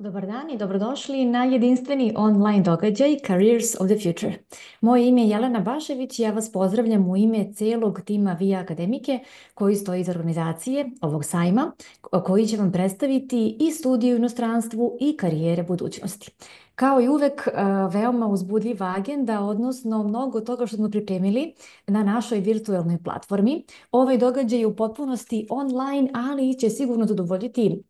Dobar dan i dobrodošli na jedinstveni online događaj Careers of the Future. Moje ime je Jelena Bašević i ja vas pozdravljam u ime celog tima Via Akademike koji stoji iz organizacije ovog sajma, koji će vam predstaviti i studije u inostranstvu i karijere budućnosti. Kao i uvek, veoma uzbudljiva agenda, odnosno mnogo toga što smo pripremili na našoj virtualnoj platformi. Ovaj događaj je u potpunosti online, ali će sigurno zadovoljiti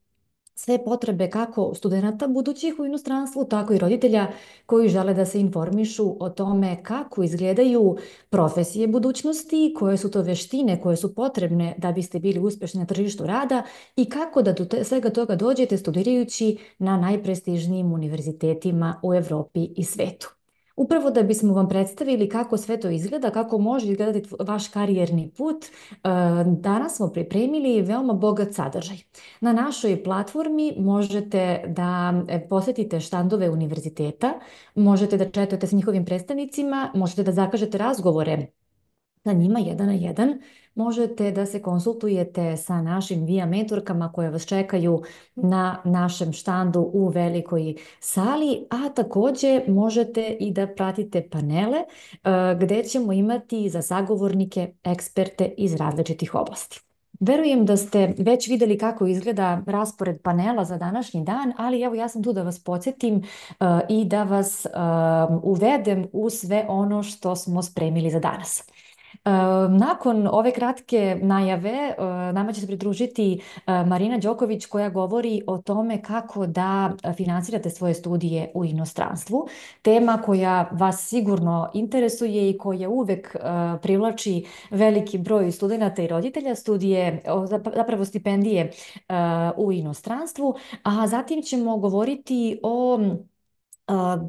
sve potrebe kako studenata budućih u inostranstvu, tako i roditelja koji žele da se informišu o tome kako izgledaju profesije budućnosti, koje su to veštine koje su potrebne da biste bili uspešni na tržištu rada i kako da do svega toga dođete studirajući na najprestižnijim univerzitetima u Evropi i svetu. Upravo da bismo vam predstavili kako sve to izgleda, kako može izgledati vaš karijerni put, danas smo pripremili veoma bogat sadržaj. Na našoj platformi možete da posetite štandove univerziteta, možete da četate s njihovim predstavnicima, možete da zakažete razgovore sa njima jedan na jedan, možete da se konsultujete sa našim VIA mentorkama koje vas čekaju na našem štandu u velikoj sali, a takođe možete i da pratite panele gde ćemo imati za sagovornike eksperte iz različitih oblasti. Verujem da ste već videli kako izgleda raspored panela za današnji dan, ali evo ja sam tu da vas podsjetim i da vas uvedem u sve ono što smo spremili za danas. Nakon ove kratke najave, nama će se pridružiti Marina Đoković koja govori o tome kako da finansirate svoje studije u inostranstvu. Tema koja vas sigurno interesuje i koja uvek privlači veliki broj studenata i roditelja, zapravo stipendije u inostranstvu. A zatim ćemo govoriti o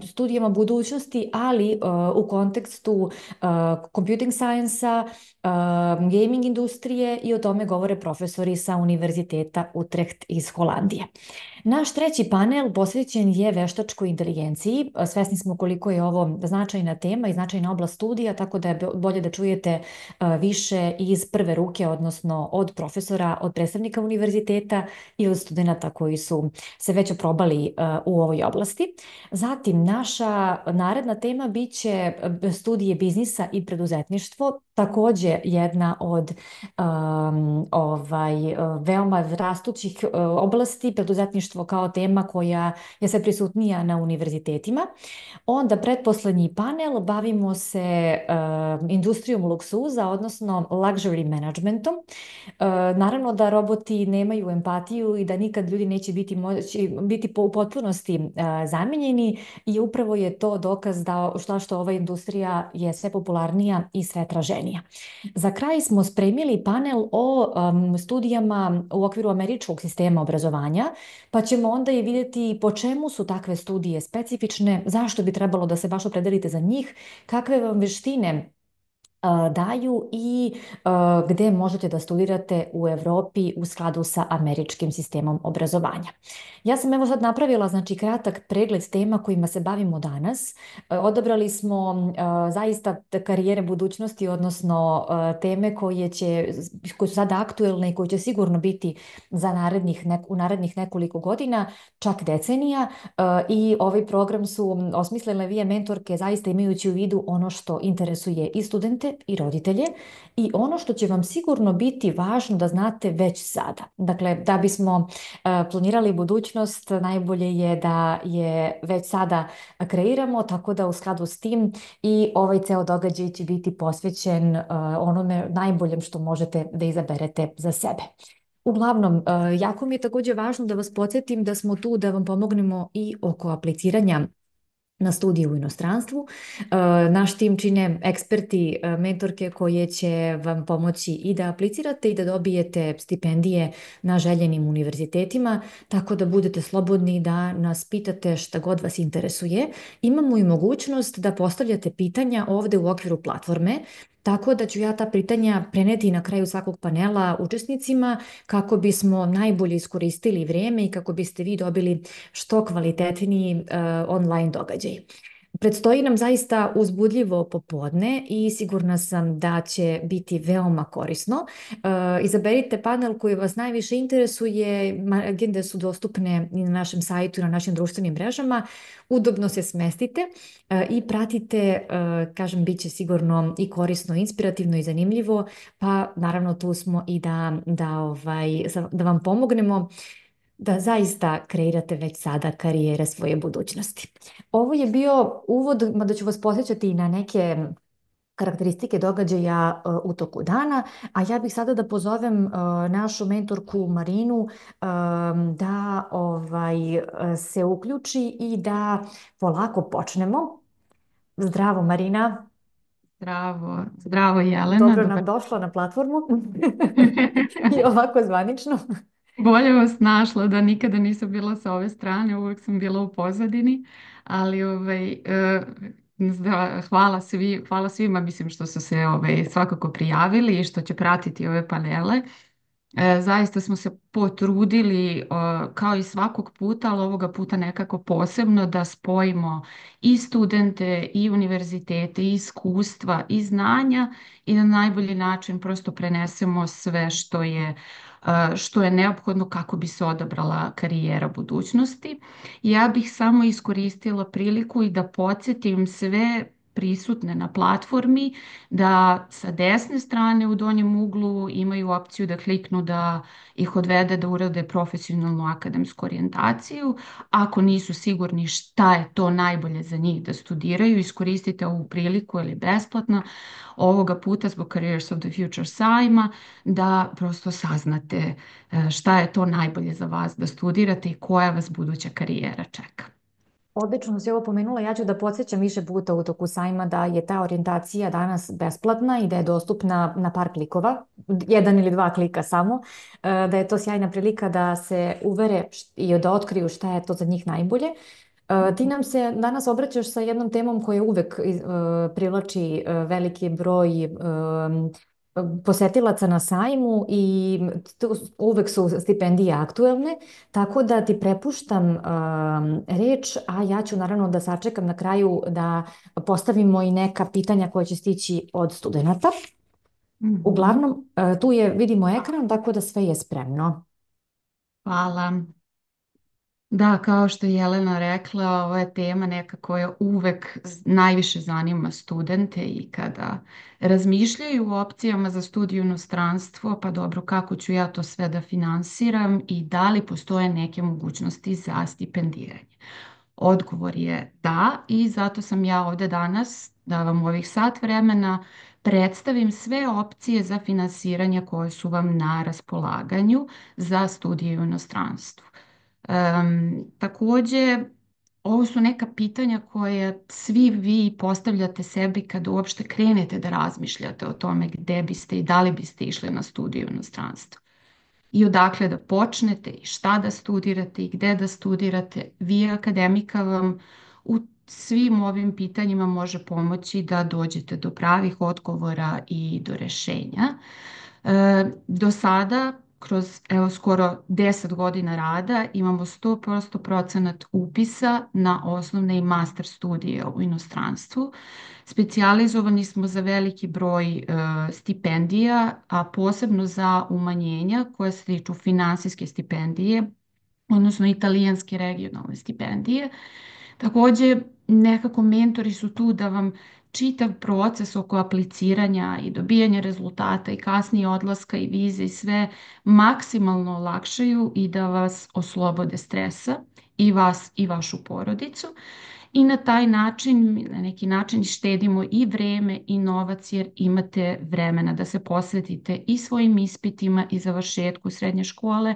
studijama budućnosti, ali u kontekstu computing science-a, gaming industrije i o tome govore profesori sa Univerziteta Utrecht iz Holandije. Naš treći panel posvećen je veštačkoj inteligenciji. Svesni smo koliko je ovo značajna tema i značajna oblast studija, tako da je bolje da čujete više iz prve ruke, odnosno od profesora, od predstavnika univerziteta i od studenta koji su se već oprobali u ovoj oblasti. Zatim, naša naredna tema biće studije biznisa i preduzetništvo, takođe jedna od veoma rastućih oblasti, preduzetništvo kao tema koja je sve prisutnija na univerzitetima. Onda pretposlednji panel bavimo se industrijom luksuza, odnosno luxury managementom. Naravno da roboti nemaju empatiju i da nikad ljudi neće biti u potpunosti zamenjeni i upravo je to dokaz da što ova industrija je sve popularnija i sve traženija. Za kraj smo spremili panel o studijama u okviru američkog sistema obrazovanja, pa ćemo onda i vidjeti po čemu su takve studije specifične, zašto bi trebalo da se baš opredelite za njih, kakve vam veštine daju i gde možete da studirate u Evropi u skladu sa američkim sistemom obrazovanja. Ja sam evo sad napravila kratak pregled tema kojima se bavimo danas. Odabrali smo zaista karijere budućnosti, odnosno teme koje su sada aktuelne i koje će sigurno biti u narednih nekoliko godina, čak decenija, i ovaj program su osmislile VIA mentorke zaista imajući u vidu ono što interesuje i studente i roditelje i ono što će vam sigurno biti važno da znate već sada. Dakle, da bismo planirali budućnost, najbolje je da je već sada kreiramo, tako da u skladu s tim i ovaj ceo događaj će biti posvećen onome najboljem što možete da izaberete za sebe. Uglavnom, jako mi je takođe važno da vas podsjetim da smo tu da vam pomognemo i oko apliciranja na studije u inostranstvu. Naš tim čine eksperti, mentorke koje će vam pomoći i da aplicirate i da dobijete stipendije na željenim univerzitetima, tako da budete slobodni da nas pitate šta god vas interesuje. Imamo i mogućnost da postavljate pitanja ovde u okviru platforme, tako da ću ja ta pitanja preneti na kraju svakog panela učesnicima kako bismo najbolje iskoristili vreme i kako biste vi dobili što kvalitetniji online događaj. Predstoji nam zaista uzbudljivo popodne i sigurna sam da će biti veoma korisno. Izaberite panel koji vas najviše interesuje, agende su dostupne i na našem sajtu i na našim društvenim mrežama. Udobno se smestite i pratite, kažem, bit će sigurno i korisno, inspirativno i zanimljivo, pa naravno tu smo i da vam pomognemo da zaista kreirate već sada karijere svoje budućnosti. Ovo je bio uvod, mada ću vas posjećati i na neke karakteristike događaja u toku dana, a ja bih sada da pozovem našu mentorku Marinu da se uključi i da polako počnemo. Zdravo Marina, Zdravo, zdravo Jelena, dobro dobar. nam došla na platformu i ovako zvanično. Bolje vas našla da nikada nisam bila sa ove strane, uvijek sam bila u pozadini, ali hvala svima, mislim što su se svakako prijavili i što će pratiti ove panele. Zaista smo se potrudili, kao i svakog puta, ali ovoga puta nekako posebno, da spojimo i studente, i univerzitete, i iskustva, i znanja i na najbolji način prosto prenesemo sve što je neophodno kako bi se odabrala karijera budućnosti. Ja bih samo iskoristila priliku i da podsjetim sve prisutne na platformi da sa desne strane u donjem uglu imaju opciju da kliknu da ih odvede da urade profesionalnu akademsku orijentaciju. Ako nisu sigurni šta je to najbolje za njih da studiraju, iskoristite ovu priliku ili besplatno ovoga puta zbog Careers of the Future sajma da prosto saznate šta je to najbolje za vas da studirate i koja vas buduća karijera čeka. Odlično si ovo pomenula, ja ću da podsjećam više puta u toku sajma da je ta orijentacija danas besplatna i da je dostupna na par klikova, jedan ili dva klika samo, da je to sjajna prilika da se uvere i da otkriju šta je to za njih najbolje. Ti nam se danas obraćaš sa jednom temom koja uvek privlači veliki broj posetilaca na sajmu i uvek su stipendije aktuelne, tako da ti prepuštam reč, a ja ću naravno da sačekam na kraju da postavimo i neka pitanja koja će stići od studenata. Mhm. Uglavnom, tu vidimo ekran, tako da sve je spremno. Hvala. Da, kao što je Jelena rekla, ova je tema neka koja uvek najviše zanima studente i kada razmišljaju o opcijama za studiju u inostranstvo, pa dobro, kako ću ja to sve da finansiram i da li postoje neke mogućnosti za stipendiranje. Odgovor je da i zato sam ja ovde danas da vam u ovih sat vremena predstavim sve opcije za finansiranje koje su vam na raspolaganju za studije u inostranstvu. Takođe, ovo su neka pitanja koje svi vi postavljate sebi kad uopšte krenete da razmišljate o tome gde biste i da li biste išli na studiju u inostranstvu. I odakle da počnete i šta da studirate i gde da studirate. Vi akademika vam u svim ovim pitanjima može pomoći da dođete do pravih odgovora i do rešenja. Do sada, kroz evo skoro 10 godina rada, imamo 100% procenat upisa na osnovne i master studije u inostranstvu. Specijalizovani smo za veliki broj stipendija, a posebno za umanjenja koje se tiču finansijske stipendije, odnosno italijanske regionalne stipendije. Takođe, nekako mentori su tu da vam čitav proces oko apliciranja i dobijanja rezultata i kasnije odlaska i vize i sve maksimalno olakšaju i da vas oslobode stresa i vas i vašu porodicu. I na taj način, na neki način štedimo i vreme i novac jer imate vremena da se posvetite i svojim ispitima i završetku srednje škole,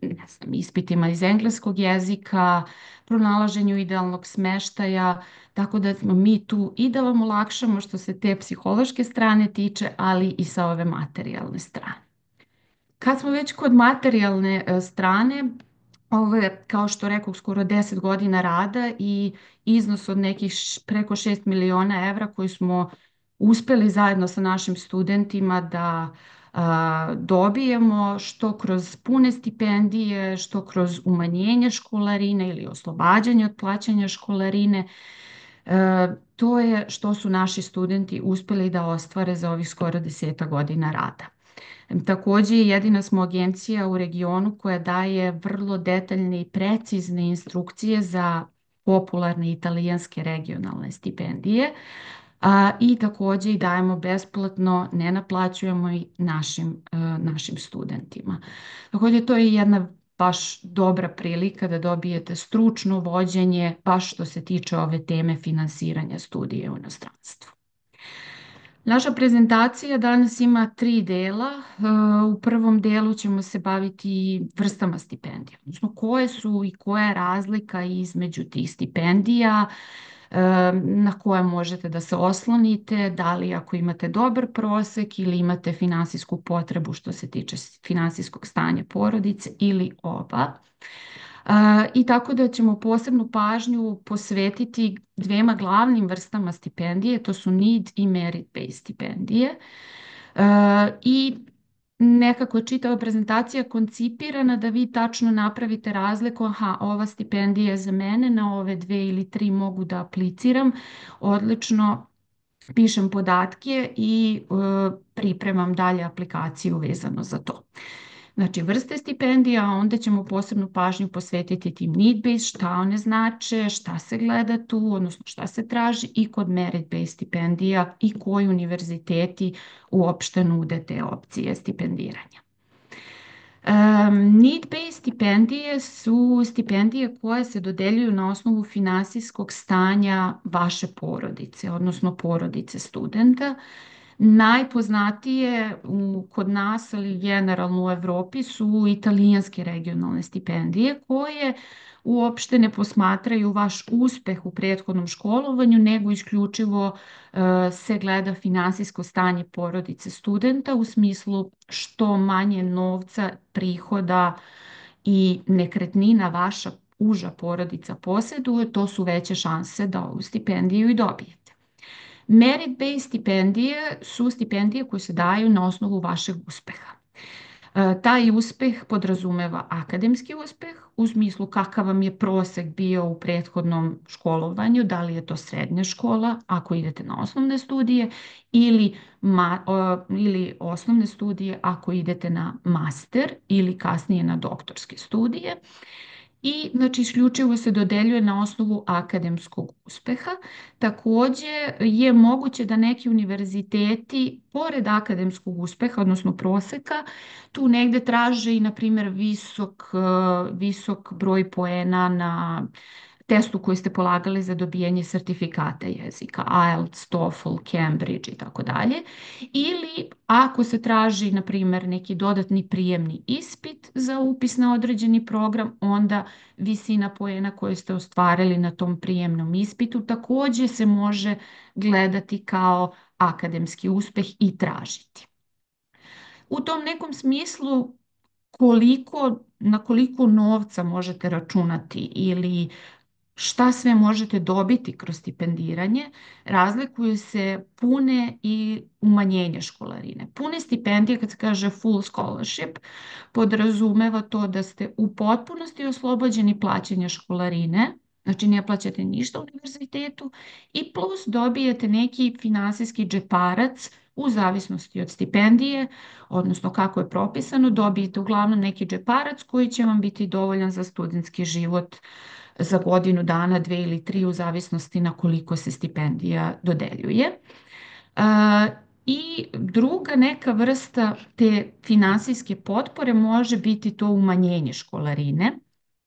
ne znam, ispitima iz engleskog jezika, pronalaženju idealnog smeštaja, tako da smo mi tu i da vam olakšamo što se te psihološke strane tiče, ali i sa ove materijalne strane. Kad smo već kod materijalne strane, ovo je, kao što rekao, skoro 10 godina rada i iznos od nekih preko 6 miliona evra koji smo uspeli zajedno sa našim studentima da dobijemo što kroz pune stipendije, što kroz umanjenje školarine ili oslobađanje od plaćanja školarine. To je što su naši studenti uspjeli da ostvare za ovih skoro 10 godina rada. Također, jedina smo agencija u regionu koja daje vrlo detaljne i precizne instrukcije za popularne italijanske regionalne stipendije. I također i dajemo besplatno, ne naplaćujemo i našim studentima. Također, to je jedna baš dobra prilika da dobijete stručno vođenje baš što se tiče ove teme finansiranja studija u inostranstvu. Naša prezentacija danas ima 3 dela. U prvom delu ćemo se baviti vrstama stipendija, odnosno koje su i koja je razlika između tih stipendija, na koje možete da se oslonite, da li ako imate dobar prosek ili imate finansijsku potrebu što se tiče finansijskog stanja porodice ili oba. I tako da ćemo posebnu pažnju posvetiti dvema glavnim vrstama stipendije, to su need i merit-based stipendije. I nekako je čitava prezentacija koncipirana da vi tačno napravite razliku, aha, ova stipendija je za mene, na ove 2 ili 3 mogu da apliciram, odlično pišem podatke i pripremam dalje aplikaciju vezano za to. Znači, vrste stipendija, a onda ćemo posebnu pažnju posvetiti tim need-based, šta one znače, šta se gleda tu, odnosno šta se traži i kod merit-based stipendija i koji univerziteti uopšte nude te opcije stipendiranja. Need-based stipendije su stipendije koje se dodeljuju na osnovu finansijskog stanja vaše porodice, odnosno porodice studenta. Najpoznatije kod nas, ali generalno u Evropi, su italijanske regionalne stipendije koje uopšte ne posmatraju vaš uspeh u prethodnom školovanju, nego isključivo se gleda finansijsko stanje porodice studenta u smislu što manje novca, prihoda i nekretnina vaša uža porodica posjeduje, to su veće šanse da ovu stipendiju i dobijete. Merit-based stipendije su stipendije koje se daju na osnovu vašeg uspeha. Taj uspeh podrazumeva akademski uspeh u smislu kakav vam je prosek bio u prethodnom školovanju, da li je to srednja škola ako idete na osnovne studije ili osnovne studije ako idete na master ili kasnije na doktorske studije. I znači isključivo se dodeljuje na osnovu akademskog uspeha. Također je moguće da neki univerziteti pored akademskog uspeha, odnosno proseka, tu negde traže i na primjer visok broj poena na testu koji ste polagali za dobijanje sertifikata jezika, IELTS, TOEFL, Cambridge i tako dalje. Ili ako se traži, na primjer, neki dodatni prijemni ispit za upis na određeni program, onda visina poena koje ste ostvarili na tom prijemnom ispitu također se može gledati kao akademski uspeh i tražiti. U tom nekom smislu na koliko novca možete računati ili šta sve možete dobiti kroz stipendiranje, razlikuju se pune i umanjenje školarine. Pune stipendije, kad se kaže full scholarship, podrazumeva to da ste u potpunosti oslobođeni plaćanja školarine, znači ne plaćate ništa univerzitetu i plus dobijete neki finansijski džeparac u zavisnosti od stipendije, odnosno kako je propisano, dobijete uglavnom neki džeparac koji će vam biti dovoljan za studentski život za godinu dana, 2 ili 3, u zavisnosti na koliko se stipendija dodeljuje. I druga neka vrsta te finansijske potpore može biti to umanjenje školarine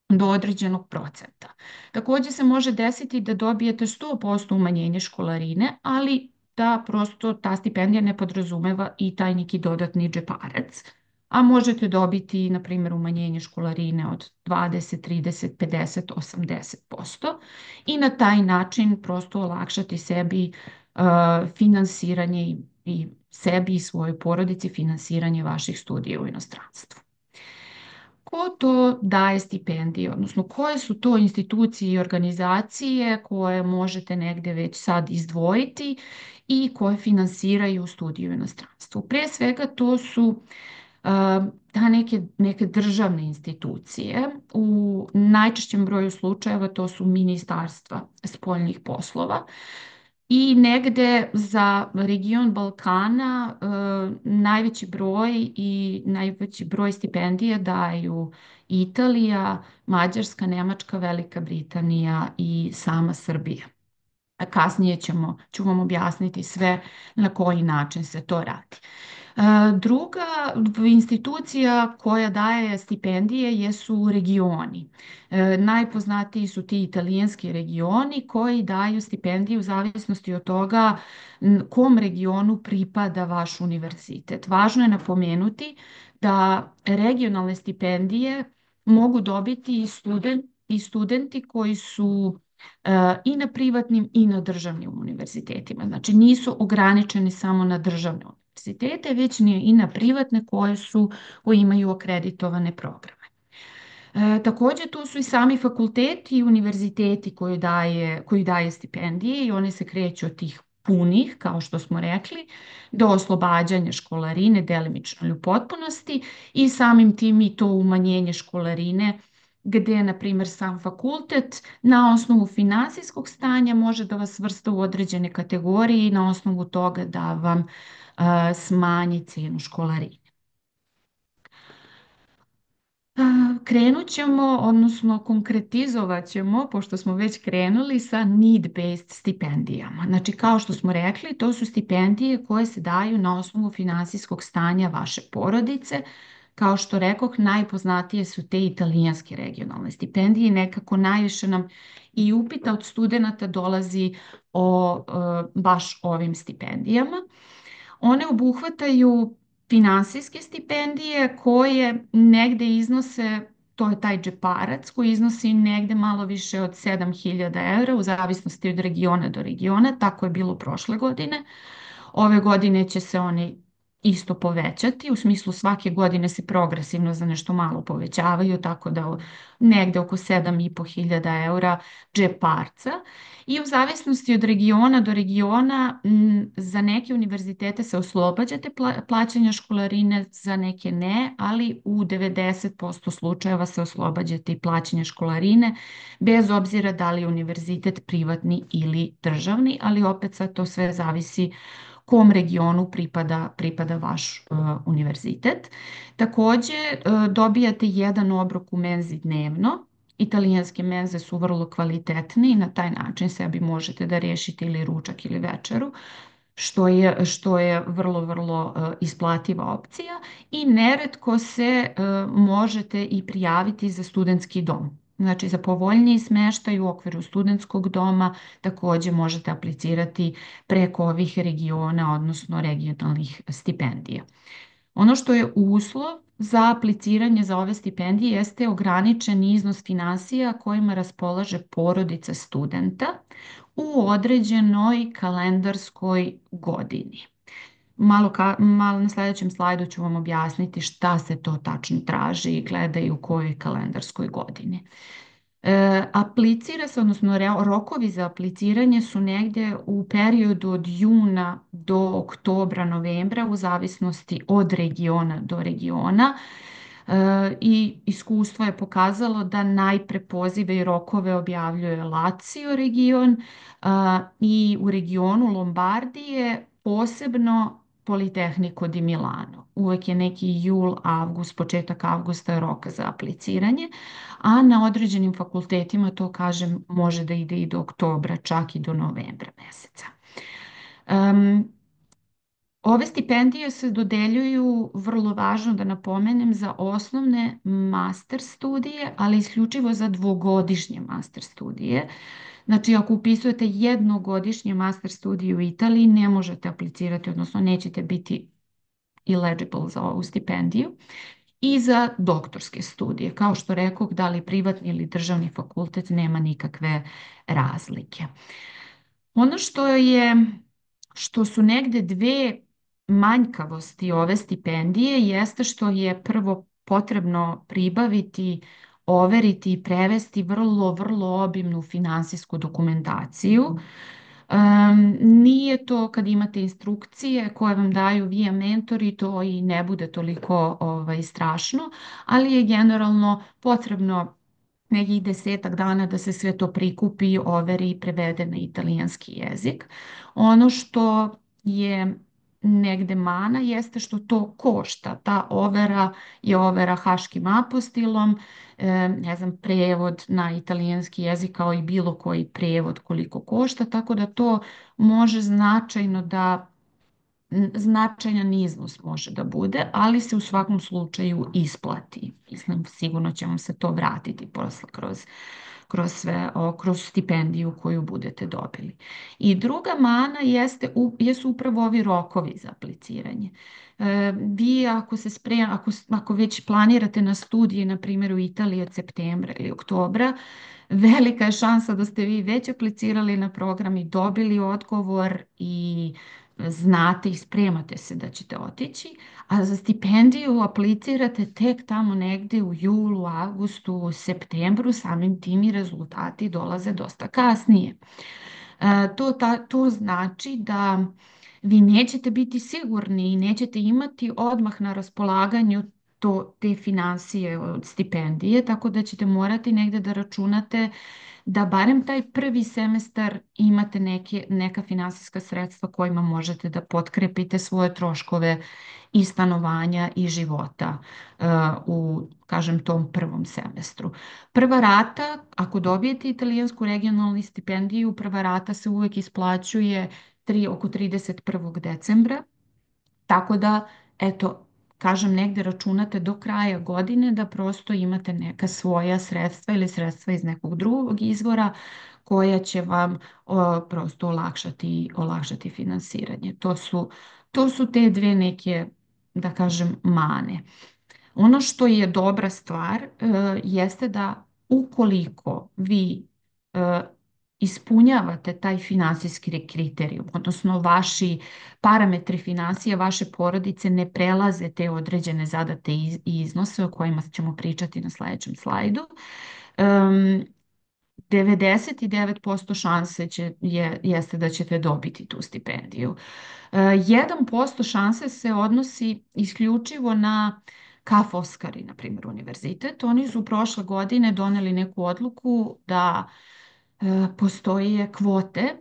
do određenog procenta. Također se može desiti da dobijete 100% umanjenje školarine, ali da prosto ta stipendija ne podrazumeva i taj neki dodatni džeparac. A možete dobiti, na primjer, umanjenje školarine od 20, 30, 50, 80% i na taj način prosto olakšati sebi finansiranje i sebi i svojoj porodici finansiranje vaših studija u inostranstvu. Ko to daje stipendije, odnosno koje su to institucije i organizacije koje možete negdje već sad izdvojiti i koje finansiraju studiju u inostranstvu? Prije svega to su neke državne institucije. U najčešćem broju slučajeva to su ministarstva spoljnih poslova. I negde za region Balkana najveći broj stipendija daju Italija, Mađarska, Nemačka, Velika Britanija i sama Srbija. A kasnije ću vam objasniti sve na koji način se to radi. Druga institucija koja daje stipendije jesu regioni. Najpoznatiji su ti italijanski regioni koji daju stipendije u zavisnosti od toga kom regionu pripada vaš univerzitet. Važno je napomenuti da regionalne stipendije mogu dobiti i studenti koji su i na privatnim i na državnim univerzitetima. Znači nisu ograničeni samo na državne univerzitete, već i na privatne koji imaju akreditovane programe. Također tu su i sami fakulteti i univerziteti koji daje stipendije i one se kreću od tih punih, kao što smo rekli, do oslobađanja školarine, delimično ili u potpunosti i samim tim i to umanjenje školarine gdje, na primjer, sam fakultet na osnovu finansijskog stanja može da vas svrsta u određene kategorije i na osnovu toga da vam smanji cijenu školarine. Krenut ćemo, odnosno konkretizovat ćemo, pošto smo već krenuli sa need-based stipendijama. Znači, kao što smo rekli, to su stipendije koje se daju na osnovu finansijskog stanja vaše porodice. Kao što rekoh, najpoznatije su te italijanske regionalne stipendije. Nekako najviše nam i upita od studenata dolazi o baš ovim stipendijama. One obuhvataju finansijske stipendije koje negde iznose, to je taj džeparac koji iznosi negde malo više od 7.000 eura u zavisnosti od regiona do regiona, tako je bilo prošle godine. Ove godine će se oni isto povećati, u smislu svake godine se progresivno za nešto malo povećavaju, tako da negde oko 7.500 eura džeparca. I u zavisnosti od regiona do regiona za neke univerzitete se oslobađate plaćanja školarine, za neke ne, ali u 90% slučajeva se oslobađate i plaćanja školarine, bez obzira da li je univerzitet privatni ili državni, ali opet sad to sve zavisi kom regionu pripada vaš univerzitet. Također dobijate jedan obrok u menzi dnevno. Italijanske menze su vrlo kvalitetne i na taj način sebi možete da riješite ili ručak ili večeru, što je vrlo isplativa opcija i neretko se možete i prijaviti za studentski dom. Znači za povoljniji smještaj u okviru studentskog doma također možete aplicirati preko ovih regiona, odnosno regionalnih stipendija. Ono što je uslov za apliciranje za ove stipendije jeste ograničen iznos financija kojima raspolaže porodica studenta u određenoj kalendarskoj godini. Malo na sljedećem slajdu ću vam objasniti šta se to tačno traži i gledaju u kojoj kalendarskoj godini. Aplicira se, odnosno rokovi za apliciranje su negdje u periodu od juna do oktobra, novembra, u zavisnosti od regiona do regiona. I iskustvo je pokazalo da najpre pozive i rokove objavljuje Lazio region i u regionu Lombardije posebno Politehnico di Milano. Uvijek je neki jul, avgust, početak avgusta je rok za apliciranje, a na određenim fakultetima to, kažem, može da ide i do oktobra, čak i do novembra mjeseca. Ove stipendije se dodeljuju, vrlo važno da napomenem, za osnovne master studije, ali isključivo za dvogodišnje master studije. Znači, ako upisujete jednogodišnje master studije u Italiji, ne možete aplicirati, odnosno nećete biti eligible za ovu stipendiju. I za doktorske studije, kao što rekoh, da li privatni ili državni fakultet, nema nikakve razlike. Ono što su negde dve manjkavosti ove stipendije jeste što je prvo potrebno pribaviti, overiti i prevesti vrlo obimnu finansijsku dokumentaciju. Nije to kad imate instrukcije koje vam daju via mentori, to i ne bude toliko strašno, ali je generalno potrebno nekih 10-ak dana da se sve to prikupi, overi i prevede na italijanski jezik. Ono što je negde mana jeste što to košta. Ta overa je overa haškim apostilom, ne znam, prevod na italijanski jezik kao i bilo koji prevod koliko košta, tako da to može značajno da značajan iznos može da bude, ali se u svakom slučaju isplati. Mislim, sigurno će vam se to vratiti posle kroz sve, kroz stipendiju koju budete dobili. I druga mana jesu upravo ovi rokovi za apliciranje. Vi ako već planirate na studije, na primjer u Italiji od septembra ili oktobra, velika je šansa da ste vi već aplicirali na program i dobili odgovor i znate i spremate se da ćete otići, a za stipendiju aplicirate tek tamo negde u julu, avgustu, septembru, samim tim i rezultati dolaze dosta kasnije. To znači da vi nećete biti sigurni i nećete imati odmah na raspolaganju te financije od stipendije, tako da ćete morati negde da računate da barem taj prvi semestar imate neka finansijska sredstva kojima možete da potkrepite svoje troškove i stanovanja i života u, kažem, tom prvom semestru. Prva rata, ako dobijete italijansku regionalnu stipendiju, prva rata se uvek isplaćuje oko 31. decembra, tako da, eto, kažem, negde računate do kraja godine da prosto imate neka svoja sredstva ili sredstva iz nekog drugog izvora koja će vam prosto olakšati finansiranje. To su te dve neke, da kažem, mane. Ono što je dobra stvar jeste da ukoliko vi ispunjavate taj finansijski kriterijum, odnosno vaši parametri financija vaše porodice ne prelaze te određene zadate iznose o kojima ćemo pričati na sledećem slajdu, 99% šanse jeste da ćete dobiti tu stipendiju. 1% šanse se odnosi isključivo na Ka Foscari, na primjer, univerzitet. Oni su prošle godine doneli neku odluku da postoje kvote,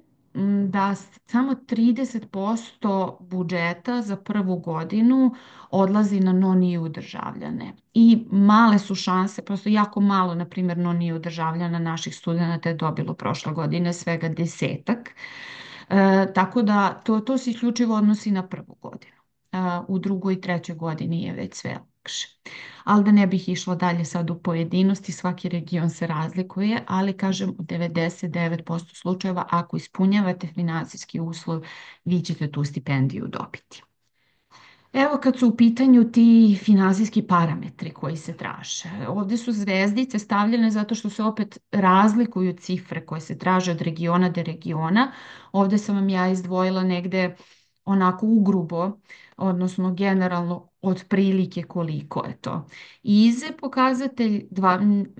da samo 30% budžeta za prvu godinu odlazi na non-EU državljane. I male su šanse, prosto jako malo, na primjer, non-EU državljana naših studenta je dobilo prošle godine svega 10-ak. Tako da to se isključivo odnosi na prvu godinu. U drugoj i trećoj godini je već sve lakše. Ali da ne bih išla dalje sad u pojedinosti, svaki region se razlikuje, ali kažem u 99% slučajeva ako ispunjavate finansijski uslov, vi ćete tu stipendiju dobiti. Evo kad su u pitanju ti finansijski parametri koji se traže. Ovdje su zvezdice stavljene zato što se opet razlikuju cifre koje se traže od regiona do regiona. Ovdje sam vam ja izdvojila negde onako ugrubo, odnosno generalno otprilike koliko je to. IZE pokazatelj,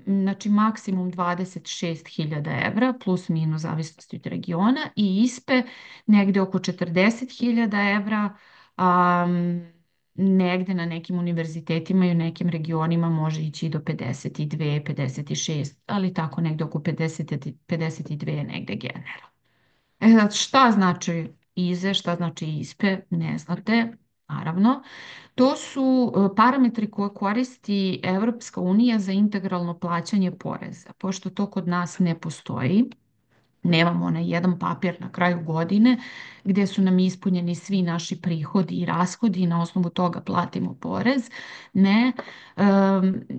znači maksimum 26.000 evra, plus minus zavisnosti od regiona, i ISPE negde oko 40.000 evra, negde na nekim univerzitetima i u nekim regionima može ići i do 52, 56, ali tako negde oko 50, 52 negde generalno. Šta znači IZE, šta znači ISPE, ne znate, naravno. To su parametri koje koristi Evropska unija za integralno plaćanje poreza. Pošto to kod nas ne postoji, nemamo onaj jedan papir na kraju godine gdje su nam ispunjeni svi naši prihodi i rashodi i na osnovu toga platimo porez. Ne,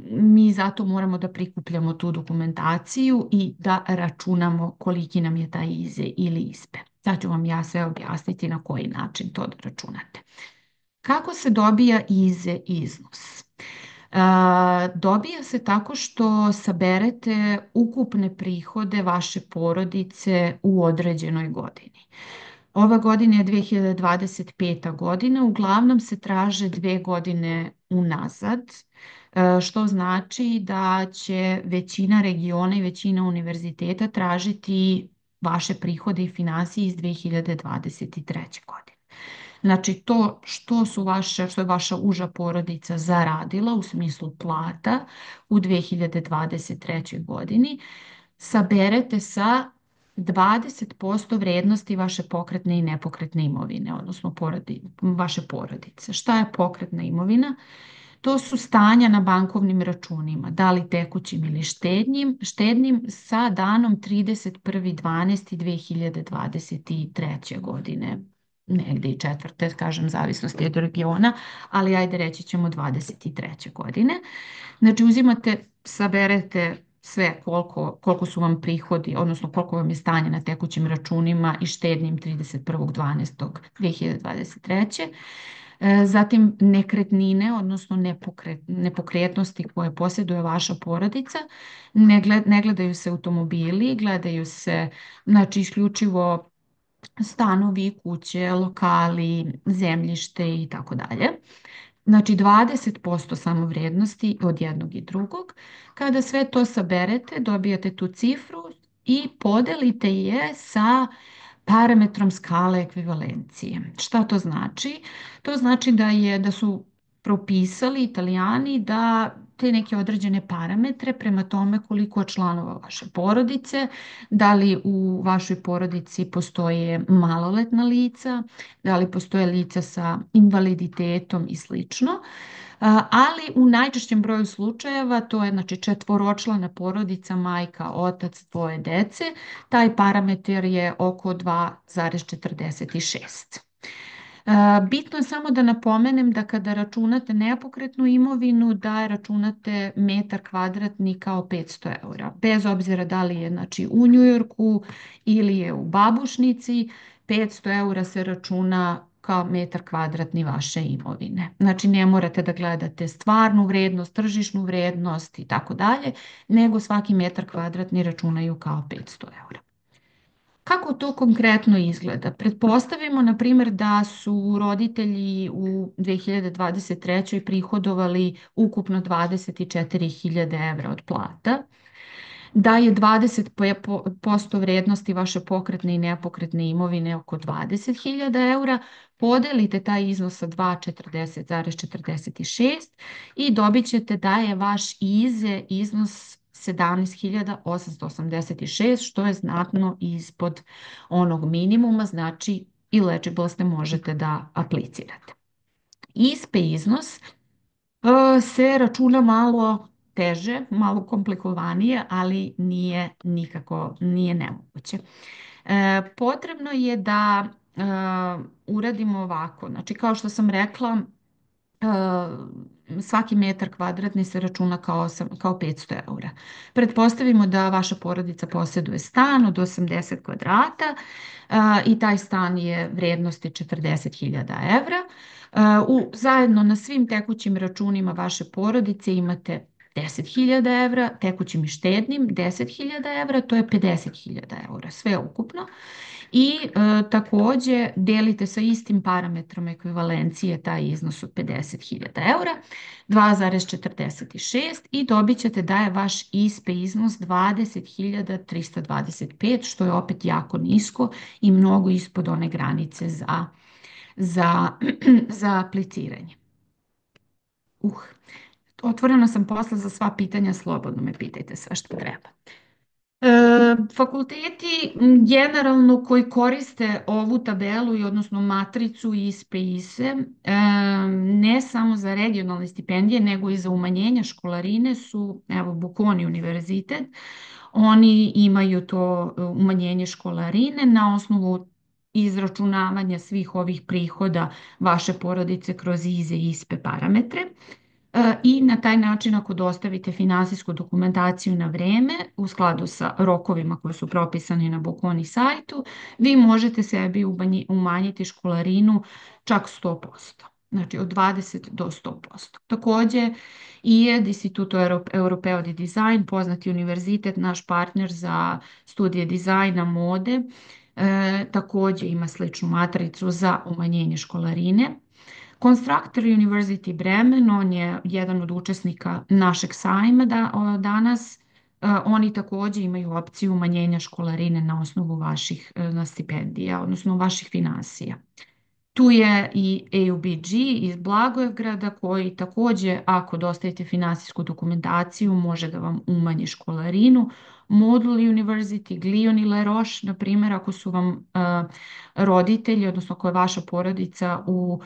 mi zato moramo da prikupljamo tu dokumentaciju i da računamo koliki nam je taj IZE ili ISPE. Sad ću vam ja sve objasniti na koji način to da računate. Kako se dobija IZE iznos? Dobija se tako što saberete ukupne prihode vaše porodice u određenoj godini. Ova godina je 2025. godina, uglavnom se traže 2 godine unazad, što znači da će većina regiona i većina univerziteta tražiti vaše prihode i financije iz 2023. godine. Znači to što je vaša uža porodica zaradila u smislu plata u 2023. godini, saberete sa 20% vrednosti vaše pokretne i nepokretne imovine, odnosno vaše porodice. Šta je pokretna imovina? To su stanja na bankovnim računima, da li tekućim ili štednim sa danom 31.12.2023. godine, negdje i četvrte, kažem, zavisnosti od regiona, ali ajde reći ćemo 23. godine. Znači saberete sve koliko su vam prihodi, odnosno koliko vam je stanje na tekućim računima i štednim 31.12.2023. Zatim nekretnine, odnosno nepokretnosti koje posjeduje vaša porodica. Ne gledaju se automobili, gledaju se znači isključivo stanovi, kuće, lokali, zemljište i tako dalje. Znači 20% samo vrijednosti od jednog i drugog. Kada sve to saberete, dobijate tu cifru i podelite je sa parametrom skale ekvivalencije. Šta to znači? To znači da su propisali Italijani da te neke određene parametre prema tome koliko je članova vaše porodice, da li u vašoj porodici postoje maloletna lica, da li postoje lica sa invaliditetom i slično. Ali u najčešćem broju slučajeva, to je znači četvoročlana porodica, majka, otac, dvoje dece, taj parametar je oko 2,46. Bitno je samo da napomenem da kada računate nepokretnu imovinu, da računate metar kvadratni kao 500 eura. Bez obzira da li je znači, u Njujorku ili je u Babušnici, 500 eura se računa kao metar kvadratni vaše imovine. Znači ne morate da gledate stvarnu vrednost, tržišnu vrednost i tako dalje, nego svaki metar kvadratni računaju kao 500 eura. Kako to konkretno izgleda? Pretpostavimo, na primjer, da su roditelji u 2023. prihodovali ukupno 24.000 evra od plata, da je 20% vrednosti vaše pokretne i nepokretne imovine oko 20.000 eura, podelite taj iznos sa 2,40,46 i dobit ćete da je vaš iznos 17.886, što je znatno ispod onog minimuma, znači eligible ste, možete da aplicirate. ISPE iznos se računa malo teže, malo komplikovanije, ali nije nemoguće. Potrebno je da uradimo ovako, znači kao što sam rekla, svaki metar kvadratni se računa kao 500 eura. Pretpostavimo da vaša porodica posjeduje stan od 80 kvadrata i taj stan je vrijednosti 40.000 evra. Zajedno na svim tekućim računima vaše porodice imate 10.000 evra, tekućim i štednim 10.000 evra, to je 50.000 eura, sve ukupno. I također delite sa istim parametrom ekvivalencije taj iznos od 50.000 eura, 2,46 i dobit ćete da je vaš ISPE iznos 20.325, što je opet jako nisko i mnogo ispod one granice za apliciranje. Otvorena sam posle za sva pitanja, slobodno me pitajte sve što treba. Fakulteti generalno koji koriste ovu tabelu i odnosno matricu ISPE i ISE ne samo za regionalne stipendije nego i za umanjenja školarine su evo Bocconi univerzitet. Oni imaju to umanjenje školarine na osnovu izračunavanja svih ovih prihoda vaše porodice kroz ISE i ISPE parametre. I na taj način ako dostavite finansijsku dokumentaciju na vreme u skladu sa rokovima koji su propisani na Bocconi sajtu, vi možete sebi umanjiti školarinu čak 100%, znači od 20 do 100%. Također IED, Instituto Europeo di Design, poznati univerzitet, naš partner za studije dizajna mode, također ima sličnu matricu za umanjenje školarine. Constructor University Bremen, on je jedan od učesnika našeg sajma danas, Oni također imaju opciju umanjenja školarine na osnovu vaših na stipendija, odnosno vaših finansija. Tu je i AUBG iz Blagoevgrada koji također ako dostavite finansijsku dokumentaciju može da vam umanji školarinu. Model University, Glion i La Roche, na primjer, ako su vam roditelji, odnosno ako je vaša porodica u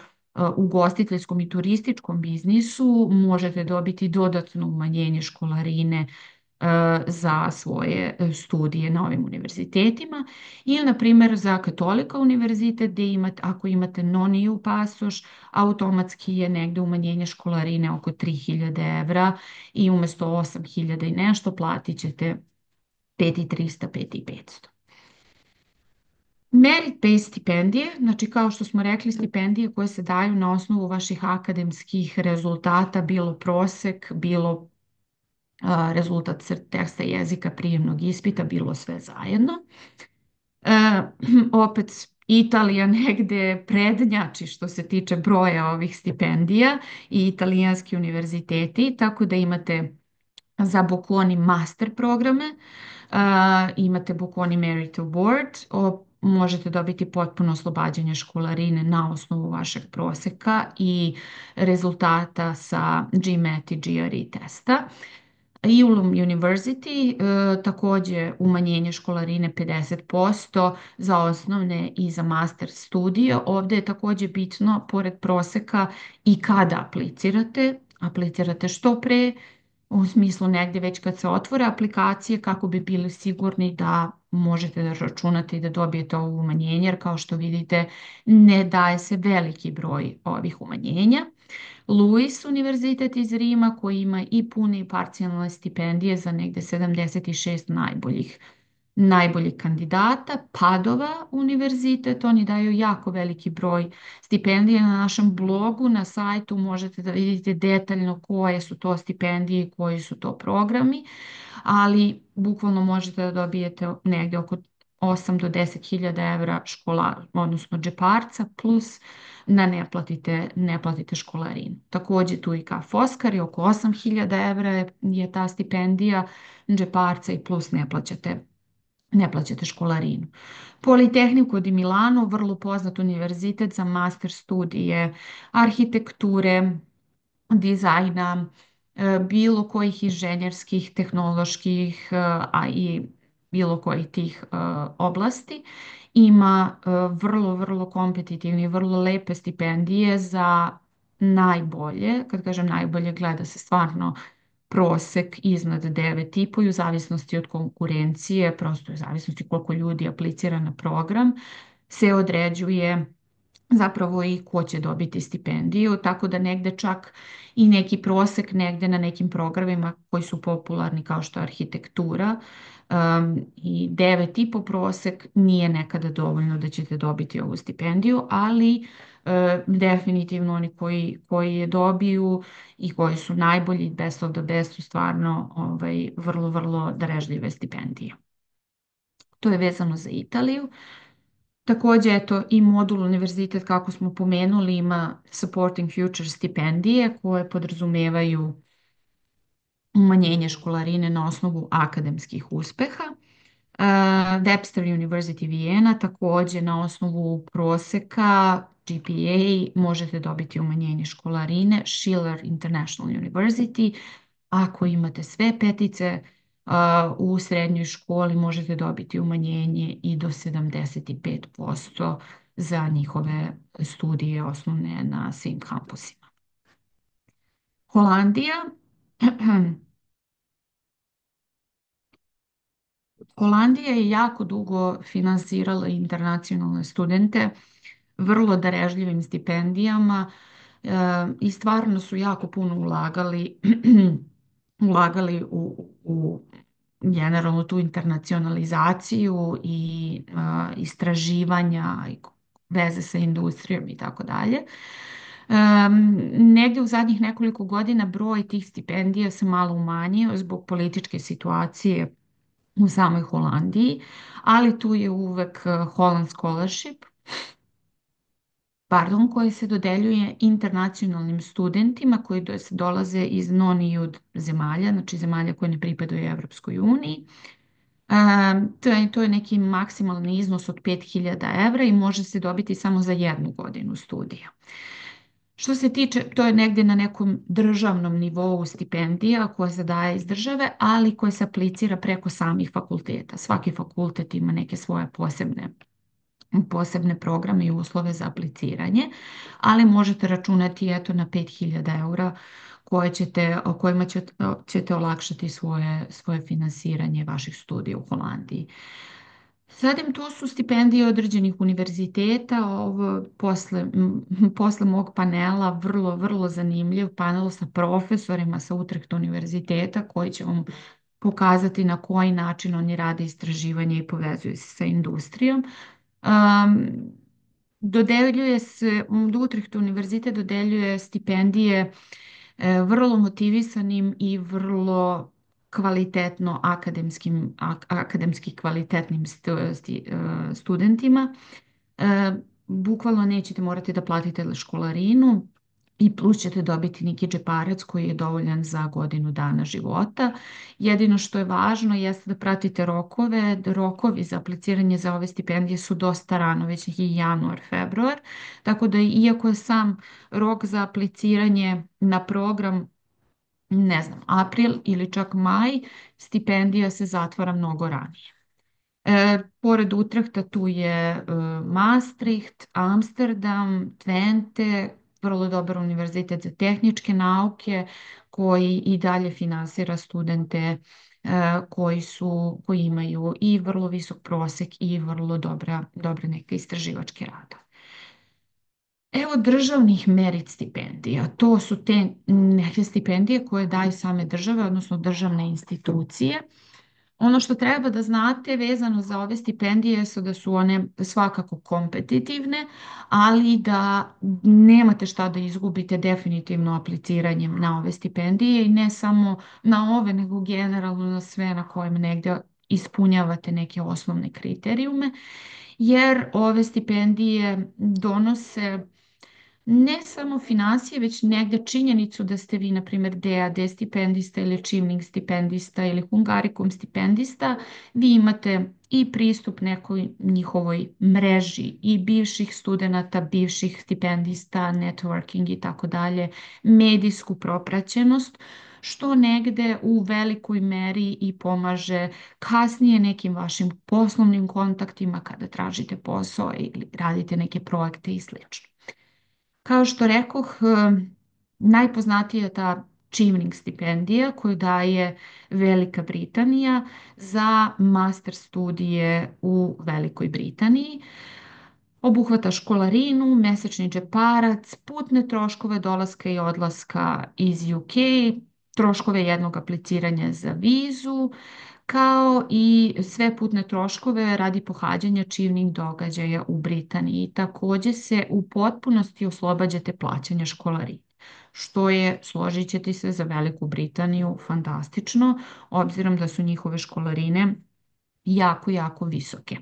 ugostiteljskom i turističkom biznisu, možete dobiti dodatno umanjenje školarine za svoje studije na ovim univerzitetima ili na primjer za katolika univerzitet gdje imate, ako imate non-EU pasoš, automatski je negdje umanjenje školarine oko 3000 evra i umjesto 8000 i nešto platit ćete 5300, 5500. Merit-based stipendije, znači kao što smo rekli, stipendije koje se daju na osnovu vaših akademskih rezultata, bilo prosek, bilo rezultat teksta jezika prijemnog ispita, bilo sve zajedno. Opet Italija negde prednjači što se tiče broja ovih stipendija i italijanski univerziteti, tako da imate za Bocconi master programe, imate Bocconi Merit Award, možete dobiti potpuno oslobađanje školarine na osnovu vašeg proseka i rezultata sa GMAT i GRE testa. Ulm University također umanjenje školarine 50% za osnovne i za master studije. Ovdje je također bitno, pored proseka, i kada aplicirate. Aplicirate što pre, u smislu negdje već kad se otvore aplikacije kako bi bili sigurni da možete da računate i da dobijete ovo umanjenje, jer kao što vidite ne daje se veliki broj ovih umanjenja. Luis univerzitet iz Rima koji ima i pune i parcijalne stipendije za negde 76 najboljih kandidata. Padova univerzitet, oni daju jako veliki broj stipendija. Na našem blogu, na sajtu možete da vidite detaljno koje su to stipendije i koji su to programi, ali bukvalno možete da dobijete negde oko 8 do 10 hiljada evra odnosno džeparca, plus da ne platite školarinu. Također tu i Ka Foskari, oko 8.000 evra je ta stipendija džeparca i plus ne plaćate školarinu. Politehnico di Milano, vrlo poznat univerzitet za master studije arhitekture, dizajna, bilo kojih inženjerskih, tehnoloških, a i bilo kojih tih oblasti. Ima vrlo, vrlo kompetitivne i vrlo lepe stipendije za najbolje. Kad kažem najbolje, gleda se stvarno prosek iznad 9,5 i u zavisnosti od konkurencije, prosto u zavisnosti koliko ljudi aplicira na program, se određuje zapravo i ko će dobiti stipendiju, tako da negde čak i neki prosek negde na nekim programima koji su popularni kao što je arhitektura i 9,5 prosek nije nekada dovoljno da ćete dobiti ovu stipendiju, ali definitivno oni koji je dobiju i koji su najbolji, best of the best, su stvarno vrlo, vrlo darežljive stipendije. To je vezano za Italiju. Također, eto, i modul univerzitet, kako smo pomenuli, ima Supporting Future stipendije koje podrazumevaju umanjenje školarine na osnovu akademskih uspeha. Webster University Vienna također na osnovu proseka GPA možete dobiti umanjenje školarine. Schiller International University, ako imate sve petice, u srednjoj školi možete dobiti umanjenje i do 75% za njihove studije osnovne na svim kampusima. Holandija. Holandija je jako dugo finansirala internacionalne studente vrlo darežljivim stipendijama i stvarno su jako puno ulagali u generalno tu internacionalizaciju i istraživanja i veze sa industrijom i tako dalje. Negdje u zadnjih nekoliko godina broj tih stipendija se malo umanjio zbog političke situacije u samoj Holandiji, ali tu je uvek Holland Scholarship pardon, koji se dodeljuje internacionalnim studentima koji dolaze iz non-EU zemalja, znači zemalja koje ne pripadaju Evropskoj uniji. To je neki maksimalni iznos od 5000 evra i može se dobiti samo za 1 godinu studija. Što se tiče, to je negdje na nekom državnom nivou stipendija koja se daje iz države, ali koja se aplicira preko samih fakulteta. Svaki fakultet ima neke svoje posebne programe i uslove za apliciranje, ali možete računati eto na 5000 eura o kojima ćete olakšati svoje finansiranje vaših studija u Holandiji. Zatim tu su stipendije određenih univerziteta, ovo posle mog panela vrlo, vrlo zanimljiv panel sa profesorima sa Utrecht univerziteta koji će vam pokazati na koji način oni rade istraživanje i povezuju se sa industrijom. Dodeljuje se, Utrecht univerzitet dodeljuje stipendije vrlo motivisanim i vrlo kvalitetno akademski kvalitetnim studentima. Bukvalno nećete morati da platite školarinu i plus ćete dobiti neki džeparac koji je dovoljan za 1 godinu života. Jedino što je važno jeste da pratite rokove. Rokovi za apliciranje za ove stipendije su dosta rano, već je januar, februar. Tako da iako je sam rok za apliciranje na program, ne znam, april ili čak maj, stipendija se zatvara mnogo ranije. Pored Utrehta tu je Maastricht, Amsterdam, Twente, vrlo dobar univerzitet za tehničke nauke koji i dalje finansira studente koji imaju i vrlo visok prosek i vrlo dobre neke istraživačke radove. Evo državnih merit stipendija. To su te neke stipendije koje daju same države, odnosno državne institucije. Ono što treba da znate vezano za ove stipendije su da su one svakako kompetitivne, ali da nemate šta da izgubite definitivno apliciranjem na ove stipendije i ne samo na ove, nego generalno na sve na kojima negdje ispunjavate neke osnovne kriterijume, jer ove stipendije donose ne samo financije, već negdje činjenicu da ste vi, na primjer, DAD stipendista ili Achieving stipendista ili Hungaricum stipendista, vi imate i pristup nekoj njihovoj mreži i bivših studenata, bivših stipendista, networking i tako dalje, medijsku propraćenost, što negde u velikoj meri i pomaže kasnije nekim vašim poslovnim kontaktima kada tražite posao ili radite neke projekte i slično. Kao što rekoh, najpoznatija je ta Chevening stipendija koju daje Velika Britanija za master studije u Velikoj Britaniji. Obuhvata školarinu, mesečni džeparac, putne troškove dolaska i odlaska iz UK, troškove jednog apliciranja za vizu, kao i sve putne troškove radi pohađanja čivnih događaja u Britaniji. Također se u potpunosti oslobađate plaćanja školarine, što je, složit ćete se, za Veliku Britaniju fantastično, obzirom da su njihove školarine jako, jako visoke.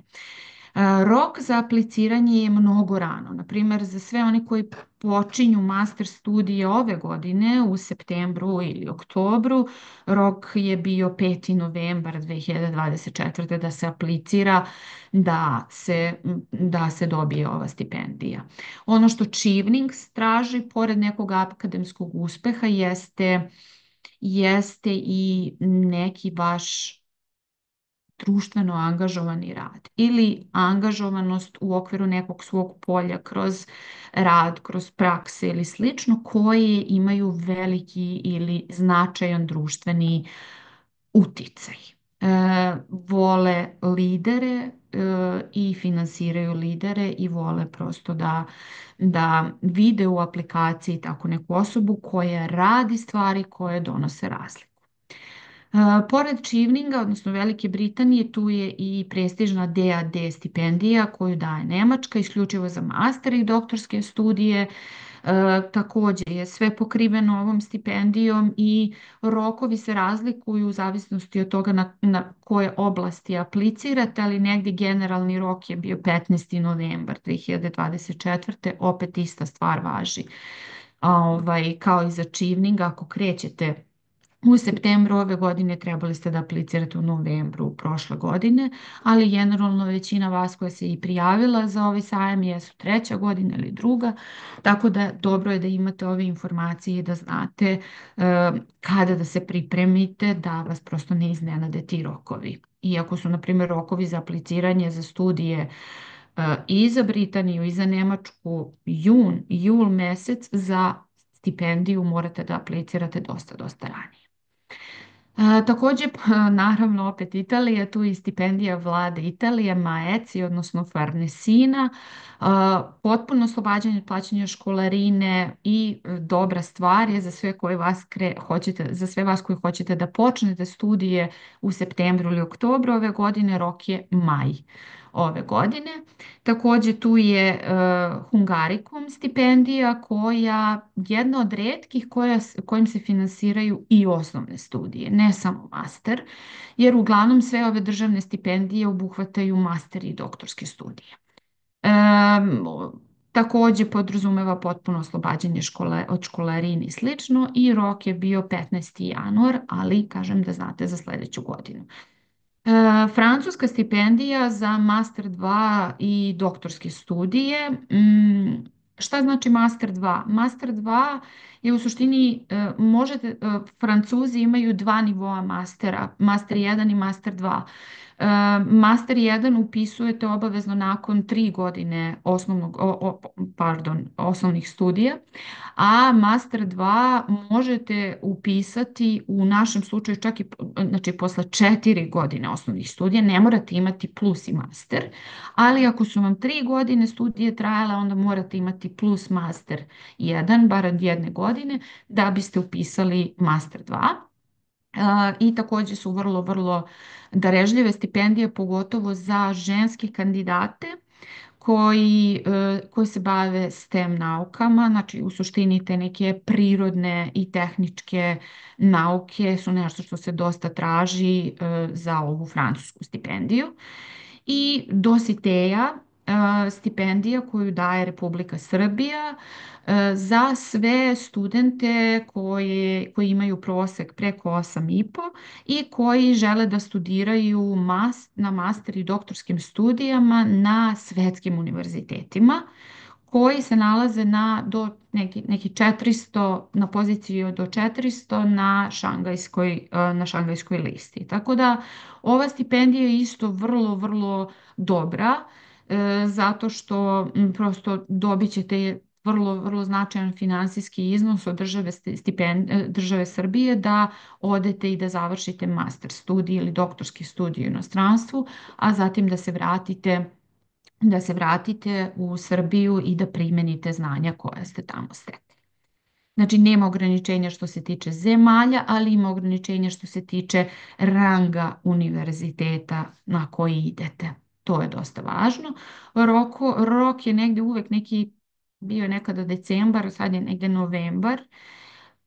Rok za apliciranje je mnogo rano. Na primjer, za sve oni koji počinju master studije ove godine u septembru ili oktobru, rok je bio 5. novembar 2024. da se aplicira, da se dobije ova stipendija. Ono što Chevening traži, pored nekog akademskog uspeha, jeste i neki vaš društveno angažovani rad ili angažovanost u okviru nekog svog polja kroz rad, kroz prakse ili slično, koje imaju veliki ili značajan društveni uticaj. Vole lidere i finansiraju lidere i vole prosto da vide u aplikaciji tako neku osobu koja radi stvari koje donose razliku. Pored Cheveninga, odnosno Velike Britanije, tu je i prestižna DAD stipendija koju daje Nemačka isključivo za master i doktorske studije. Također je sve pokriveno ovom stipendijom i rokovi se razlikuju u zavisnosti od toga na koje oblasti aplicirate, ali negdje generalni rok je bio 15. novembar 2024. Opet ista stvar važi. Kao i za Chevening, ako krećete u septembru ove godine, trebali ste da aplicirate u novembru prošle godine, ali generalno većina vas koja se i prijavila za ovaj sajam jesu treća godina ili druga, tako da dobro je da imate ove informacije i da znate kada da se pripremite, da vas prosto ne iznenade ti rokovi. Iako su, na primjer, rokovi za apliciranje za studije i za Britaniju i za Nemačku jun i jul mesec, za stipendiju morate da aplicirate dosta ranije. Također, naravno, opet Italija, tu je i stipendija vlade Italije, MAECI, odnosno Farnesina, potpuno oslobađanje od plaćanja školarine i dobra stvar je za sve koji hoćete, za sve vas koji hoćete da počnete studije u septembru ili oktobru ove godine, rok je maj ove godine. Također tu je Hungaricum stipendija, koja jedna od retkih kojim se finansiraju i osnovne studije, ne samo master, jer uglavnom sve ove državne stipendije obuhvataju master i doktorske studije. Također podrazumeva potpuno oslobađanje od školarine i slično, i rok je bio 15. januar, ali kažem da znate za sljedeću godinu. Francuska stipendija za Master 2 i doktorske studije. Šta znači Master 2? Master 2 je u suštini, Francuzi imaju dva nivoa mastera, Master 1 i Master 2. Master 1 upisujete obavezno nakon 3 godine osnovnih studija, a Master 2 možete upisati u našem slučaju čak i znači, posle 4 godine osnovnih studija. Ne morate imati plus i master, ali ako su vam 3 godine studije trajale, onda morate imati plus Master 1, bar od jedne godine, da biste upisali Master 2. I također su vrlo darežljive stipendije, pogotovo za ženske kandidate koji se bave STEM naukama, znači u suštini te neke prirodne i tehničke nauke su nešto što se dosta traži za ovu francusku stipendiju. I Dositeja, stipendija koju daje Republika Srbija za sve studente koji imaju prosek preko 8,5 i koji žele da studiraju na master i doktorskim studijama na svetskim univerzitetima, koji se nalaze neki 400, na poziciji do 400 na šangajskoj listi. Tako da ova stipendija je isto vrlo dobra, zato što prosto dobit ćete vrlo značajan finansijski iznos od države Srbije da odete i da završite master studij ili doktorski studij u inostranstvu, a zatim da se vratite u Srbiju i da primenite znanja koja ste tamo stekli. Znači, nema ograničenja što se tiče zemalja, ali ima ograničenja što se tiče ranga univerziteta na koji idete. To je dosta važno. Rok je negdje uvek bio je nekada decembar, sad je negdje novembar.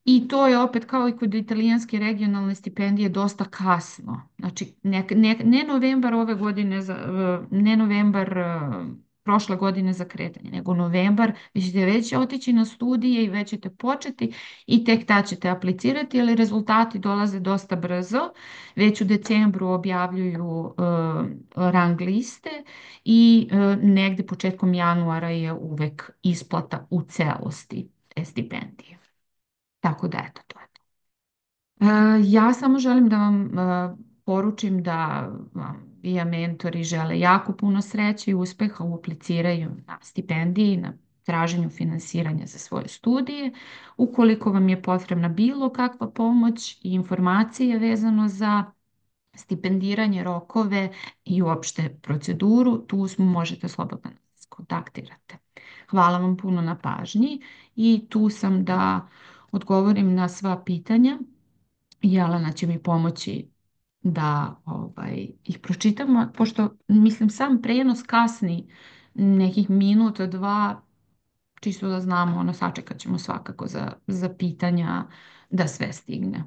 I to je opet kao i kod italijanske regionalne stipendije dosta kasno. Znači, ne novembar ove godine, ne novembar prošle godine za kretanje, nego novembar, vi ćete već otići na studije i već ćete početi i tek tad ćete aplicirati, ali rezultati dolaze dosta brzo. Već u decembru objavljuju rang liste i negdje početkom januara je uvek isplata u celosti te stipendije. Tako da, eto, to je to. Ja samo želim da vam poručim da vam VIA mentori žele jako puno sreće i uspeha u apliciranju na stipendiji, na traženju finansiranja za svoje studije. Ukoliko vam je potrebna bilo kakva pomoć i informacije vezano za stipendiranje, rokove i uopšte proceduru, tu možete slobodno nas kontaktirate. Hvala vam puno na pažnji i tu sam da odgovorim na sva pitanja. Jelena će mi pomoći da ih pročitamo, pošto mislim sam prenos kasni nekih minuta, dva, čisto da znamo, ono, sačekat ćemo svakako za pitanja da sve stigne.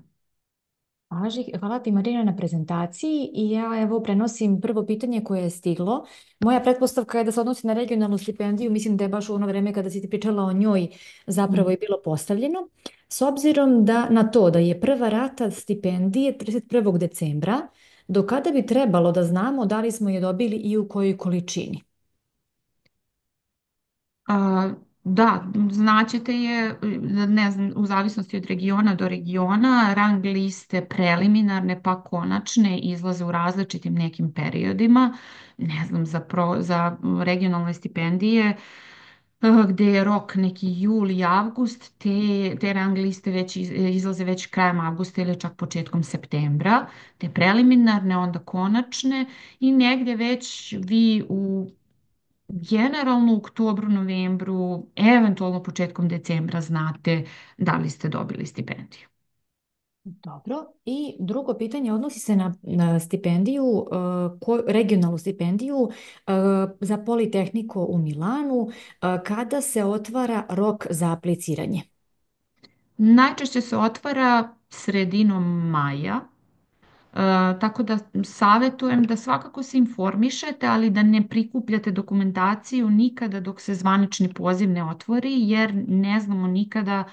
Važi, hvala ti Marina na prezentaciji i ja evo prenosim prvo pitanje koje je stiglo. Moja pretpostavka je da se odnosi na regionalnu stipendiju, mislim da je baš u ono vreme kada si ti pričala o njoj zapravo Mm. je bilo postavljeno. S obzirom da na to da je prva rata stipendije 31. decembra, do kada bi trebalo da znamo da li smo je dobili i u kojoj količini? Da, značite je, ne znam, u zavisnosti od regiona do regiona, rang liste preliminarne pa konačne izlaze u različitim nekim periodima. Ne znam, za regionalne stipendije gdje je rok neki jul i avgust, te rang liste već izlaze već krajem avgusta ili čak početkom septembra. Te preliminarne, onda konačne i negdje već vi u generalno u oktobru, novembru, eventualno početkom decembra znate da li ste dobili stipendiju. Dobro. I drugo pitanje odnosi se na stipendiju, regionalnu stipendiju za Politehniku u Milanu. Kada se otvara rok za apliciranje? Najčešće se otvara sredinom maja, tako da savjetujem da svakako se informišete, ali da ne prikupljate dokumentaciju nikada dok se zvanični poziv ne otvori, jer ne znamo nikada,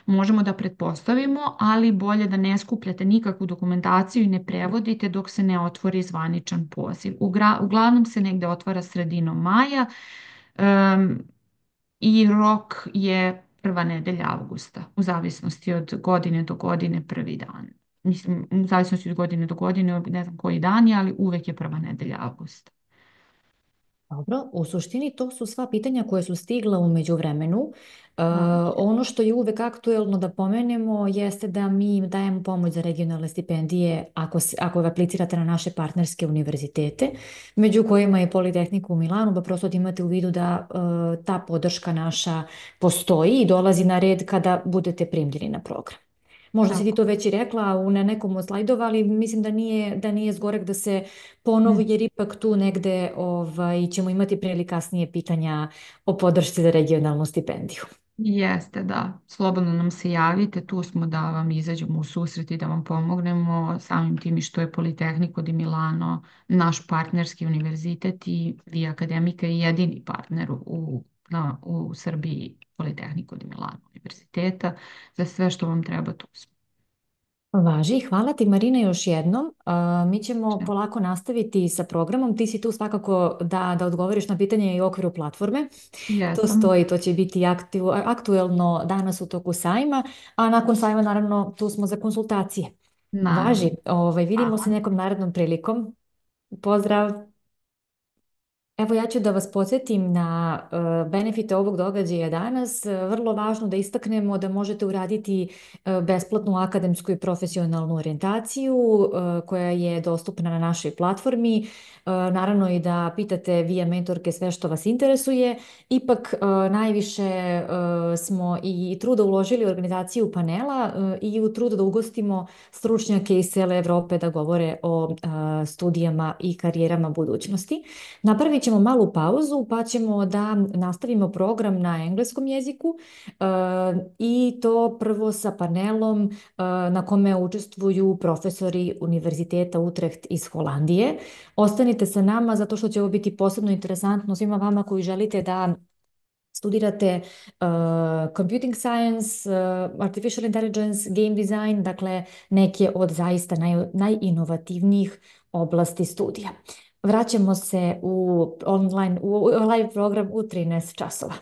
možemo da pretpostavimo, ali bolje da ne skupljate nikakvu dokumentaciju i ne prevodite dok se ne otvori zvaničan poziv. Uglavnom se negde otvara sredinom maja, em, i rok je prva nedelja avgusta, u zavisnosti od godine do godine prvi dan. Mislim, u zavisnosti od godine do godine, ne znam koji dan je, ali uvek je prva nedelja avgusta. Dobro, u suštini to su sva pitanja koje su stigla u međuvremenu. A, Ono što je uvek aktuelno da pomenemo jeste da mi dajemo pomoć za regionalne stipendije ako aplicirate na naše partnerske univerzitete, među kojima je Politehnika u Milanu, pa prosto da imate u vidu da ta podrška naša postoji i dolazi na red kada budete primljeni na program. Možda si ti tako. to već i rekla na nekom od slajdova, ali mislim da nije zgorek da se ponovi, Mm. jer ipak tu negde ćemo imati prije ili kasnije pitanja o podršci za regionalnu stipendiju. Jeste, da. Slobodno nam se javite, tu smo da vam izađemo u susret i da vam pomognemo, samim tim i što je Politehnico di Milano naš partnerski univerzitet i vi akademika je jedini partner u Srbiji Politehnico di Milano univerziteta. Za sve što vam treba tu smo. Važi, hvala ti Marina još jednom. Mi ćemo polako nastaviti sa programom. Ti si tu svakako da odgovoriš na pitanje i u okviru platforme. To Jesam, stoji, to će biti aktuelno danas u toku sajma, a nakon sajma naravno tu smo za konsultacije. Važi, naravno. vidimo se Hvala. nekom narednom prilikom. Pozdrav! Evo ja ću da vas podsjetim na benefite ovog događaja danas. Vrlo važno da istaknemo da možete uraditi besplatnu akademsku i profesionalnu orijentaciju koja je dostupna na našoj platformi. Naravno i da pitate via mentorke sve što vas interesuje. Ipak najviše smo i truda uložili u organizaciju panela i u trudu da ugostimo stručnjake iz cele Evrope da govore o studijama i karijerama budućnosti. Napravit ćemo malu pauzu pa ćemo da nastavimo program na engleskom jeziku i to prvo sa panelom na kome učestvuju profesori Univerziteta Utrecht iz Holandije. Ostanite sa nama zato što će ovo biti posebno interesantno svima vama koji želite da studirate computing science, artificial intelligence, game design, dakle neke od zaista najinovativnijih oblasti studija. Vraćamo se u live program u 13 časova.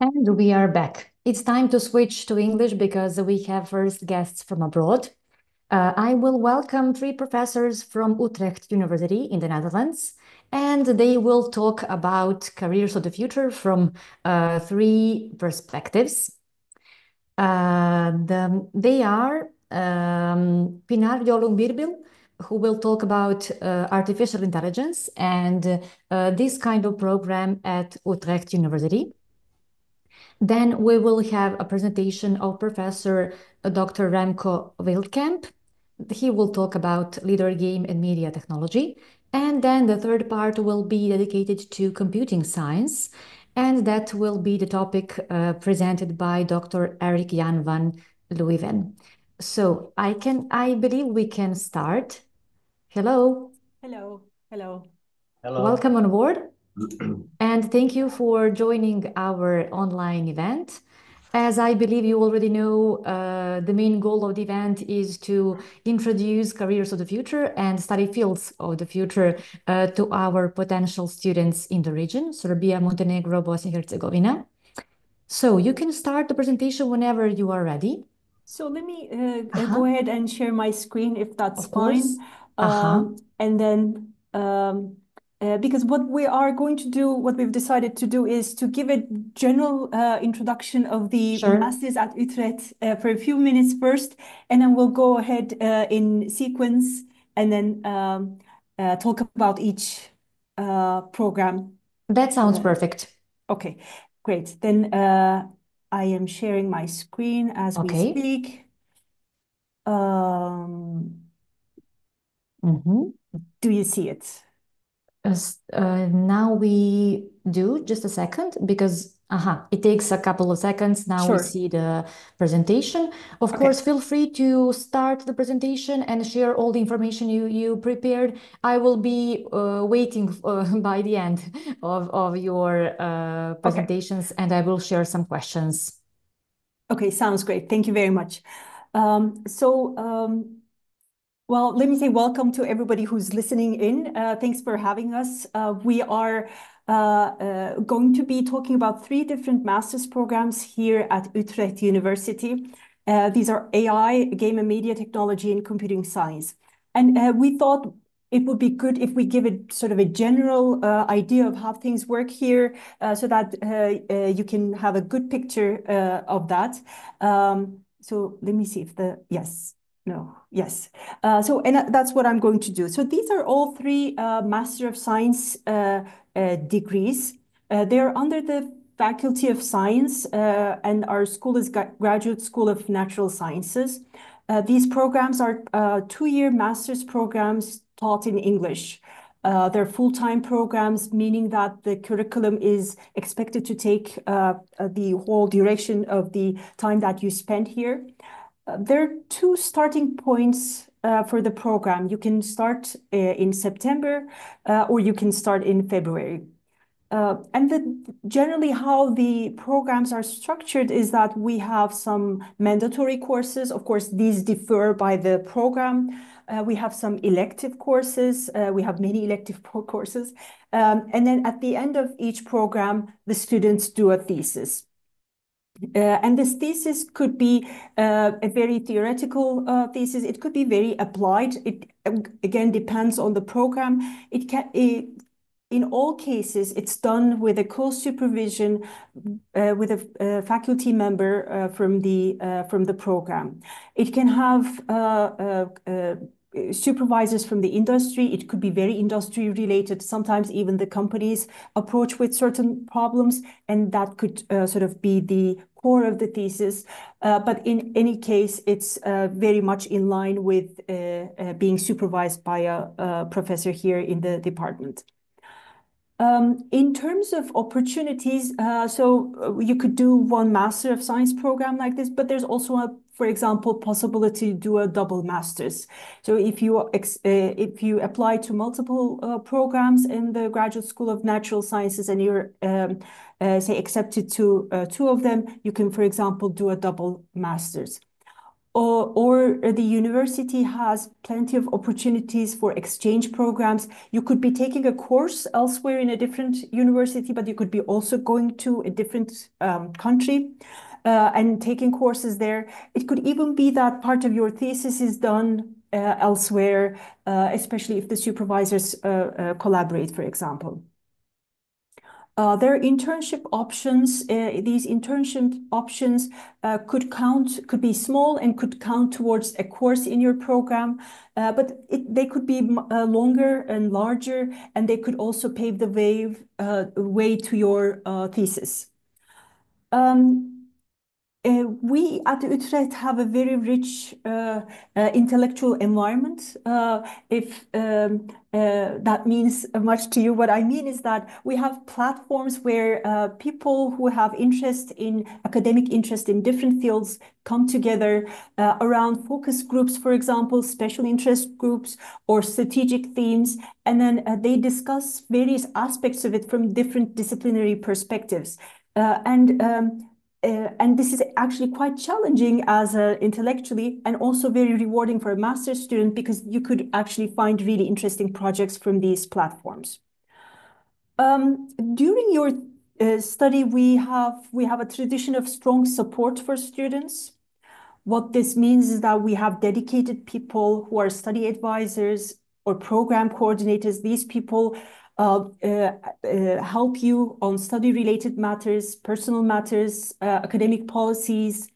And we are back. It's time to switch to English because we have first guests from abroad. I will welcome three professors from Utrecht University in the Netherlands, and they will talk about careers of the future from three perspectives. They are Pinar Jolung Birbil, who will talk about artificial intelligence and this kind of program at Utrecht University. Then we will have a presentation of Professor Dr. Remco Wildkamp. He will talk about leader game and media technology. And then the third part will be dedicated to computing science. And that will be the topic presented by Dr. Eric Jan van Leuven. So I believe we can start. Hello. Hello. Hello. Hello. Welcome on board. And thank you for joining our online event. As I believe you already know, the main goal of the event is to introduce careers of the future and study fields of the future to our potential students in the region, Serbia, Montenegro, Bosnia and Herzegovina. So you can start the presentation whenever you are ready. So let me go ahead and share my screen if that's Of course. fine. And then because what we are going to do, what we've decided to do is to give a general introduction of the Sure. masters at Utrecht for a few minutes first, and then we'll go ahead in sequence and then talk about each program. That sounds perfect. Okay, great. Then I am sharing my screen as we Okay. speak. Mhm. Do you see it? Now we do, just a second, because it takes a couple of seconds. Now we Sure. see the presentation. Of Okay. course, feel free to start the presentation and share all the information you prepared. I will be waiting by the end of your presentations, and I will share some questions. Okay, sounds great. Thank you very much. Well, let me say welcome to everybody who's listening in. Thanks for having us. We are going to be talking about three different master's programs here at Utrecht University. These are AI, Game and Media Technology, and Computing Science. And we thought it would be good if we give it sort of a general idea of how things work here so that you can have a good picture of that. So let me see if yes. No, yes. And that's what I'm going to do. So these are all three Master of Science degrees. They're under the Faculty of Science, and our school is Graduate School of Natural Sciences. These programs are 2-year master's programs taught in English. They're full-time programs, meaning that the curriculum is expected to take the whole duration of the time that you spend here. There are two starting points for the program. You can start in September or you can start in February. Generally how the programs are structured is that we have some mandatory courses. Of course, these differ by the program. We have some elective courses. We have many elective courses. And then at the end of each program, the students do a thesis. And this thesis could be a very theoretical thesis. It could be very applied. It again depends on the program. In all cases, it's done with a co-supervision with a faculty member from the program. It can have supervisors from the industry. It could be very industry related. Sometimes even the companies approach with certain problems, and that could sort of be the core of the thesis. But in any case, it's very much in line with being supervised by a professor here in the department. In terms of opportunities, so you could do one Master of Science program like this, but there's also for example, possibility to do a double master's. So if you apply to multiple programs in the Graduate School of Natural Sciences and you're say accepted to two of them, you can, for example, do a double master's. or the university has plenty of opportunities for exchange programs. You could be taking a course elsewhere in a different university, but you could be also going to a different country and taking courses there. It could even be that part of your thesis is done elsewhere, especially if the supervisors collaborate, for example. There are internship options. These internship options could be small and could count towards a course in your program, but they could be longer and larger, and they could also pave the way to your thesis. We at Utrecht have a very rich intellectual environment. If that means much to you, what I mean is that we have platforms where people who have academic interest in different fields come together around focus groups, for example, special interest groups or strategic themes, and then they discuss various aspects of it from different disciplinary perspectives. And this is actually quite challenging as intellectually and also very rewarding for a master's student because you could actually find really interesting projects from these platforms. During your study, we have a tradition of strong support for students. What this means is that we have dedicated people who are study advisors or program coordinators. These people help you on study-related matters, personal matters, academic policies.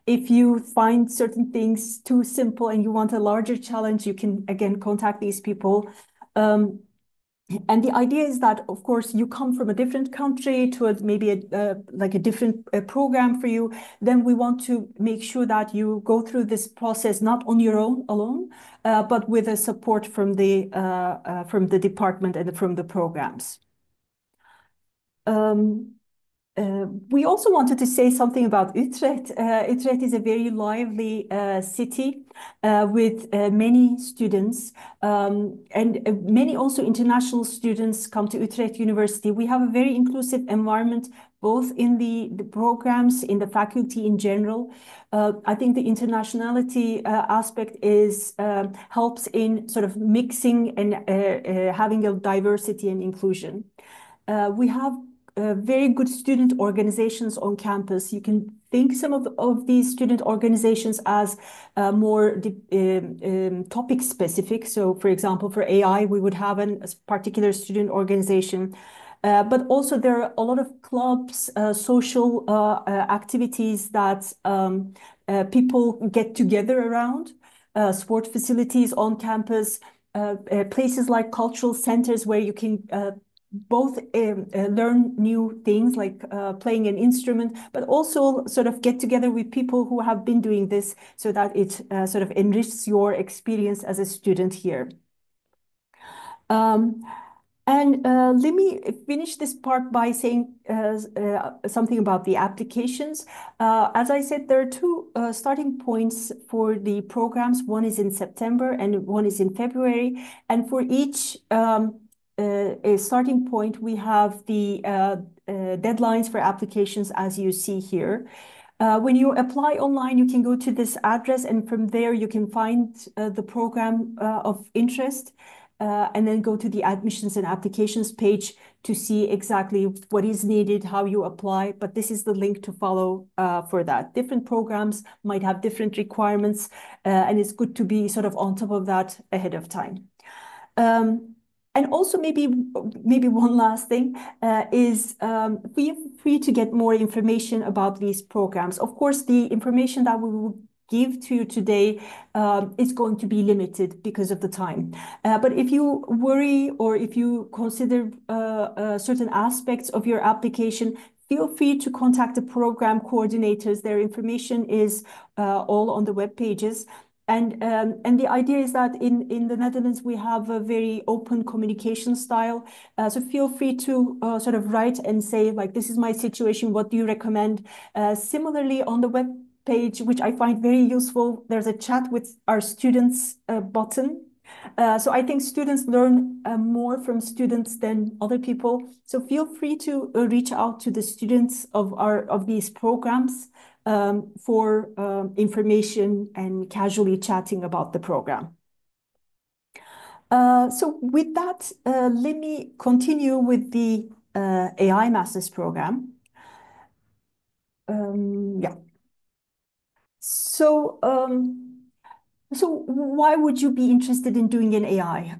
If you find certain things too simple and you want a larger challenge, you can again contact these people. And the idea is that, of course, you come from a different country to maybe a different program for you. Then we want to make sure that you go through this process not on your own alone, but with a support from the department and from the programs. We also wanted to say something about Utrecht. Utrecht is a very lively city with many students and many also international students come to Utrecht University. We have a very inclusive environment, both in the programs, in the faculty in general. I think the internationality aspect helps in sort of mixing and having a diversity and inclusion. We have very good student organizations on campus. You can think some of these student organizations as more topic specific. So for example, for AI, we would have a particular student organization. But also there are a lot of clubs, social activities that people get together around, sport facilities on campus, places like cultural centers where you can both learn new things like playing an instrument, but also sort of get together with people who have been doing this so that it sort of enriches your experience as a student here. Let me finish this part by saying something about the applications. As I said, there are two starting points for the programs. One is in September and one is in February. And for each a starting point, we have the deadlines for applications as you see here. When you apply online, you can go to this address and from there you can find the program of interest and then go to the admissions and applications page to see exactly what is needed, how you apply. But this is the link to follow for that. Different programs might have different requirements and it's good to be sort of on top of that ahead of time. And also maybe one last thing is feel free to get more information about these programs. Of course, the information that we will give to you today is going to be limited because of the time. But if you worry or if you consider certain aspects of your application, feel free to contact the program coordinators. Their information is all on the web pages. And the idea is that in the Netherlands, we have a very open communication style. So feel free to sort of write and say, like, this is my situation, what do you recommend? Similarly, on the web page, which I find very useful, there's a chat with our students button. So I think students learn more from students than other people. So feel free to reach out to the students of these programs for information and casually chatting about the program. So with that, let me continue with the AI Masters program. Yeah. So why would you be interested in doing an AI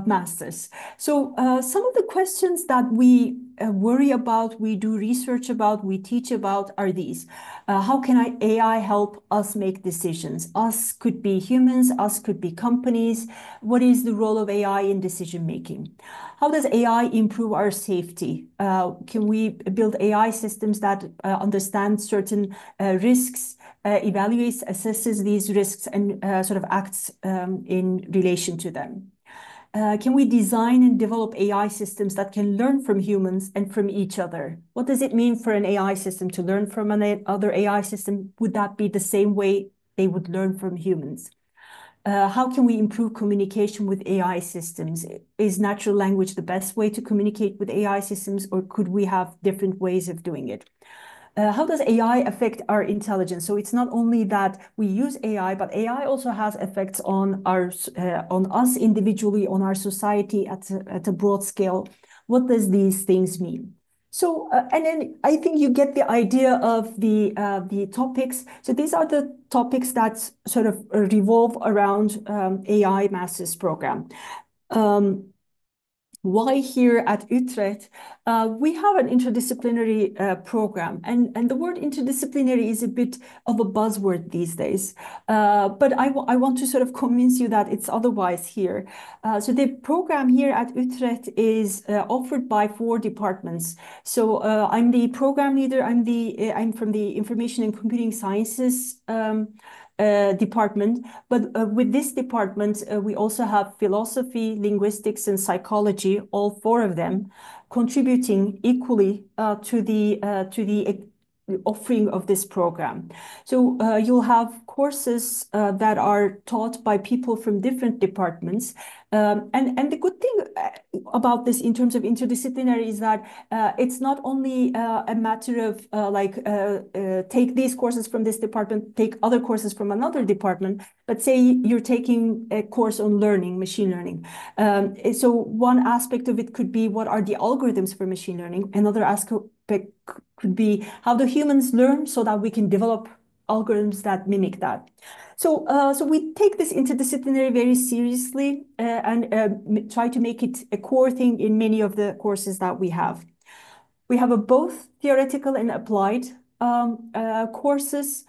master's? So some of the questions that we worry about, we do research about, we teach about are these. How can AI help us make decisions? Us could be humans, us could be companies. What is the role of AI in decision making? How does AI improve our safety? Can we build AI systems that understand certain risks, evaluates, assesses these risks, and sort of acts in relation to them? Can we design and develop AI systems that can learn from humans and from each other? What does it mean for an AI system to learn from another AI system? Would that be the same way they would learn from humans? How can we improve communication with AI systems? Is natural language the best way to communicate with AI systems, or could we have different ways of doing it? How does AI affect our intelligence? So it's not only that we use AI, but AI also has effects on us individually, on our society at a broad scale. What does these things mean? So, and then I think you get the idea of the topics. So these are the topics that sort of revolve around AI Masters program. Why here at Utrecht? We have an interdisciplinary program, and the word interdisciplinary is a bit of a buzzword these days. But I want to sort of convince you that it's otherwise here. So the program here at Utrecht is offered by 4 departments. So I'm the program leader. I'm from the Information and Computing Sciences department, but with this department, we also have philosophy, linguistics, and psychology, all 4 of them, contributing equally to the offering of this program. So you'll have courses that are taught by people from different departments. And the good thing about this in terms of interdisciplinary is that it's not only a matter of take these courses from this department, take other courses from another department, but say you're taking a course on learning, machine learning. So one aspect of it could be what are the algorithms for machine learning? Another aspect could be how do humans learn so that we can develop algorithms that mimic that. So, so we take this interdisciplinary very seriously and try to make it a core thing in many of the courses that we have. We have both theoretical and applied courses,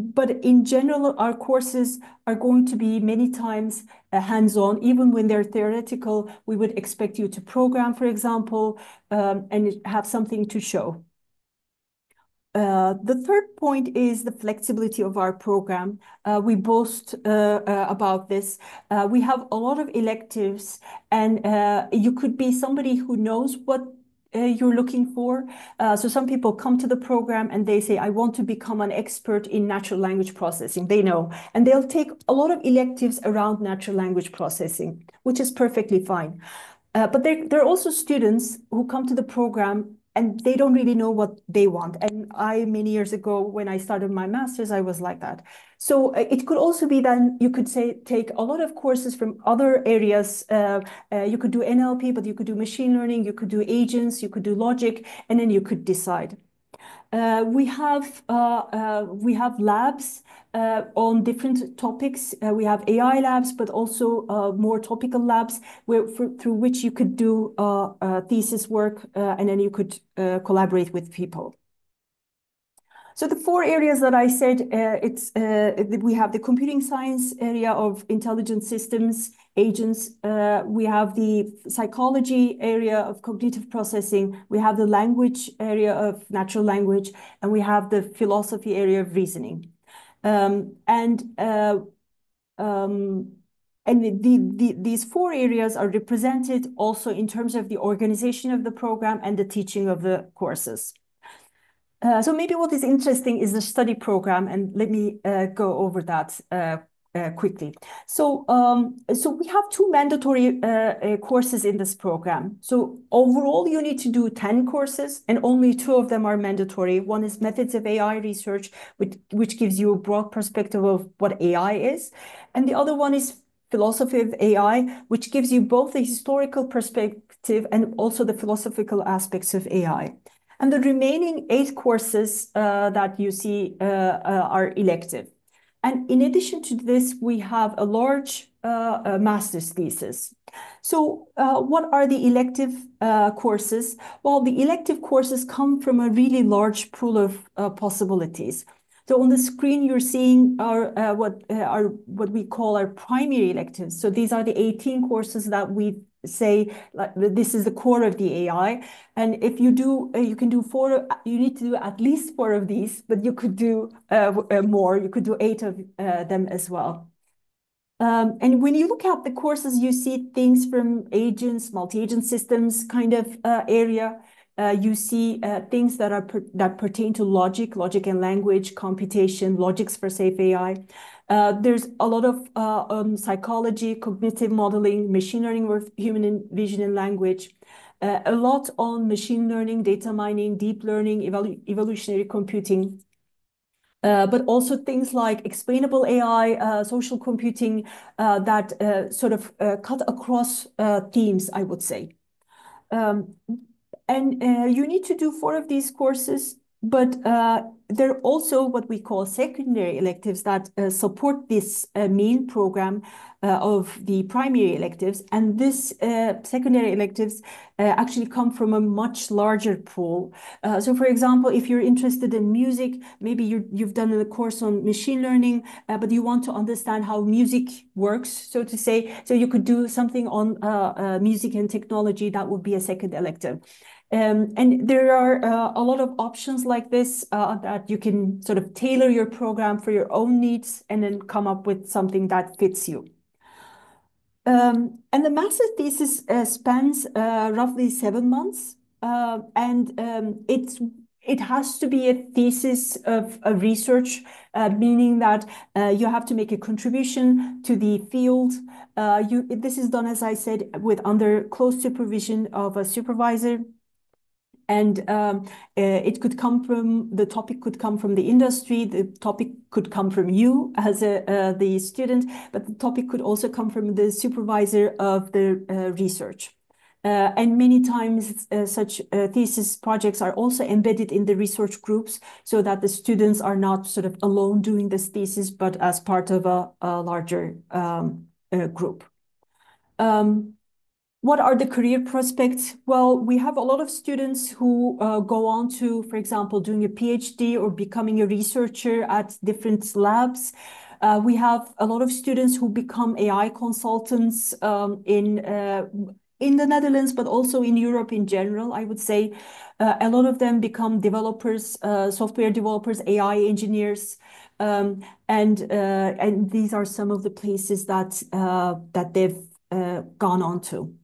but in general, our courses are going to be many times hands-on. Even when they're theoretical, we would expect you to program, for example, and have something to show. The third point is the flexibility of our program. We boast about this. We have a lot of electives, and you could be somebody who knows what you're looking for. So some people come to the program and they say, I want to become an expert in natural language processing. They know, and they'll take a lot of electives around natural language processing, which is perfectly fine. But there are also students who come to the program and they don't really know what they want. And many years ago, when I started my master's, I was like that. So it could also be that you could take a lot of courses from other areas. You could do NLP, but you could do machine learning, you could do agents, you could do logic, and then you could decide. We have labs on different topics. We have AI labs, but also more topical labs through which you could do thesis work and then you could collaborate with people. So the 4 areas that I said, we have the computing science area of intelligent systems, agents. We have the psychology area of cognitive processing. We have the language area of natural language, and we have the philosophy area of reasoning. These 4 areas are represented also in terms of the organization of the program and the teaching of the courses. So maybe what is interesting is the study program, and let me go over that quickly. So we have two mandatory courses in this program. So overall, you need to do 10 courses, and only two of them are mandatory. One is Methods of AI Research, which gives you a broad perspective of what AI is. And the other one is Philosophy of AI, which gives you both the historical perspective and also the philosophical aspects of AI. And the remaining 8 courses that you see are elective. And in addition to this, we have a large master's thesis. So what are the elective courses? Well, the elective courses come from a really large pool of possibilities. So on the screen, you're seeing what we call our primary electives. So these are the 18 courses that we say like this is the core of the AI. And if you do, you can do 4. You need to do at least 4 of these, but you could do more. You could do 8 of them as well. And when you look at the courses, you see things from agents, multi-agent systems kind of area. You see things that pertain to logic and language, computation, logics for safe AI. There's a lot of psychology, cognitive modeling, machine learning with human vision and language. A lot on machine learning, data mining, deep learning, evolutionary computing. But also things like explainable AI, social computing that sort of cut across themes, I would say. And you need to do 4 of these courses, but there are also what we call secondary electives that support this main program of the primary electives. And this secondary electives actually come from a much larger pool. So for example, if you're interested in music, maybe you've done a course on machine learning, but you want to understand how music works, so to say. So you could do something on music and technology. That would be a second elective. And there are a lot of options like this that you can sort of tailor your program for your own needs and then come up with something that fits you. And the master thesis spans roughly 7 months, and it has to be a thesis of a research, meaning that you have to make a contribution to the field. This is done, as I said, under close supervision of a supervisor. And the topic could come from the industry, the topic could come from you as the student, but the topic could also come from the supervisor of the research. And many times such thesis projects are also embedded in the research groups so that the students are not sort of alone doing this thesis, but as part of a larger group. What are the career prospects? Well, we have a lot of students who go on to, for example, doing a PhD or becoming a researcher at different labs. We have a lot of students who become AI consultants in the Netherlands, but also in Europe in general, I would say. A lot of them become developers, software developers, AI engineers. And these are some of the places that they've gone on to.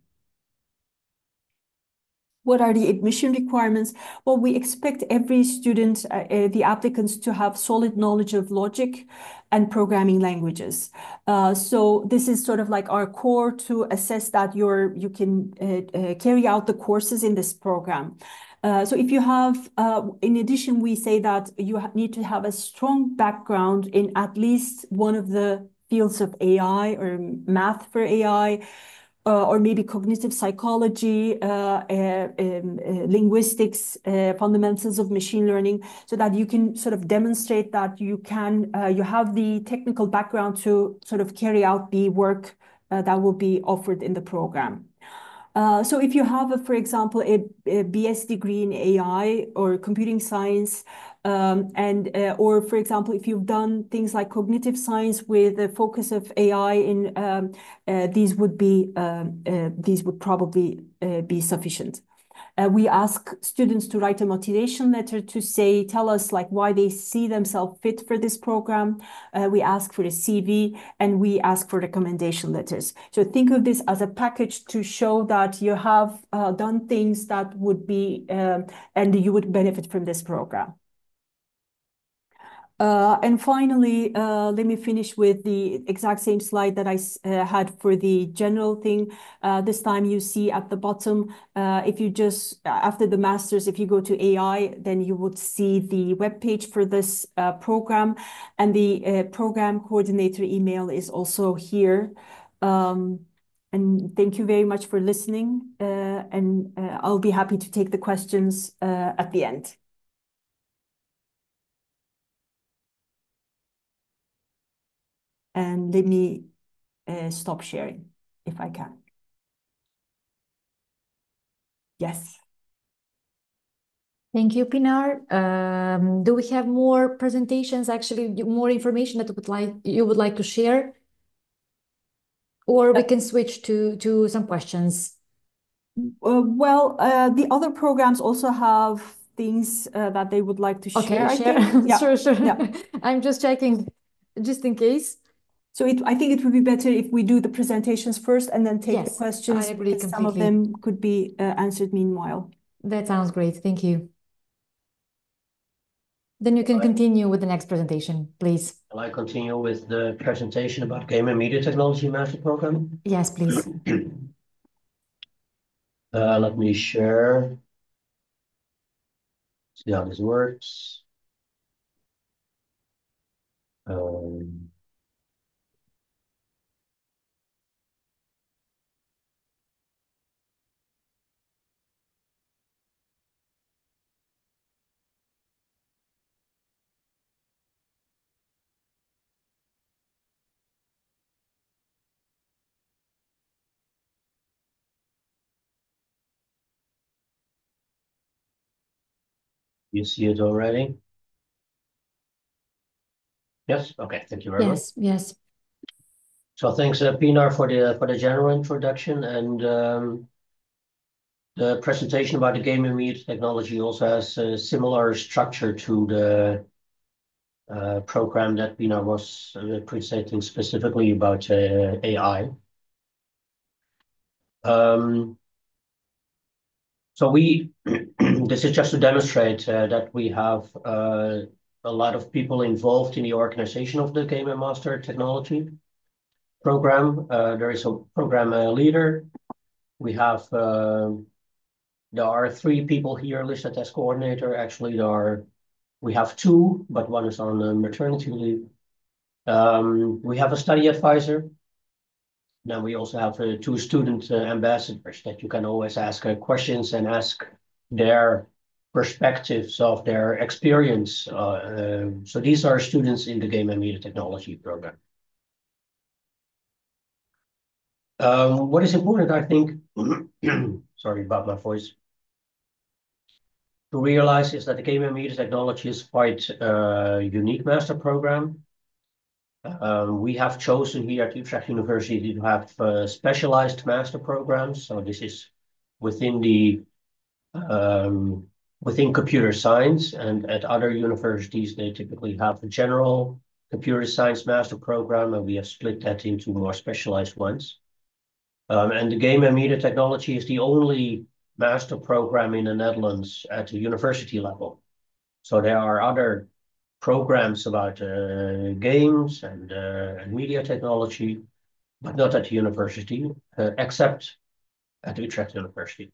What are the admission requirements? Well, we expect every student, the applicants, to have solid knowledge of logic and programming languages. So this is sort of like our core to assess that you can carry out the courses in this program. So if you have, in addition, we say that you need to have a strong background in at least one of the fields of AI or math for AI, or maybe cognitive psychology, linguistics, fundamentals of machine learning, so that you can sort of demonstrate that you have the technical background to sort of carry out the work that will be offered in the program. So if you have, for example, a BS degree in AI or computing science, or for example, if you've done things like cognitive science with a focus of AI these would probably be sufficient. We ask students to write a motivation letter to tell us like why they see themselves fit for this program. We ask for a CV and we ask for recommendation letters. So think of this as a package to show that you have done things that would be, and you would benefit from this program. And finally, let me finish with the exact same slide that I had for the general thing. This time you see at the bottom, if you just, after the masters, if you go to AI, then you would see the webpage for this program. And the program coordinator email is also here. And thank you very much for listening. And I'll be happy to take the questions at the end. And let me stop sharing if I can. Yes. Thank you, Pinar. Do we have more presentations, actually, more information that you would like to share? Or we can switch to some questions. Well, the other programs also have things that they would like to share, I share. think. Yeah. Sure, sure. Yeah. I'm just checking, just in case. So I think it would be better if we do the presentations first and then take the Yes, questions, I agree because some of completely. them could be answered meanwhile. That sounds great. Thank you. Then you can continue with the next presentation, please. Will I continue with the presentation about Game and Media Technology Master Program? Yes, please. Let me share. See how this works. You see it already? Yes. Okay. Thank you very much. Yes. So thanks, Pinar, for the general introduction, and the presentation about the Game and Media Technology also has a similar structure to the program that Pinar was presenting specifically about AI. So this is just to demonstrate that we have a lot of people involved in the organization of the Game and Master Technology program. There is a program leader. We have there are 3 people here listed as coordinator. Actually, we have 2, but one is on maternity leave. We have a study advisor. Then we also have 2 student ambassadors that you can always ask questions and ask their perspectives of their experience. So these are students in the Game and Media Technology program. What is important, I think, sorry about my voice, to realize is that the Game and Media Technology is quite a unique master program. We have chosen here at Utrecht University to have specialized master programs. So this is within within computer science, and at other universities they typically have a general computer science master program, and we have split that into more specialized ones. And the Game and Media Technology is the only master program in the Netherlands at the university level. So there are other programs about games and media technology, but not at the university, except at Utrecht University.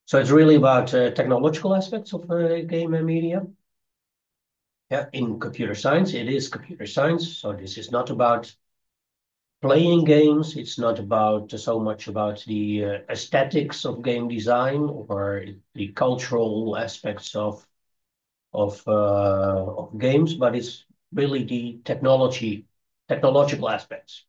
So it's really about technological aspects of game and media. Yeah, in computer science, it is computer science. So this is not about playing games. It's not about so much about the aesthetics of game design or the cultural aspects of games, but it's really the technological aspects.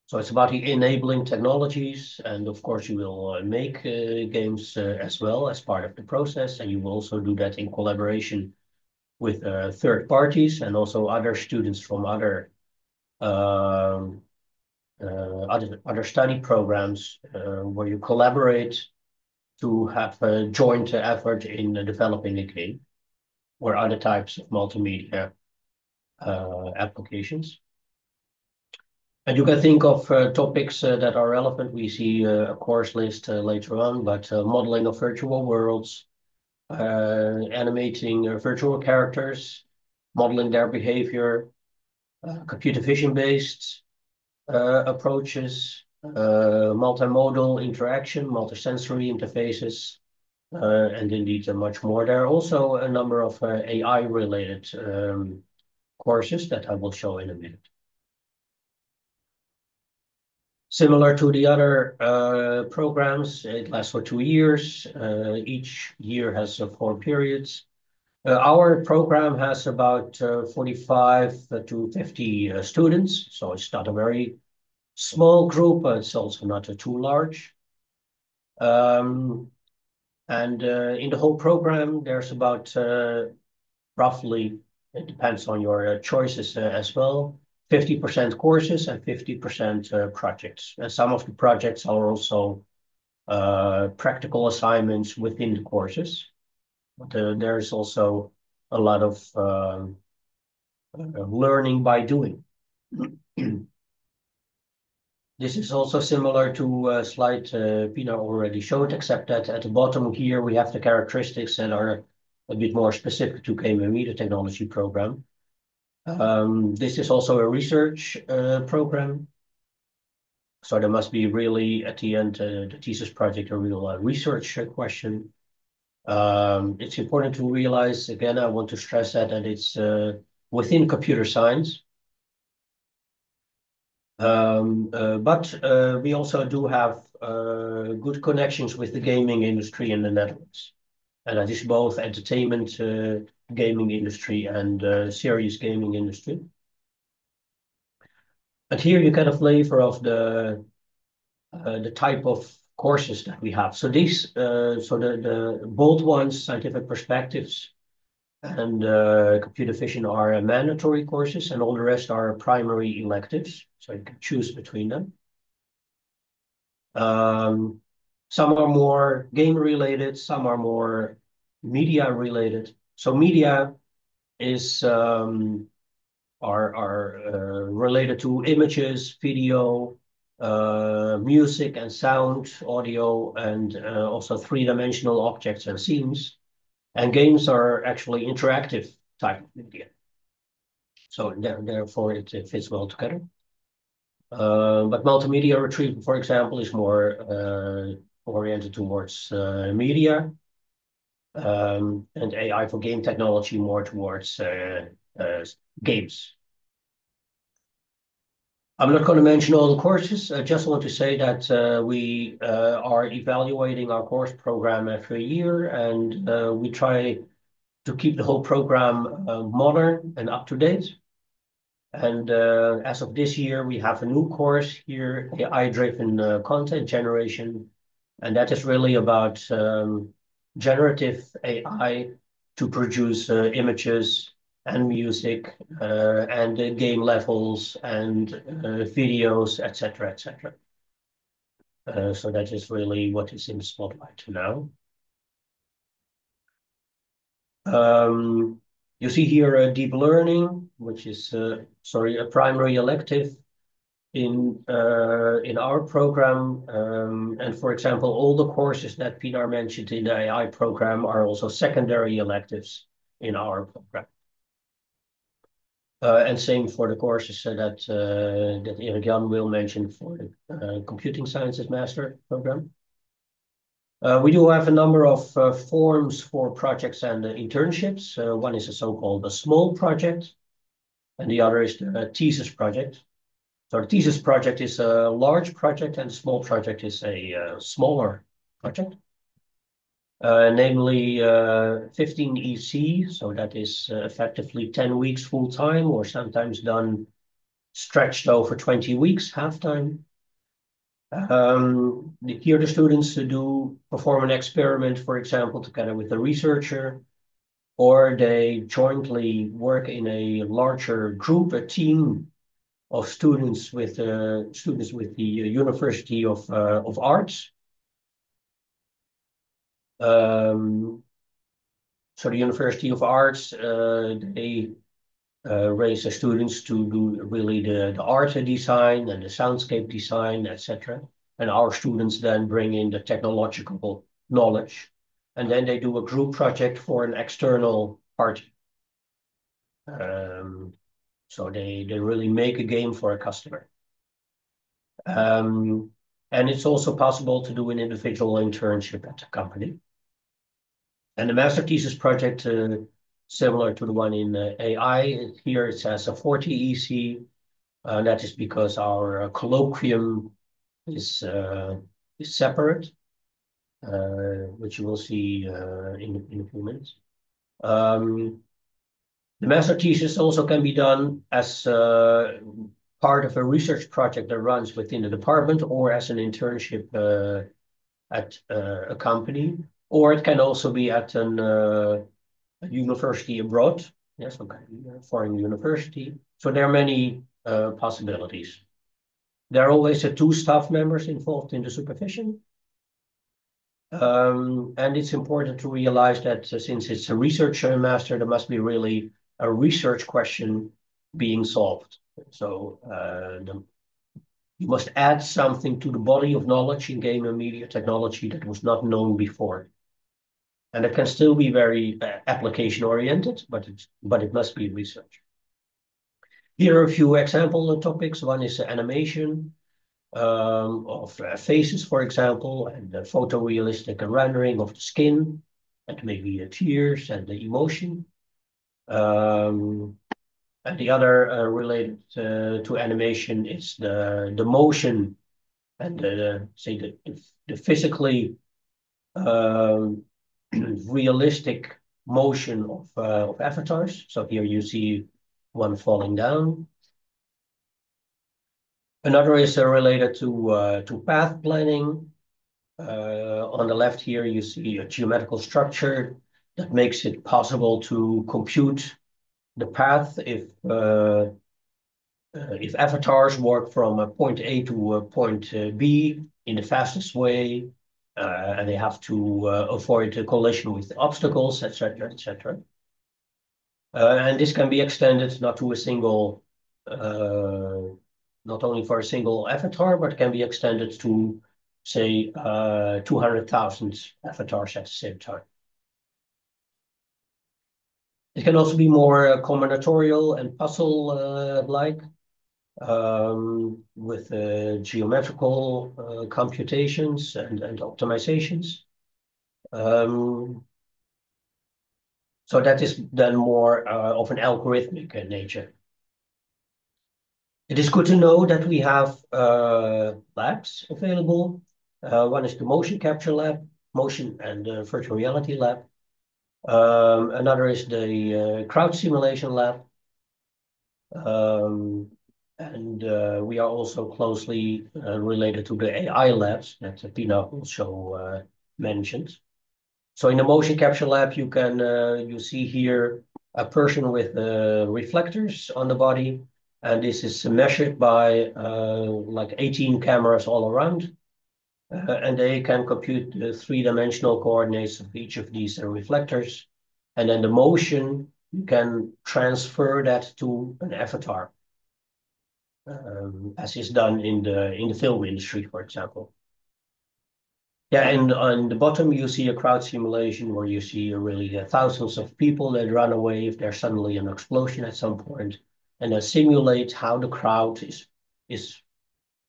So it's about the enabling technologies, and of course you will make games as well as part of the process, and you will also do that in collaboration with third parties and also other students from other study programs where you collaborate to have a joint effort in developing a game or other types of multimedia applications. And you can think of topics that are relevant. We see a course list later on, but modeling of virtual worlds, animating virtual characters, modeling their behavior, computer vision-based approaches, multimodal interaction, multisensory interfaces, and indeed much more. There are also a number of AI-related courses that I will show in a minute. Similar to the other programs, it lasts for 2 years. Each year has 4 periods. Our program has about 45 to 50 students, so it's not a very small group, but it's also not too large. And in the whole program, there's about roughly, it depends on your choices as well, 50% courses and 50% projects. And some of the projects are also practical assignments within the courses. But there's also a lot of learning by doing. This is also similar to a slide Pinar already showed, except that at the bottom here we have the characteristics that are a bit more specific to Game and Media Technology program. This is also a research program. So there must be really, at the end, the thesis project, a real research question. It's important to realize, again, I want to stress that it's within computer science. But we also do have good connections with the gaming industry in the Netherlands. And that is both entertainment gaming industry and serious gaming industry. But here you get a flavor of the type of courses that we have. So these, the bold ones, scientific perspectives, and computer vision are mandatory courses, and all the rest are primary electives. So you can choose between them. Some are more game-related, some are more media-related. So media is are related to images, video, music and sound, audio, and also three-dimensional objects and scenes. And games are actually interactive type of media. So therefore it fits well together. But multimedia retrieval, for example, is more oriented towards media, and AI for game technology more towards games. I'm not going to mention all the courses. I just want to say that we are evaluating our course program every year, and we try to keep the whole program modern and up to date. And as of this year, we have a new course here, AI-driven content generation. And that is really about generative AI to produce images and music and game levels and videos, etc., etc. So that is really what is in the spotlight now. You see here deep learning, which is a primary elective in our program. And for example, all the courses that Pinar mentioned in the AI program are also secondary electives in our program. And same for the courses that Erik Jan will mention for the Computing Sciences Master program. We do have a number of forms for projects and internships. One is a so-called small project, and the other is the thesis project. So the thesis project is a large project, and the small project is a smaller project. Namely 15 EC, so that is effectively 10 weeks full-time, or sometimes done stretched over 20 weeks, half-time. Here the students perform an experiment, for example, together with a researcher, or they jointly work in a larger group, a team of students with the University of Arts. So the University of Arts, they raise the students to do really the art design and the soundscape design, etc. And our students then bring in the technological knowledge. and then they do a group project for an external party. So they really make a game for a customer. And it's also possible to do an individual internship at the company. And the master thesis project, similar to the one in AI, here it says a 40 EC. That is because our colloquium is separate, which you will see in a few minutes. The master thesis also can be done as part of a research project that runs within the department or as an internship at a company, or it can also be at a university abroad. Yes, okay, foreign university. So there are many possibilities. There are always 2 staff members involved in the supervision. And it's important to realize that since it's a research master, there must be really a research question being solved. So you must add something to the body of knowledge in game and media technology that was not known before. And it can still be very application oriented, but it must be research. Here are a few example topics. One is animation of faces, for example, and the photorealistic rendering of the skin, and maybe tears and the emotion. And the other related to animation is the motion and the physically realistic motion of avatars. So here you see one falling down. Another is related to path planning. On the left here, you see a geometrical structure that makes it possible to compute the path if avatars work from point A to point B in the fastest way, and they have to avoid a collision with obstacles, etc., etc. And this can be extended not to a single, not only for a single avatar, but can be extended to, say, 200,000 avatars at the same time. It can also be more combinatorial and puzzle-like, with geometrical computations and optimizations. So that is then more of an algorithmic nature. It is good to know that we have labs available. One is the motion capture lab, motion and virtual reality lab. Another is the crowd simulation lab. And we are also closely related to the AI labs that Pina also mentioned. So in the motion capture lab, you can you see here a person with reflectors on the body, and this is measured by like 18 cameras all around, and they can compute the 3-dimensional coordinates of each of these reflectors, and then the motion you can transfer that to an avatar, as is done in the film industry, for example. Yeah, and on the bottom you see a crowd simulation where you see really thousands of people that run away if there's suddenly an explosion at some point, and then simulate how the crowd is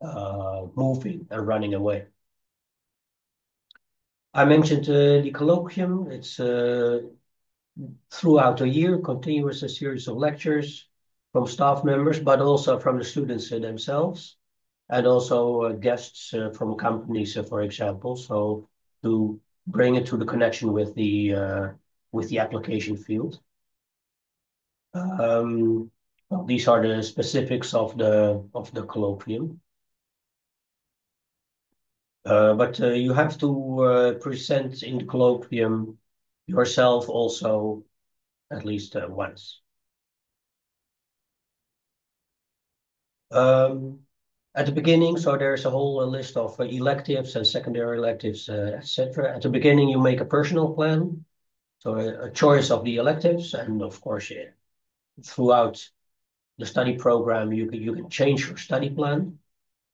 moving and running away. I mentioned the colloquium. It's throughout the year, continuous a series of lectures from staff members, but also from the students themselves. And also guests from companies, for example, so to bring it to the connection with the application field. Well, these are the specifics of the colloquium. But you have to present in the colloquium yourself also at least once. At the beginning, so there's a whole list of electives and secondary electives, etc. At the beginning, you make a personal plan, so a choice of the electives, and of course, throughout the study program, you can change your study plan.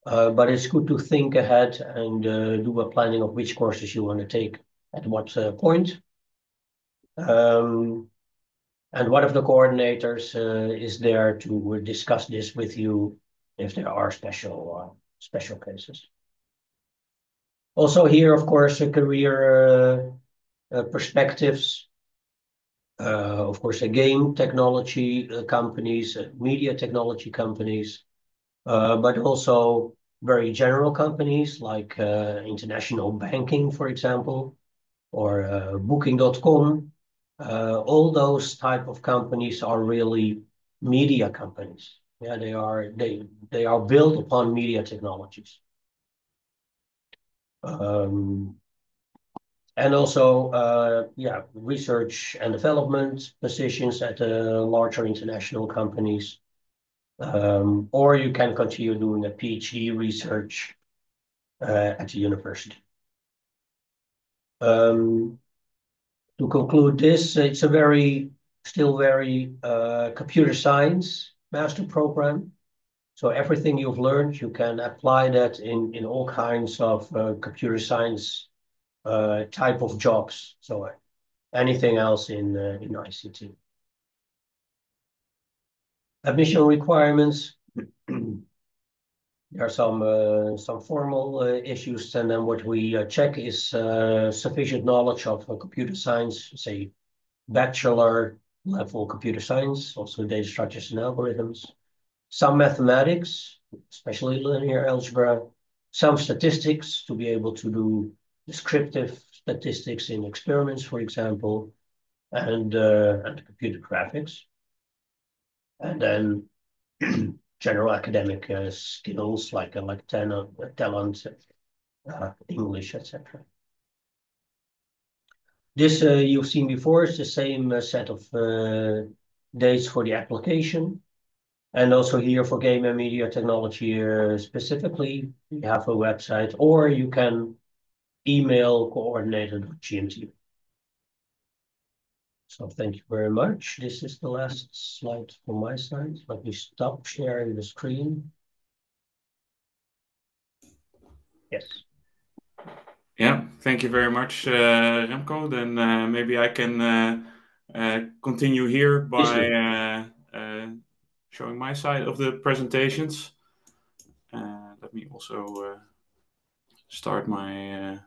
But it's good to think ahead and do a planning of which courses you want to take at what point. And one of the coordinators is there to discuss this with you if there are special cases. Also here, of course, career perspectives. Of course, game technology companies, media technology companies, but also very general companies like international banking, for example, or Booking.com. All those type of companies are really media companies. Yeah, they are built upon media technologies. And also, research and development positions at larger international companies. Or you can continue doing a PhD research at the university. To conclude this, it's still very computer science master program. So everything you've learned, you can apply that in all kinds of computer science type of jobs. So anything else in ICT. Admission requirements. There are some formal issues, and then what we check is sufficient knowledge of computer science, say bachelor level computer science, also data structures and algorithms, some mathematics, especially linear algebra, some statistics to be able to do descriptive statistics in experiments, for example, and computer graphics. And then general academic skills like talent, English, etc. This you've seen before. It's the same set of dates for the application. And also here for game and media technology specifically, we have a website, or you can email coordinator.gmt. So thank you very much. This is the last slide from my side. Let me stop sharing the screen. Yes. Yeah, thank you very much, Remco. Then maybe I can continue here by showing my side of the presentations. Let me also start my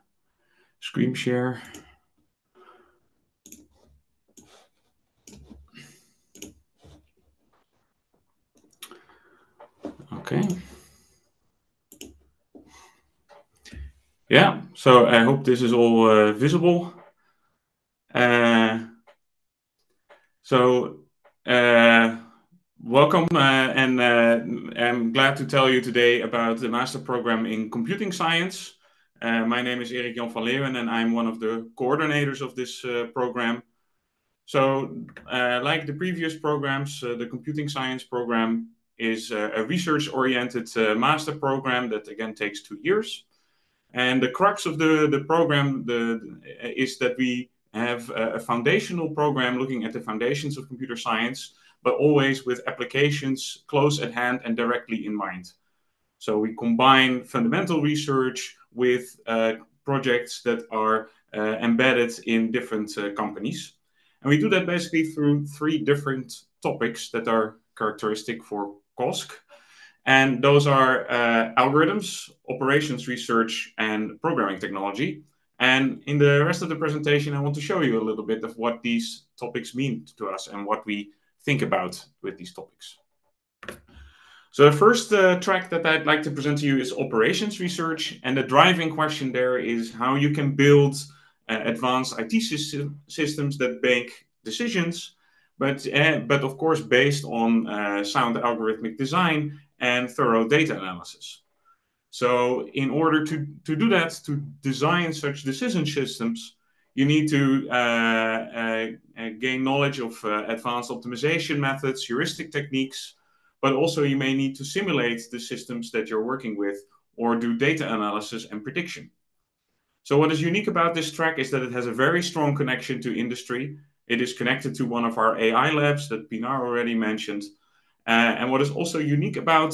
screen share. Okay. Yeah, so I hope this is all visible. Welcome, and I'm glad to tell you today about the Master Program in Computing Science. My name is Erik Jan van Leeuwen, and I'm one of the coordinators of this program. So, like the previous programs, the Computing Science program is a research-oriented master program that again takes 2 years. And the crux of the program is that we have a foundational program looking at the foundations of computer science, but always with applications close at hand and directly in mind. So we combine fundamental research with projects that are embedded in different companies. And we do that basically through 3 different topics that are characteristic for COSC. And those are algorithms, operations research, and programming technology. And in the rest of the presentation, I want to show you a little bit of what these topics mean to us and what we think about with these topics. So the first track that I'd like to present to you is operations research. And the driving question there is how you can build advanced IT systems that make decisions, but of course based on sound algorithmic design and thorough data analysis. So in order to do that, to design such decision systems, you need to gain knowledge of advanced optimization methods, heuristic techniques, but also you may need to simulate the systems that you're working with or do data analysis and prediction. So what is unique about this track is that it has a very strong connection to industry. It is connected to one of our AI labs that Pinar already mentioned. And what is also unique about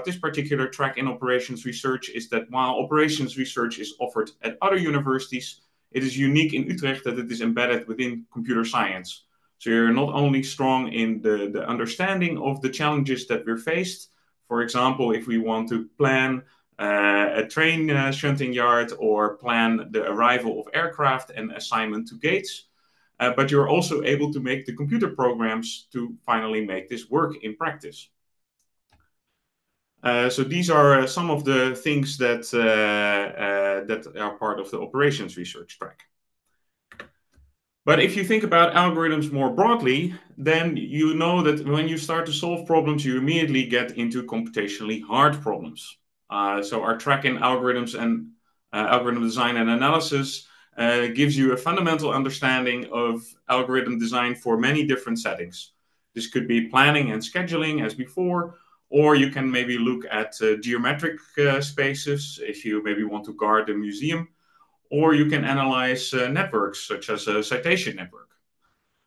this particular track in operations research is that while operations research is offered at other universities, it is unique in Utrecht that it is embedded within computer science. So you're not only strong in the understanding of the challenges that we're faced. For example, if we want to plan a train shunting yard or plan the arrival of aircraft and assignment to gates, but you're also able to make the computer programs to finally make this work in practice. So these are some of the things that are part of the operations research track. But if you think about algorithms more broadly, then you know that when you start to solve problems, you immediately get into computationally hard problems. So our track in algorithms and algorithm design and analysis gives you a fundamental understanding of algorithm design for many different settings. This could be planning and scheduling as before, or you can maybe look at geometric spaces if you maybe want to guard a museum. Or you can analyze networks, such as a citation network.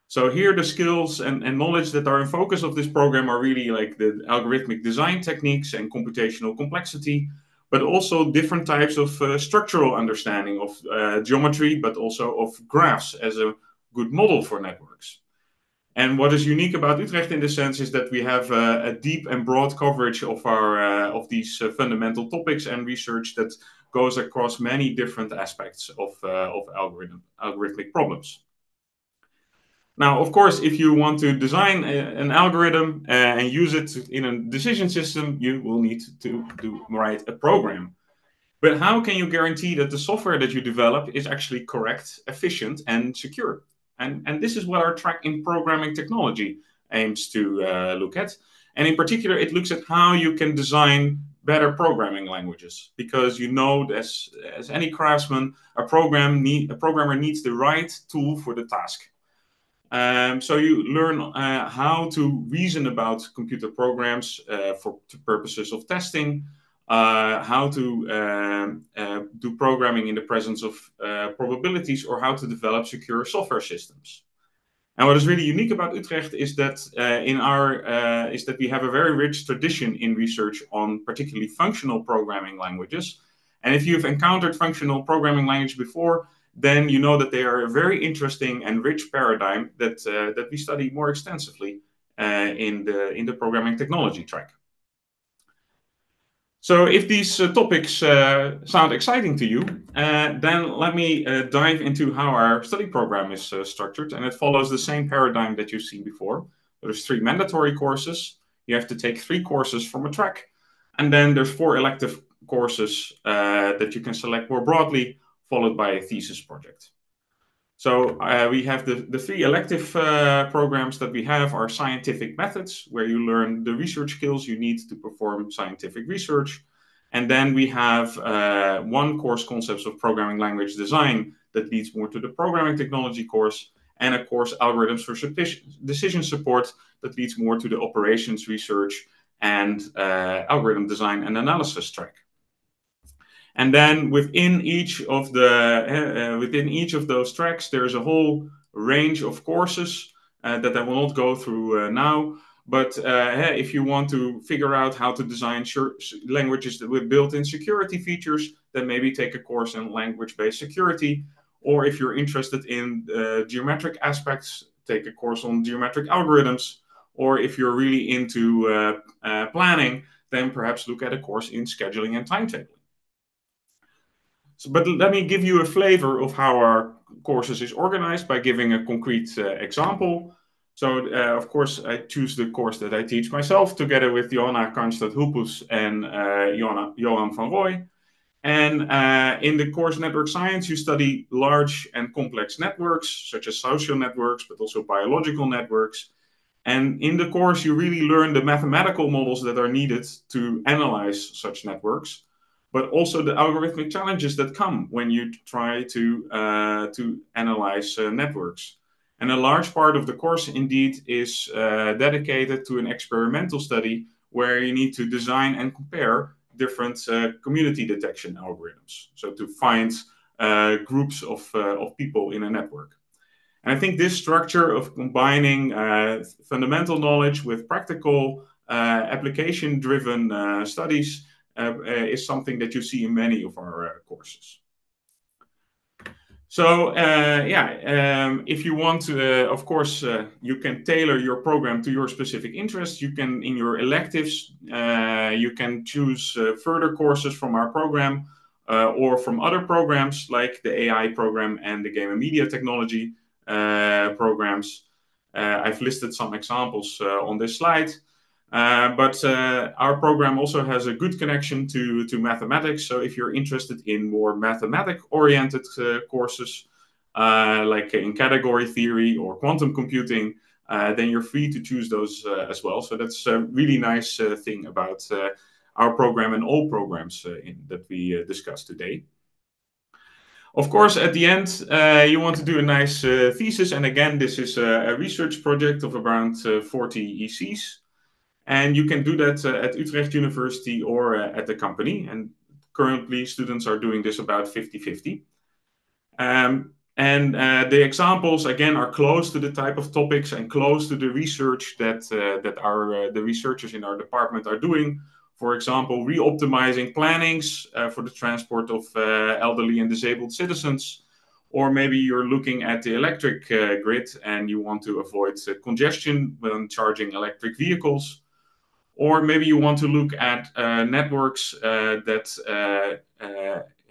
So here the skills and knowledge that are in focus of this program are really like the algorithmic design techniques and computational complexity, but also different types of structural understanding of geometry, but also of graphs as a good model for networks. And what is unique about Utrecht in this sense is that we have a deep and broad coverage of of these fundamental topics and research that goes across many different aspects of algorithmic problems. Now, of course, if you want to design an algorithm and use it in a decision system, you will need to write a program. But how can you guarantee that the software that you develop is actually correct, efficient, and secure? And this is what our track in programming technology aims to look at. And in particular, it looks at how you can design better programming languages, because you know, as any craftsman, a programmer needs the right tool for the task. So you learn how to reason about computer programs for purposes of testing, how to do programming in the presence of probabilities, or how to develop secure software systems. And what is really unique about Utrecht is that we have a very rich tradition in research on particularly functional programming languages. And if you've encountered functional programming language before, then you know that they are a very interesting and rich paradigm that we study more extensively in the programming technology track. So if these topics sound exciting to you, then let me dive into how our study program is structured. And it follows the same paradigm that you've seen before. There's 3 mandatory courses. You have to take 3 courses from a track. And then there's 4 elective courses that you can select more broadly, followed by a thesis project. So we have the 3 elective programs that we have are scientific methods, where you learn the research skills you need to perform scientific research. And then we have 1 course, concepts of programming language design, that leads more to the programming technology course, and a course, algorithms for decision support, that leads more to the operations research and algorithm design and analysis track. And then within each of those tracks, there's a whole range of courses that I will not go through now. But if you want to figure out how to design languages with built-in security features, then maybe take a course in language-based security. Or if you're interested in geometric aspects, take a course on geometric algorithms. Or if you're really into planning, then perhaps look at a course in scheduling and timetabling. But let me give you a flavor of how our courses is organized by giving a concrete example. So, of course, I choose the course that I teach myself together with Johanna Karnstad-Hulpus and Johan van Rooij. And in the course Network Science, you study large and complex networks, such as social networks, but also biological networks. And in the course, you really learn the mathematical models that are needed to analyze such networks, but also the algorithmic challenges that come when you try to analyze networks. And a large part of the course, indeed, is dedicated to an experimental study where you need to design and compare different community detection algorithms. So to find groups of people in a network. And I think this structure of combining fundamental knowledge with practical application-driven studies is something that you see in many of our courses. So if you want to, of course, you can tailor your program to your specific interests. You can, in your electives, you can choose further courses from our program or from other programs like the AI program and the Game and Media Technology programs. I've listed some examples on this slide. But our program also has a good connection to mathematics. So if you're interested in more mathematic-oriented courses, like in category theory or quantum computing, then you're free to choose those as well. So that's a really nice thing about our program and all programs that we discussed today. Of course, at the end, you want to do a nice thesis. And again, this is a research project of around 40 ECs. And you can do that at Utrecht University or at the company. And currently, students are doing this about 50-50. The examples, again, are close to the type of topics and close to the research that the researchers in our department are doing. For example, re-optimizing plannings for the transport of elderly and disabled citizens. Or maybe you're looking at the electric grid and you want to avoid congestion when charging electric vehicles. Or maybe you want to look at networks that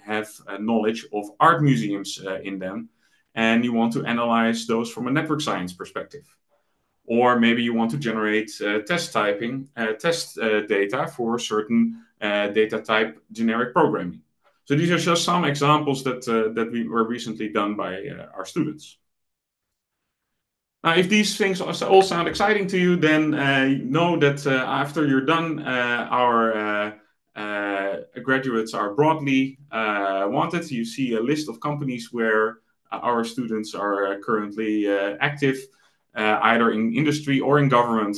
have knowledge of art museums in them, and you want to analyze those from a network science perspective. Or maybe you want to generate test data for certain data type generic programming. So these are just some examples that we were recently done by our students. Now, if these things all sound exciting to you, then know that after you're done, our graduates are broadly wanted. You see a list of companies where our students are currently active, either in industry or in government.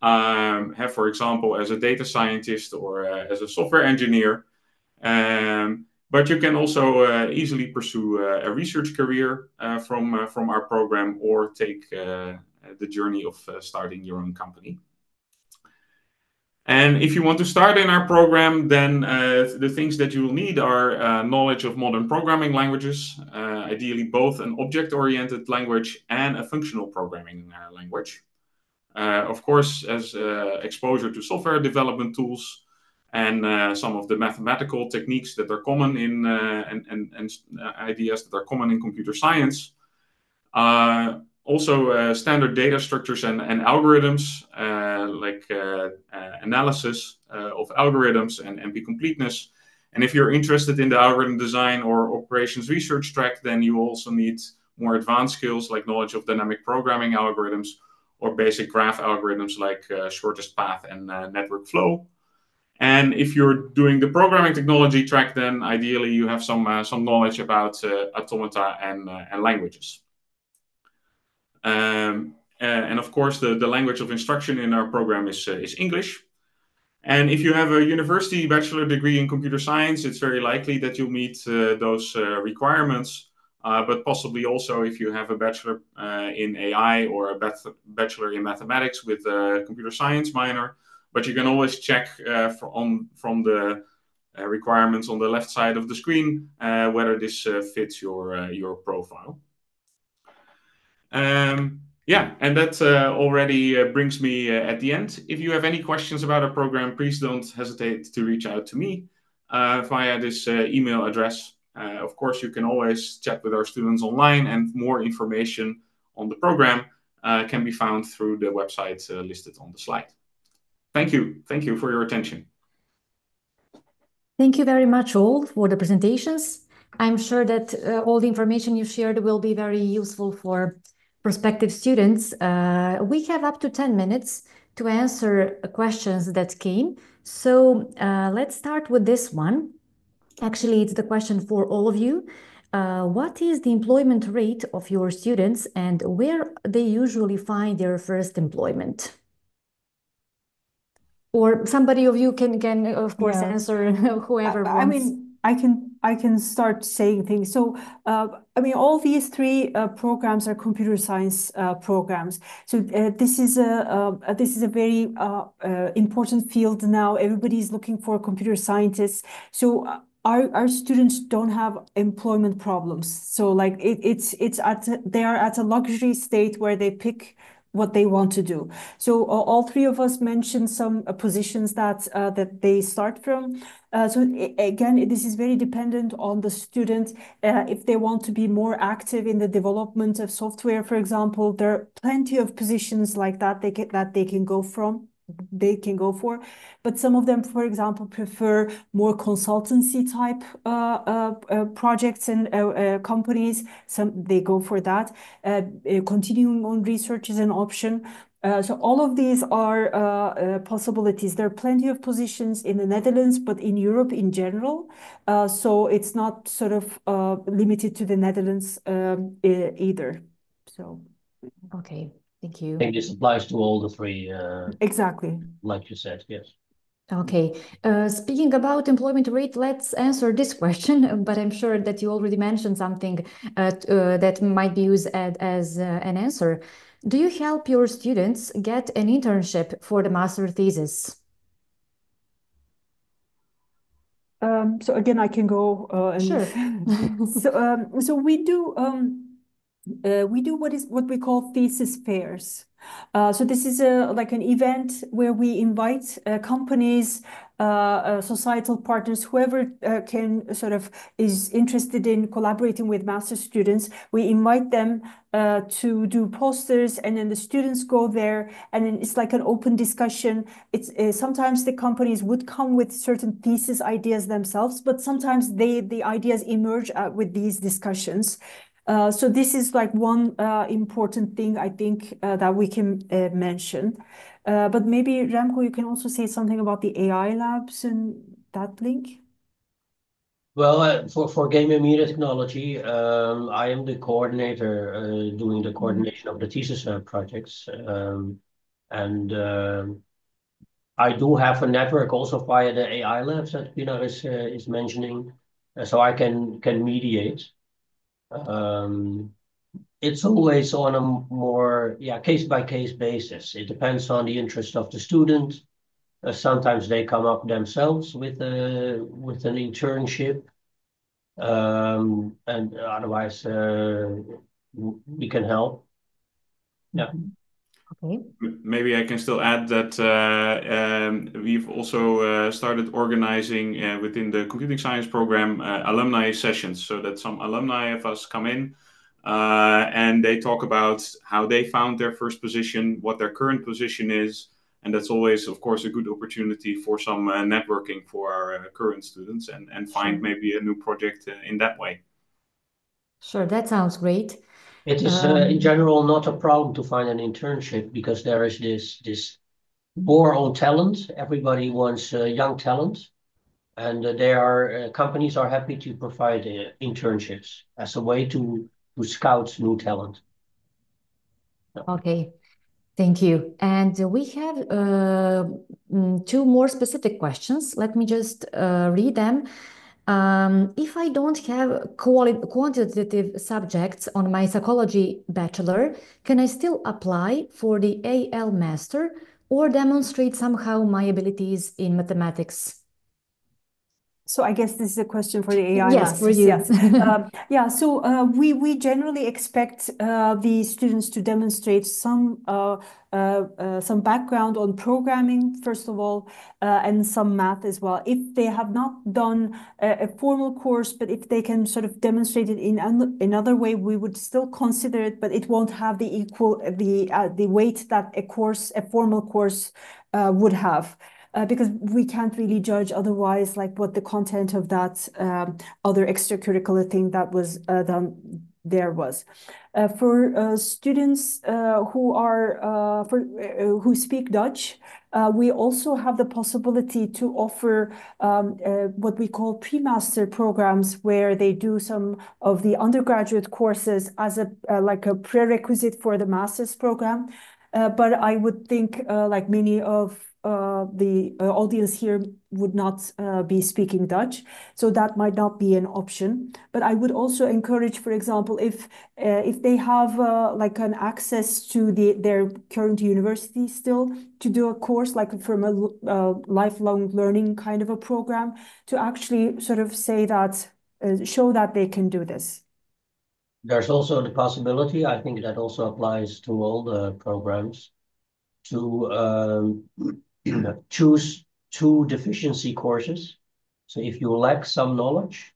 For example, as a data scientist or as a software engineer. But you can also easily pursue a research career from our program or take the journey of starting your own company. And if you want to start in our program, then the things that you will need are knowledge of modern programming languages, ideally both an object-oriented language and a functional programming language. Of course, as exposure to software development tools, and some of the mathematical techniques that are common in and ideas that are common in computer science. Also, standard data structures and algorithms, like analysis of algorithms and NP completeness. And if you're interested in the algorithm design or operations research track, then you also need more advanced skills like knowledge of dynamic programming algorithms or basic graph algorithms like shortest path and network flow. And if you're doing the programming technology track, then ideally you have some knowledge about automata and languages. And of course, the language of instruction in our program is English. And if you have a university bachelor degree in computer science, it's very likely that you'll meet those requirements. But possibly also if you have a bachelor in AI or a bachelor in mathematics with a computer science minor. But you can always check from the requirements on the left side of the screen whether this fits your profile. And that already brings me at the end. If you have any questions about our program, please don't hesitate to reach out to me via this email address. Of course, you can always chat with our students online, and more information on the program can be found through the website listed on the slide. Thank you. Thank you for your attention. Thank you very much all for the presentations. I'm sure that all the information you shared will be very useful for prospective students. We have up to 10 minutes to answer questions that came. So let's start with this one. Actually, it's the question for all of you. What is the employment rate of your students and where they usually find their first employment? Or somebody of you can of course answer, whoever wants. I mean, I can start saying things. So, I mean, all these three programs are computer science programs. So this is a very important field now. Everybody is looking for computer scientists. So our students don't have employment problems. So like they are at a luxury state where they pick what they want to do. So all three of us mentioned some positions that they start from. So again, this is very dependent on the student. If they want to be more active in the development of software, for example, there are plenty of positions like that they can go from. They can go for, but some of them, for example, prefer more consultancy type projects and companies. Some they go for that. Continuing on research is an option. So all of these are possibilities. There are plenty of positions in the Netherlands, but in Europe in general. So it's not sort of limited to the Netherlands either. So. Okay, thank I you. think this applies to all the three, Exactly. like you said, yes. Okay, speaking about employment rate, let's answer this question, but I'm sure that you already mentioned something that might be used as an answer. Do you help your students get an internship for the master thesis? So again, I can go and Sure. so we do what we call thesis fairs. So this is like an event where we invite companies, societal partners, whoever can sort of is interested in collaborating with master students. We invite them to do posters, and then the students go there, and then it's like an open discussion. It's sometimes the companies would come with certain thesis ideas themselves, but sometimes the ideas emerge with these discussions. So this is like one important thing I think that we can mention. But maybe Remco, you can also say something about the AI labs and that link. Well, for game and media technology, I am the coordinator doing the coordination of the thesis projects, and I do have a network also via the AI labs that Pinar is mentioning, so I can mediate. It's always on a more case by case basis. It depends on the interest of the student. Sometimes they come up themselves with an internship, and otherwise we can help. Yeah. Okay. Maybe I can still add that we've also started organizing within the computing science program alumni sessions, so that some alumni of us come in and they talk about how they found their first position, what their current position is. And that's always, of course, a good opportunity for some networking for our current students and find maybe a new project in that way. Sure, that sounds great. It is in general not a problem to find an internship because there is this war on talent. Everybody wants young talent, and companies are happy to provide internships as a way to scout new talent. Okay, thank you. And we have two more specific questions. Let me just read them. If I don't have quantitative subjects on my psychology bachelor, can I still apply for the AL master or demonstrate somehow my abilities in mathematics? So I guess this is a question for the AI Yes, for masters. you. Yes. Yeah. So we generally expect the students to demonstrate some background on programming, first of all, and some math as well. If they have not done a formal course, but if they can sort of demonstrate it in another way, we would still consider it, but it won't have the weight that a formal course would have. Because we can't really judge otherwise, like what the content of that other extracurricular thing that was done there was. For students who speak Dutch, we also have the possibility to offer what we call pre-master programs, where they do some of the undergraduate courses as like a prerequisite for the master's program. but I would think like many of the audience here would not be speaking Dutch, so that might not be an option. But I would also encourage, for example, if they have like an access to their current university still, to do a course like from a lifelong learning kind of a program, to actually sort of say that, show that they can do this. There's also the possibility, I think that also applies to all the programs, to choose two deficiency courses. So if you lack some knowledge,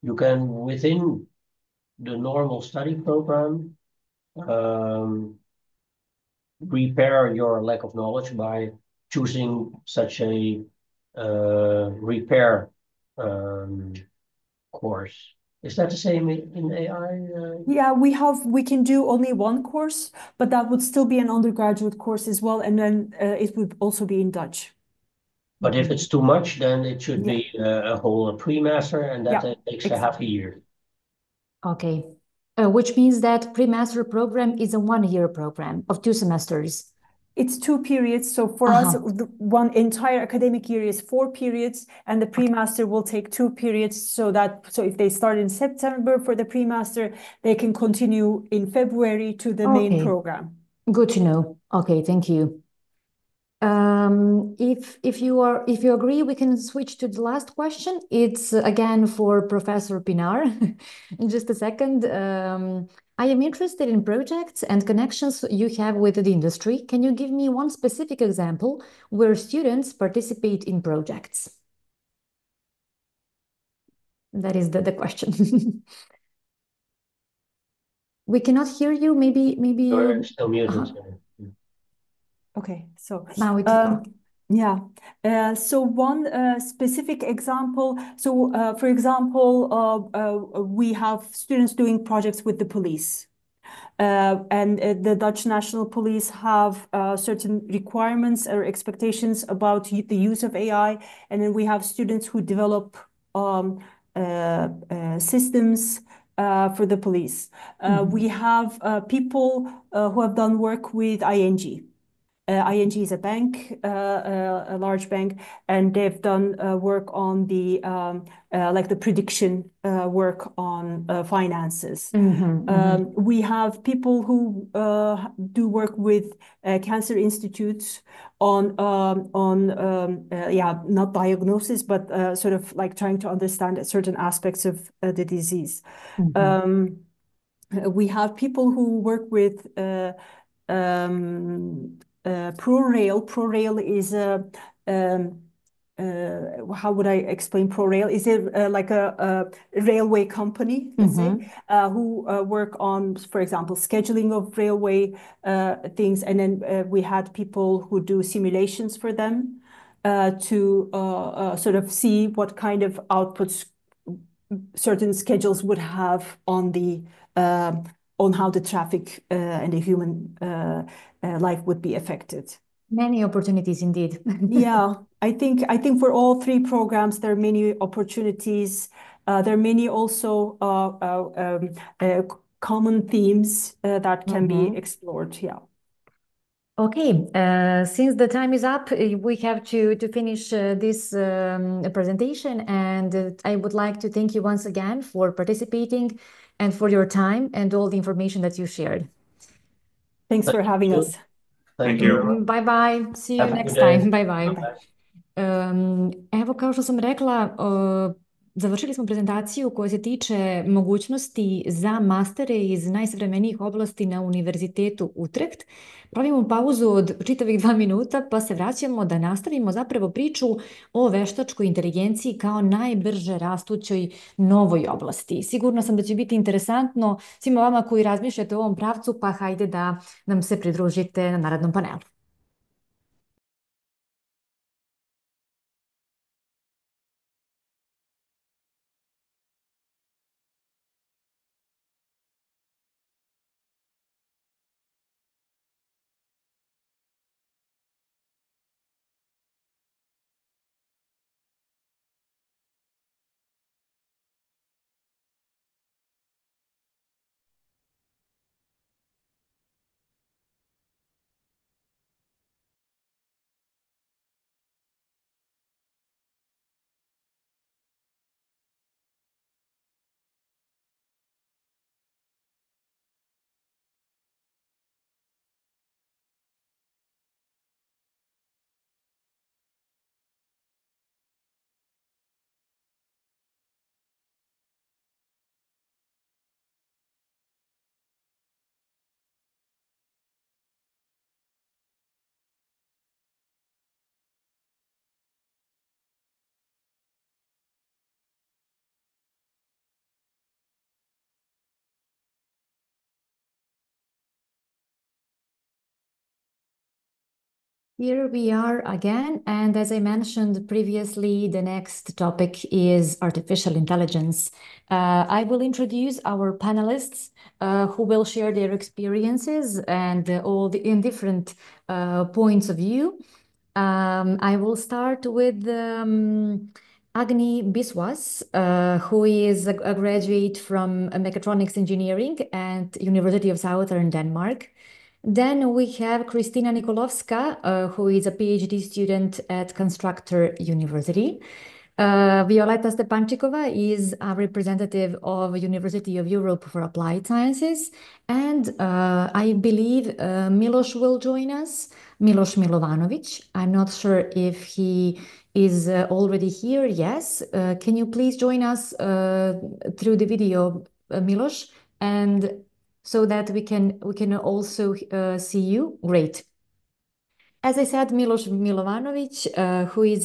you can, within the normal study program, repair your lack of knowledge by choosing such a repair course. Is that the same in AI? Yeah, we can do only one course, but that would still be an undergraduate course as well, and then it would also be in Dutch. But if it's too much, then it should Yeah. be a whole pre-master, and that Yeah, takes a half a year. Okay. Which means that pre-master program is a 1 year program of 2 semesters. It's 2 periods. So for us, the one entire academic year is 4 periods, and the pre-master will take 2 periods. So if they start in September for the pre-master, they can continue in February to the main Okay. program. Good to know. Okay, thank you. If you agree, we can switch to the last question. It's again for Professor Pinar. In just a second. I am interested in projects and connections you have with the industry. Can you give me one specific example where students participate in projects? That is the question. We cannot hear you. Maybe You're you. still muted. Okay, so Now it's okay. yeah. So one specific example. So for example, we have students doing projects with the police. And the Dutch National Police have certain requirements or expectations about the use of AI. And then we have students who develop systems for the police. We have people who have done work with ING. ING is a bank, a large bank, and they've done work on the like the prediction work on finances. We have people who do work with cancer institutes on yeah, not diagnosis, but sort of like trying to understand certain aspects of the disease. We have people who work with ProRail. ProRail is a how would I explain ProRail? Is it like a railway company, let's say, who work on, for example, scheduling of railway things, and then we had people who do simulations for them to sort of see what kind of outputs certain schedules would have on the on how the traffic and the human life would be affected. Many opportunities indeed. Yeah, I think for all three programs there are many opportunities. There are many also common themes that can be explored. Yeah. Okay, since the time is up, we have to finish this presentation, and I would like to thank you once again for participating and for your time and all the information that you shared. Thanks for having us. Thank you very much. Bye bye. See you Have a next good day. time. Bye bye. Bye. Evo, kao što sam rekla, završili smo prezentaciju koja se tiče mogućnosti za mastere iz najsavremenijih oblasti na Univerzitetu Utrecht. Pravimo pauzu od čitavih 2 minuta pa se vraćamo da nastavimo zapravo priču o veštačkoj inteligenciji kao najbrže rastućoj novoj oblasti. Sigurno sam da će biti interesantno svima vama koji razmišljate u ovom pravcu, pa hajde da nam se pridružite na narednom panelu. Here we are again, and as I mentioned previously, the next topic is artificial intelligence. I will introduce our panelists who will share their experiences and all the in different points of view. I will start with Agni Biswas, who is a graduate from mechatronics engineering at University of Southern Denmark. Then we have Kristina Nikolovska, who is a PhD student at Constructor University. Violeta Stepanchikova is a representative of University of Europe for Applied Sciences. And I believe Milos will join us, Milos Milovanovic. I'm not sure if he is already here. Yes. Can you please join us through the video, Milos? And so that we can also see you. Great. As I said, Milos Milovanovic, who is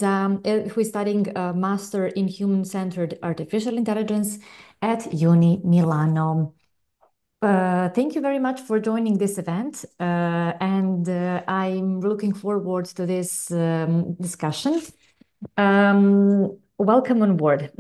studying a master in human-centered artificial intelligence at Uni Milano. Thank you very much for joining this event, and I'm looking forward to this discussion. Welcome on board.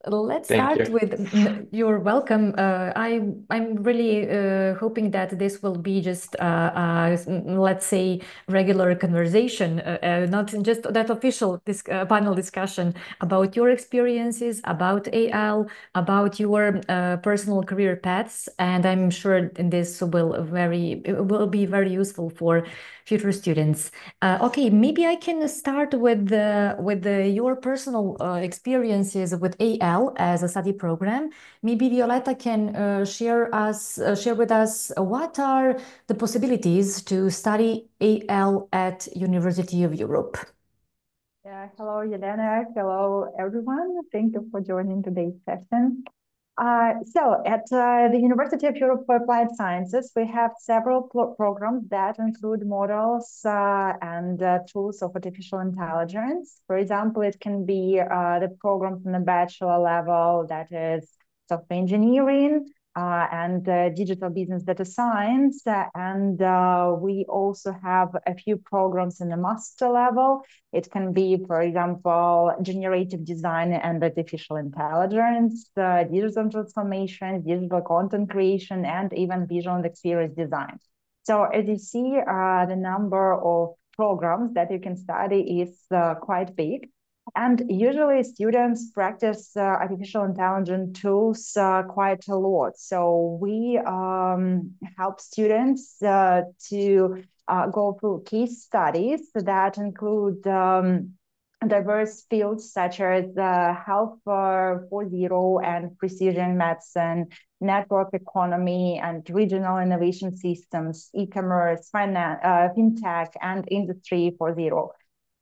Let's Thank start you. with you're welcome. I'm really hoping that this will be just let's say regular conversation, not just that official panel discussion about your experiences, about AL, about your personal career paths, and I'm sure this will be very useful for future students. Okay, maybe I can start with your personal experiences with AL as a study program. Maybe Violeta can share with us what are the possibilities to study AL at University of Europe. Yeah, hello, Yelena. Hello, everyone. Thank you for joining today's session. So at the University of Europe for Applied Sciences, we have several programs that include models and tools of artificial intelligence. For example, it can be the program from the bachelor level that is software engineering and digital business data science. And we also have a few programs in the master level. It can be, for example, generative design and artificial intelligence, digital transformation, digital content creation, and even visual and experience design. So as you see, the number of programs that you can study is quite big. And usually students practice artificial intelligence tools quite a lot. So we help students to go through case studies that include diverse fields such as health 4.0 and precision medicine, network economy and regional innovation systems, e-commerce, finance, fintech, and industry 4.0.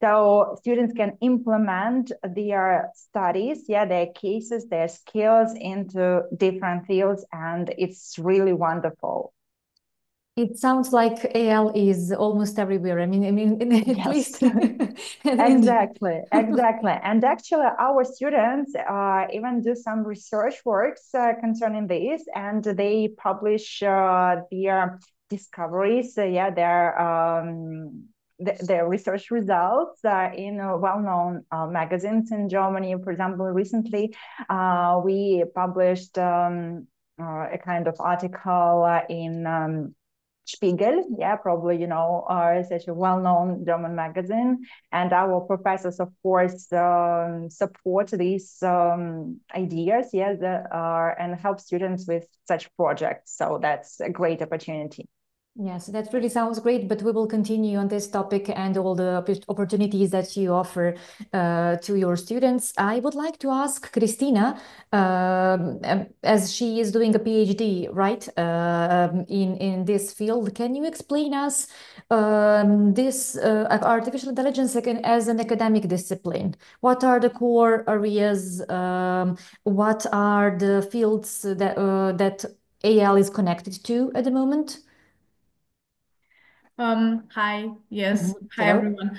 So students can implement their studies, their cases, their skills into different fields, and it's really wonderful. It sounds like AL is almost everywhere. I mean, at Yes. least exactly. And actually, our students even do some research works concerning this, and they publish their discoveries, their research results in well-known magazines in Germany. For example, recently we published a kind of article in Spiegel, probably you know, such a well-known German magazine, and our professors, of course, support these ideas, and help students with such projects. So that's a great opportunity. Yes, that really sounds great, but we will continue on this topic and all the opportunities that you offer to your students. I would like to ask Kristina, as she is doing a PhD, right, in this field, can you explain us this artificial intelligence as an academic discipline? What are the core areas? What are the fields that AL is connected to at the moment? Hi, yes. Hi, Hello. everyone.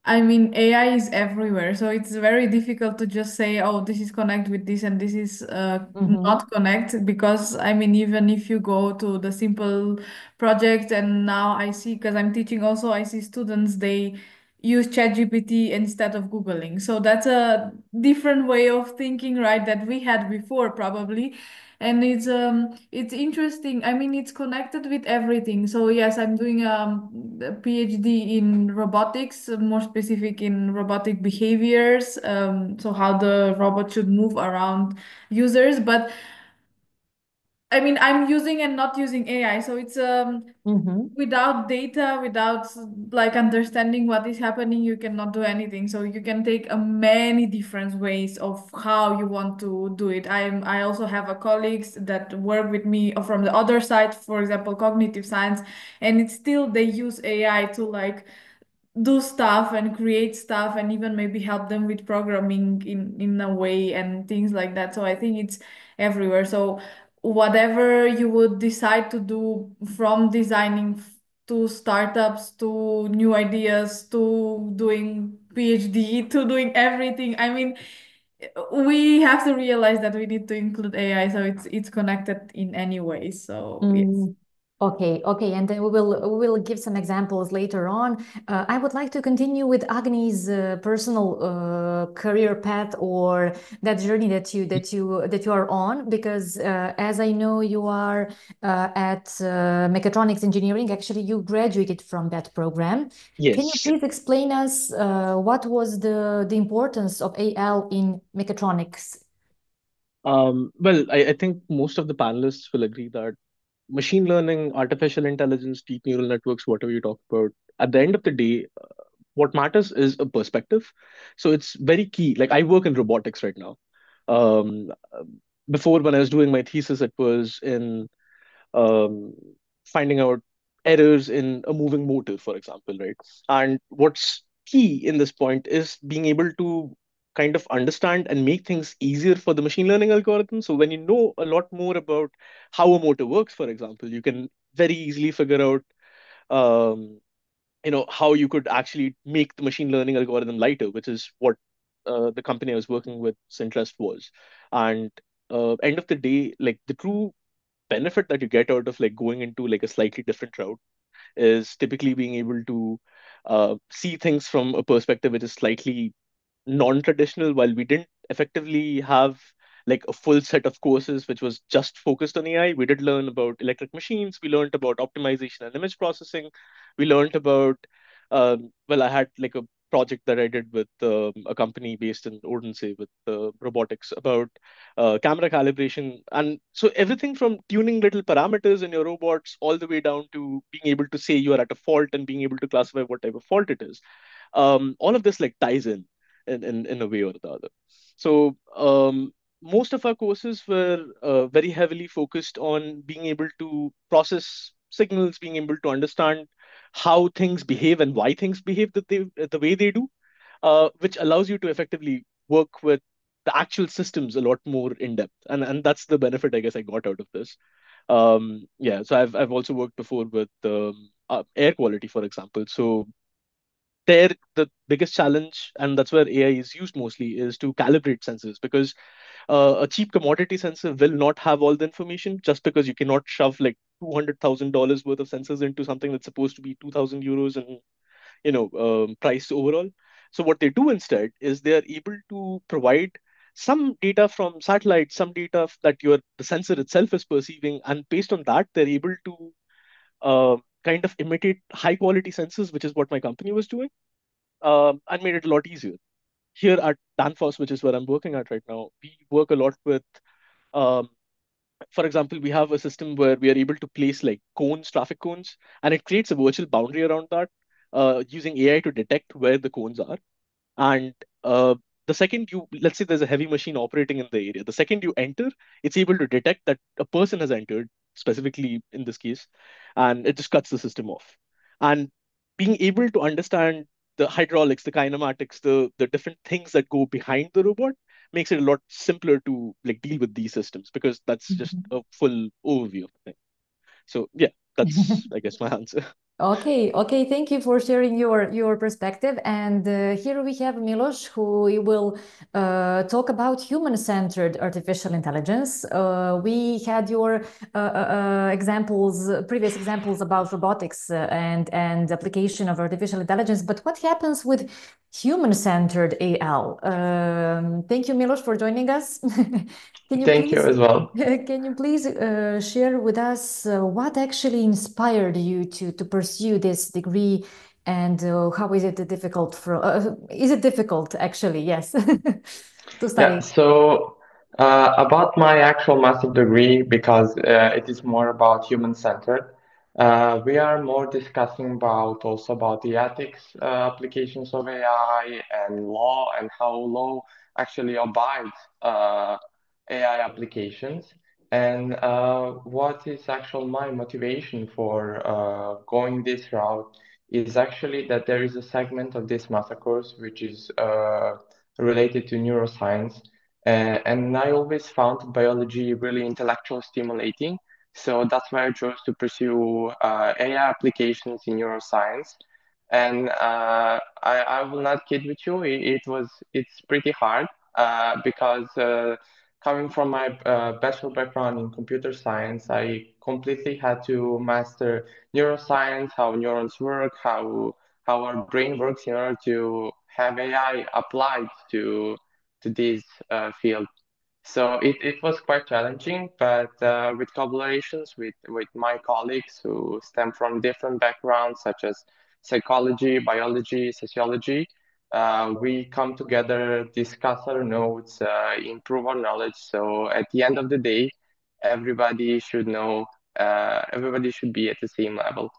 I mean, AI is everywhere, so it's very difficult to just say, oh, this is connect with this and this is not connect, because I mean, even if you go to the simple project, and now I see, because I'm teaching also, I see students, they use ChatGPT instead of Googling. So that's a different way of thinking, right, that we had before probably. And it's interesting. I mean, it's connected with everything. So yes, I'm doing a PhD in robotics, more specific in robotic behaviors. So how the robot should move around users. But I mean, I'm using and not using AI. So it's without data, without like understanding what is happening, you cannot do anything. So you can take a many different ways of how you want to do it. I also have a colleagues that work with me from the other side, for example, cognitive science, and it's still they use AI to like do stuff and create stuff and even maybe help them with programming in a way and things like that. So I think it's everywhere. So whatever you would decide to do, from designing to startups to new ideas to doing PhD to doing everything, I mean, we have to realize that we need to include AI, so it's connected in any way. So yes. Okay, and then we will give some examples later on. I would like to continue with Agni's personal career path, or that journey that you are on, because as I know, you are at mechatronics engineering. Actually, you graduated from that program. Can you Yes. please explain us what was the importance of AL in mechatronics? Well, I think most of the panelists will agree that machine learning, artificial intelligence, deep neural networks, whatever you talk about, at the end of the day, what matters is a perspective. So it's very key. Like I work in robotics right now. Um, Before, when I was doing my thesis, it was in um, finding out errors in a moving motor, for example, right? And what's key in this point is being able to kind of understand and make things easier for the machine learning algorithm. So when you know a lot more about how a motor works, for example, you can very easily figure out um, how you could actually make the machine learning algorithm lighter, which is what the company I was working with, Centrest, was. And end of the day, like the true benefit that you get out of like going into like a slightly different route is typically being able to see things from a perspective which is slightly non-traditional. While we didn't effectively have like a full set of courses which was just focused on AI, we did learn about electric machines, we learned about optimization and image processing, we learned about well, I had like a project that I did with a company based in Odense with robotics about camera calibration. And so everything from tuning little parameters in your robots all the way down to being able to say you are at a fault and being able to classify what type of fault it is. All of this like ties in a way or the other. So most of our courses were very heavily focused on being able to process signals, being able to understand how things behave and why things behave the way they do, which allows you to effectively work with the actual systems a lot more in depth. And that's the benefit I guess I got out of this. Yeah, so I've also worked before with air quality, for example. So there the biggest challenge, and that's where AI is used mostly, is to calibrate sensors, because a cheap commodity sensor will not have all the information, just because you cannot shove like $200,000 worth of sensors into something that's supposed to be 2,000 euros and price overall. So what they do instead is they are able to provide some data from satellites, some data that the sensor itself is perceiving, and based on that they're able to kind of imitate high quality sensors, which is what my company was doing, and made it a lot easier. Here at Danfoss, which is where I'm working at right now, we work a lot with, um, for example, we have a system where we are able to place like cones, traffic cones, and it creates a virtual boundary around that using AI to detect where the cones are. And the second let's say there's a heavy machine operating in the area, the second you enter, it's able to detect that a person has entered, specifically in this case, and it just cuts the system off. And being able to understand the hydraulics, the kinematics, the different things that go behind the robot makes it a lot simpler to like deal with these systems, because that's just a full overview of the thing. So yeah, that's I guess my answer. Okay. Thank you for sharing your perspective. And here we have Milos, who will talk about human-centered artificial intelligence. We had your previous examples about robotics and application of artificial intelligence. But what happens with human-centered AL? Thank you, Milos, for joining us. Thank you as well. Can you please share with us what actually inspired you to pursue this degree, and how is it difficult is it difficult actually? Yes, to Yeah, study. so about my actual master degree, because it is more about human-centered, we are more discussing also about the ethics applications of AI and law and how law actually abides AI applications. And what is actual my motivation for going this route is actually that there is a segment of this master course which is related to neuroscience. And I always found biology really intellectual stimulating. So that's why I chose to pursue AI applications in neuroscience. And I will not kid with you, it's pretty hard because coming from my bachelor background in computer science, I completely had to master neuroscience, how neurons work, how our brain works in order to have AI applied to this field. So it was quite challenging, but with collaborations with my colleagues who stem from different backgrounds, such as psychology, biology, sociology, we come together, discuss our notes, improve our knowledge. So at the end of the day, everybody should know, everybody should be at the same level.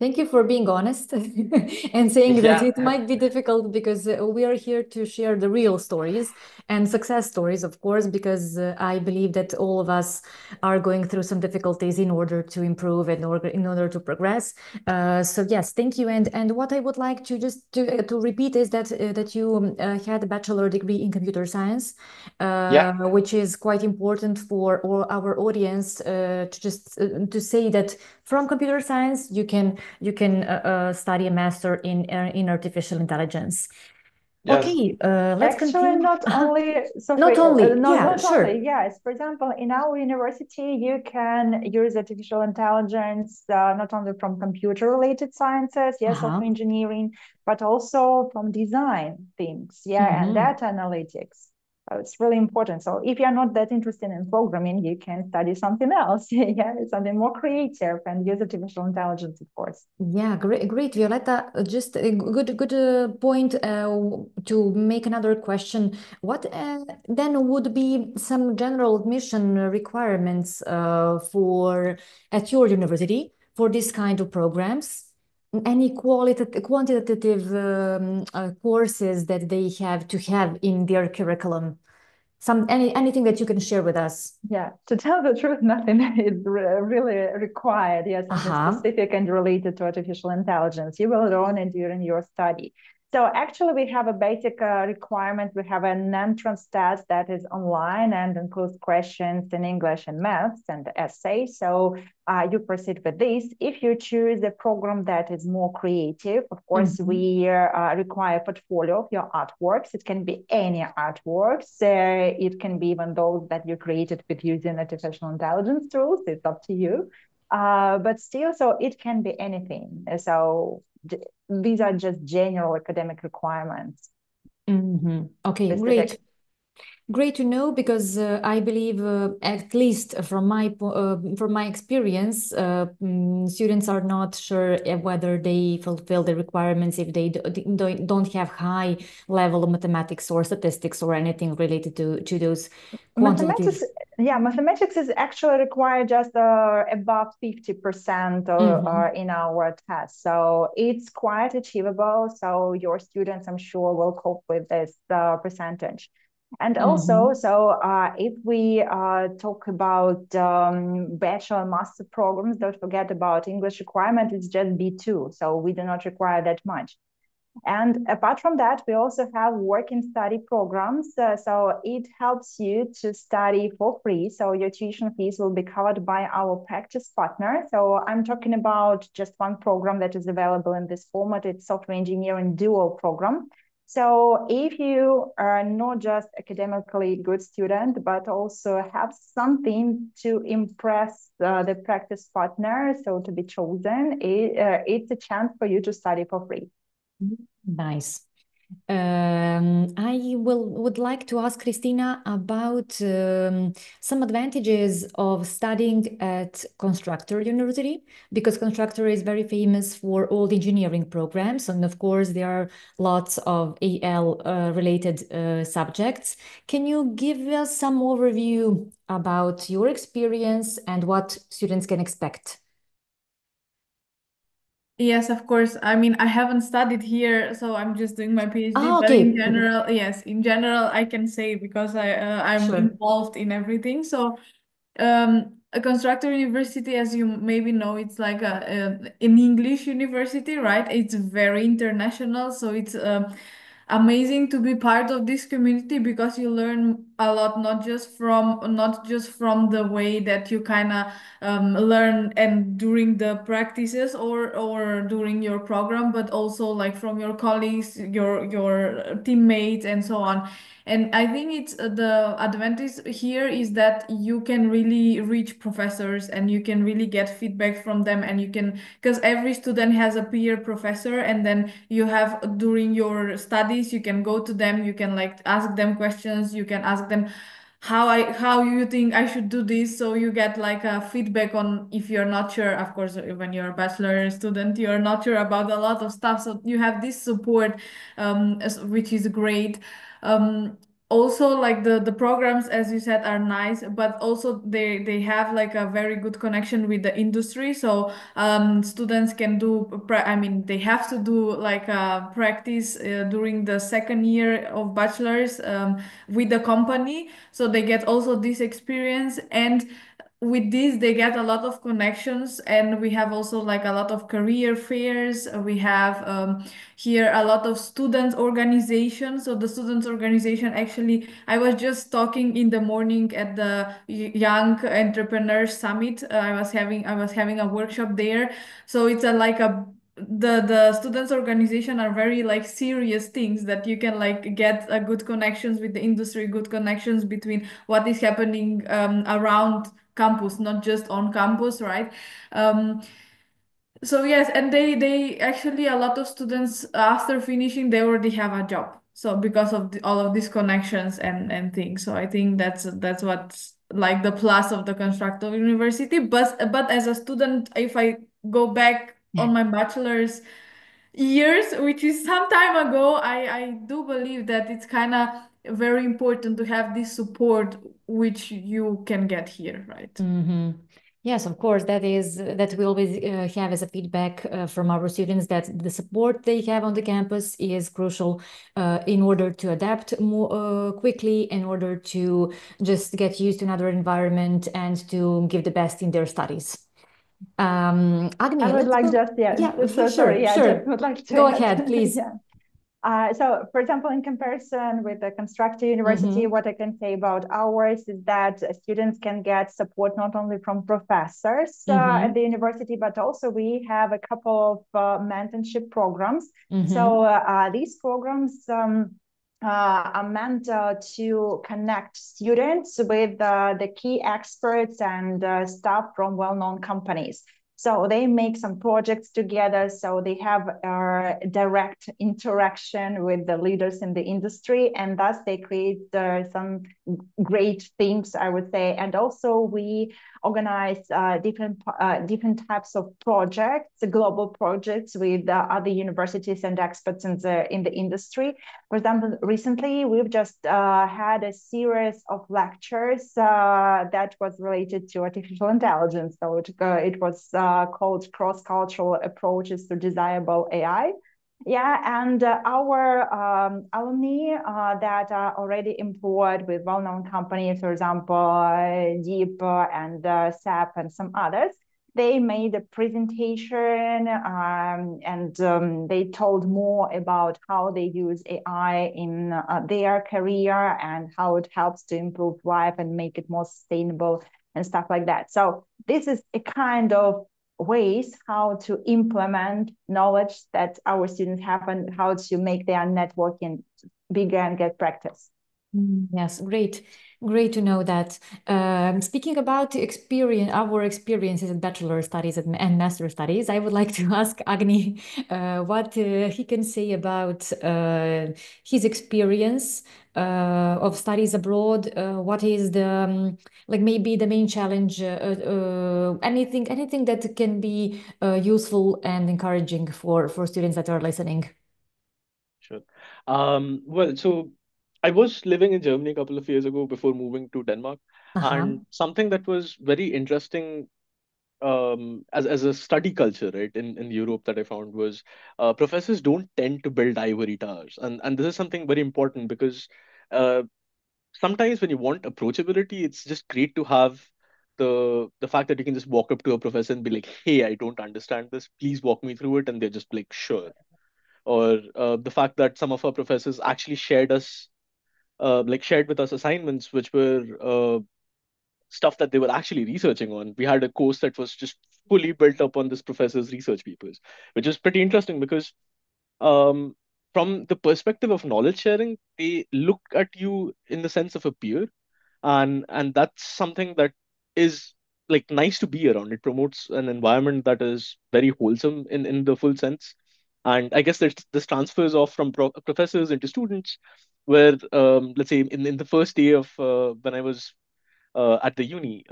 Thank you for being honest and saying that Yeah. it might be difficult, because we are here to share the real stories and success stories, of course, because I believe that all of us are going through some difficulties in order to improve and in order to progress. So yes, thank you. And what I would like to just to repeat is that you had a bachelor degree in computer science, Yeah. which is quite important for all our audience, to say that from computer science you can study a master in artificial intelligence. Yes. Okay, let's Actually, continue. not only, Sophie, Not only, not, yeah, not sure. only, yes. For example, in our university, you can use artificial intelligence not only from computer-related sciences, yes, software engineering, but also from design things, yeah, and data analytics. It's really important. So if you're not that interested in programming, you can study something else, yeah, something more creative, and use artificial intelligence, of course. Yeah, great, Violetta. Just a good point to make another question. What then would be some general admission requirements at your university for this kind of programs? Any quantitative courses that they have to have in their curriculum? Anything that you can share with us? Yeah, to tell the truth, nothing is really required. Yeah, something specific and related to artificial intelligence. You will learn it during your study. So actually, we have a basic requirement. We have an entrance test that is online and includes questions in English and maths and essays. So you proceed with this. If you choose a program that is more creative, of course, we require a portfolio of your artworks. It can be any artworks. It can be even those that you created with using artificial intelligence tools. It's up to you. But still, so it can be anything. So these are just general academic requirements. Okay, Specific. Great to know, because I believe, at least from my experience, students are not sure whether they fulfill the requirements if they don't have high level of mathematics or statistics or anything related to those quantitative. Mathematics is actually required just above 50% in our test. So it's quite achievable. So your students, I'm sure, will cope with this percentage. And also, so if we talk about bachelor and master programs, don't forget about English requirement. It's just B2, so we do not require that much. And apart from that, we also have work and study programs. So it helps you to study for free. So your tuition fees will be covered by our practice partner. So I'm talking about just one program that is available in this format. It's software engineering dual program. So if you are not just academically good student, but also have something to impress the practice partner, so to be chosen, it's a chance for you to study for free. Nice. I would like to ask Christina about some advantages of studying at Constructor University, because Constructor is very famous for all the engineering programs, and of course there are lots of AL related subjects. Can you give us some overview about your experience and what students can expect? Yes, of course. I mean, I haven't studied here, so I'm just doing my PhD. Ah, But okay. in general, yes, in general, I can say because I'm Sure. involved in everything. So, a Constructor University, as you maybe know, it's like an English university, right? It's very international, so it's amazing to be part of this community because you learn a lot, not just from the way that you kind of learn and during the practices or during your program, but also like from your colleagues, your teammates, and so on. And I think it's the advantage here is that you can really reach professors and you can really get feedback from them, and you can, because every student has a peer professor, and then you have during your studies you can go to them, you can like ask them questions, you can ask them how you think I should do this, so you get like a feedback on if you're not sure. Of course, when you're a bachelor student, you're not sure about a lot of stuff, so you have this support, which is great. Also, like the programs, as you said, are nice, but also they have like a very good connection with the industry. So students can do I mean, they have to do like a practice during the second year of bachelor's with the company, so they get also this experience. And with this they get a lot of connections, and we have also like a lot of career fairs. We have here a lot of students organization. So the students organization, actually, I was just talking in the morning at the Young Entrepreneurs Summit. I was having a workshop there. So it's the students organization are very like serious things that you can like get good connections with the industry, good connections between what is happening around campus, not just on campus, right? So yes, and they actually, a lot of students after finishing, they already have a job. So because of all of these connections and things. So I think that's what's like the plus of the Constructor University. But as a student, if I go back on my bachelor's years, which is some time ago, I do believe that it's kind of very important to have this support which you can get here, right? Mm-hmm. Yes, of course, that we always have as a feedback from our students, that the support they have on the campus is crucial in order to adapt more quickly, in order to just get used to another environment and to give the best in their studies. Agni, I would let's like go. just, yeah, Yeah, so sure, sorry, yeah, sure. just would like to Go add. ahead, please. Yeah. So, for example, in comparison with the Constructor University, Mm-hmm. what I can say about ours is that students can get support not only from professors at the university, but also we have a couple of mentorship programs. Mm-hmm. So these programs are meant to connect students with the key experts and staff from well-known companies. So they make some projects together. So they have direct interaction with the leaders in the industry, and thus they create some great things, I would say. And also we organize different types of projects, global projects with other universities and experts in the industry. For example, recently we've just had a series of lectures that was related to artificial intelligence. So it was called Cross-Cultural Approaches to Desirable AI. Yeah, and our alumni that are already employed with well-known companies, for example, Deep and SAP and some others, they made a presentation and they told more about how they use AI in their career and how it helps to improve life and make it more sustainable and stuff like that. So this is a kind of ways how to implement knowledge that our students have and how to make their networking bigger and get practice. Yes, great to know that. Speaking about our experiences in bachelor studies and master studies, I would like to ask Agni what he can say about his experience of studies abroad. What is the like maybe the main challenge? Anything that can be useful and encouraging for students that are listening. Sure. Well, so I was living in Germany a couple of years ago before moving to Denmark, and something that was very interesting as a study culture, right, in Europe that I found was professors don't tend to build ivory towers, and this is something very important because uh, sometimes when you want approachability, it's just great to have the fact that you can just walk up to a professor and be like, "Hey, I don't understand this. Please walk me through it," and they're just like, "Sure." Or the fact that some of our professors actually shared with us assignments which were stuff that they were actually researching on. We had a course that was just fully built up on this professor's research papers, which is pretty interesting because um, from the perspective of knowledge sharing, they look at you in the sense of a peer, and that's something that is like nice to be around. It promotes an environment that is very wholesome in the full sense. And I guess this transfers off from professors into students, where let's say in the first day of when I was at the uni,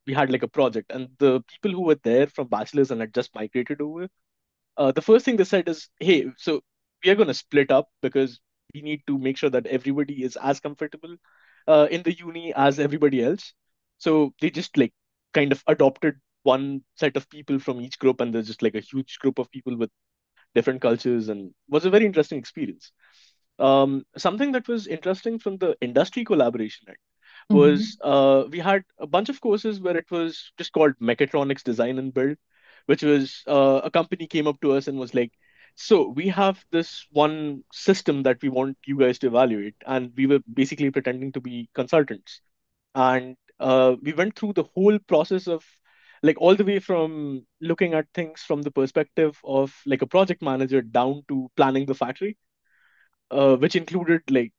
we had like a project, and the people who were there from bachelors and had just migrated over, the first thing they said is, "Hey, so we are going to split up because we need to make sure that everybody is as comfortable in the uni as everybody else." So they just like kind of adopted one set of people from each group, and there's just like a huge group of people with different cultures, and was a very interesting experience. Something that was interesting from the industry collaboration end was we had a bunch of courses where it was just called Mechatronics Design and Build, which was a company came up to us and was like, "So we have this one system that we want you guys to evaluate," and we were basically pretending to be consultants, and we went through the whole process of like all the way from looking at things from the perspective of like a project manager down to planning the factory, which included like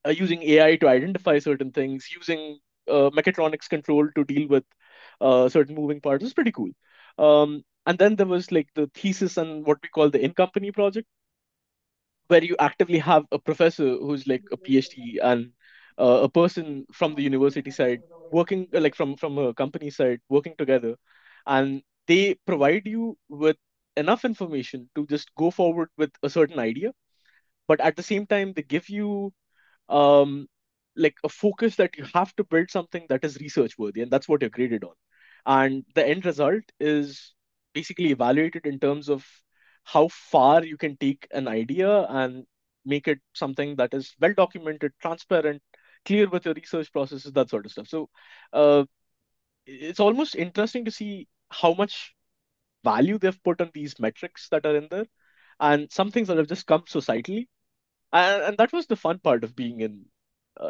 using AI to identify certain things, using mechatronics control to deal with certain moving parts. It's pretty cool. And then there was like the thesis and what we call the in-company project, where you actively have a professor who's like a PhD and a person from the university side working like from a company side working together, and they provide you with enough information to just go forward with a certain idea, but at the same time they give you um, like a focus that you have to build something that is research worthy, and that's what you're graded on. And the end result is basically evaluated in terms of how far you can take an idea and make it something that is well documented, transparent, clear with your research processes, that sort of stuff. So uh, it's almost interesting to see how much value they've put on these metrics that are in there, and some things that have just come societally, and that was the fun part of being in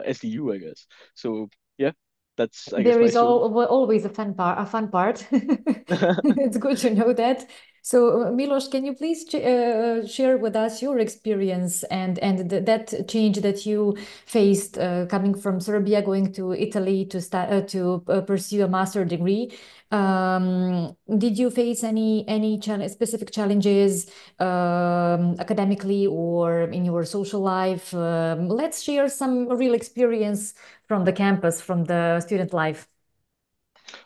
SDU, I guess. So yeah, that's I guess There my is story. always a fun part. It's good to know that. So, Milos, can you please share with us your experience and that change that you faced coming from Serbia, going to Italy to pursue a master degree? Did you face any specific challenges academically or in your social life? Let's share some real experience from the campus, from the student life.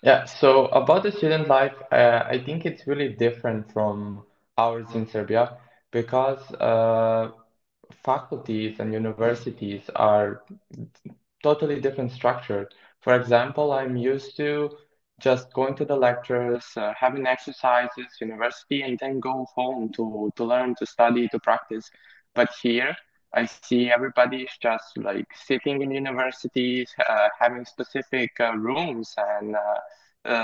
Yeah, so about the student life, I think it's really different from ours in Serbia because faculties and universities are totally different structure. For example, I'm used to just going to the lectures, having exercises, university, and then go home to learn, to study, to practice. But here, I see everybody is just like sitting in universities, having specific rooms and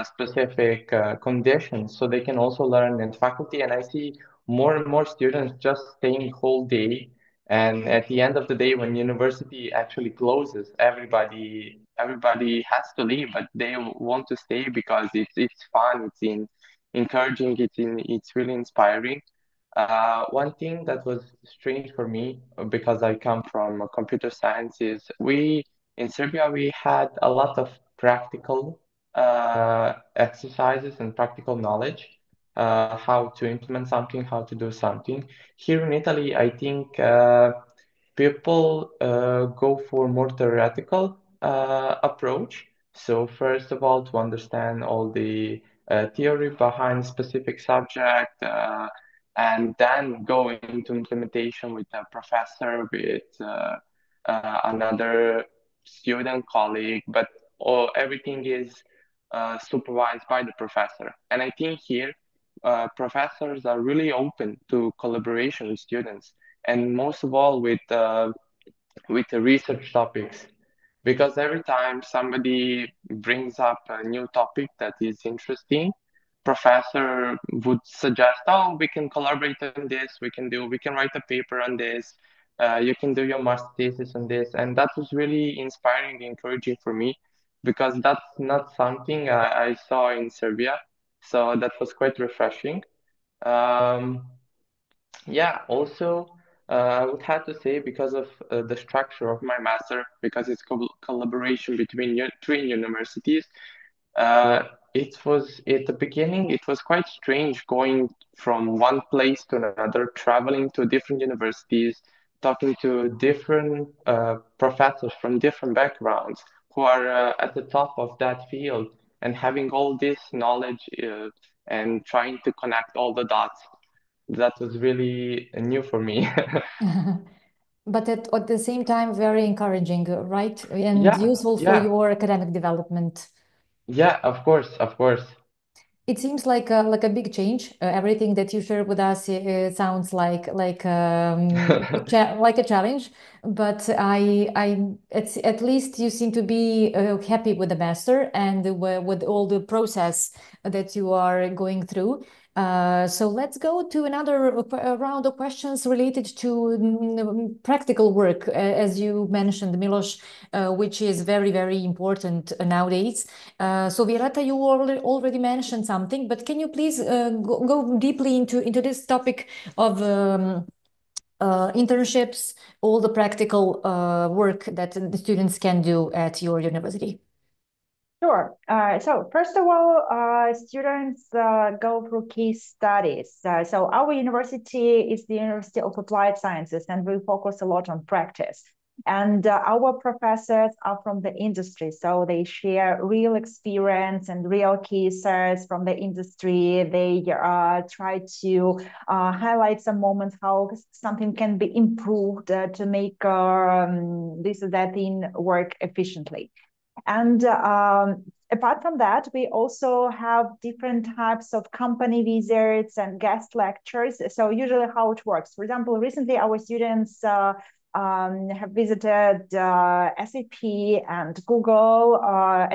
specific conditions, so they can also learn in faculty. And I see more and more students just staying whole day. And at the end of the day, when university actually closes, everybody has to leave, but they want to stay because it's fun, encouraging, it's really inspiring. One thing that was strange for me, because I come from computer science, is in Serbia we had a lot of practical exercises and practical knowledge, how to implement something, how to do something. Here in Italy, I think people go for more theoretical approach. So first of all, to understand all the theory behind specific subject, and then go into implementation with a professor, with another student colleague, but everything is supervised by the professor. And I think here, professors are really open to collaboration with students, and most of all with the research topics. Because every time somebody brings up a new topic that is interesting, professor would suggest, oh, we can collaborate on this, we can write a paper on this, you can do your master thesis on this. And that was really inspiring, encouraging for me, because that's not something I saw in Serbia. So that was quite refreshing. Um, yeah, also, I would have to say, because of the structure of my master, because it's collaboration between three universities, uh, it was at the beginning, it was quite strange going from one place to another, traveling to different universities, talking to different professors from different backgrounds who are at the top of that field, and having all this knowledge and trying to connect all the dots. That was really new for me. But at the same time, very encouraging, right? And Yeah, useful for yeah, your academic development. yeah, of course, of course. It seems like a big change. Everything that you shared with us sounds like a challenge. But at least you seem to be happy with the master and with all the process that you are going through. So let's go to another round of questions related to practical work, as you mentioned, Milos, which is very, very important nowadays. So Violetta, you already mentioned something, but can you please go deeply into this topic of internships, all the practical work that the students can do at your university? Sure. So first of all, students go through case studies. So our university is the University of Applied Sciences, and we focus a lot on practice. And our professors are from the industry, so they share real experience and real cases from the industry. They try to highlight some moments how something can be improved to make this or that thing work efficiently. And apart from that, we also have different types of company visits and guest lectures. So usually how it works. For example, recently our students have visited SAP and Google,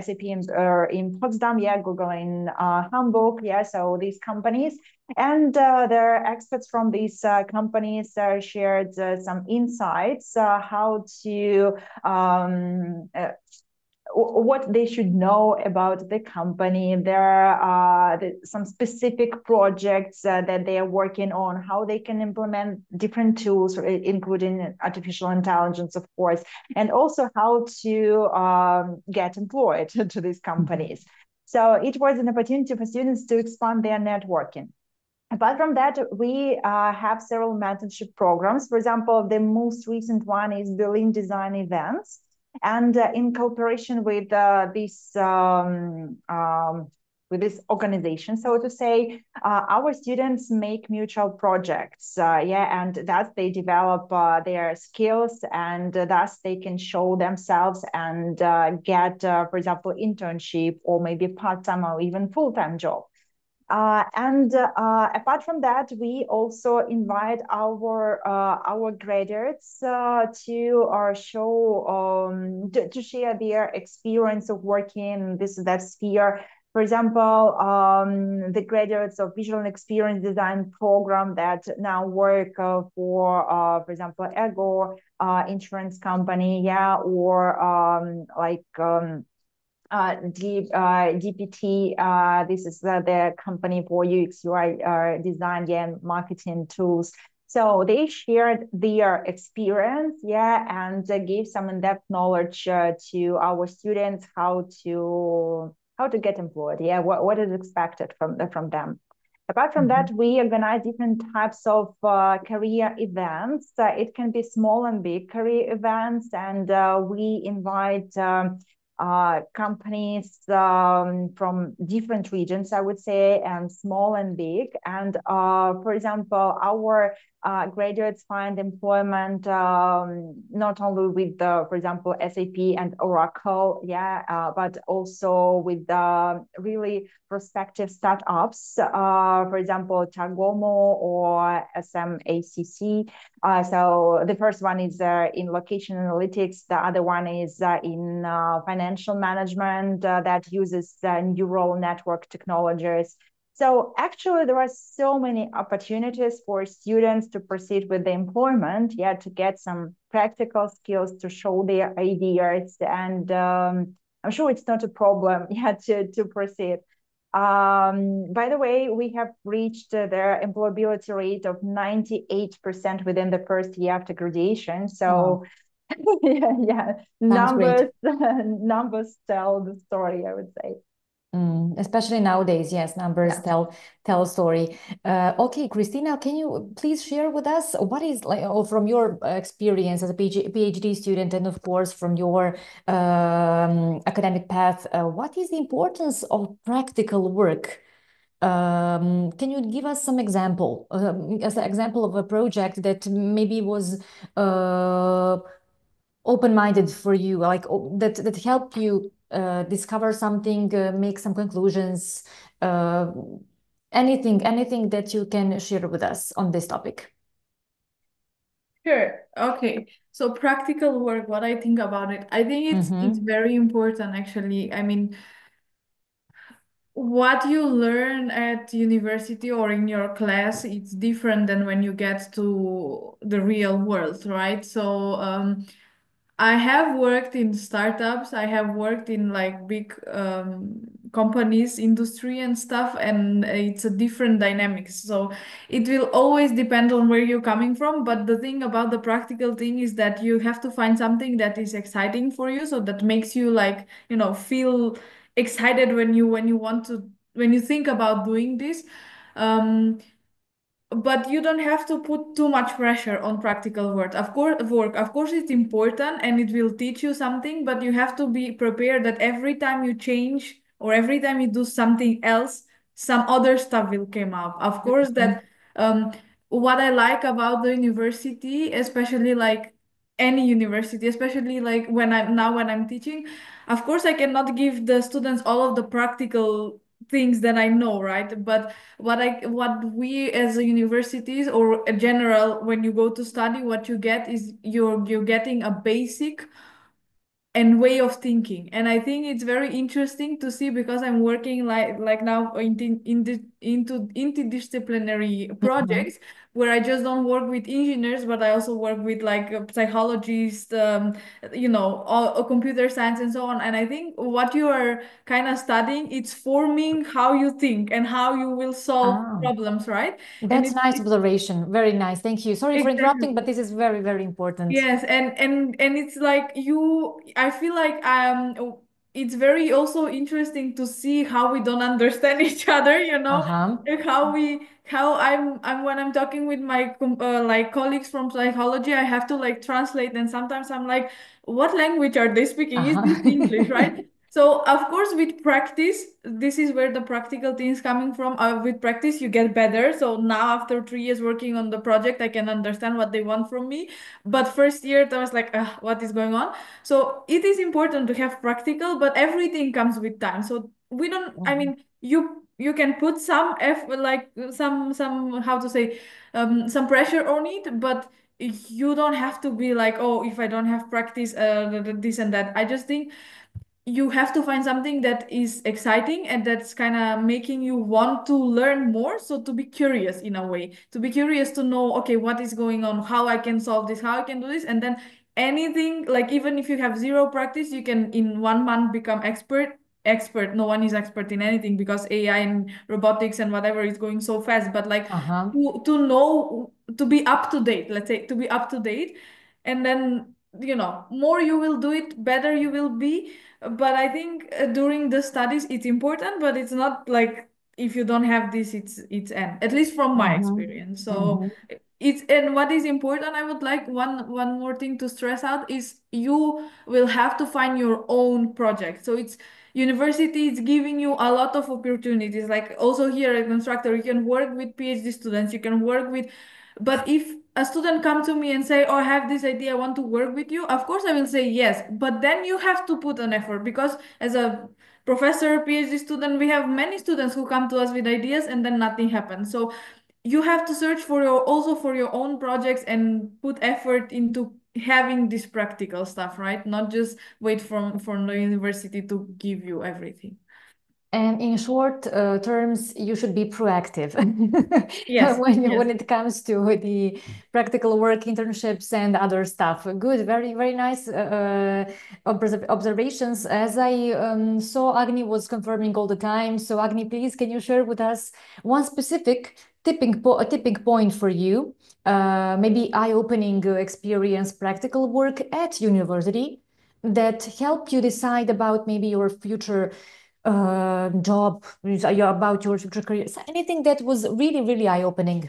SAP in Potsdam, yeah, Google in Hamburg, yeah, so these companies. And their experts from these companies shared some insights how to what they should know about the company. There are some specific projects that they are working on, how they can implement different tools, including artificial intelligence, of course, and also how to get employed to these companies. So it was an opportunity for students to expand their networking. Apart from that, we have several mentorship programs. For example, the most recent one is Berlin Design Events. And in cooperation with this organization, so to say, our students make mutual projects, yeah, and thus they develop their skills, and thus they can show themselves and get, for example, internship or maybe part-time or even full-time job. And apart from that, we also invite our graduates to show to share their experience of working in that sphere For example, the graduates of visual and experience design program that now work for example, Ego insurance company, yeah, or GPT. This is the company for UX UI design, yeah, and marketing tools. So they shared their experience, yeah, and gave some in-depth knowledge to our students how to get employed, yeah, what is expected from them. Apart from that, we organize different types of career events. It can be small and big career events, and we invite companies from different regions, I would say, and small and big. And for example, our graduates find employment not only with, for example, SAP and Oracle, yeah, but also with really prospective startups, for example, Tagomo or SMACC. So the first one is in location analytics. The other one is in financial management that uses neural network technologies. So actually, there are so many opportunities for students to proceed with the employment, yeah, to get some practical skills, to show their ideas, and I'm sure it's not a problem, yeah, to proceed. By the way, we have reached their employability rate of 98% within the first year after graduation. So, yeah, numbers tell the story, I would say. Especially nowadays, yes, numbers tell a story. Okay, Christina, can you please share with us what is from your experience as a PhD student, and of course from your academic path, what is the importance of practical work? Can you give us some example, as an example of a project that maybe was open-minded for you, like that helped you discover something, make some conclusions, anything that you can share with us on this topic? Sure. Okay. So practical work, what I think about it, I think it's very important actually. I mean, what you learn at university or in your class, it's different than when you get to the real world, right? So I have worked in startups. I have worked in like big companies, industry and stuff, and it's a different dynamics. So it will always depend on where you're coming from. But the thing about the practical thing is that you have to find something that is exciting for you, so that makes you like, feel excited when you when you think about doing this. But you don't have to put too much pressure on practical work. Of course, it's important and it will teach you something, but you have to be prepared that every time you change or every time you do something else, some other stuff will come up. Of course, that what I like about the university, especially like any university, especially like when I'm teaching, of course, I cannot give the students all of the practical things that I know, right? But what we as a universities or a general, when you go to study, what you get is you're getting a basic and way of thinking. And I think it's very interesting to see, because I'm working like now into interdisciplinary projects where I just don't work with engineers, but I also work with like psychologists, all computer science and so on. And I think what you are kind of studying, it's forming how you think and how you will solve problems, right? That's nice observation. Very nice. Thank you. Sorry for interrupting, but this is very, very important. Yes, and it's like I feel like it's very also interesting to see how we don't understand each other, like how I'm when I'm talking with my like colleagues from psychology, I have to like translate, and sometimes I'm like, what language are they speaking? Is this English, right? So of course, with practice, this is where the practical things coming from. With practice, you get better. So now, after 3 years working on the project, I can understand what they want from me. But first year, I was like, what is going on? So it is important to have practical, but everything comes with time. So we don't. I mean, you can put some like some how to say some pressure on it, but you don't have to be like, oh, if I don't have practice, this and that. I just think you have to find something that is exciting and that's kind of making you want to learn more. So to be curious in a way, to be curious to know, okay, what is going on, how I can solve this, how I can do this, and then anything, like even if you have zero practice, you can in 1 month become expert. No one is expert in anything because AI and robotics and whatever is going so fast. But like to know, to be up to date, let's say, to be up to date, and then more you will do it, better you will be. But I think during the studies it's important, but it's not like if you don't have this, it's end. At least from my experience. So it's, and what is important, I would like one more thing to stress out is you will have to find your own project. So it's university is giving you a lot of opportunities. Like also here at Constructor, you can work with PhD students, you can work with, but if a student come to me and say, oh, I have this idea, I want to work with you, of course I will say yes, but then you have to put an effort, because as a professor, PhD student, we have many students who come to us with ideas and then nothing happens. So you have to search for your, also for your own projects, and put effort into having this practical stuff, right? Not just wait from the university to give you everything. And in short terms, you should be proactive Yes, when it comes to the practical work, internships, and other stuff. Good, very, very nice observations. As I saw, Agni was confirming all the time. So Agni, please, can you share with us one specific tipping point for you, maybe eye-opening experience, practical work at university that helped you decide about maybe your future job, about your future career, so anything that was really, really eye-opening?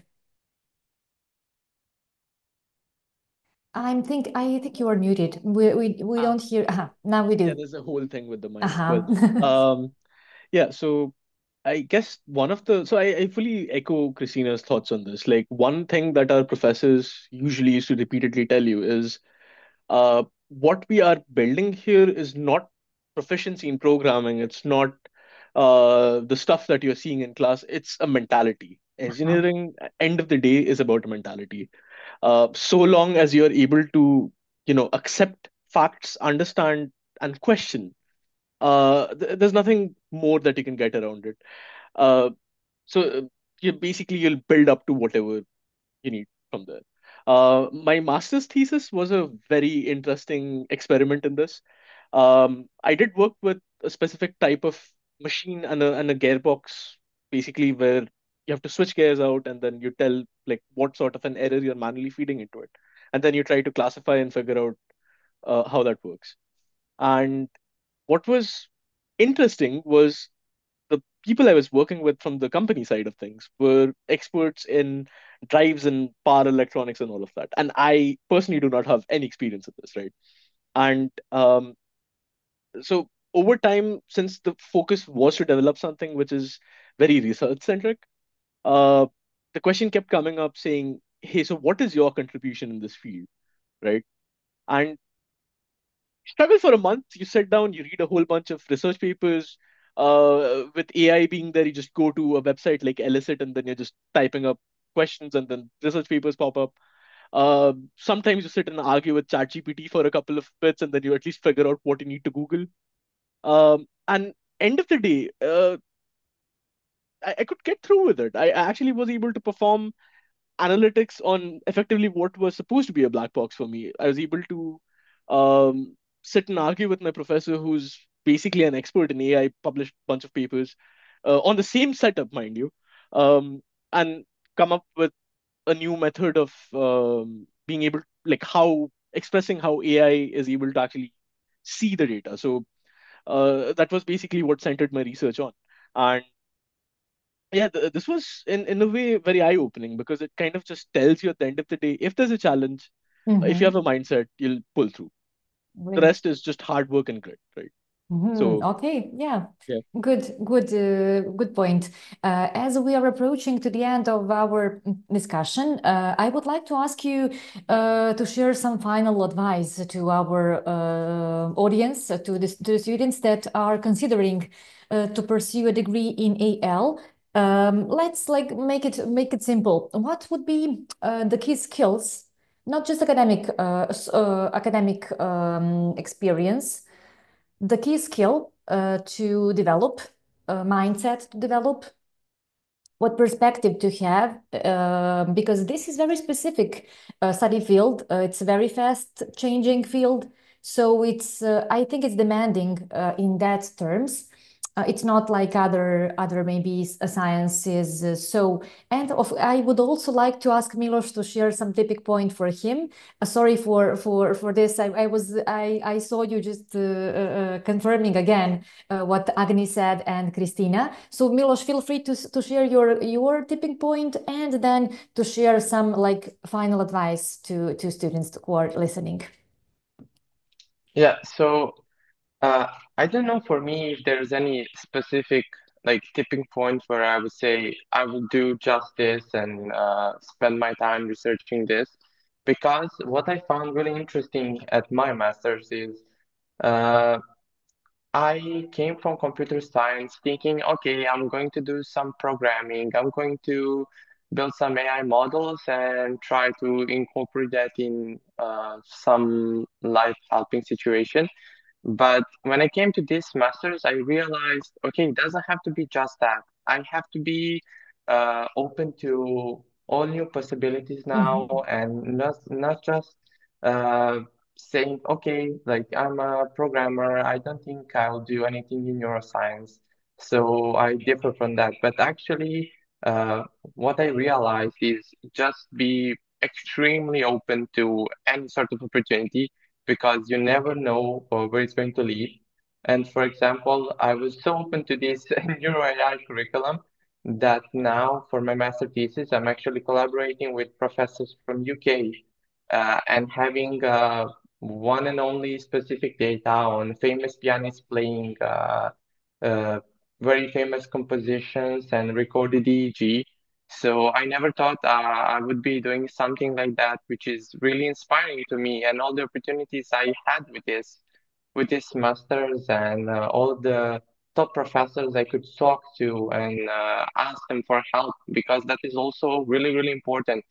I think you are muted. We don't hear. Now we do. Yeah, there's a whole thing with the mic. Uh-huh. Yeah, so I guess I fully echo Christina's thoughts on this. Like one thing that our professors usually used to repeatedly tell you is what we are building here is not proficiency in programming. It's not the stuff that you're seeing in class. It's a mentality. Engineering, end of the day, is about a mentality. So long as you're able to, accept facts, understand, and question, there's nothing more that you can get around it. Uh, so you'll build up to whatever you need from there. My master's thesis was a very interesting experiment in this. I did work with a specific type of machine and a gearbox, basically where you have to switch gears out and then you tell like what sort of an error you're manually feeding into it, and then you try to classify and figure out how that works. And what was interesting was the people I was working with from the company side of things were experts in drives and power electronics and all of that. And I personally do not have any experience in this, right? And so over time, since the focus was to develop something which is very research centric, uh, the question kept coming up saying, hey, so what is your contribution in this field, right? And struggle for a month. You sit down, you read a whole bunch of research papers. With AI being there, you just go to a website like Elicit, and then you're just typing up questions, and then research papers pop up. Sometimes you sit and argue with ChatGPT for a couple of bits, and then you at least figure out what you need to Google. And end of the day, I could get through with it. I actually was able to perform analytics on effectively what was supposed to be a black box for me. I was able to sit and argue with my professor, who's basically an expert in AI, published a bunch of papers on the same setup, mind you, and come up with a new method of being able, like how expressing how AI is able to actually see the data. So that was basically what centered my research on. And yeah, this was in a way very eye-opening because it kind of just tells you at the end of the day, if there's a challenge, if you have a mindset, you'll pull through. The Great. rest is just hard work and grit, right? So Okay, yeah. yeah. Good point. As we are approaching to the end of our discussion, I would like to ask you to share some final advice to our audience, to the students that are considering to pursue a degree in AL. Let's like make it simple. What would be the key skills, not just academic experience, the key skill to develop, mindset to develop, what perspective to have, because this is very specific study field. It's a very fast changing field. So I think it's demanding in that terms. It's not like other maybe sciences. I would also like to ask Milos to share some tipping point for him. Sorry for this. I saw you just confirming again what Agni said and Christina. So Milos, feel free to share your tipping point and then to share some like final advice to students who are listening. Yeah, so I don't know for me if there's any specific like tipping point where I would say I will do just this and spend my time researching this, because what I found really interesting at my master's is uh, I came from computer science thinking, okay, I'm going to do some programming, I'm going to build some AI models and try to incorporate that in some life helping situation. But when I came to this master's, I realized, okay, it doesn't have to be just that. I have to be open to all new possibilities now, and not just uh, saying, okay, like I'm a programmer, I don't think I'll do anything in neuroscience. So I differ from that. But actually, what I realized is just be extremely open to any sort of opportunity, because you never know where it's going to lead. And for example, I was so open to this neuro AI curriculum that now for my master thesis, I'm actually collaborating with professors from UK and having one and only specific data on famous pianists playing uh, very famous compositions and recorded EEG. So I never thought I would be doing something like that, which is really inspiring to me, and all the opportunities I had with this masters and all the top professors I could talk to and ask them for help, because that is also really, really important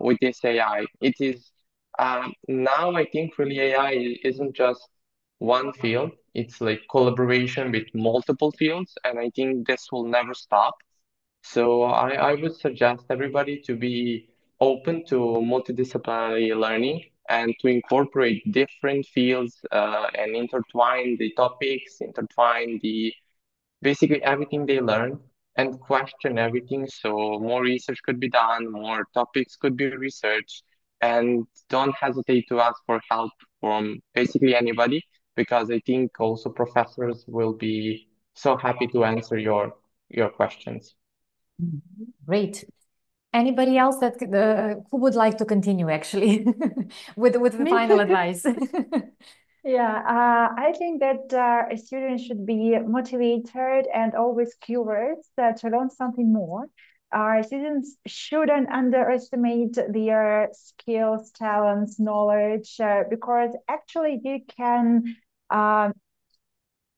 with this AI. It is now I think really AI isn't just one field. It's like collaboration with multiple fields, and I think this will never stop. So I would suggest everybody to be open to multidisciplinary learning and to incorporate different fields and intertwine the topics, intertwine the basically everything they learn and question everything. So more research could be done, more topics could be researched, and don't hesitate to ask for help from basically anybody, because I think also professors will be so happy to answer your questions. Great. Anybody else who would like to continue actually with the Me. final advice? Yeah, I think that a student should be motivated and always curious to learn something more. Students shouldn't underestimate their skills, talents, knowledge, because actually you can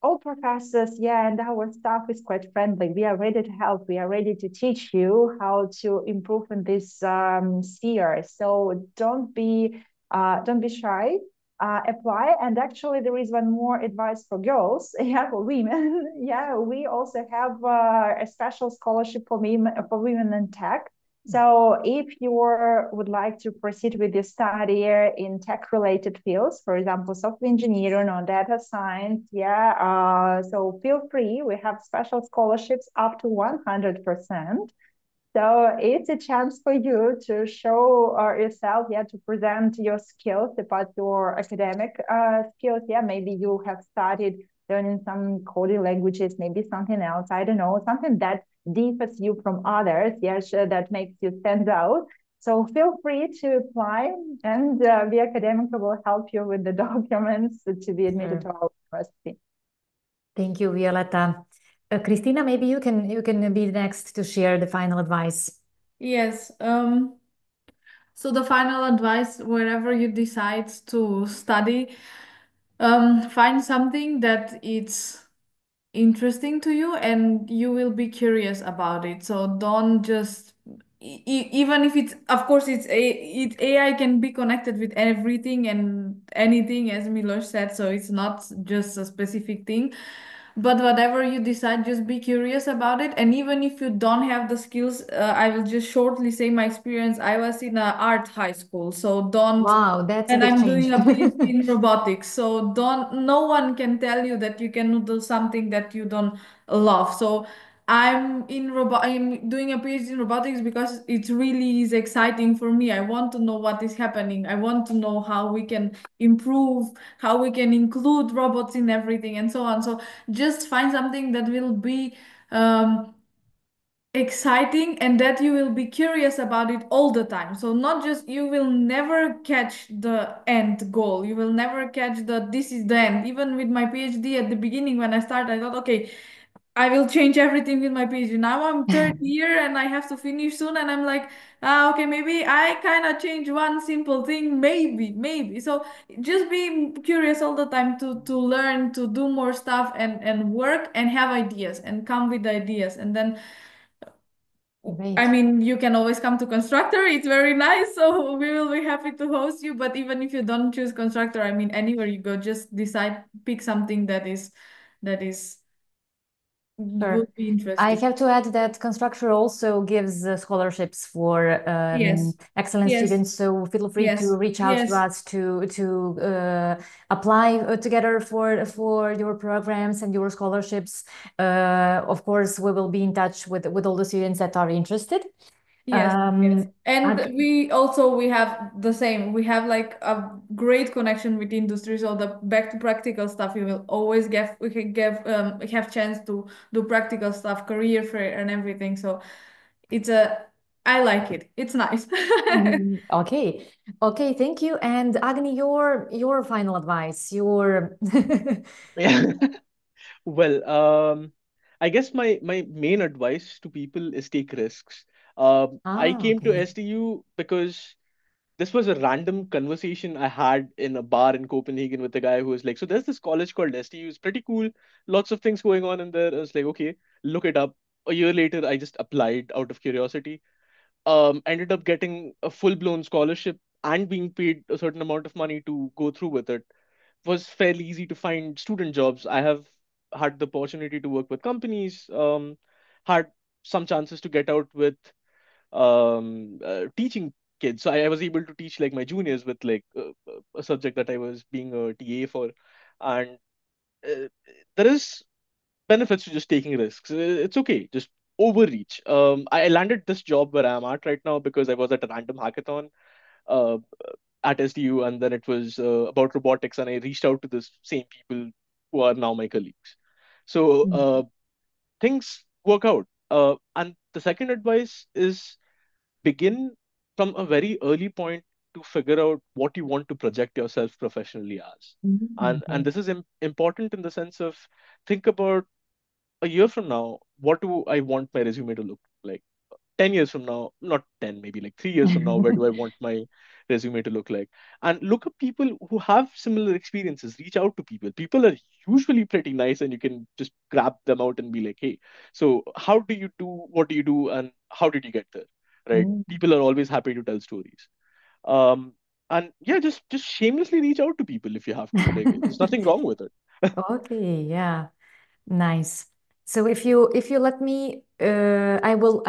all professors, yeah, and our staff is quite friendly. We are ready to help. We are ready to teach you how to improve in this sphere. So don't be shy. Apply. And actually, there is one more advice for girls. Yeah, for women. Yeah, we also have a special scholarship for women in tech. So if you would like to proceed with your study in tech-related fields, for example, software engineering or data science, yeah, so feel free. We have special scholarships up to 100%. So it's a chance for you to show yourself, yeah, to present your skills about your academic skills. Yeah, maybe you have started learning some coding languages, maybe something else. I don't know, something that differs you from others. Yeah, sure, that makes you stand out. So feel free to apply, and the academic will help you with the documents to be admitted to our university. Thank you, Violetta. Christina, maybe you can be next to share the final advice. Yes. So the final advice, wherever you decide to study, find something that it's interesting to you and you will be curious about it. So don't just even if it's, of course, it's AI can be connected with everything and anything, as Milos said, so it's not just a specific thing. But whatever you decide, just be curious about it. And even if you don't have the skills, I will just shortly say my experience. I was in a art high school, so don't, Wow, that's a and big I'm change. doing a PhD in robotics. So don't, no one can tell you that you can do something that you don't love. So I'm doing a PhD in robotics because it really is exciting for me. I want to know what is happening. I want to know how we can improve, how we can include robots in everything, and so on. So just find something that will be um, exciting and that you will be curious about it all the time. So not just, you will never catch the end goal. You will never catch the this is the end. Even with my PhD at the beginning, when I started, I thought, okay, I will change everything with my PhD. Now I'm third year and I have to finish soon, and I'm like, okay, maybe I kind of change one simple thing, maybe. So just be curious all the time to learn, to do more stuff, and work and have ideas and come with ideas. And then, I Great. mean, you can always come to Constructor. It's very nice, so we will be happy to host you. But even if you don't choose Constructor, I mean, anywhere you go, just decide, pick something that is will Sure. be I interesting. have to add that Constructure also gives scholarships for Yes, excellent yes, students. So feel free to yes, reach out to yes, us to apply together for your programs and your scholarships. Of course, we will be in touch with all the students that are interested. yes, yes. Um, And Ag- we have the same. We have like a great connection with industry. So the back to practical stuff, we will always get we can give have chance to do practical stuff, career fair and everything. So it's a I like it. It's nice. okay, okay, thank you. And Agni, your final advice, your Yeah. Well, I guess my main advice to people is take risks. I ah, came to okay. STU because this was a random conversation I had in a bar in Copenhagen with a guy who was like, "So there's this college called STU. It's pretty cool. Lots of things going on in there." I was like, "Okay, look it up." A year later, I just applied out of curiosity. Ended up getting a full-blown scholarship and being paid a certain amount of money to go through with it. Was fairly easy to find student jobs. I have had the opportunity to work with companies, had some chances to get out with teaching kids. So I was able to teach like my juniors with like a subject that I was being a TA for. And uh, there is benefits to just taking risks. It's okay, just overreach. I landed this job where I'm at right now because I was at a random hackathon uh, at SDU, and then it was about robotics, and I reached out to the same people who are now my colleagues. So things work out. And the second advice is begin from a very early point to figure out what you want to project yourself professionally as. And Okay. this is important in the sense of think about a year from now, what do I want my resume to look like? 10 years from now, not 10, maybe like 3 years from now, where do I want my resume to look like? And look up people who have similar experiences, reach out to people. People are usually pretty nice, and you can just grab them out and be like, hey, so how do you do what do you do and how did you get there? Right? Mm, People are always happy to tell stories. Um, and yeah, just shamelessly reach out to people if you have to. Like, there's nothing wrong with it. okay, yeah. Nice. So if you let me, I will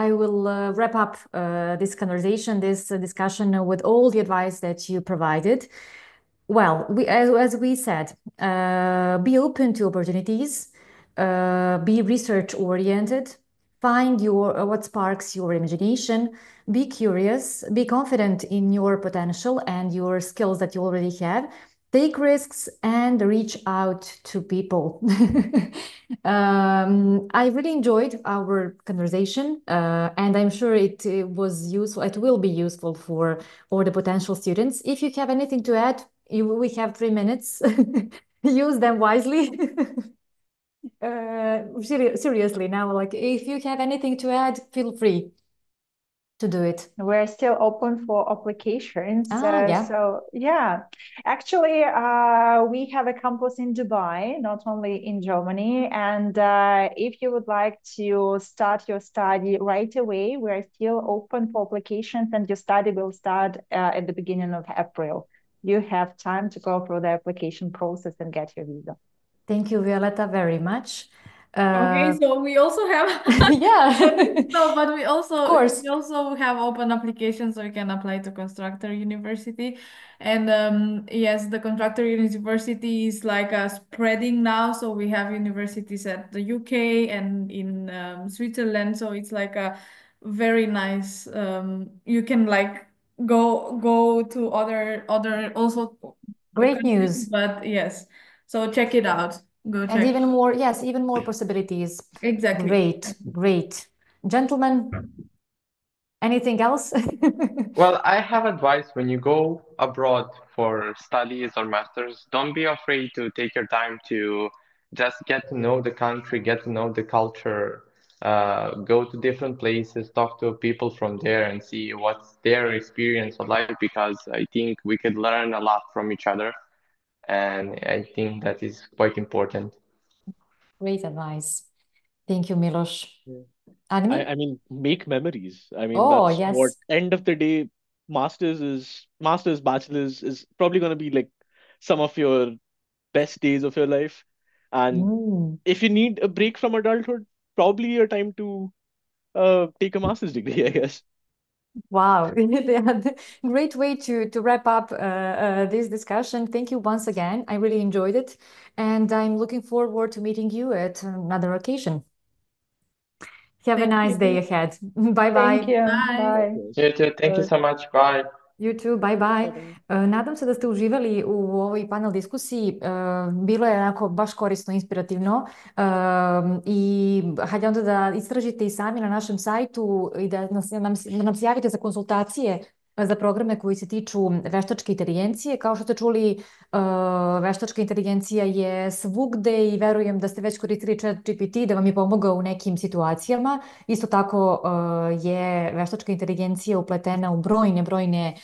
wrap up this conversation, this discussion with all the advice that you provided. Well, as we said, be open to opportunities, be research oriented, find your what sparks your imagination, be curious, be confident in your potential and your skills that you already have. Take risks and reach out to people. I really enjoyed our conversation, and I'm sure it was useful. It will be useful for all the potential students. If you have anything to add, we have 3 minutes. Use them wisely. Seriously, now, like if you have anything to add, feel free to do it? We're still open for applications. Yeah. So yeah, actually, we have a campus in Dubai, not only in Germany. And if you would like to start your study right away, we're still open for applications, and your study will start at the beginning of April. You have time to go through the application process and get your visa. Thank you, Violeta, very much. Okay, so we also have Yeah. no, but we Of course. also have open applications, so you can apply to Constructor University. And yes, the Constructor University is like spreading now. So we have universities at the UK and in Switzerland. So it's like a very nice. You can like go to other also Great countries, news. but yes. So check it out. Go And check. even more, yes, even more possibilities. Exactly. Great, great. Gentlemen, anything else? Well, I have advice when you go abroad for studies or masters, don't be afraid to take your time to just get to know the country, get to know the culture, go to different places, talk to people from there and see what's their experience of life because I think we could learn a lot from each other. And I think that is quite important. Great advice. Thank you, Milos. Yeah. Agni? I mean, make memories. I mean, Oh, that's what yes. end of the day, masters, bachelors is probably going to be like some of your best days of your life. And Mm. if you need a break from adulthood, probably your time to take a master's degree, I guess. Wow. Yeah, great way to wrap up this discussion. Thank you once again. I really enjoyed it. And I'm looking forward to meeting you at another occasion. Have a Thank nice day you. ahead. Thank Bye-bye. you. Bye. Bye. You too. Thank you so much. Bye. You too, bye bye. Bye-bye. Nadam se da ste uživali u ovoj panel diskusiji. Bilo je onako baš korisno, inspirativno. I hajde onda da istražite i sami na našem sajtu i da nam se javite za konsultacije za programe koji se tiču veštačke inteligencije. Kao što ste čuli, veštačka inteligencija je svugde i verujem da ste već koristili ChatGPT da vam je pomogao u nekim situacijama. Isto tako je veštačka inteligencija upletena u brojne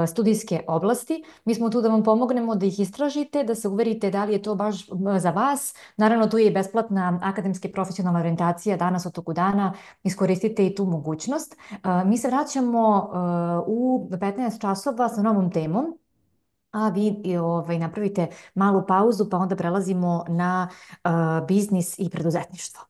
studijske oblasti. Mi smo tu da vam pomognemo da ih istražite, da se uverite da li je to baš za vas. Naravno, tu je i besplatna akademska i profesionalna orijentacija danas od toku dana. Iskoristite i tu mogućnost. Mi se vraćamo u 15 časova sa novom temom. A vi napravite malu pauzu pa onda prelazimo na biznis i preduzetništvo.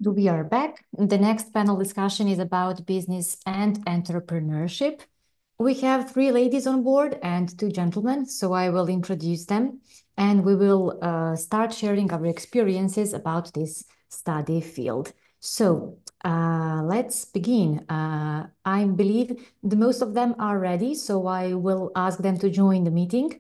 We are back. The next panel discussion is about business and entrepreneurship. We have 3 ladies on board and 2 gentlemen, so I will introduce them and we will start sharing our experiences about this study field. So let's begin. I believe the most of them are ready, so I will ask them to join the meeting.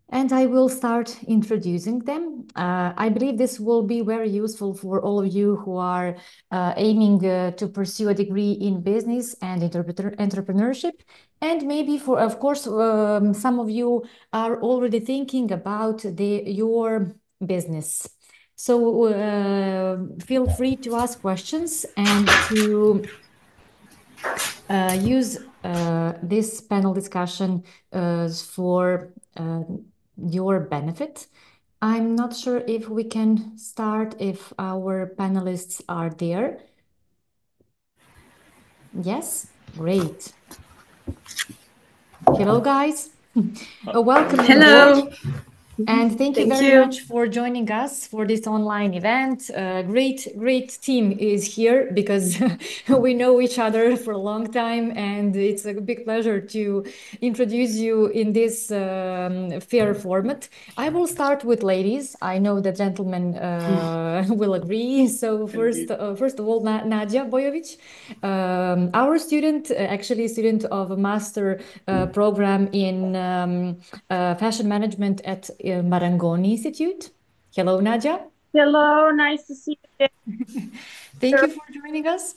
And I will start introducing them. I believe this will be very useful for all of you who are aiming to pursue a degree in business and entrepreneurship. And maybe for, of course, some of you are already thinking about your business. So feel free to ask questions and to use this panel discussion for your benefit. I'm not sure if we can start if our panelists are there. Yes, great. Hello, guys. Welcome on board. And thank you very much for joining us for this online event. Great team is here because we know each other for a long time, and it's a big pleasure to introduce you in this fair format. I will start with ladies. I know the gentlemen will agree. So first of all, Nadia Bojovic, our student, actually student of a master program in fashion management at Marangoni Institute. Hello, Nadia. Hello, nice to see you. Thank you for joining us.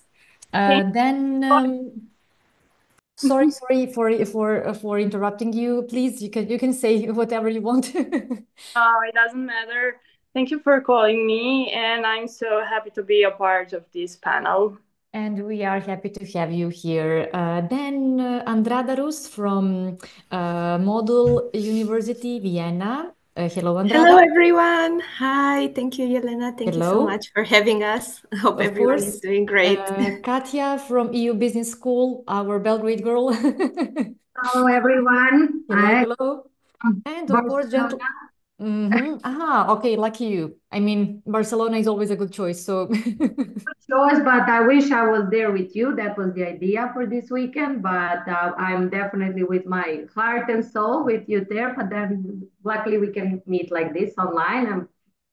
Sorry for interrupting you. Please, you can say whatever you want. Oh, it doesn't matter. Thank you for calling me, and I'm so happy to be a part of this panel. And we are happy to have you here. Then Andrada Rus from Model University, Vienna. Hello, Andrada. Hello, everyone. Hi, thank you, Yelena. Thank you so much for having us. I hope everyone is doing great. Katya from EU Business School, our Belgrade girl. Hello, everyone. Hello. And of course, okay, lucky you. I mean, Barcelona is always a good choice, so. Choice, but I wish I was there with you. That was the idea for this weekend, but I'm definitely with my heart and soul with you there. But then luckily we can meet like this online. I'm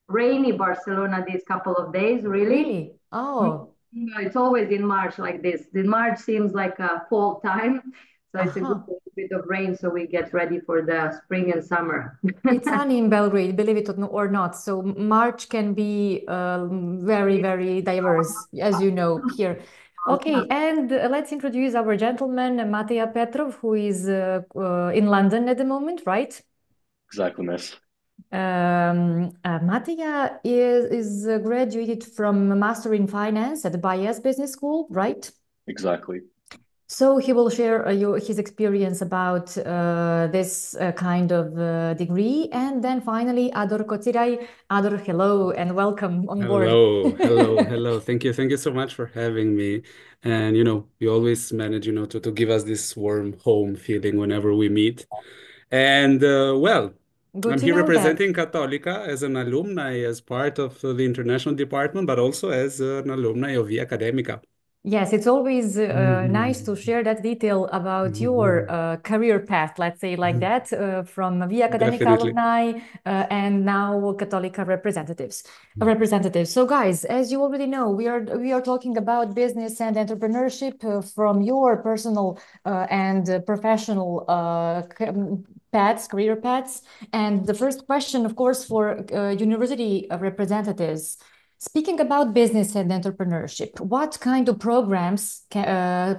rainy Barcelona these couple of days, really. Really? Oh. It's always in March like this. The March seems like a fall time. So it's a good bit of rain, so we get ready for the spring and summer. It's sunny in Belgrade, believe it or not. So March can be very, very diverse, as you know, here. Okay, and let's introduce our gentleman, Mateja Petrov, who is in London at the moment, right? Exactly, miss. Mateja is graduated from a Master in Finance at the Bayes Business School, right? Exactly. So he will share his experience about this kind of degree. And then finally, Ador Kotsirai. Ador, hello and welcome on board. Hello. Thank you so much for having me. And, you always manage, to give us this warm home feeling whenever we meet. And, I'm here representing Católica as an alumni, as part of the international department, but also as an alumni of Via Academica. Yes, it's always nice to share that detail about your career path, let's say like that, from Via Academica alumni and now Católica representatives. So guys, as you already know, we are talking about business and entrepreneurship from your personal and professional career paths. And the first question, of course, for university representatives. Speaking about business and entrepreneurship, what kind of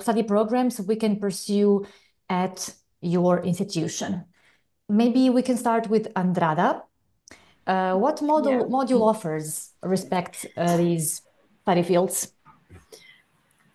study programs we can pursue at your institution? Maybe we can start with Andrada. What module offers respect these study fields?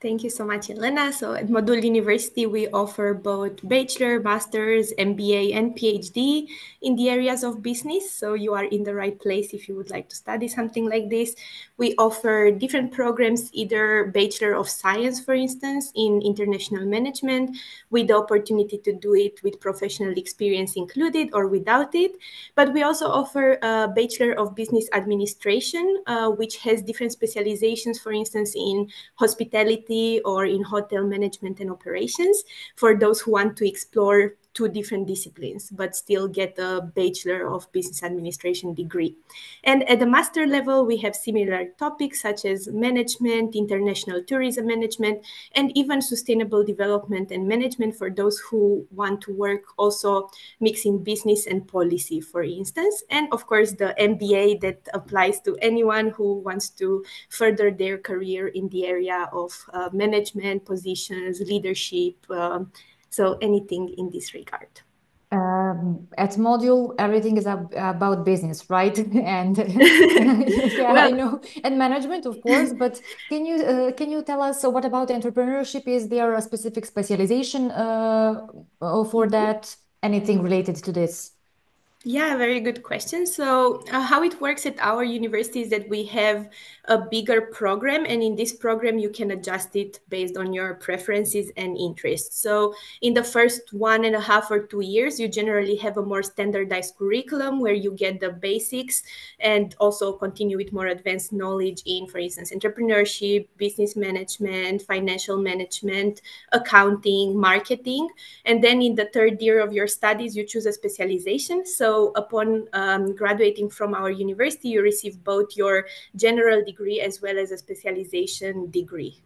Thank you so much, Elena. So at Modul University, we offer both bachelor, master's, MBA, and PhD in the areas of business. So you are in the right place if you would like to study something like this. We offer different programs, either Bachelor of Science, for instance, in international management, with the opportunity to do it with professional experience included or without it. But we also offer a Bachelor of Business Administration, which has different specializations, for instance, in hospitality or in hotel management and operations, for those who want to explore two different disciplines, but still get a Bachelor of Business Administration degree. And at the master level, we have similar topics such as management, international tourism management, and even sustainable development and management for those who want to work also mixing business and policy, for instance. And of course, the MBA that applies to anyone who wants to further their career in the area of management positions, leadership, so anything in this regard. At Module, everything is about business, right? And yeah, I know, and management, of course. But can you tell us what about entrepreneurship? Is there a specific specialization for that? Anything related to this? Yeah, very good question. So how it works at our university is that we have a bigger program, and in this program you can adjust it based on your preferences and interests. So in the first 1.5 or 2 years, you generally have a more standardized curriculum where you get the basics and also continue with more advanced knowledge in, for instance, entrepreneurship, business management, financial management, accounting, marketing. And then in the third year of your studies, you choose a specialization. So upon graduating from our university, you receive both your general degree as well as a specialization degree.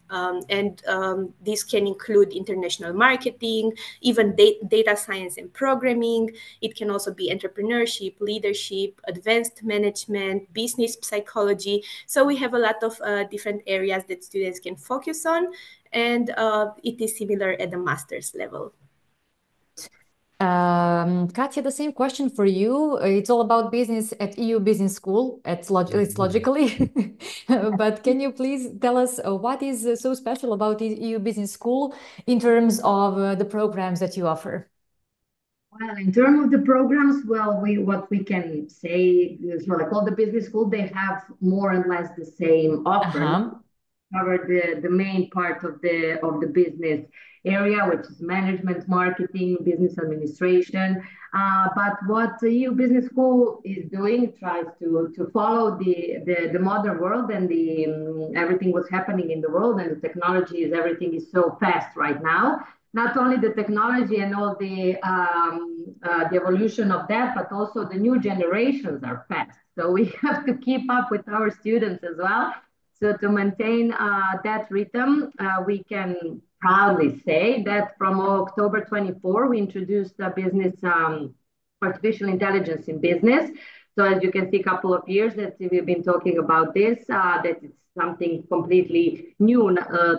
This can include international marketing, even data science and programming. It can also be entrepreneurship, leadership, advanced management, business psychology. So we have a lot of different areas that students can focus on, and it is similar at the master's level. Katya, the same question for you. It's all about business at EU Business School. It's logically, but can you please tell us what is so special about EU Business School in terms of the programs that you offer? Well, in terms of the programs, well, what we can say is, well, like all the business schools, they have more or less the same offer. Cover the main part of the business area, which is management, marketing, business administration. But what the EU Business School is doing tries to follow the modern world and everything what's happening in the world, and the technology everything is so fast right now. Not only the technology and all the evolution of that, but also the new generations are fast. So we have to keep up with our students as well. So to maintain that rhythm, we can proudly say that from October 24, we introduced the business artificial intelligence in business. So as you can see, a couple of years that we've been talking about this, that it's something completely new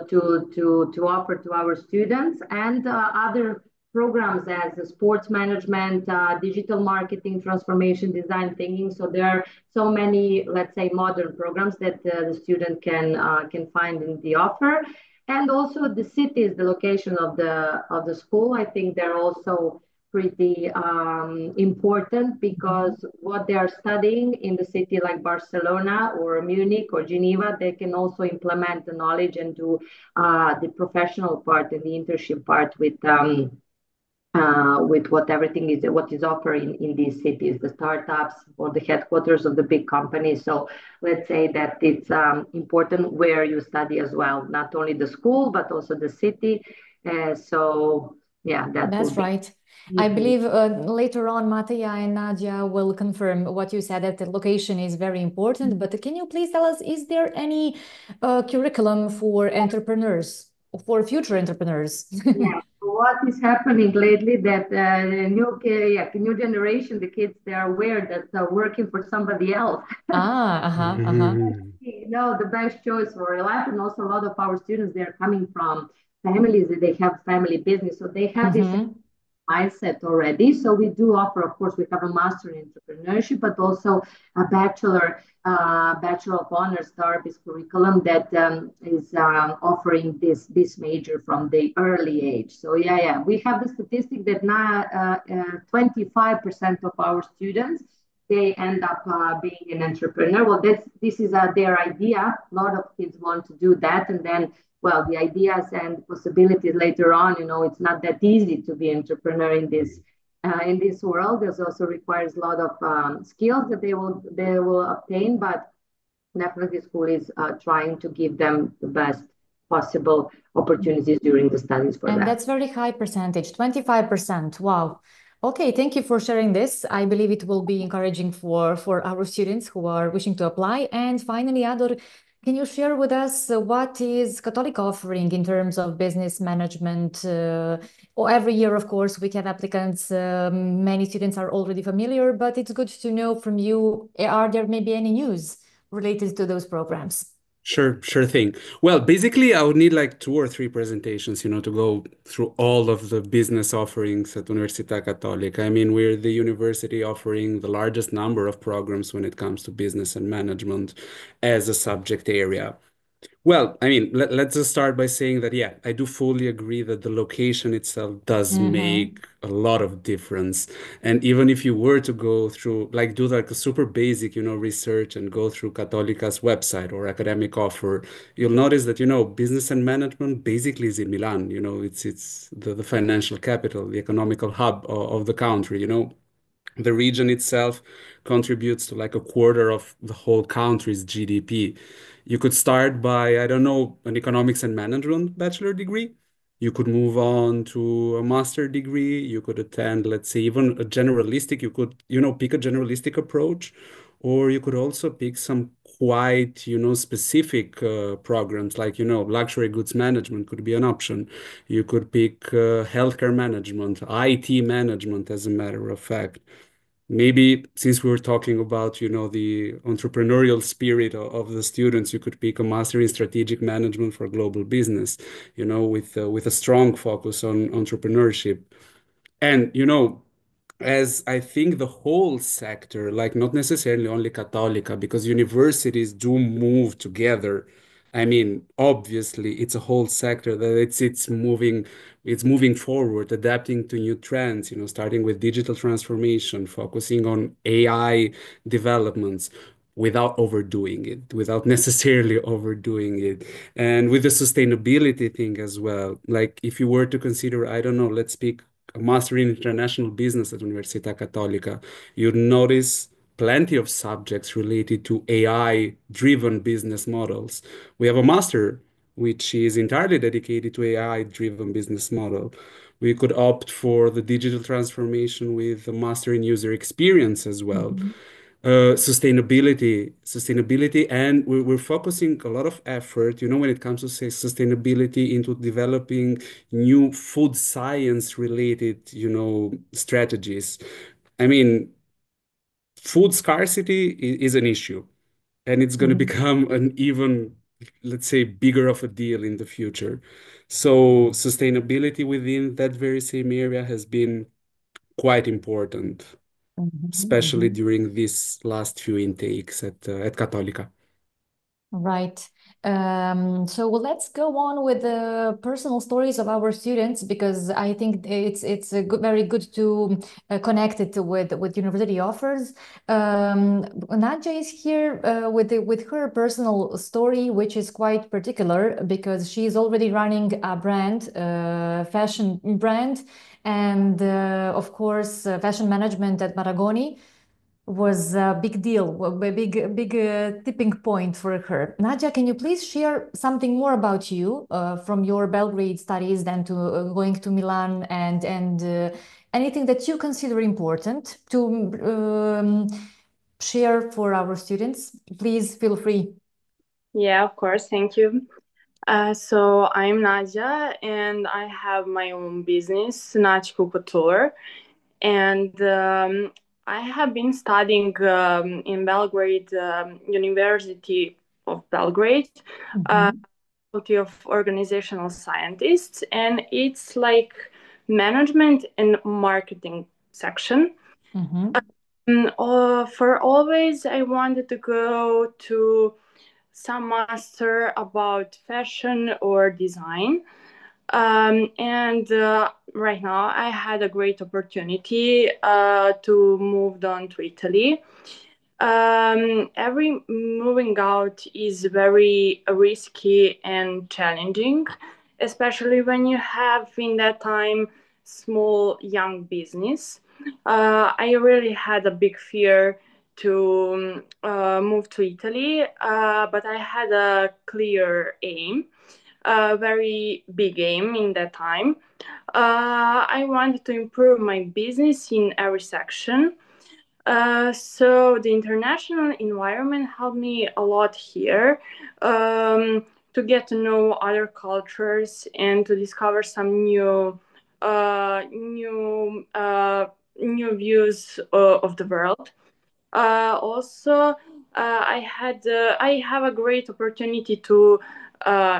to offer to our students, and other programs as sports management, digital marketing, transformation, design thinking. So there are so many, let's say, modern programs that the student can find in the offer. And also the cities, the location of the school, I think they're also pretty important, because what they are studying in the city like Barcelona or Munich or Geneva, they can also implement the knowledge and do the professional part and the internship part with what is offered in these cities, the startups or the headquarters of the big companies. So let's say that it's important where you study as well, not only the school, but also the city. So yeah, that's right. I believe later on, Matija and Nadia will confirm what you said, that the location is very important. But can you please tell us, is there any curriculum for entrepreneurs, for future entrepreneurs? Yeah. What is happening lately that new generation, the kids, they are aware that they're working for somebody else. The best choice for life. And also a lot of our students, they're coming from families that they have family business. So they have this mindset already. So we do offer, of course, we have a master in entrepreneurship, but also a bachelor of honors therapist curriculum that is offering this major from the early age. So yeah, we have the statistic that now 25% of our students, they end up being an entrepreneur. Well, this is their idea. A lot of kids want to do that, and then, well, the ideas and possibilities later on, it's not that easy to be entrepreneur in this world. This also requires a lot of skills that they will obtain, but definitely school is trying to give them the best possible opportunities during the studies for And that. that's very high percentage, 25%. Wow. Okay, thank you for sharing this. I believe it will be encouraging for our students who are wishing to apply. And finally, Ador, can you share with us what is Católica offering in terms of business management? Every year, of course, we have applicants. Many students are already familiar, but it's good to know from you, are there maybe any news related to those programs? Sure thing. Well, basically, I would need like 2 or 3 presentations, to go through all of the business offerings at Università Católica. I mean, we're the university offering the largest number of programs when it comes to business and management as a subject area. Well, I mean, let's just start by saying that, yeah, I do fully agree that the location itself does make a lot of difference. And even if you were to go through, like, do like a super basic, research and go through Católica's website or academic offer, you'll notice that, business and management basically is in Milan. It's the financial capital, the economical hub of the country. The region itself contributes to like a quarter of the whole country's GDP. You could start by, I don't know, an economics and management bachelor degree. You could move on to a master degree. You could attend, let's say, even a generalistic. You could, pick a generalistic approach, or you could also pick some quite, specific programs like, luxury goods management could be an option. You could pick healthcare management, IT management, as a matter of fact. Maybe since we were talking about, the entrepreneurial spirit of the students, you could pick a master in strategic management for global business, with a strong focus on entrepreneurship. And, as I think the whole sector, like not necessarily only Católica, because universities do move together. I mean, obviously, it's a whole sector that it's moving forward, adapting to new trends, starting with digital transformation, focusing on AI developments without overdoing it, without necessarily overdoing it. And with the sustainability thing as well. Like if you were to consider, I don't know, let's pick a master in international business at Università Católica, you'd notice plenty of subjects related to AI-driven business models. We have a master which is entirely dedicated to AI-driven business model. We could opt for the digital transformation with a master in user experience as well. Sustainability, and we're focusing a lot of effort, when it comes to say sustainability, into developing new food science related, strategies. I mean, food scarcity is an issue, and it's going to become an even, let's say, bigger of a deal in the future. So sustainability within that very same area has been quite important, especially during these last few intakes at Católica. Right. So let's go on with the personal stories of our students, because I think it's very good to connect it with university offers. Nadia is here with her personal story, which is quite particular because she's already running a brand, fashion brand, and of course, fashion management at Maragoni was a big deal, a big tipping point for her. Nadia, can you please share something more about you from your Belgrade studies, then to going to Milan, and anything that you consider important to share for our students? Please feel free. Yeah, of course. Thank you. So I'm Nadia, and I have my own business, Nautical Couture, and I have been studying in Belgrade, University of Belgrade, Faculty of Organizational Scientists, and it's like management and marketing section. For always, I wanted to go to some master about fashion or design. And right now I had a great opportunity to move on to Italy. Every moving out is very risky and challenging, especially when you have in that time small young business. I really had a big fear to move to Italy, but I had a clear aim, a very big aim in that time. I wanted to improve my business in every section. So the international environment helped me a lot here, to get to know other cultures and to discover some new views of the world. Also, I have a great opportunity to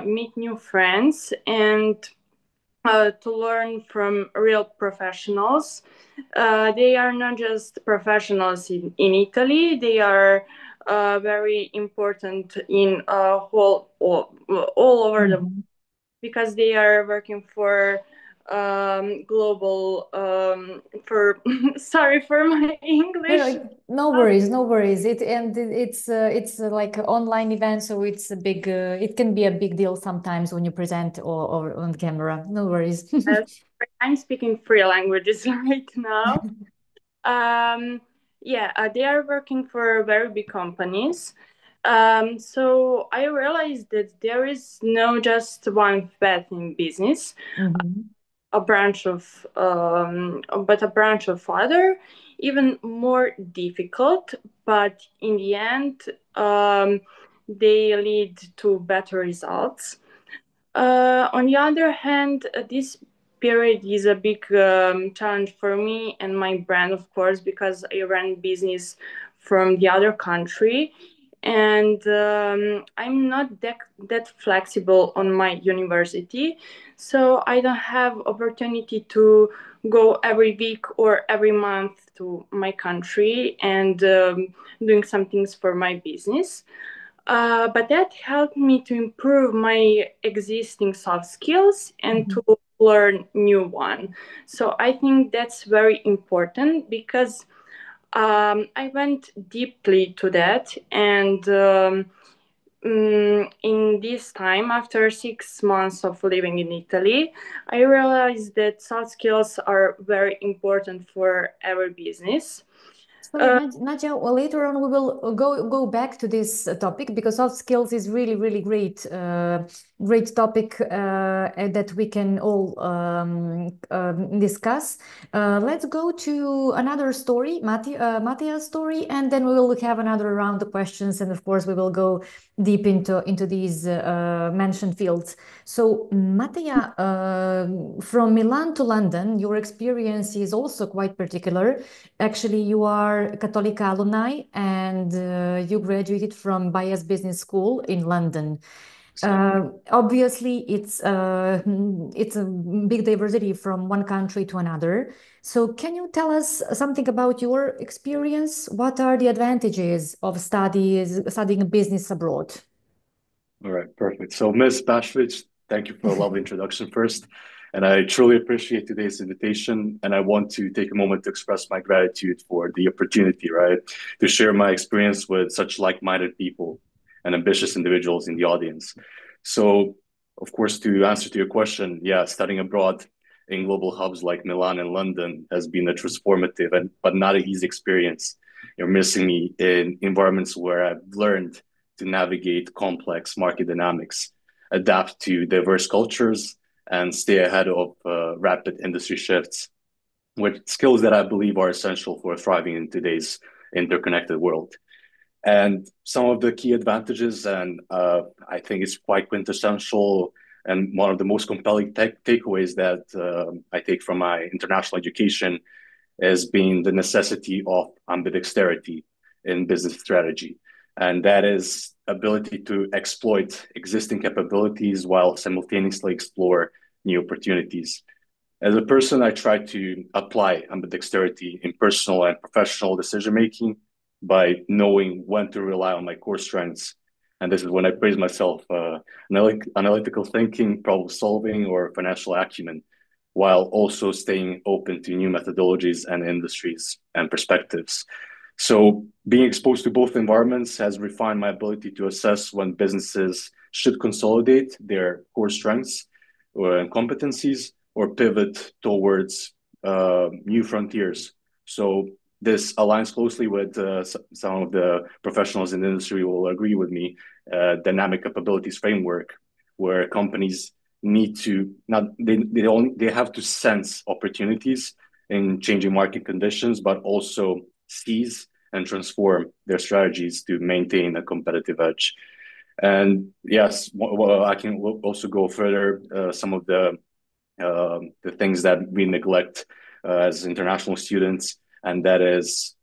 meet new friends and to learn from real professionals. They are not just professionals in Italy, they are very important in all over the world, because they are working for global for sorry for my English. No worries, no worries. It's like an online event, so it's a big. It can be a big deal sometimes when you present or on camera. No worries. I'm speaking 3 languages right now. They are working for very big companies. So I realized that there is no just one path in business, a branch of other, even more difficult, but in the end, they lead to better results. On the other hand, this period is a big challenge for me and my brand, of course, because I ran business from the other country, and I'm not that flexible on my university, so I don't have opportunity to go every week or every month to my country and doing some things for my business. But that helped me to improve my existing soft skills and to learn new one. So I think that's very important, because I went deeply to that, and in this time, after 6 months of living in Italy, I realized that soft skills are very important for every business. So Nadia, well, later on we will go back to this topic, because soft skills is really great topic that we can all discuss. Let's go to another story, Mattia's story, and then we will have another round of questions, and of course we will go deep into these mentioned fields. So Mattia, from Milan to London, your experience is also quite particular. Actually, you are Cattolica alumni, and you graduated from Bias Business School in London. Obviously, it's a big diversity from one country to another. So can you tell us something about your experience? What are the advantages of studying business abroad? All right, perfect. So Ms. Bashvich, thank you for a lovely introduction first. And I truly appreciate today's invitation. And I want to take a moment to express my gratitude for the opportunity, right, to share my experience with such like-minded people and ambitious individuals in the audience. So, of course, to answer to your question, yeah, studying abroad in global hubs like Milan and London has been a transformative but not an easy experience. You're missing me in environments where I've learned to navigate complex market dynamics, adapt to diverse cultures, and stay ahead of rapid industry shifts, with skills that I believe are essential for thriving in today's interconnected world. And some of the key advantages, and I think it's quite quintessential, and one of the most compelling takeaways that I take from my international education is being the necessity of ambidexterity in business strategy. And that is ability to exploit existing capabilities while simultaneously explore new opportunities. As a person, I try to apply ambidexterity in personal and professional decision making by knowing when to rely on my core strengths. And this is when I praise myself, analytical thinking, problem solving, or financial acumen, while also staying open to new methodologies and industries and perspectives. So being exposed to both environments has refined my ability to assess when businesses should consolidate their core strengths and competencies or pivot towards new frontiers. So this aligns closely with some of the professionals in the industry who will agree with me, dynamic capabilities framework, where companies need to they have to sense opportunities in changing market conditions, but also seize and transform their strategies to maintain a competitive edge. And yes, well, I can also go further. Some of the things that we neglect as international students, and that is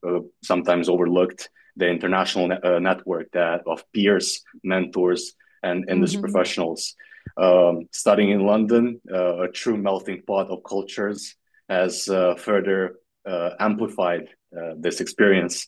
sometimes overlooked, the international network of peers, mentors, and industry professionals. Studying in London, a true melting pot of cultures has further amplified this experience.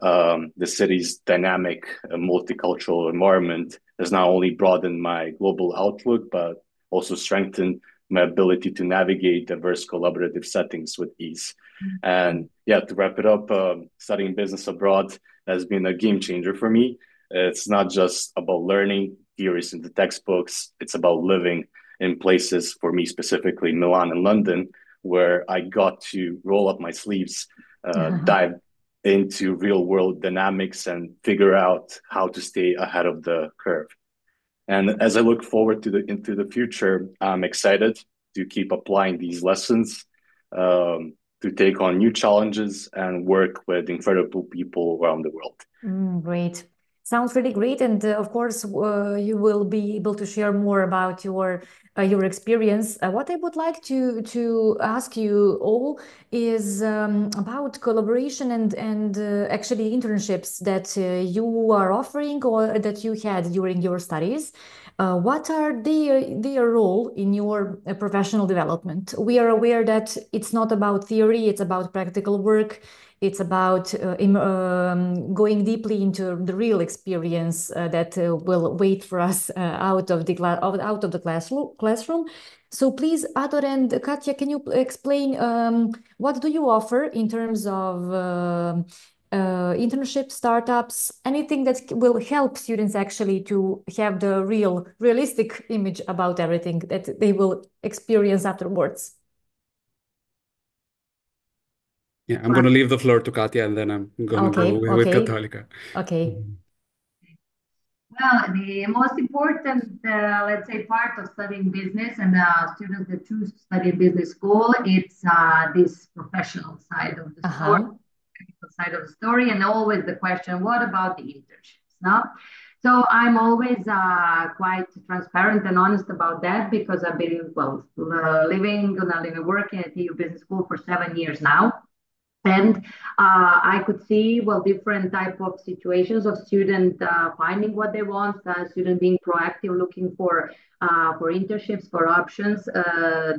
The city's dynamic, multicultural environment has not only broadened my global outlook, but also strengthened my ability to navigate diverse collaborative settings with ease. And yeah, to wrap it up, studying business abroad has been a game changer for me. It's not just about learning theories in the textbooks, it's about living in places, for me specifically, Milan and London, where I got to roll up my sleeves, dive into real world dynamics and figure out how to stay ahead of the curve. And as I look forward into the future, I'm excited to keep applying these lessons, to take on new challenges and work with incredible people around the world. Great. Sounds really great. And of course, you will be able to share more about your experience. What I would like to ask you all is about collaboration and actually internships that you are offering or that you had during your studies. What are their role in your professional development? We are aware that it's not about theory, it's about practical work. It's about going deeply into the real experience that will wait for us out of the classroom. So please, Ador and Katja, can you explain what do you offer in terms of internship, startups, anything that will help students actually to have the realistic image about everything that they will experience afterwards? Yeah, I'm going to leave the floor to Katja and then I'm going to go with Katalika. Okay. Well, the most important, let's say, part of studying business and students that choose to study business school, it's this professional side of the story, technical side of the story, and always the question, what about the internships? No? So I'm always quite transparent and honest about that because I've been, working at TU Business School for 7 years now. And I could see, different type of situations of student finding what they want, student being proactive, looking for internships, for options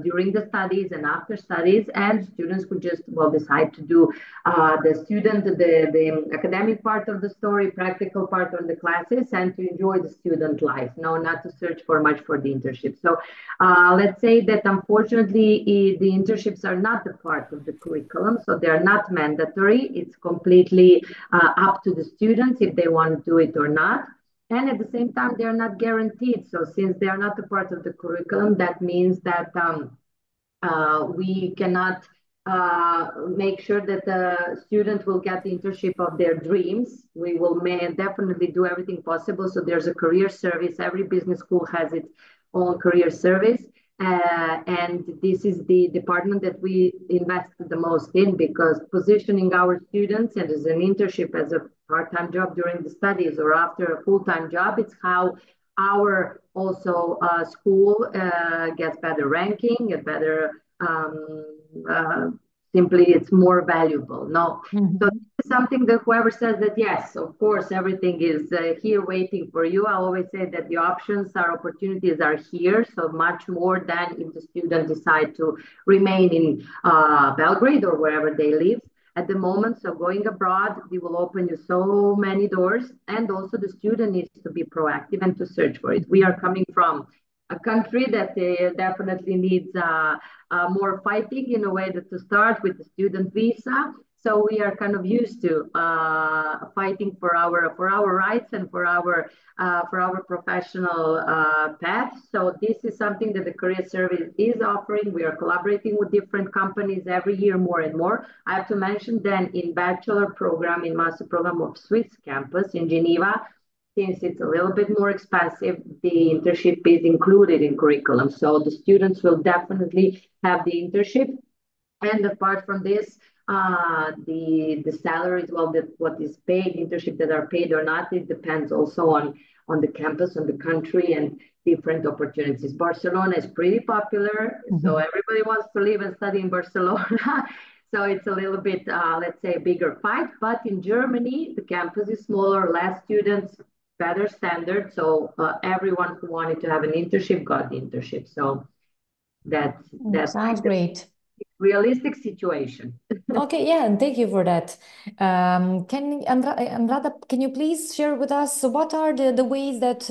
during the studies and after studies, and students could just decide to do the academic part of the story, practical part of the classes, and to enjoy the student life. No, not to search for much for the internship. So let's say that unfortunately the internships are not the part of the curriculum, so they're not mandatory. It's completely up to the students if they want to do it or not. And at the same time, they're not guaranteed. So since they are not a part of the curriculum, that means that we cannot make sure that the student will get the internship of their dreams. We will definitely do everything possible. So there's a career service. Every business school has its own career service. And this is the department that we invest the most in, because positioning our students and as an internship, as a part-time job during the studies or after a full-time job, it's how our also school gets better ranking, get better simply it's more valuable. No, so this is something that whoever says that yes, of course, everything is here waiting for you. I always say that the options, our opportunities are here, so much more than if the student decide to remain in Belgrade or wherever they live at the moment. So going abroad, it will open you so many doors, and also the student needs to be proactive and to search for it. We are coming from a country that definitely needs more fighting in a way that to start with the student visa. So we are kind of used to fighting for our rights and for our professional path. So this is something that the Career Service is offering. We are collaborating with different companies every year more and more. I have to mention then in bachelor program, in master program of Swiss campus in Geneva, since it's a little bit more expensive, the internship is included in curriculum. So the students will definitely have the internship. And apart from this, the salaries, well, what is paid, internship that are paid or not, it depends also on the campus, on the country, and different opportunities. Barcelona is pretty popular, so everybody wants to live and study in Barcelona. So it's a little bit, let's say, a bigger fight. But in Germany, the campus is smaller, less students, better standard. So everyone who wanted to have an internship got the internship. So that's Sounds great. Realistic situation. Okay, yeah, and thank you for that. Andrada, can you please share with us what are the ways that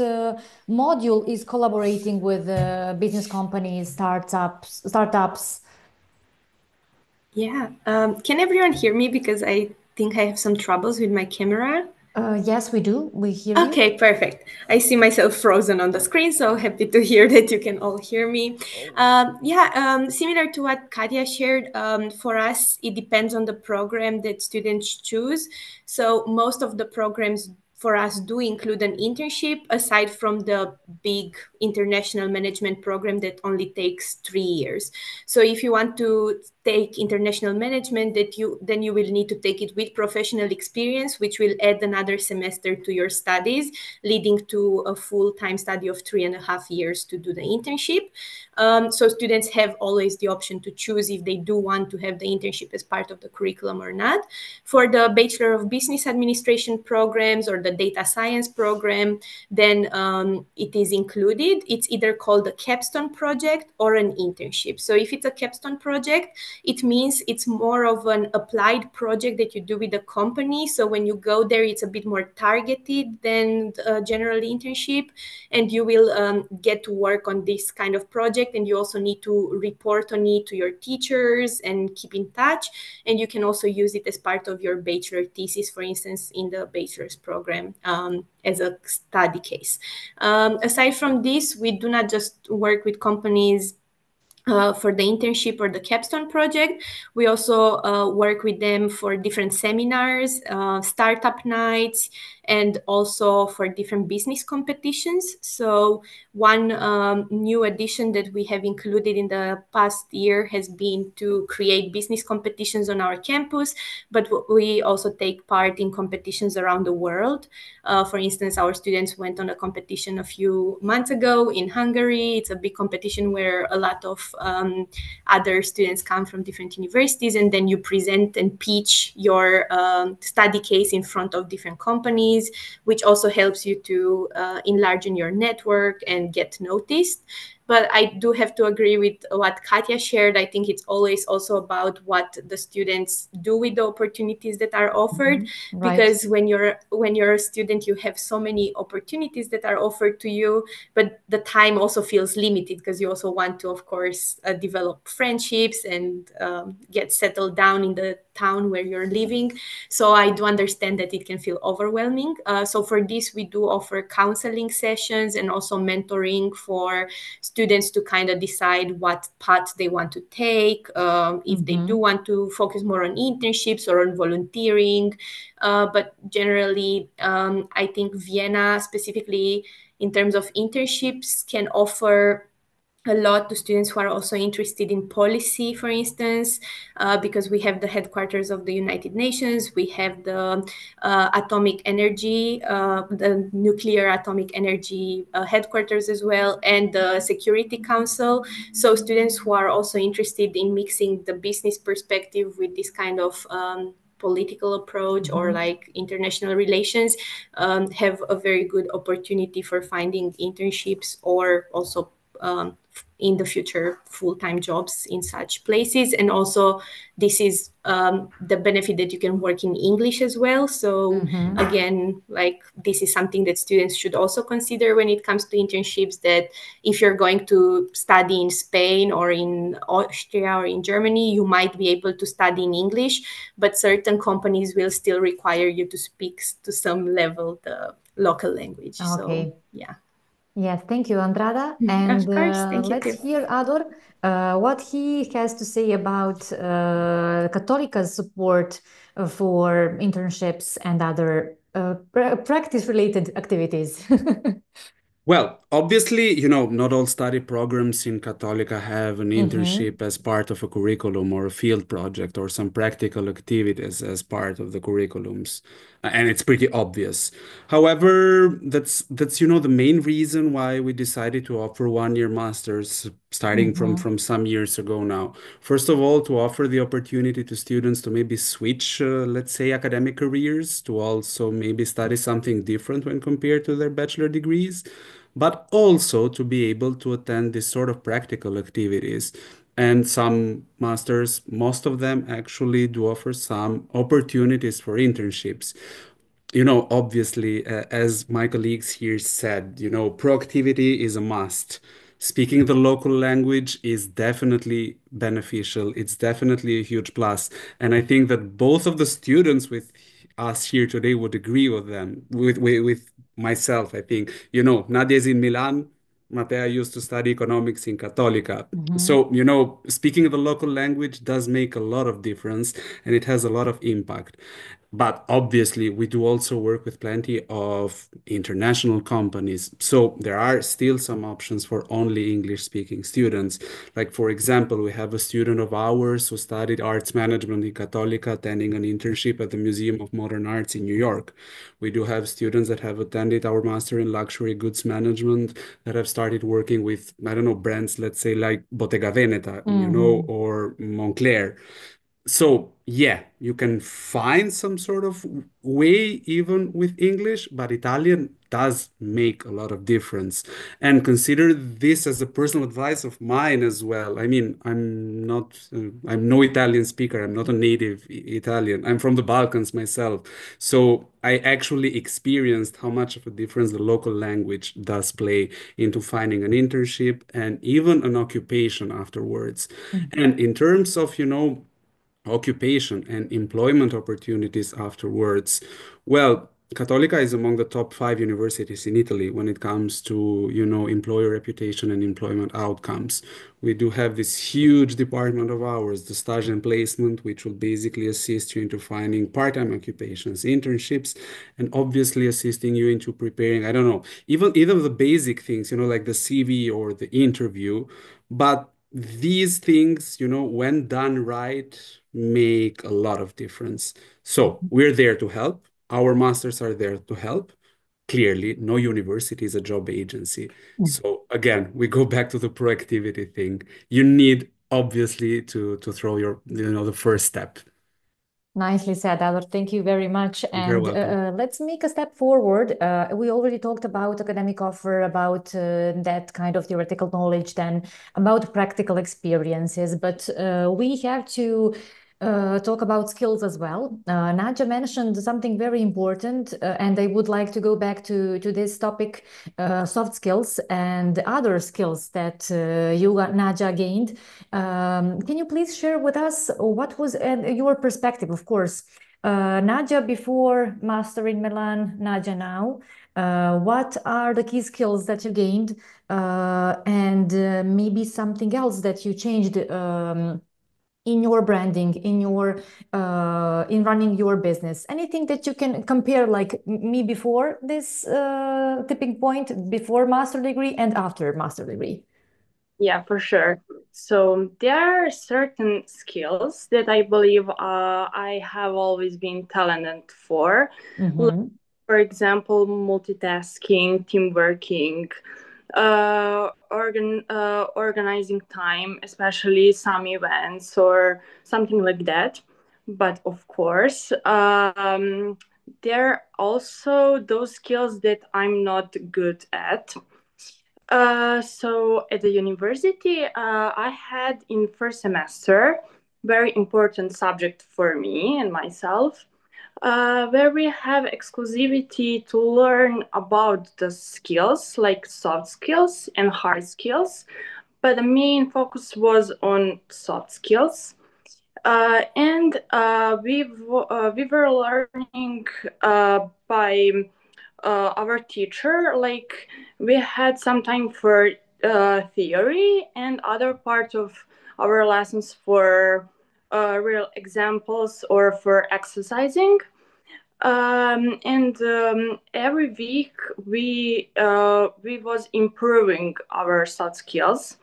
Module is collaborating with business companies, startups? Yeah. Can everyone hear me? Because I think I have some troubles with my camera. Yes, we do. We hear you. Okay, perfect. I see myself frozen on the screen, so happy to hear that you can all hear me. Similar to what Katya shared, for us, it depends on the program that students choose. So most of the programs for us do include an internship, aside from the big international management program that only takes 3 years. So if you want to take international management, then you will need to take it with professional experience, which will add another semester to your studies, leading to a full-time study of 3.5 years to do the internship. So students have always the option to choose if they do want to have the internship as part of the curriculum or not. For the Bachelor of Business Administration programs or the data science program, then it is included. It's either called a capstone project or an internship. So if it's a capstone project, it means it's more of an applied project that you do with the company. So when you go there, it's a bit more targeted than a general internship, and you will get to work on this kind of project, and you also need to report on it to your teachers and keep in touch. And you can also use it as part of your bachelor thesis, for instance, in the bachelor's program as a study case. Aside from this, we do not just work with companies for the internship or the capstone project. We also work with them for different seminars, startup nights, and also for different business competitions. So one new addition that we have included in the past year has been to create business competitions on our campus, but we also take part in competitions around the world. For instance, our students went on a competition a few months ago in Hungary. It's a big competition where a lot of other students come from different universities, and then you present and pitch your study case in front of different companies, which also helps you to enlarge your network and get noticed. But I do have to agree with what Katya shared. I think it's always also about what the students do with the opportunities that are offered. Right. Because when you're a student, you have so many opportunities that are offered to you, but the time also feels limited because you also want to, of course, develop friendships and get settled down in the town where you're living. So I do understand that it can feel overwhelming. So for this, we do offer counseling sessions and also mentoring for students to kind of decide what path they want to take, if they do want to focus more on internships or on volunteering. But generally, I think Vienna specifically in terms of internships can offer a lot to students who are also interested in policy, for instance, because we have the headquarters of the United Nations, we have the atomic energy, the nuclear atomic energy headquarters as well, and the Security Council. So students who are also interested in mixing the business perspective with this kind of political approach or like international relations have a very good opportunity for finding internships or also in the future full-time jobs in such places. And also this is the benefit that you can work in English as well. So again, like this is something that students should also consider when it comes to internships, that if you're going to study in Spain or in Austria or in Germany, you might be able to study in English, but certain companies will still require you to speak to some level the local language. Okay. So yeah. Yes, thank you, Andrada. Of And course, thank you let's too. hear Ador, what he has to say about Católica's support for internships and other practice-related activities. Well, obviously, not all study programs in Católica have an internship as part of a curriculum or a field project or some practical activities as part of the curriculums. And it's pretty obvious. However, that's the main reason why we decided to offer 1-year masters starting from some years ago now. First of all, to offer the opportunity to students to maybe switch, let's say, academic careers, to also maybe study something different when compared to their bachelor degrees, but also to be able to attend this sort of practical activities. And some masters, most of them actually do offer some opportunities for internships. Obviously, as my colleagues here said, proactivity is a must. Speaking the local language is definitely beneficial. It's definitely a huge plus. And I think that both of the students with us here today would agree with them, with myself, I think. Nadia is in Milan. Matea used to study economics in Católica. So, speaking the local language does make a lot of difference and it has a lot of impact. But obviously, we do also work with plenty of international companies. So there are still some options for only English-speaking students. Like, for example, we have a student of ours who studied arts management in Católica, attending an internship at the Museum of Modern Arts in New York. We do have students that have attended our master in luxury goods management that have started working with, I don't know, brands, let's say like Bottega Veneta, or Moncler. So yeah, you can find some sort of way even with English, but Italian does make a lot of difference. And consider this as a personal advice of mine as well. I mean, I'm no Italian speaker. I'm not a native Italian. I'm from the Balkans myself. So I actually experienced how much of a difference the local language does play into finding an internship and even an occupation afterwards. And in terms of, occupation and employment opportunities afterwards. Well, Cattolica is among the top 5 universities in Italy when it comes to, employer reputation and employment outcomes. We do have this huge department of ours, the stage and placement, which will basically assist you into finding part-time occupations, internships, and obviously assisting you into preparing, I don't know, even either the basic things, like the CV or the interview. But these things, when done right, make a lot of difference. So we're there to help. Our masters are there to help. Clearly, no university is a job agency. So again, we go back to the proactivity thing. You need obviously to throw your, the first step. Nicely said, Ador. Thank you very much. You're And welcome. let's make a step forward. We already talked about academic offer, about that kind of theoretical knowledge, then about practical experiences. But we have to talk about skills as well. Nadia mentioned something very important, and I would like to go back to this topic, soft skills and other skills that you, Nadia, gained. Can you please share with us what was your perspective, of course, Nadia before master in Milan, Nadia now? What are the key skills that you gained, and maybe something else that you changed in your branding, in running your business? Anything that you can compare, like me before this tipping point, before master degree and after master degree? Yeah, for sure. So there are certain skills that I believe I have always been talented for. Like, Mm-hmm. for example, multitasking, team working, organizing time, especially some events or something like that. But of course, there are also those skills that I'm not good at. So at the university, I had in first semester very important subject for me and myself, where we have exclusivity to learn about the skills like soft skills and hard skills, but the main focus was on soft skills. We were learning by our teacher. Like we had some time for theory and other part of our lessons for real examples or for exercising. And every week we was improving our soft skills.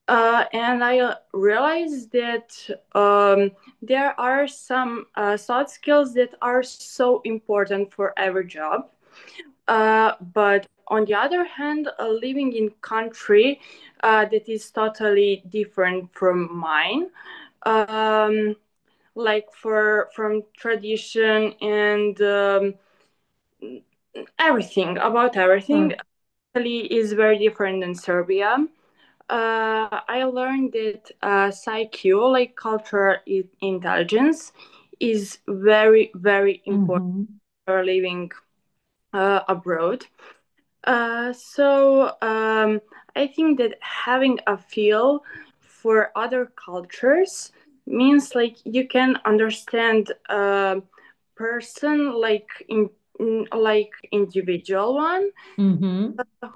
And I realized that there are some soft skills that are so important for every job. But on the other hand, living in country that is totally different from mine, um, like from tradition and everything about everything, Italy is very different than Serbia. I learned that CIQ, like cultural intelligence, is very, very important for living abroad. So I think that having a feel for other cultures means like you can understand a person like individual one Mm-hmm.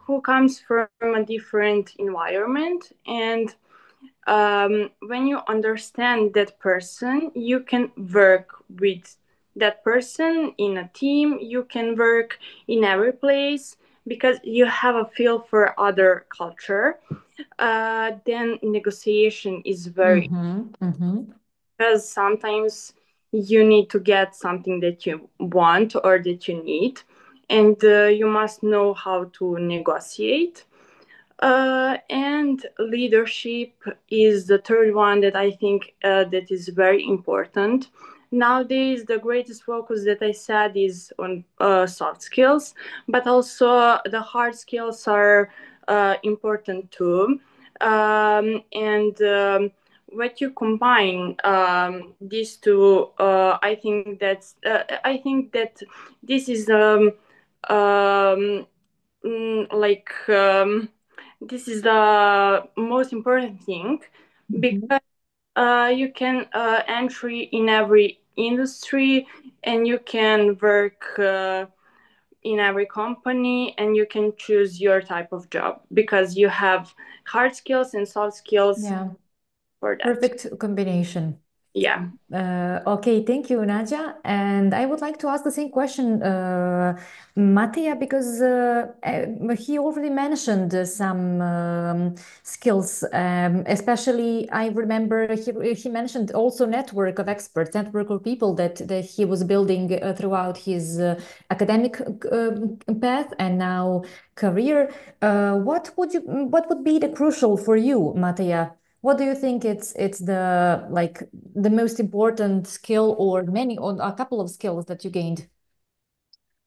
who comes from a different environment. And when you understand that person, you can work with that person in a team. You can work in every place because you have a feel for other culture. Then negotiation is very, because sometimes you need to get something that you want or that you need, and you must know how to negotiate. And leadership is the third one that I think that is very important. Nowadays, the greatest focus that I said is on soft skills, but also the hard skills are important too. And what you combine these two, I think that this is like this is the most important thing, because you can entry in every industry, and you can work in every company, and you can choose your type of job because you have hard skills and soft skills Yeah, for that. perfect combination. Yeah. Okay, thank you, Nadia. And I would like to ask the same question, Mattia, because he already mentioned some skills. Especially, I remember he mentioned also network of experts, network of people that he was building throughout his academic path and now career. What would be the crucial for you, Mattia? What do you think it's the like the most important skill or many or a couple of skills that you gained?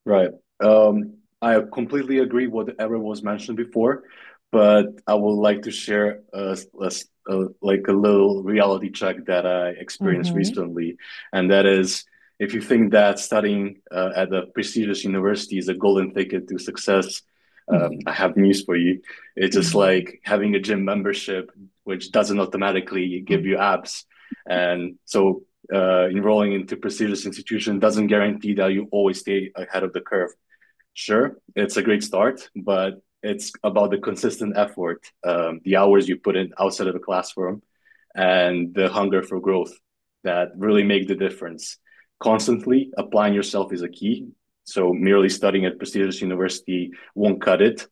Right. I completely agree with whatever was mentioned before, but I would like to share like a little reality check that I experienced recently, and that is, if you think that studying at a prestigious university is a golden ticket to success, I have news for you. It's just like having a gym membership, which doesn't automatically give you abs, and so enrolling into prestigious institution doesn't guarantee that you always stay ahead of the curve. Sure, it's a great start, but it's about the consistent effort, the hours you put in outside of the classroom, and the hunger for growth that really make the difference. Constantly applying yourself is a key. So merely studying at prestigious university won't cut it.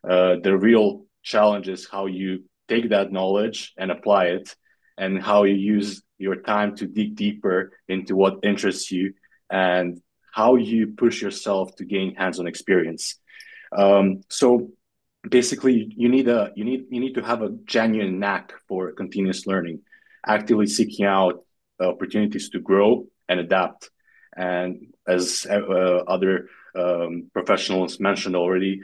The real challenge is how you take that knowledge and apply it, and how you use your time to dig deeper into what interests you and how you push yourself to gain hands-on experience. So basically, you need to have a genuine knack for continuous learning, actively seeking out opportunities to grow and adapt. And as other professionals mentioned already,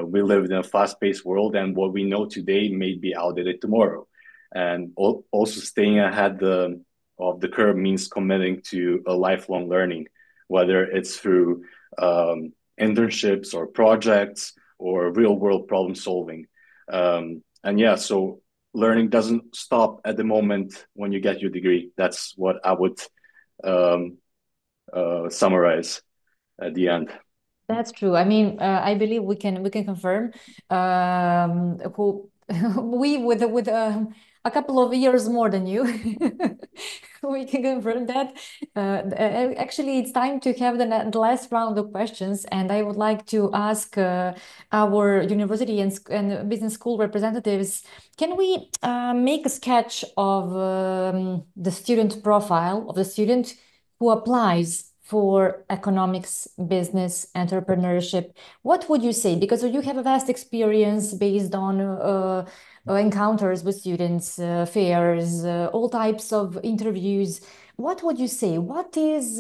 we live in a fast-paced world, and what we know today may be outdated tomorrow. And also staying ahead of the curve means committing to a lifelong learning, whether it's through internships or projects or real-world problem solving. And yeah, so learning doesn't stop at the moment when you get your degree. That's what I would summarize at the end. That's true. I mean, I believe we can confirm who we with a couple of years more than you, we can confirm that. Actually, it's time to have the last round of questions, and I would like to ask our university and business school representatives, can we make a sketch of the student profile of the student who applies for economics, business, entrepreneurship? What would you say? Because you have a vast experience based on encounters with students, fairs, all types of interviews. What would you say? What is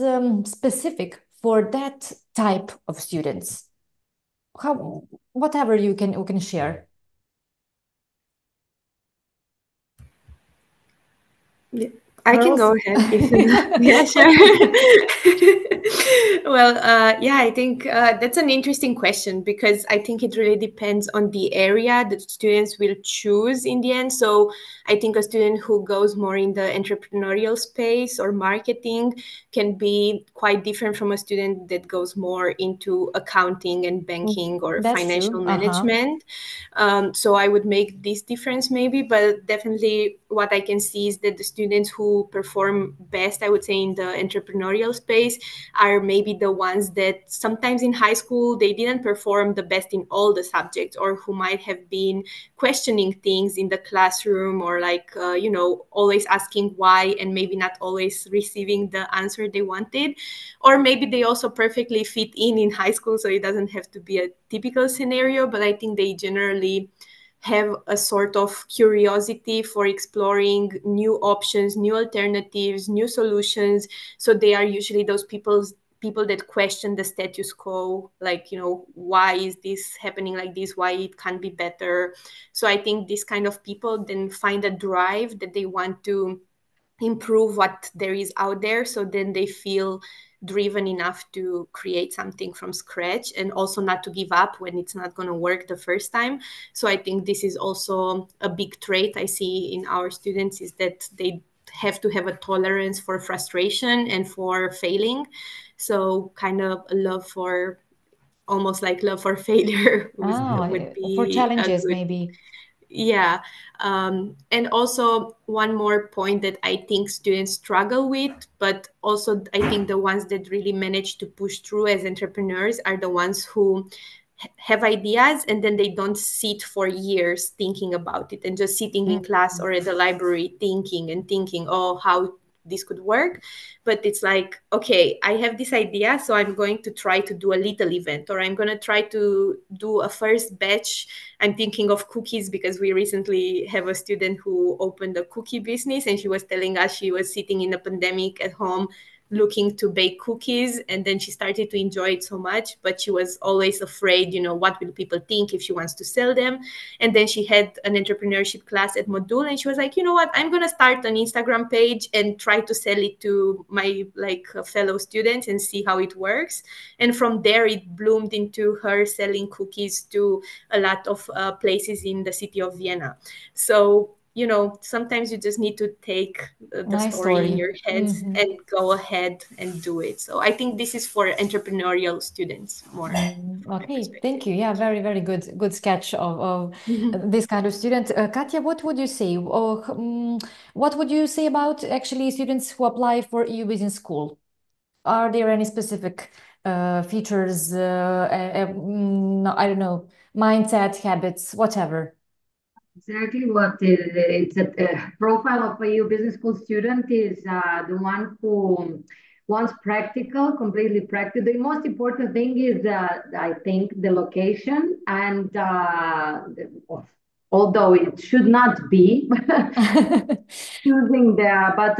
specific for that type of students? Whatever you can share. Yeah. I can go ahead if you yeah, sure. Well, yeah, I think that's an interesting question, because I think it really depends on the area that students will choose in the end. So I think a student who goes more in the entrepreneurial space or marketing can be quite different from a student that goes more into accounting and banking or That's financial true. management. So I would make this difference maybe, but definitely what I can see is that the students who perform best, I would say, in the entrepreneurial space are maybe the ones that sometimes in high school they didn't perform the best in all the subjects, or who might have been questioning things in the classroom, or like always asking why and maybe not always receiving the answer they wanted. Or maybe they also perfectly fit in high school, so it doesn't have to be a typical scenario, but I think they generally have a sort of curiosity for exploring new options, new alternatives, new solutions. So they are usually those people that question the status quo, like, why is this happening like this? Why it can't be better? So I think these kind of people then find a drive that they want to improve what there is out there. So then they feel driven enough to create something from scratch, and also not to give up when it's not going to work the first time. So I think this is also a big trait I see in our students, is that they have to have a tolerance for frustration and for failing. So kind of a love for, almost like love for failure would For be a challenges, good. maybe. Yeah. And also one more point that I think students struggle with, but also I think the ones that really manage to push through as entrepreneurs are the ones who have ideas and then they don't sit for years thinking about it and just sitting in class or at the library thinking, oh, how this could work. But it's like, okay, I have this idea, so I'm going to try to do a little event, or I'm going to try to do a first batch. I'm thinking of cookies because we recently have a student who opened a cookie business, and she was telling us she was sitting in a pandemic at home looking to bake cookies, and then she started to enjoy it so much, but she was always afraid, what will people think if she wants to sell them. And then she had an entrepreneurship class at Modul, and she was like, you know what, I'm going to start an Instagram page and try to sell it to my fellow students and see how it works. And from there it bloomed into her selling cookies to a lot of places in the city of Vienna. So sometimes you just need to take the Nice story in story. your heads and go ahead and do it. So I think this is for entrepreneurial students more. Okay, thank you. Yeah, very, very good sketch of this kind of student. Katya, what would you say? What would you say about actually students who apply for EU Business School? Are there any specific features, I don't know, mindset, habits, whatever? Exactly what it's a profile of a EU Business School student is the one who wants practical, completely practical. The most important thing is, I think, the location and although it should not be choosing the, but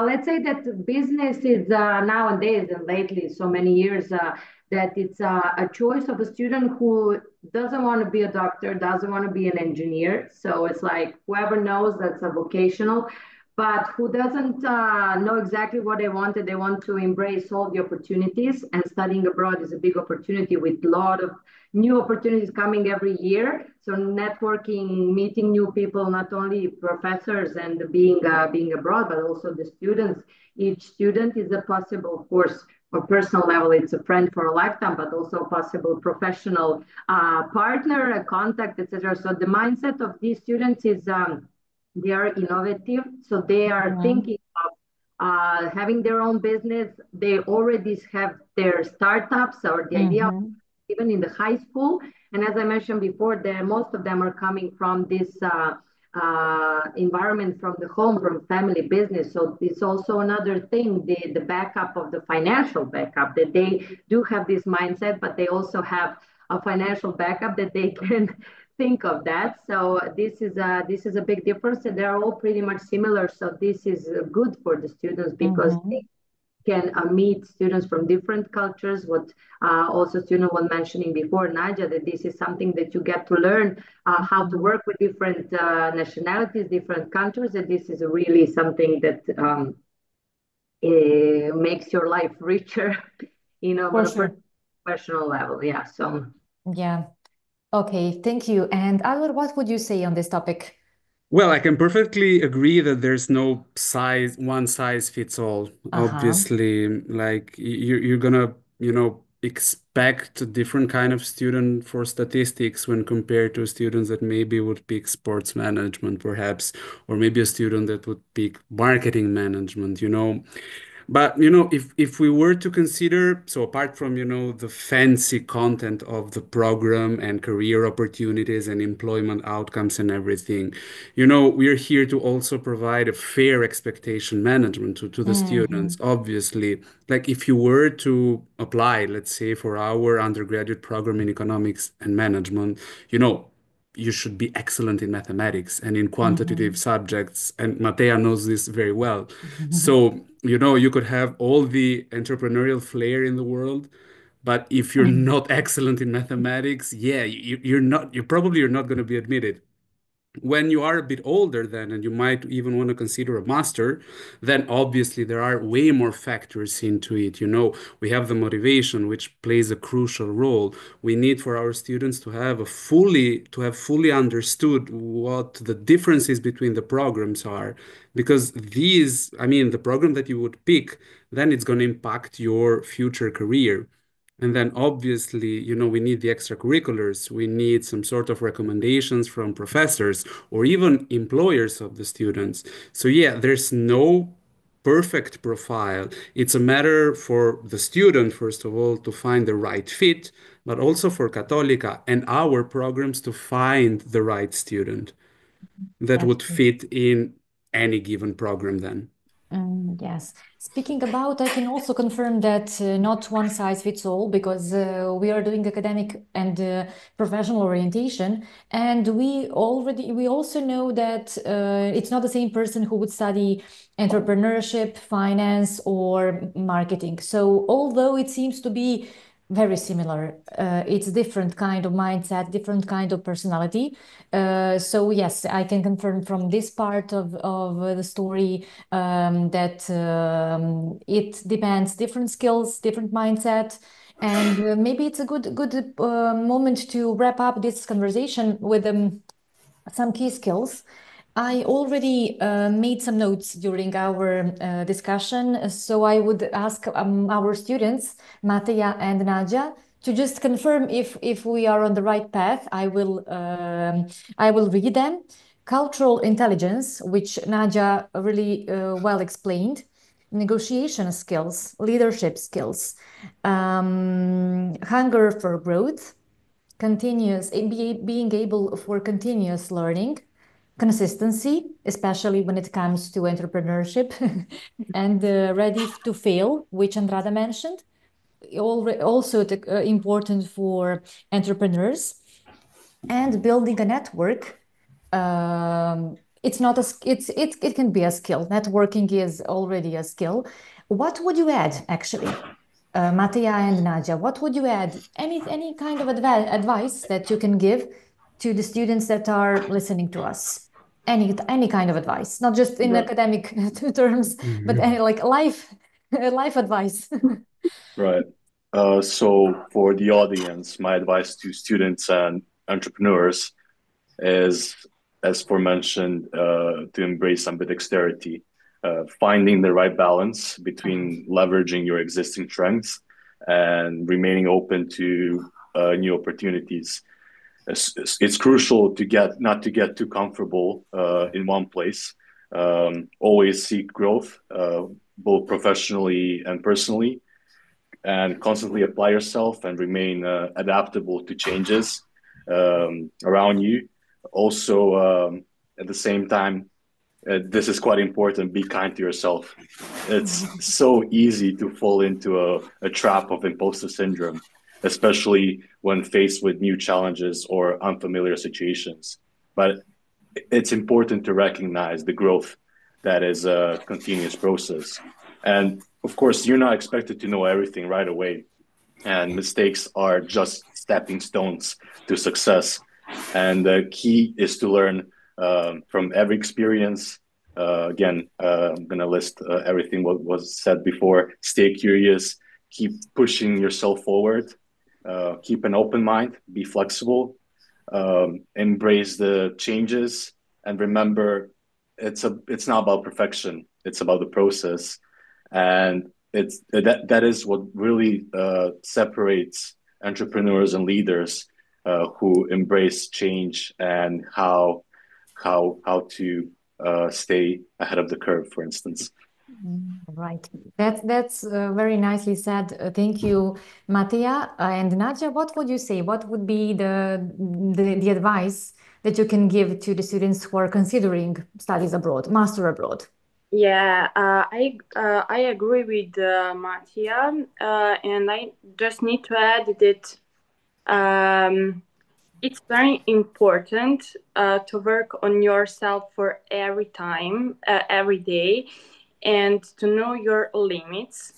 let's say that business is nowadays and lately, so many years, that it's a choice of a student who doesn't want to be a doctor, doesn't want to be an engineer. So it's like whoever knows that's a vocational, but who doesn't know exactly what they want to embrace all the opportunities. And studying abroad is a big opportunity with a lot of new opportunities coming every year. So networking, meeting new people, not only professors and being abroad, but also the students. Each student is a possible, of course, or personal level, it's a friend for a lifetime, but also a possible professional partner, a contact, etc. So the mindset of these students is they are innovative. So they are thinking of having their own business. They already have their startups or the idea of even in the high school. And as I mentioned before, most of them are coming from this environment, from the home, from family business. So it's also another thing, the backup of the financial backup, that they do have this mindset, but they also have a financial backup that they can think of that. So this is a big difference, and they're all pretty much similar. So this is good for the students because they can meet students from different cultures. What also student was mentioning before, Nadia, that this is something that you get to learn how to work with different nationalities, different countries, and this is really something that makes your life richer, For on a sure. professional level. Yeah. So. Yeah. Okay, thank you. And Alvar, what would you say on this topic? Well, I can perfectly agree that there's no one size fits all. Obviously, like you're gonna, expect a different kind of student for statistics when compared to students that maybe would pick sports management, perhaps, or maybe a student that would pick marketing management. But if we were to consider, so apart from the fancy content of the program and career opportunities and employment outcomes and everything, we're here to also provide a fair expectation management to the students. Obviously, like if you were to apply, let's say, for our undergraduate program in economics and management, you should be excellent in mathematics and in quantitative subjects. And Matea knows this very well. So, you could have all the entrepreneurial flair in the world, but if you're not excellent in mathematics, yeah, you're not going to be admitted. When you are a bit older then, and you might even want to consider a master, then obviously there are way more factors into it. We have the motivation, which plays a crucial role. We need for our students to have fully understood what the differences between the programs are, because the program that you would pick, then it's going to impact your future career. And then obviously, we need the extracurriculars. We need some sort of recommendations from professors or even employers of the students. So yeah, there's no perfect profile. It's a matter for the student, first of all, to find the right fit, but also for Católica and our programs to find the right student that would fit in any given program then. Yes. Speaking about, I can also confirm that not one size fits all, because we are doing academic and professional orientation, and we also know that it's not the same person who would study entrepreneurship, finance, or marketing. So although it seems to be very similar, it's different kind of mindset, different kind of personality. So yes, I can confirm from this part of the story that it depends, different skills, different mindset. And maybe it's a good moment to wrap up this conversation with some key skills. I already made some notes during our discussion, so I would ask our students, Matea and Nadia, to just confirm if we are on the right path. I will read them. Cultural intelligence, which Nadia really well explained. Negotiation skills, leadership skills, hunger for growth, being able for continuous learning, consistency, especially when it comes to entrepreneurship, and ready to fail, which Andrada mentioned. Also important for entrepreneurs, and building a network. It's not a it can be a skill. Networking is already a skill. What would you add, actually, Matija and Nadia? What would you add? Any kind of advice that you can give to the students that are listening to us? Any kind of advice, not just in academic terms, but like life advice. Right. So for the audience, my advice to students and entrepreneurs is, as forementioned, to embrace ambidexterity, finding the right balance between leveraging your existing strengths and remaining open to new opportunities. It's crucial not to get too comfortable in one place. Always seek growth, both professionally and personally, and constantly apply yourself and remain adaptable to changes around you. Also, at the same time, this is quite important, be kind to yourself. It's so easy to fall into a trap of imposter syndrome, especially when faced with new challenges or unfamiliar situations. But it's important to recognize the growth that is a continuous process. And of course, you're not expected to know everything right away. And mistakes are just stepping stones to success. And the key is to learn from every experience. Again, I'm going to list everything what was said before. Stay curious, keep pushing yourself forward, keep an open mind, be flexible, embrace the changes, and remember, it's not about perfection. It's about the process, and that is what really separates entrepreneurs and leaders who embrace change and how to stay ahead of the curve, for instance. Right. That's very nicely said. Thank you, Matija. And Nadia, what would you say? What would be the advice that you can give to the students who are considering studies abroad, master abroad? Yeah, I agree with Matija, and I just need to add that it's very important to work on yourself for every time, every day, and to know your limits.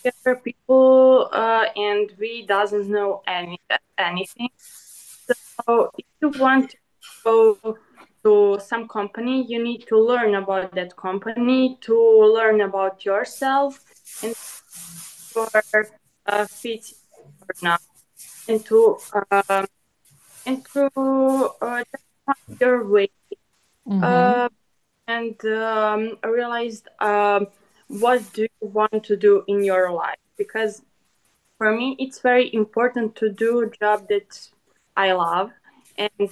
There are people, and we doesn't know anything. So if you want to go to some company, you need to learn about that company, to learn about yourself, and you are fit or not, and to just find your way, and realize what do you want to do in your life. Because for me, it's very important to do a job that I love, and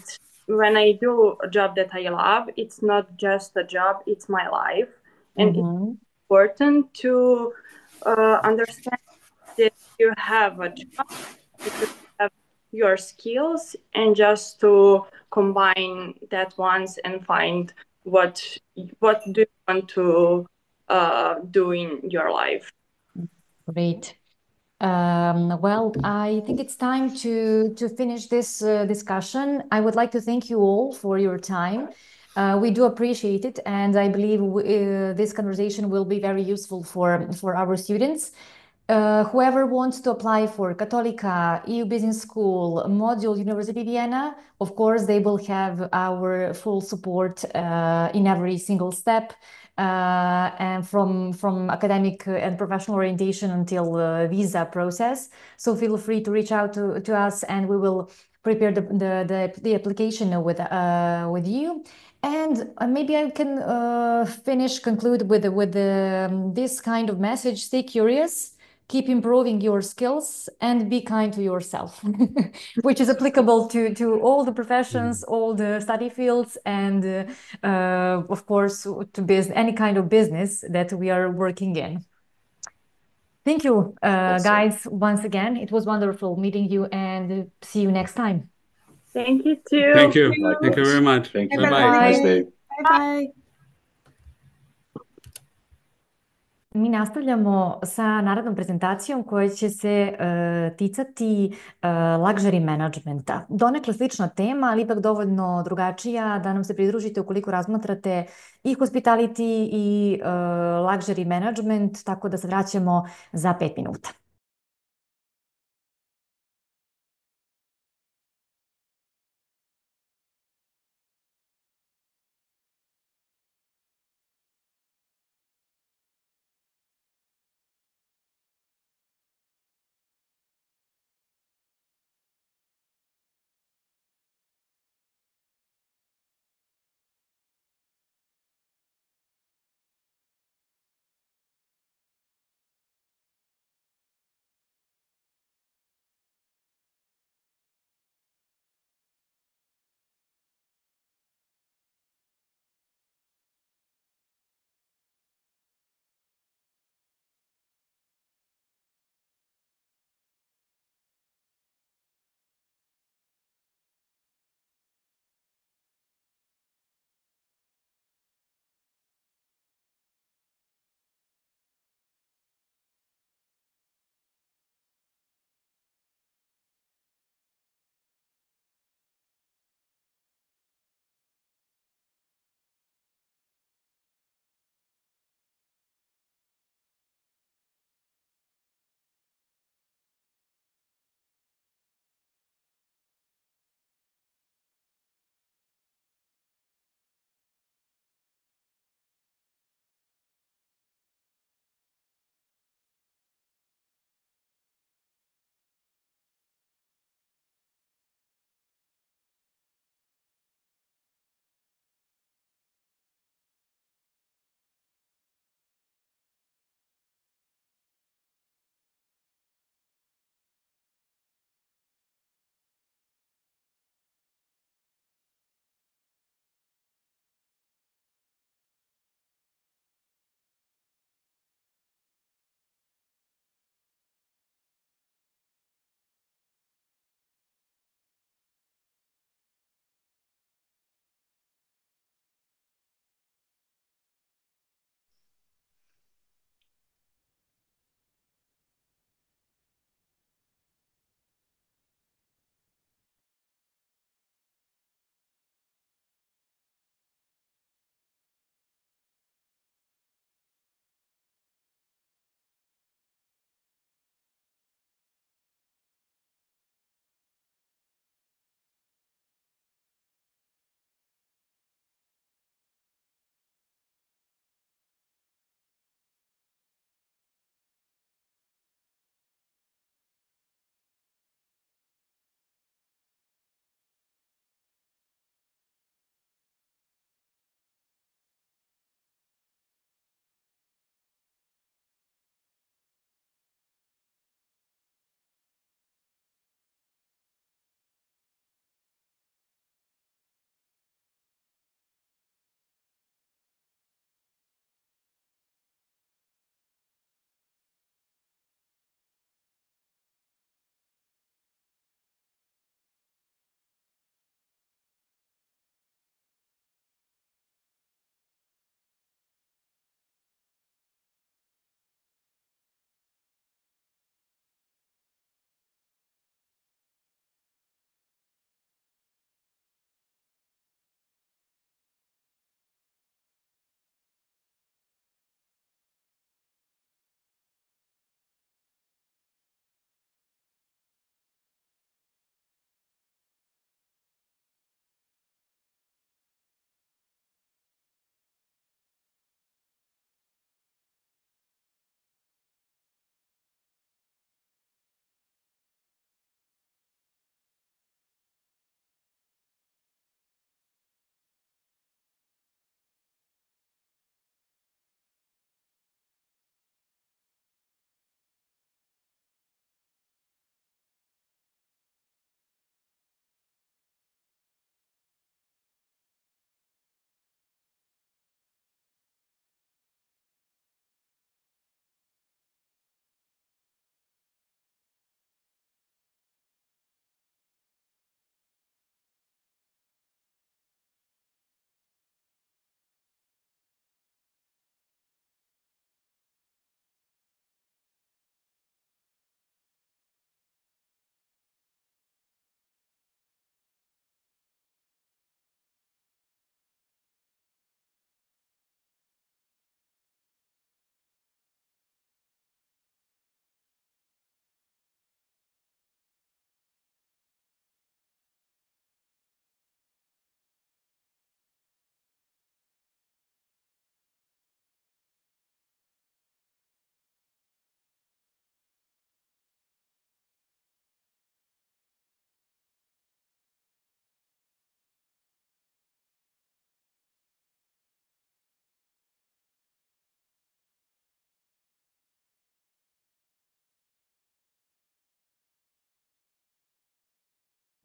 when I do a job that I love, it's not just a job, it's my life. And it's important to understand that you have a job, that you have your skills, and just to combine that once and find what do you want to do in your life. Great. Well, I think it's time to finish this discussion. I would like to thank you all for your time. We do appreciate it, and I believe this conversation will be very useful for our students. Whoever wants to apply for Católica, EU Business School, Module University Vienna, of course, they will have our full support in every single step. And from academic and professional orientation until visa process. So feel free to reach out to us, and we will prepare the application with you. And maybe I can conclude with this kind of message: stay curious, keep improving your skills, and be kind to yourself, which is applicable to all the professions, all the study fields, and of course, to any kind of business that we are working in. Thank you, guys, once again. It was wonderful meeting you, and see you next time. Thank you too. Thank you. Likewise. Thank you very much. Thank you. Bye Have a bye. nice day. Bye-bye. Mi nastavljamo sa narednom prezentacijom koja će se ticati luxury managementa. Donekle slična tema, ali ipak dovoljno drugačija da nam se pridružite ukoliko razmatrate i hospitality i luxury management, tako da se vraćamo za 5 minuta.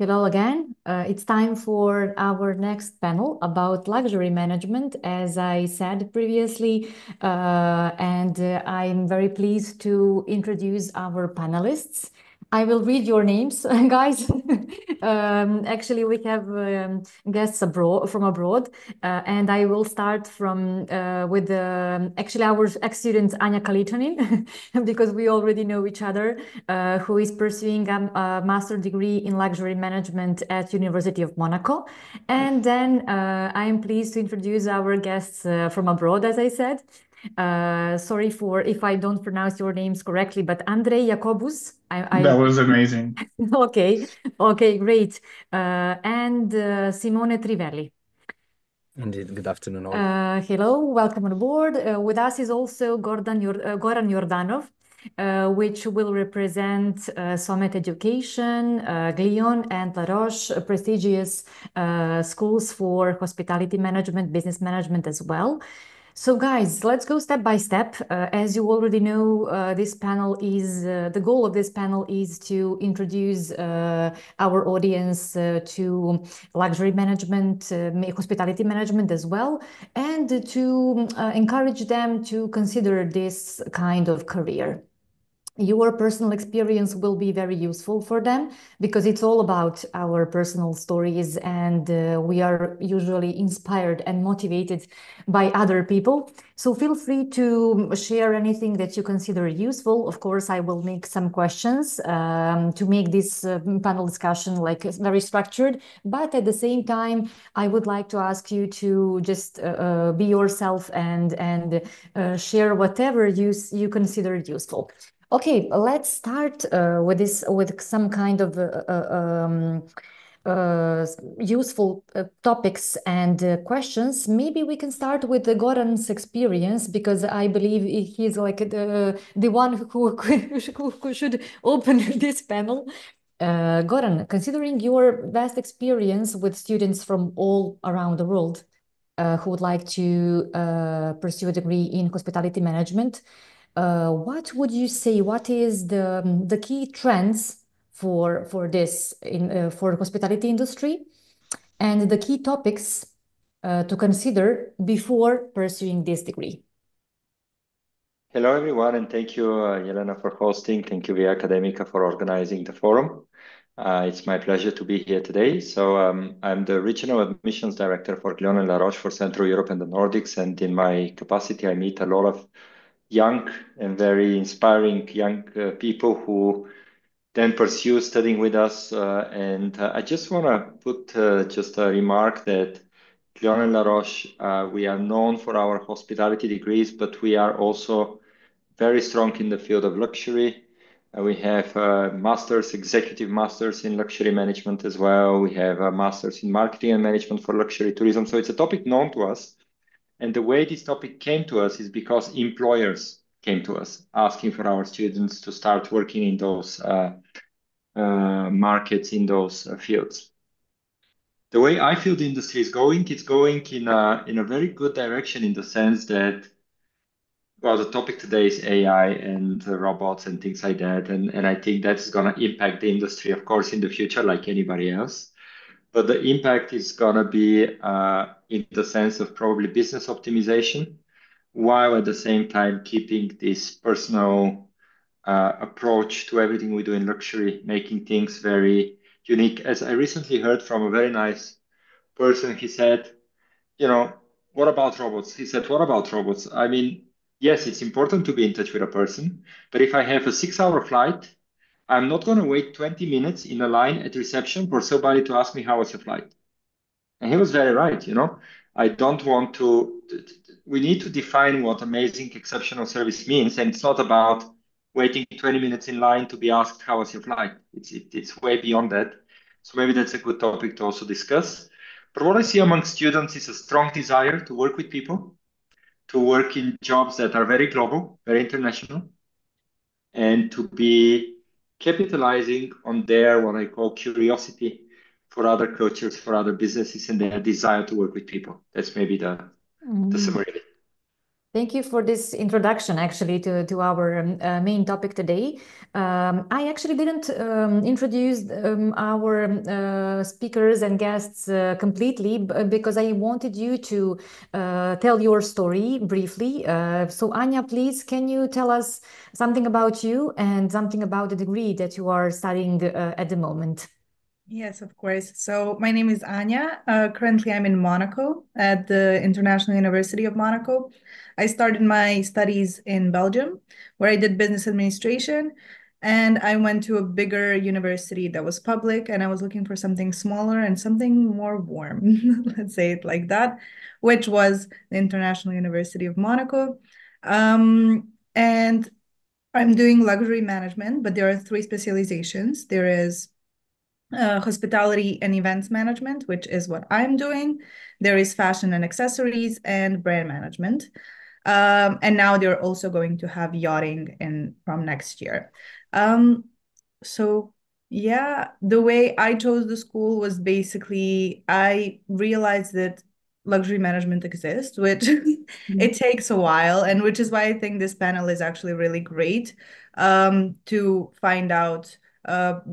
Hello again. It's time for our next panel about luxury management, as I said previously, and I'm very pleased to introduce our panelists. I will read your names, guys. Actually, we have guests from abroad, and I will start with actually our ex-student Anja Kalitanin, because we already know each other, who is pursuing a master degree in luxury management at University of Monaco. And then I am pleased to introduce our guests from abroad, as I said. Sorry if I don't pronounce your names correctly, but Andrei Jacobus. That was amazing. Okay, great. And Simone Trivelli. Indeed. Good afternoon, all. Hello, welcome on board. With us is also Goran Jordanov, which will represent Summit Education, Glion, and La Roche, prestigious schools for hospitality management, business management as well. So guys, let's go step by step. As you already know, the goal of this panel is to introduce our audience to luxury management, hospitality management as well, and to encourage them to consider this kind of career. Your personal experience will be very useful for them because it's all about our personal stories, and we are usually inspired and motivated by other people. So feel free to share anything that you consider useful. Of course, I will make some questions to make this panel discussion very structured, but at the same time, I would like to ask you to just be yourself and share whatever you consider useful. Okay, let's start with some kind of useful topics and questions. Maybe we can start with Goran's experience, because I believe he's like the one who should open this panel. Goran, considering your vast experience with students from all around the world who would like to pursue a degree in hospitality management, what would you say? What is the key trends for this for hospitality industry, and the key topics to consider before pursuing this degree? Hello, everyone, and thank you, Yelena, for hosting. Thank you, Via Academica, for organizing the forum. It's my pleasure to be here today. So I'm the Regional Admissions Director for Glion and La Roche for Central Europe and the Nordics, and in my capacity, I meet a lot of young and very inspiring young people who then pursue studying with us. And I just want to put just a remark that Glion and La Roche, we are known for our hospitality degrees, but we are also very strong in the field of luxury. We have masters, executive masters in luxury management as well. We have a masters in marketing and management for luxury tourism. So it's a topic known to us. And the way this topic came to us is because employers came to us asking for our students to start working in those markets, in those fields. The way I feel the industry is going, it's going in a very good direction, in the sense that, well, the topic today is AI and robots and things like that. And I think that's going to impact the industry, of course, in the future, like anybody else. But the impact is going to be in the sense of probably business optimization, while at the same time keeping this personal approach to everything we do in luxury, making things very unique. As I recently heard from a very nice person, he said, what about robots? He said, what about robots? I mean, yes, it's important to be in touch with a person, but if I have a 6-hour flight, I'm not going to wait 20 minutes in a line at reception for somebody to ask me how was the flight. And he was very right. I don't want to, we need to define what amazing exceptional service means. And it's not about waiting 20 minutes in line to be asked how was your flight. It's way beyond that. So maybe that's a good topic to also discuss. But what I see among students is a strong desire to work with people, to work in jobs that are very global, very international, and to be capitalizing on their, what I call, curiosity for other cultures, for other businesses, and their desire to work with people. That's maybe the summary of it. Thank you for this introduction, actually, to our main topic today. I actually didn't introduce our speakers and guests completely because I wanted you to tell your story briefly. So, Anya, please, can you tell us something about you and something about the degree that you are studying at the moment? Yes, of course. So my name is Anya. Currently, I'm in Monaco at the International University of Monaco. I started my studies in Belgium, where I did business administration. And I went to a bigger university that was public, and I was looking for something smaller and something more warm, let's say it like that, which was the International University of Monaco. And I'm doing luxury management, but there are 3 specializations. There is hospitality and events management, which is what I'm doing. There is fashion and accessories and brand management. And now they're also going to have yachting from next year. So yeah, the way I chose the school was basically I realized that luxury management exists, which it takes a while, and which is why I think this panel is actually really great to find out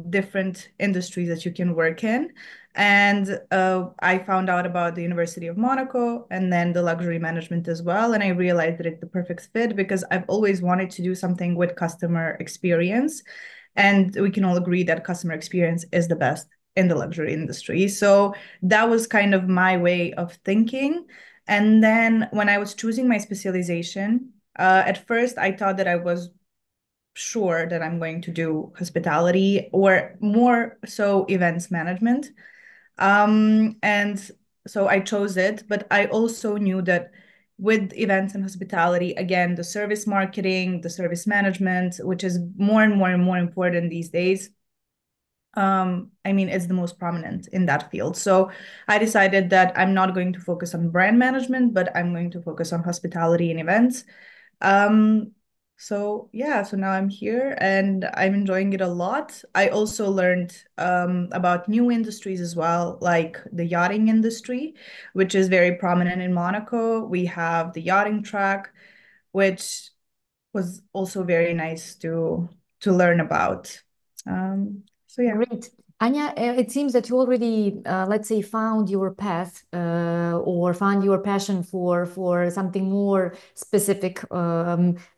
different industries that you can work in. And I found out about the University of Monaco and then the luxury management as well. And I realized that it's the perfect fit because I've always wanted to do something with customer experience. And we can all agree that customer experience is the best in the luxury industry. So that was kind of my way of thinking. And then when I was choosing my specialization, at first I thought that I was sure that I'm going to do hospitality or more so events management. And so I chose it, but I also knew that with events and hospitality, again, the service marketing, the service management, which is more and more and more important these days, I mean, it's the most prominent in that field. So I decided that I'm not going to focus on brand management, but I'm going to focus on hospitality and events. So yeah, so now I'm here and I'm enjoying it a lot. I also learned about new industries as well, like the yachting industry, which is very prominent in Monaco. We have the yachting track, which was also very nice to learn about. So yeah. Great. Anya, it seems that you already, let's say, found your path or found your passion for something more specific.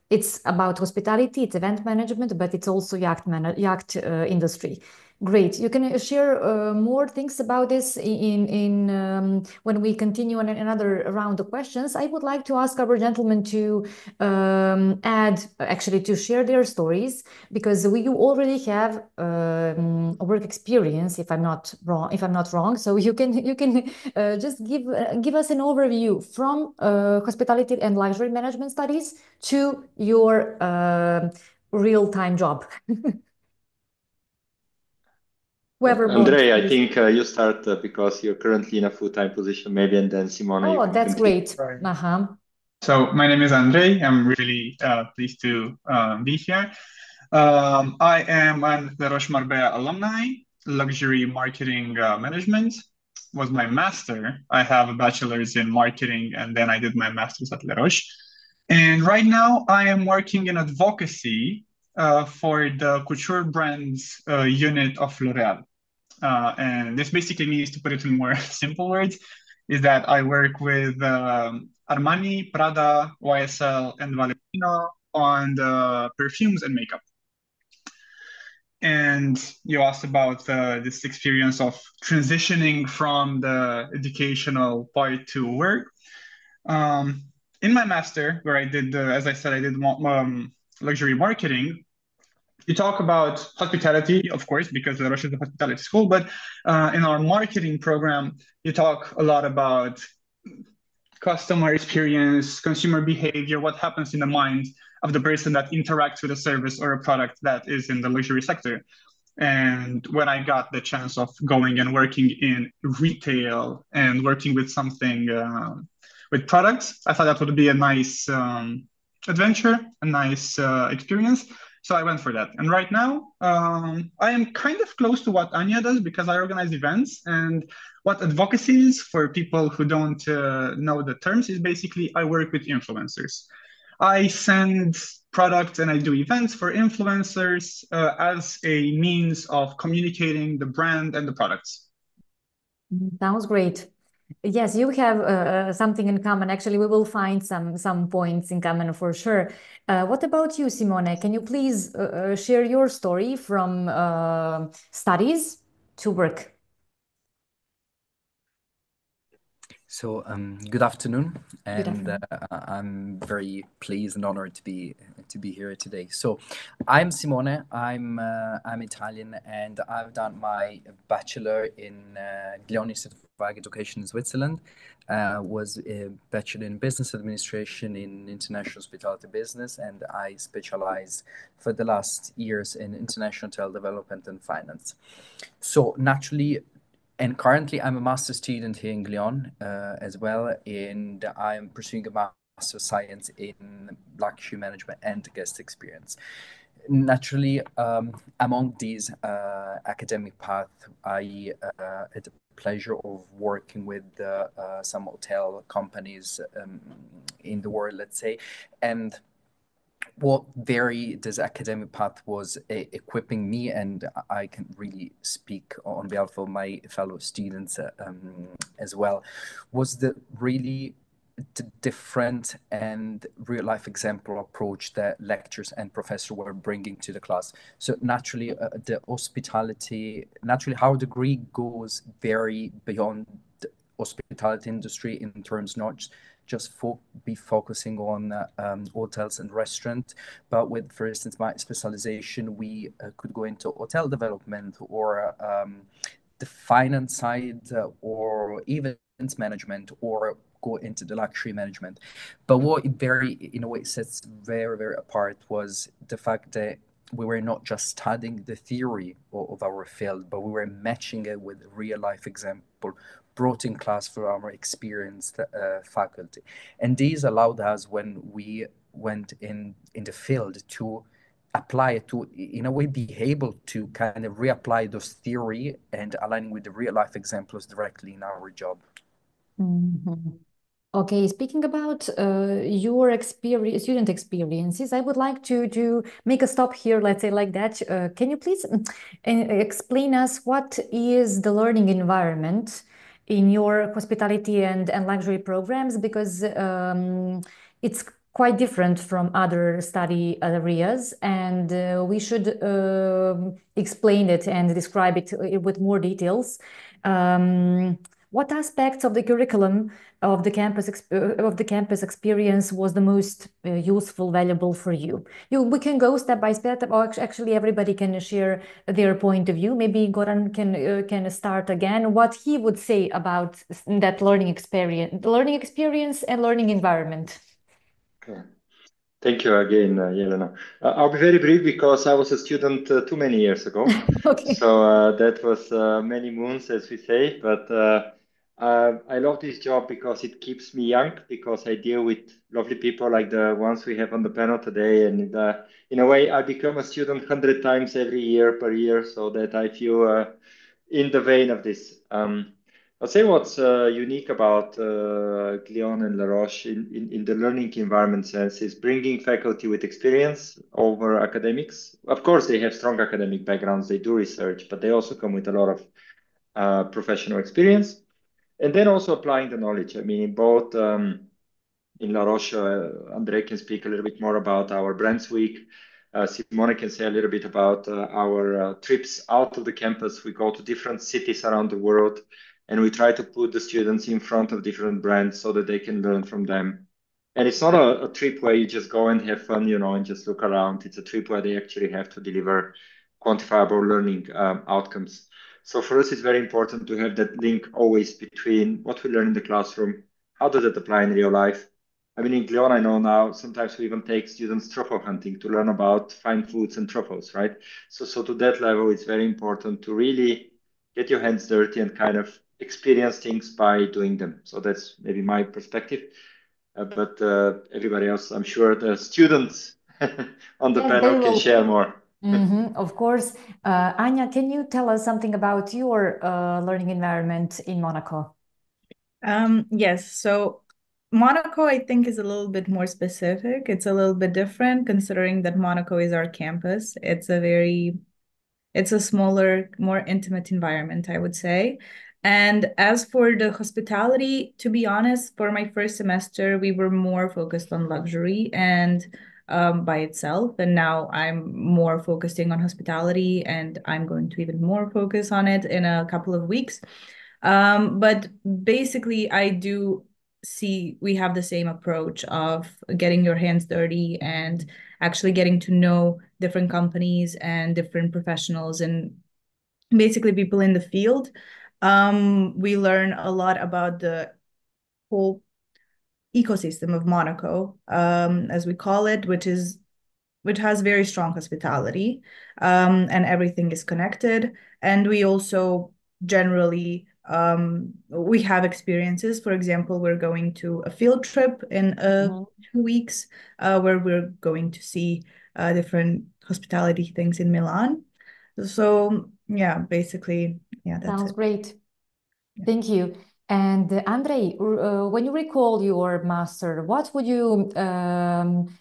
It's about hospitality, it's event management, but it's also yacht industry. Great. You can share more things about this in when we continue on another round of questions. I would like to ask our gentlemen to actually to share their stories because you already have work experience, if I'm not wrong. So you can just give us an overview from hospitality and luxury management studies to your real-time job. Whoever Andrei, I wants. think you start because you're currently in a full-time position, maybe, and then Simona, you Oh, can that's continue. great. So my name is Andrei. I'm really pleased to be here. I am an La Roche Marbella alumni. Luxury marketing management was my master. I have a bachelor's in marketing, and then I did my master's at La Roche. And right now I am working in advocacy for the couture brands unit of L'Oréal. And this basically means, to put it in more simple words, is that I work with Armani, Prada, YSL, and Valentino on the perfumes and makeup. And you asked about this experience of transitioning from the educational part to work. In my master, where I did, as I said, I did luxury marketing, you talk about hospitality, of course, because La Roche is a hospitality school, but in our marketing program, you talk a lot about customer experience, consumer behavior, what happens in the mind of the person that interacts with a service or a product that is in the luxury sector. And when I got the chance of going and working in retail and working with something with products, I thought that would be a nice adventure, a nice experience. So I went for that. And right now, I am kind of close to what Anya does because I organize events. And what advocacy is, for people who don't know the terms, is basically I work with influencers. I send products and I do events for influencers as a means of communicating the brand and the products. Sounds great. Yes, you have something in common. Actually, we will find some points in common for sure. What about you, Simone? Can you please share your story from studies to work? So, good afternoon, Good and afternoon. I'm very pleased and honored to be here today. So, I'm Simone. I'm Italian, and I've done my bachelor in Glion Institute of Higher Education in Switzerland. Was a bachelor in business administration in international hospitality business, and I specialize for the last years in international hotel development and finance. So naturally. And currently, I'm a master's student here in Glion as well, and I'm pursuing a master of science in luxury management and guest experience. Naturally, among these academic paths, I had the pleasure of working with some hotel companies in the world, let's say, and what this academic path was equipping me, and I can really speak on behalf of my fellow students as well, was the really different and real life example approach that lecturers and professors were bringing to the class. So naturally, the hospitality, naturally, our degree goes very beyond the hospitality industry in terms not just be focusing on hotels and restaurants, but with, for instance, my specialization, we could go into hotel development or the finance side or events management or go into the luxury management. But what it in a way sets very, very apart was the fact that we were not just studying the theory of our field, but we were matching it with real life example brought in class for our experienced faculty. And these allowed us, when we went in the field, to apply it, to in a way be able to kind of reapply those theory and aligning with the real life examples directly in our job. Mm-hmm. Okay, speaking about your student experiences, I would like to make a stop here, let's say like that. Can you please explain us what is the learning environment in your hospitality and luxury programs? Because it's quite different from other study areas, and we should explain it and describe it with more details. What aspects of the curriculum of the campus experience was the most useful, valuable for you? We can go step by step, or actually everybody can share their point of view. Maybe Goran can start again. What he would say about that learning experience and learning environment. Okay. Thank you again, Jelena. I'll be very brief because I was a student too many years ago. Okay. So that was many moons, as we say. But I love this job because it keeps me young, because I deal with lovely people like the ones we have on the panel today. And in a way, I become a student 100 times every year per year, so that I feel in the vein of this. I'll say what's unique about Glion and La Roche in the learning environment sense is bringing faculty with experience over academics. Of course, they have strong academic backgrounds, they do research, but they also come with a lot of professional experience. And then also applying the knowledge. I mean, in both in La Roche, André can speak a little bit more about our Brands Week. Simone can say a little bit about our trips out of the campus. We go to different cities around the world, and we try to put the students in front of different brands so that they can learn from them. And it's not a trip where you just go and have fun, and just look around. It's a trip where they actually have to deliver quantifiable learning outcomes. So for us, it's very important to have that link always between what we learn in the classroom, how does it apply in real life. I mean, in Glion, I know now sometimes we even take students truffle hunting to learn about fine foods and truffles, right? So to that level, it's very important to really get your hands dirty and kind of experience things by doing them. So that's maybe my perspective. But everybody else, I'm sure the students on the Yes, they panel can will. share more. Of course. Anya, can you tell us something about your learning environment in Monaco? Yes, so Monaco, I think, is a little bit more specific. It's a little bit different considering that Monaco is our campus. It's a smaller, more intimate environment, I would say. And as for the hospitality, to be honest, for my first semester, we were more focused on luxury and by itself. And now I'm more focusing on hospitality, and I'm going to even more focus on it in a couple of weeks. But basically, I do see we have the same approach of getting your hands dirty and actually getting to know different companies and different professionals and basically people in the field. We learn a lot about the whole ecosystem of Monaco, as we call it, which has very strong hospitality, and everything is connected. And we also generally we have experiences. For example, we're going to a field trip in 2 weeks, where we're going to see different hospitality things in Milan. So yeah, basically, yeah, that's Sounds it. great. Thank you. And Andrei, when you recall your master, what would you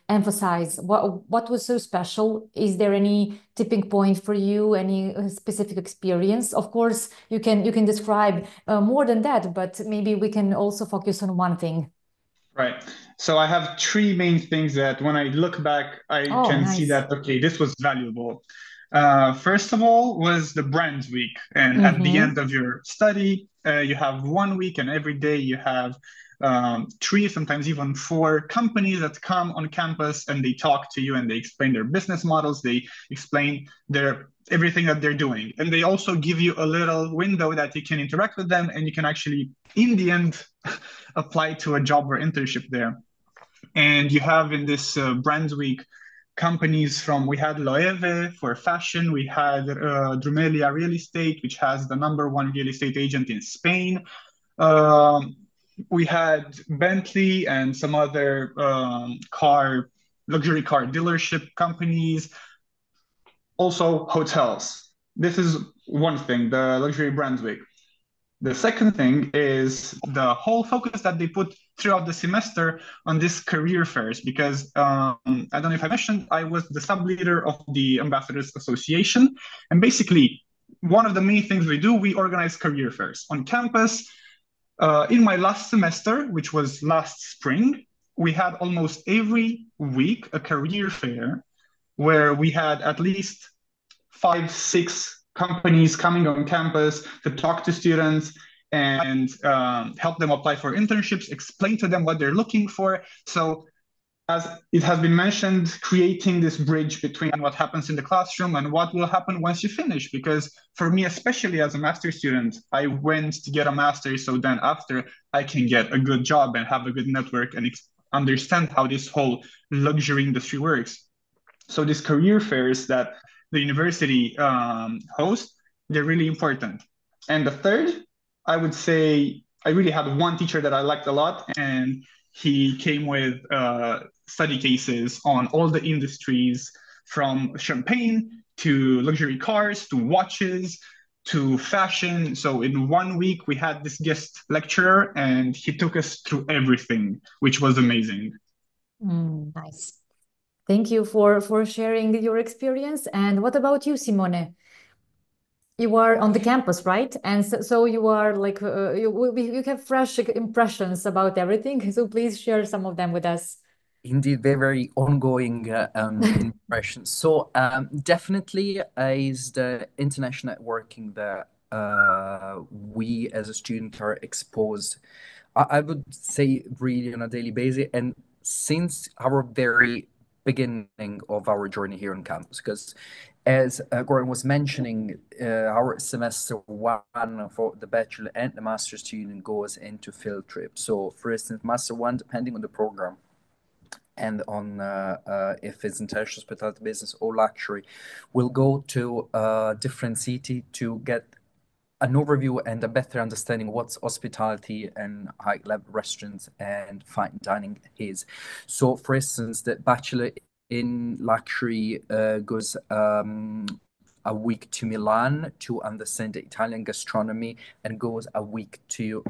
emphasize? What was so special? Is there any tipping point for you? Any specific experience? Of course, you can describe more than that, but maybe we can also focus on one thing. Right. So I have three main things that when I look back, I Oh, can see nice. that, okay, this was valuable. First of all was the Brands Week. And at the end of your study, you have 1 week, and every day you have three, sometimes even four companies that come on campus, and they talk to you and they explain their business models. They explain everything that they're doing. And they also give you a little window that you can interact with them, and you can actually, in the end, apply to a job or internship there. And you have in this Brands Week companies we had Loewe for fashion, we had Drumelia Real Estate, which has the #1 real estate agent in Spain. We had Bentley and some other luxury car dealership companies. Also hotels. This is one thing, the Luxury Brands Week. The second thing is the whole focus that they put throughout the semester on this career fairs, because I don't know if I mentioned, I was the sub-leader of the Ambassadors Association. And basically, one of the main things we do, we organize career fairs on campus. In my last semester, which was last spring, we had almost every week a career fair where we had at least 5, 6 companies coming on campus to talk to students and help them apply for internships, explain to them what they're looking for. So as it has been mentioned, creating this bridge between what happens in the classroom and what will happen once you finish. Because for me, especially as a master's student, I went to get a master's, so then after I can get a good job and have a good network and understand how this whole luxury industry works. So these career fairs that the university hosts, they're really important. And the third, I would say, I really had one teacher that I liked a lot, and he came with study cases on all the industries, from champagne to luxury cars to watches to fashion. So in 1 week, we had this guest lecturer, and he took us through everything, which was amazing. Nice. Thank you for sharing your experience. And what about you, Simone? You are on the campus, right? And so you are like, you have fresh impressions about everything. So please share some of them with us. Indeed, very, very ongoing impressions. So definitely is the international networking that we as a student are exposed, I would say, really on a daily basis. And since our very beginning of our journey here on campus, because as Gordon was mentioning, our semester 1 for the bachelor and the master student goes into field trips. So for instance, master 1, depending on the program and on if it's international hospitality business or luxury, we'll go to a different city to get an overview and a better understanding what's hospitality and high-level restaurants and fine dining is. So for instance, the bachelor in luxury goes a week to Milan to understand the Italian gastronomy, and goes a week to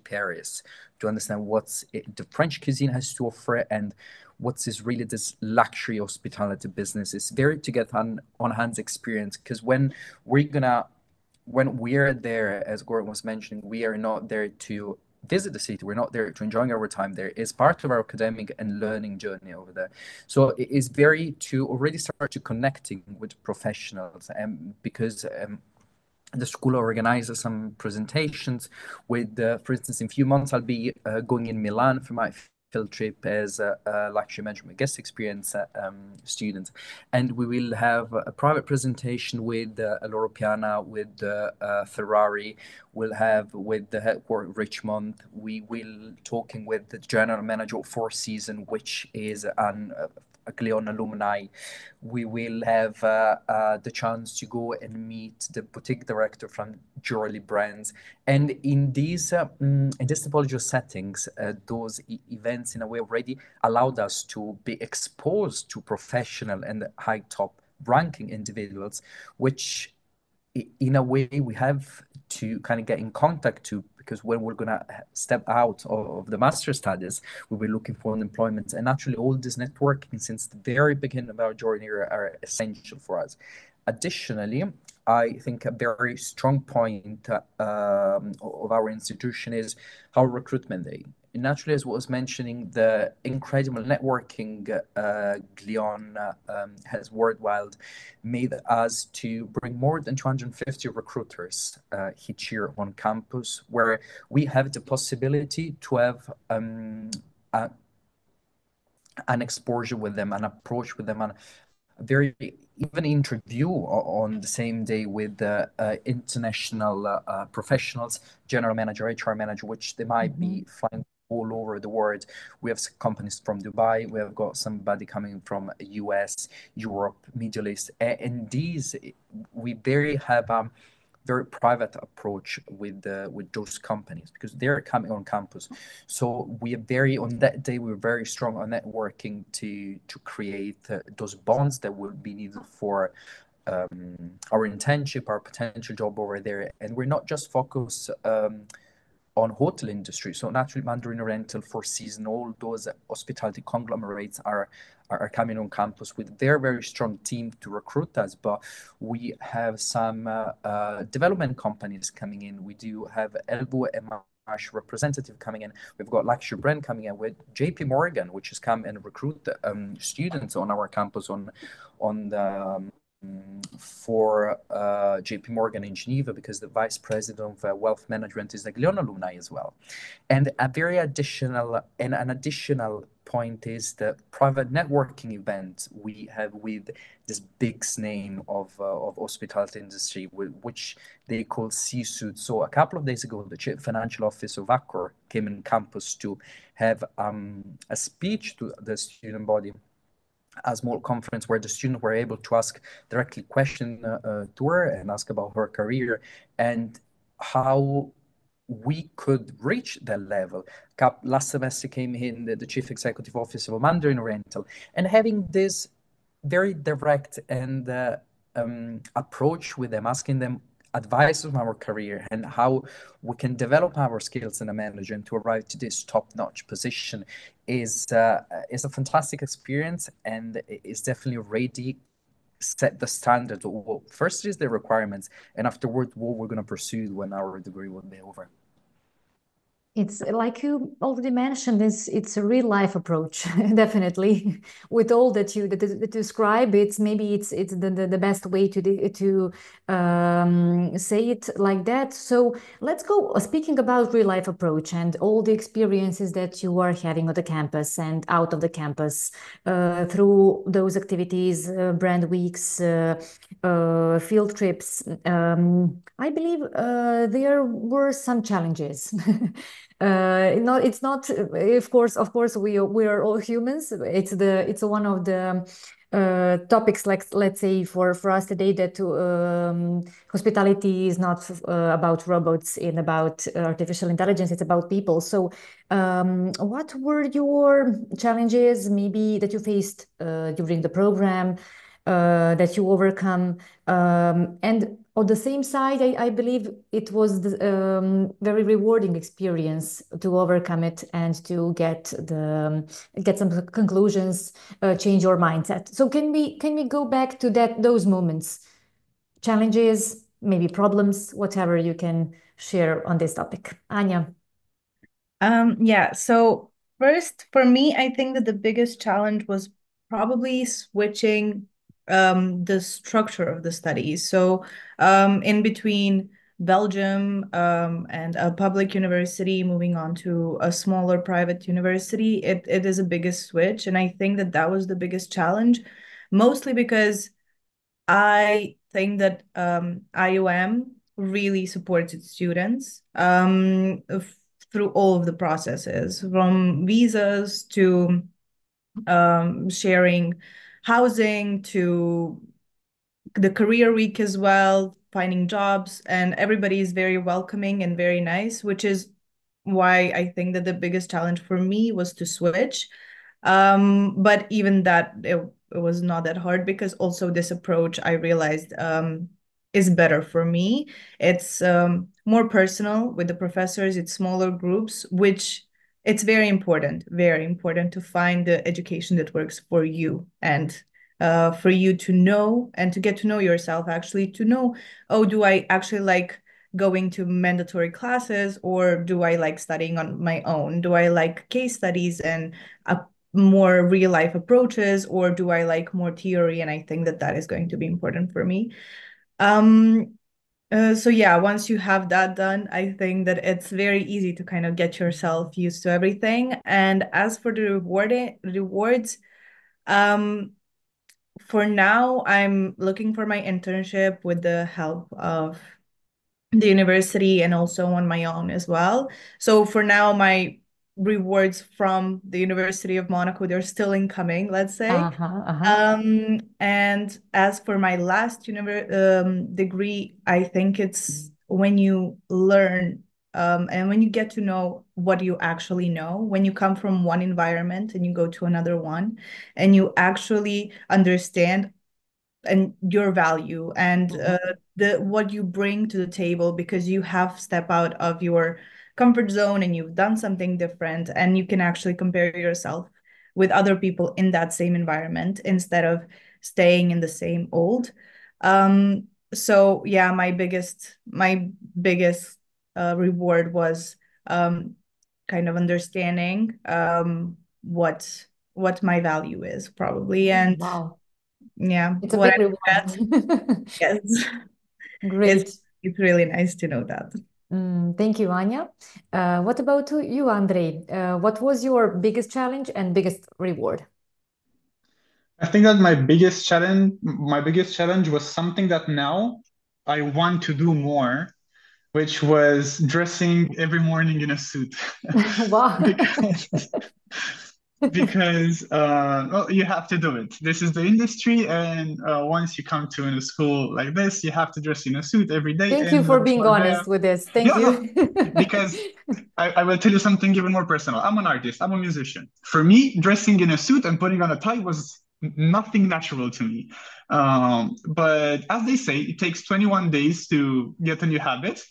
Paris to understand what's the French cuisine has to offer and what's is really this luxury hospitality business. It's very to get on hands experience, because when we're there, as Gordon was mentioning, we are not there to visit the city. We're not there to enjoy our time there. It's part of our academic and learning journey over there. So it is very to already start to connecting with professionals, and because the school organizes some presentations with, for instance, in a few months, I'll be going in Milan for my field trip as a luxury management guest experience student. And we will have a private presentation with Loro Piana, with Ferrari. We'll have with the headquarters Richmond. We will talking with the general manager of Four Seasons, which is a Glion alumni. We will have the chance to go and meet the boutique director from Jewelry Brands. And in these typology of settings, those events in a way already allowed us to be exposed to professional and high top ranking individuals, which in a way we have to kind of get in contact to, because when we're going to step out of the master studies, we'll be looking for employment. And actually all this networking since the very beginning of our journey are essential for us. Additionally, I think a very strong point of our institution is our recruitment day. And naturally, as I was mentioning, the incredible networking Glion has worldwide made us to bring more than 250 recruiters each year on campus, where we have the possibility to have an exposure with them, an approach with them, and a very even interview on the same day with international professionals, general manager, HR manager, which they might be flying all over the world. We have companies from Dubai. We have got somebody coming from US, Europe, Middle East, and these we have a very private approach with those companies because they're coming on campus. So on that day we're very strong on networking to create those bonds that will be needed for our internship, our potential job over there. And we're not just focused on hotel industry. So naturally, Mandarin Oriental, Four Seasons, all those hospitality conglomerates are coming on campus with their very strong team to recruit us. But we have some development companies coming in. We do have Elbow and Marsh representative coming in. We've got Luxury Brand coming in with JP Morgan, which has come and recruit students on our campus for JP Morgan in Geneva, because the vice president of wealth management is a Glion alumni as well. And an additional point is the private networking event we have with this big name of hospitality industry, which they call C-suite. So a couple of days ago, the chief financial officer of Accor came in campus to have a speech to the student body, a small conference where the students were able to ask directly questions to her and ask about her career and how we could reach that level. Last semester came in the chief executive officer of Mandarin Oriental, and having this very direct and approach with them, asking them advice on our career and how we can develop our skills in a manager and to arrive to this top-notch position is a fantastic experience, and is definitely ready set the standard. First is the requirements, and afterward what we're going to pursue when our degree will be over. It's like you already mentioned, it's a real life approach, definitely. With all that you describe, it's the best way to say it like that. So let's go speaking about real life approach and all the experiences that you are having on the campus and out of the campus through those activities, brand weeks, field trips. I believe there were some challenges. It's not. Of course, we are all humans. It's one of the topics like, let's say, for us today, that hospitality is not about robots and about artificial intelligence, it's about people. So what were your challenges maybe that you faced during the program, that you overcome? And on the same side, I believe it was the very rewarding experience to overcome it and to get some conclusions, change your mindset. So can we go back to those moments, challenges, maybe problems, whatever you can share on this topic, Anya? Yeah, so first for me, I think that the biggest challenge was probably switching the structure of the studies. So in between Belgium and a public university, moving on to a smaller private university, it is a biggest switch. And I think that that was the biggest challenge, mostly because I think that IOM really supports its students through all of the processes, from visas to sharing housing to the career week as well, finding jobs, and everybody is very welcoming and very nice, which is why I think that the biggest challenge for me was to switch. But even that, it was not that hard, because also this approach I realized is better for me. It's more personal with the professors, it's smaller groups, which it's very important to find the education that works for you, and for you to know and to get to know yourself, actually, to know, oh, do I actually like going to mandatory classes, or do I like studying on my own? Do I like case studies and more real life approaches, or do I like more theory? And I think that that is going to be important for me. So yeah, once you have that done, I think that it's very easy to kind of get yourself used to everything. And as for the rewards, for now, I'm looking for my internship with the help of the university and also on my own as well. So for now, my rewards from the University of Monaco, they're still incoming, let's say. And as for my last degree, I think it's when you learn and when you get to know what you actually know, when you come from one environment and you go to another one, and you actually understand and your value and what you bring to the table, because you have stepped out of your comfort zone and you've done something different, and you can actually compare yourself with other people in that same environment instead of staying in the same old. So yeah, my biggest reward was kind of understanding what my value is, probably. And wow, yeah, it's a big reward. Yes. Great. It's really nice to know that. Thank you, Anya. What about you, Andrei? What was your biggest challenge and biggest reward? I think that my biggest challenge was something that now I want to do more, which was dressing every morning in a suit. Wow. Because well, you have to do it. This is the industry, and once you come to a school like this, you have to dress in a suit every day. Thank you for being honest with this. Thank you. Because I will tell you something even more personal. I'm an artist, I'm a musician. For me, dressing in a suit and putting on a tie was nothing natural to me. But as they say, it takes 21 days to get a new habit.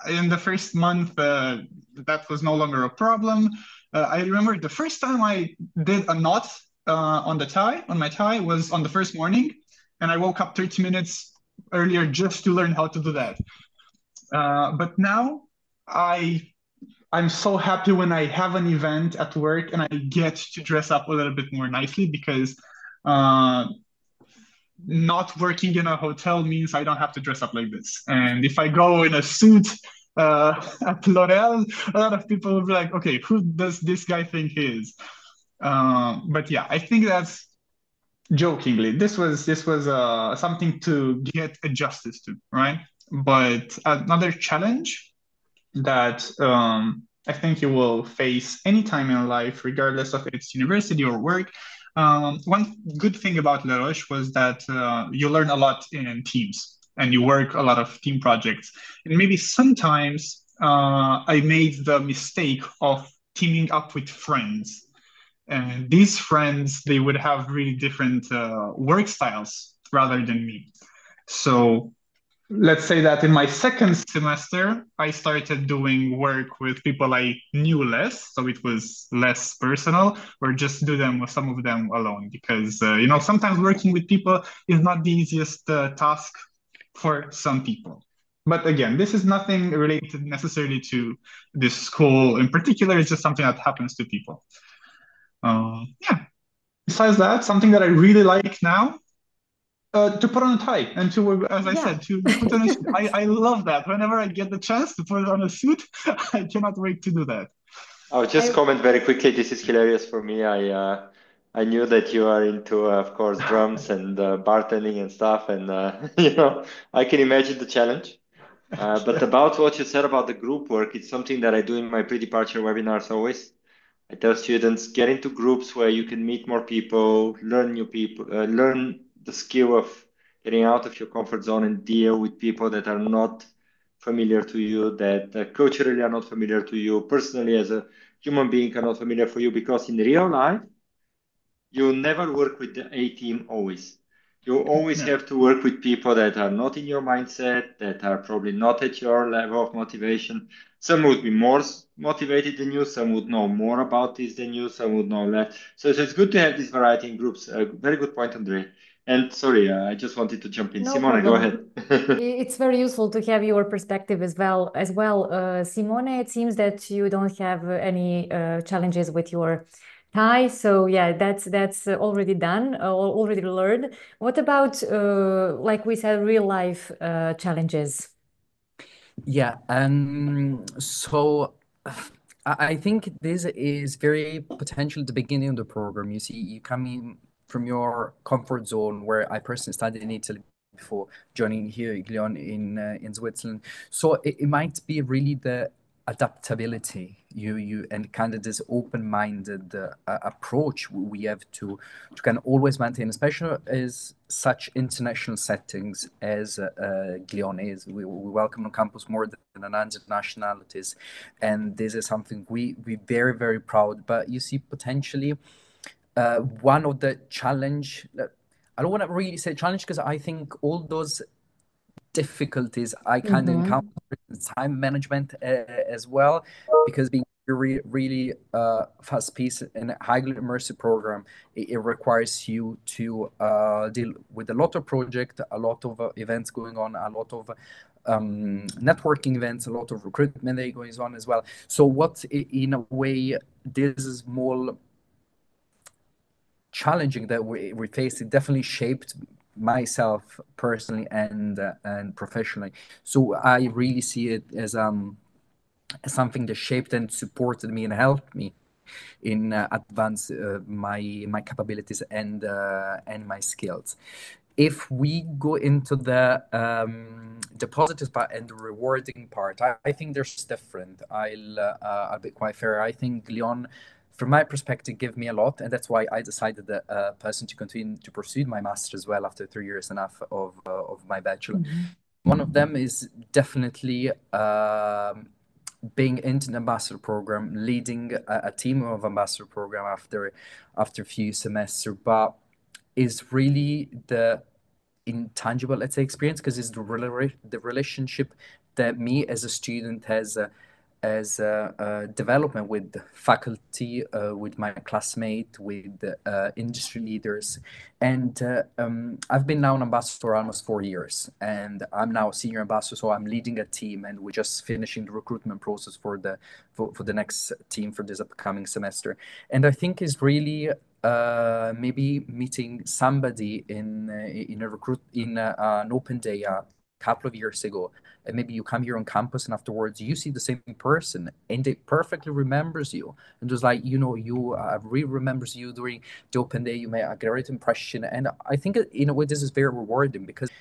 In the first month, that was no longer a problem. I remember the first time I did a knot on my tie was on the first morning, and I woke up 30 minutes earlier just to learn how to do that. But now I'm so happy when I have an event at work and I get to dress up a little bit more nicely, because not working in a hotel means I don't have to dress up like this. And if I go in a suit at L'Oreal, a lot of people will be like, okay, who does this guy think he is? But yeah, I think that's jokingly. This was something to get adjusted to, right? But another challenge that I think you will face anytime in life, regardless of it's university or work, One good thing about La Roche was that you learn a lot in teams and you work a lot of team projects. And maybe sometimes I made the mistake of teaming up with friends. And these friends, they would have really different work styles rather than me. So let's say that in my second semester, I started doing work with people I knew less, so it was less personal, or just do them with some of them alone, because sometimes working with people is not the easiest task for some people. But again, this is nothing related necessarily to this school in particular. It's just something that happens to people. Yeah. Besides that, something that I really like now, to put on a tie and to, as I said, to put on a suit. I love that. Whenever I get the chance to put on a suit, I cannot wait to do that. I'll just comment very quickly. This is hilarious for me. I knew that you are into, of course, drums and bartending and stuff, and I can imagine the challenge. But about what you said about the group work, it's something that I do in my pre-departure webinars always. I tell students, get into groups where you can meet more people, learn new people, learn the skill of getting out of your comfort zone and deal with people that are not familiar to you, that culturally are not familiar to you, personally as a human being are not familiar for you, because in real life, you never work with the A team always. You always have to work with people that are not in your mindset, that are probably not at your level of motivation. Some would be more motivated than you, some would know more about this than you, some would know less. So it's good to have this variety in groups. Very good point, Andre. And sorry, I just wanted to jump in. No Simona, go problem. ahead. It's very useful to have your perspective as well. Simone, it seems that you don't have any challenges with your tie. So yeah, that's already done, already learned. What about, like we said, real life challenges? Yeah, so I think this is very potential at the beginning of the program. You see, you come in from your comfort zone, where I personally studied in Italy before joining here at Glion in Switzerland. So it might be really the adaptability you and kind of this open-minded approach we have to kind of always maintain, especially as such international settings as Glion is. We welcome on campus more than 100 nationalities, and this is something we very, very proud. But you see, potentially one of the challenge, I don't want to really say challenge, because I think all those difficulties I kind of encounter in time management as well, because being really fast-paced and highly immersive program, it requires you to deal with a lot of projects, a lot of events going on, a lot of networking events, a lot of recruitment that goes on as well. So what, in a way, this is more challenging that we face, it definitely shaped myself personally and professionally. So I really see it as something that shaped and supported me and helped me in advance my capabilities and my skills. If we go into the positive part and the rewarding part, I think there's different. I'll be quite fair. I think Glion, from my perspective, gave me a lot, and that's why I decided that person to continue to pursue my master as well after 3 years and a half of my bachelor. One of them is definitely being into an ambassador program, leading a team of ambassador program after a few semesters, but is really the intangible, let's say, experience, because it's the relationship that me as a student has as development with faculty, with my classmate, with industry leaders. And I've been now an ambassador for almost 4 years, and I'm now a senior ambassador, so I'm leading a team, and we're just finishing the recruitment process for the next team for this upcoming semester. And I think it's really maybe meeting somebody in an open day couple of years ago, and maybe you come here on campus and afterwards you see the same person and they perfectly remembers you, and just like, you really remembers you during the open day. You made a great impression, and I think in a way this is very rewarding, because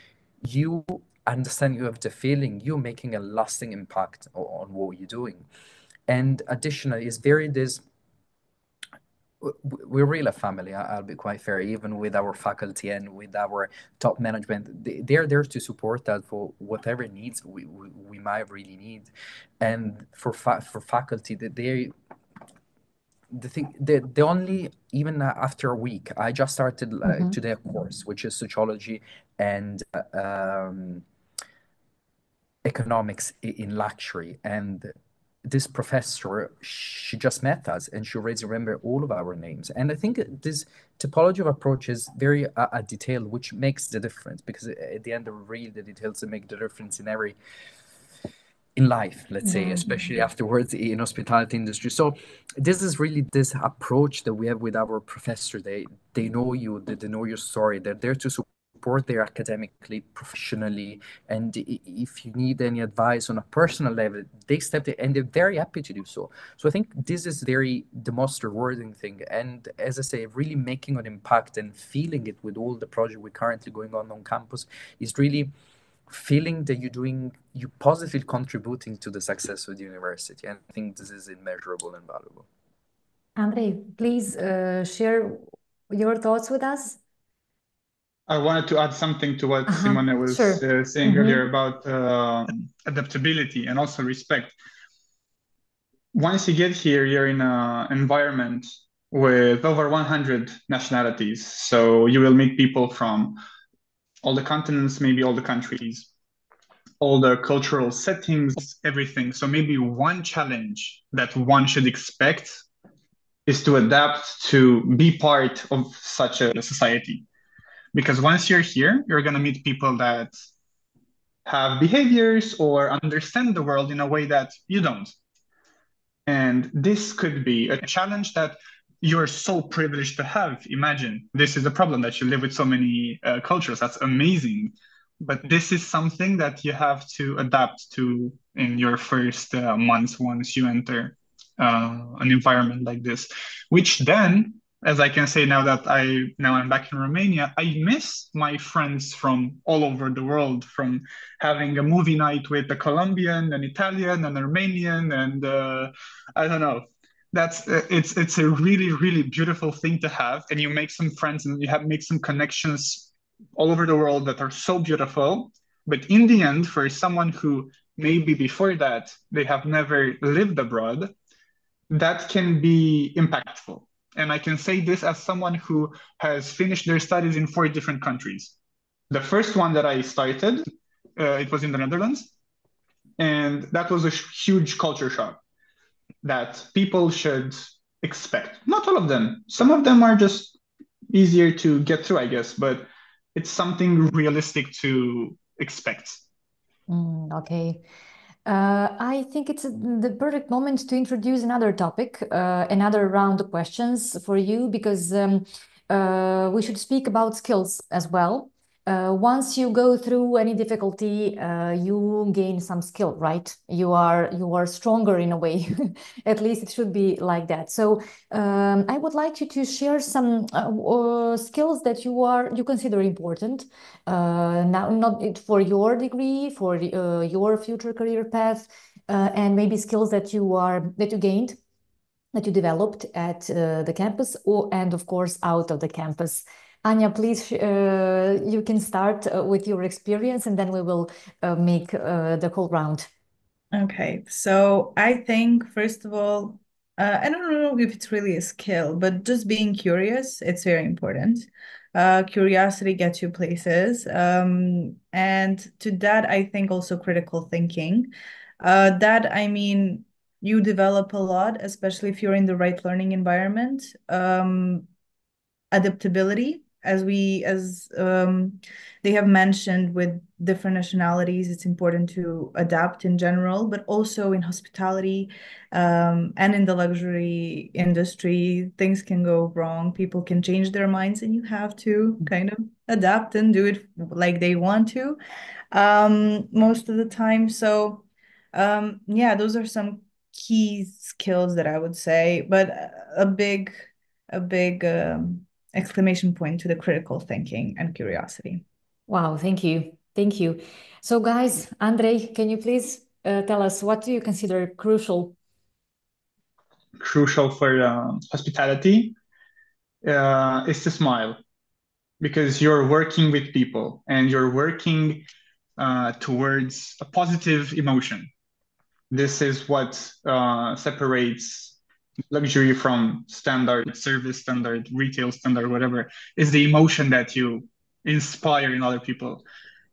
you understand, you have the feeling you're making a lasting impact on what you're doing. And additionally, it's very this we're really a family. I'll be quite fair, even with our faculty and with our top management. They're there to support us for whatever needs we might really need. And for faculty, the thing, the only, even after a week, I just started today a course, which is sociology and economics in luxury. And this professor, she just met us and she already remember all of our names. And I think this typology of approach is very detailed, which makes the difference, because at the end of really the details that make the difference in life, let's say, especially afterwards in hospitality industry. So this is really this approach that we have with our professor. They know you, they know your story. They're there to support there academically, professionally, and if you need any advice on a personal level, they step in and they're very happy to do so. So I think this is the most rewarding thing. And as I say, really making an impact and feeling it with all the project we're currently going on campus is really feeling that you're positively contributing to the success of the university. And I think this is immeasurable and valuable. Andre, please share your thoughts with us. I wanted to add something to what Simone was saying earlier about adaptability and also respect. Once you get here, you're in an environment with over 100 nationalities. So you will meet people from all the continents, maybe all the countries, all the cultural settings, everything. So maybe one challenge that one should expect is to adapt to be part of such a society. Because once you're here, you're going to meet people that have behaviors or understand the world in a way that you don't. And this could be a challenge that you're so privileged to have. Imagine, this is a problem that you live with so many cultures. That's amazing. But this is something that you have to adapt to in your first months once you enter an environment like this, which then, as I can say now that I'm back in Romania, I miss my friends from all over the world, from having a movie night with a Colombian, an Italian, an Armenian, and I don't know. It's a really, really beautiful thing to have, and you make some friends and you make some connections all over the world that are so beautiful. But in the end, for someone who maybe before that they have never lived abroad, that can be impactful. And I can say this as someone who has finished their studies in 4 different countries. The first one that I started, it was in the Netherlands. And that was a huge culture shock that people should expect. Not all of them. Some of them are just easier to get through, I guess, but it's something realistic to expect. Okay. I think it's the perfect moment to introduce another topic, another round of questions for you, because we should speak about skills as well. Once you go through any difficulty, you gain some skill, right? You are stronger in a way. At least it should be like that. So I would like you to share some skills that you consider important. Now, not for your degree, for your future career path, and maybe skills that you gained, that you developed at the campus, and of course out of the campus. Anya, please, you can start with your experience, and then we will make the whole round. Okay, so I think, first of all, I don't know if it's really a skill, but just being curious, it's very important. Curiosity gets you places. And to that, I think also critical thinking. That, I mean, you develop a lot, especially if you're in the right learning environment. Adaptability, as they have mentioned, with different nationalities, it's important to adapt in general, but also in hospitality and in the luxury industry, things can go wrong. People can change their minds, and you have to kind of adapt and do it like they want to most of the time. So yeah, those are some key skills that I would say, but a big exclamation point to the critical thinking and curiosity. Wow, thank you. Thank you. So guys, Andre, can you please tell us, what do you consider crucial? Crucial for hospitality? is to smile, because you're working with people and you're working towards a positive emotion. This is what separates luxury from standard service, standard retail, standard whatever, is the emotion that you inspire in other people.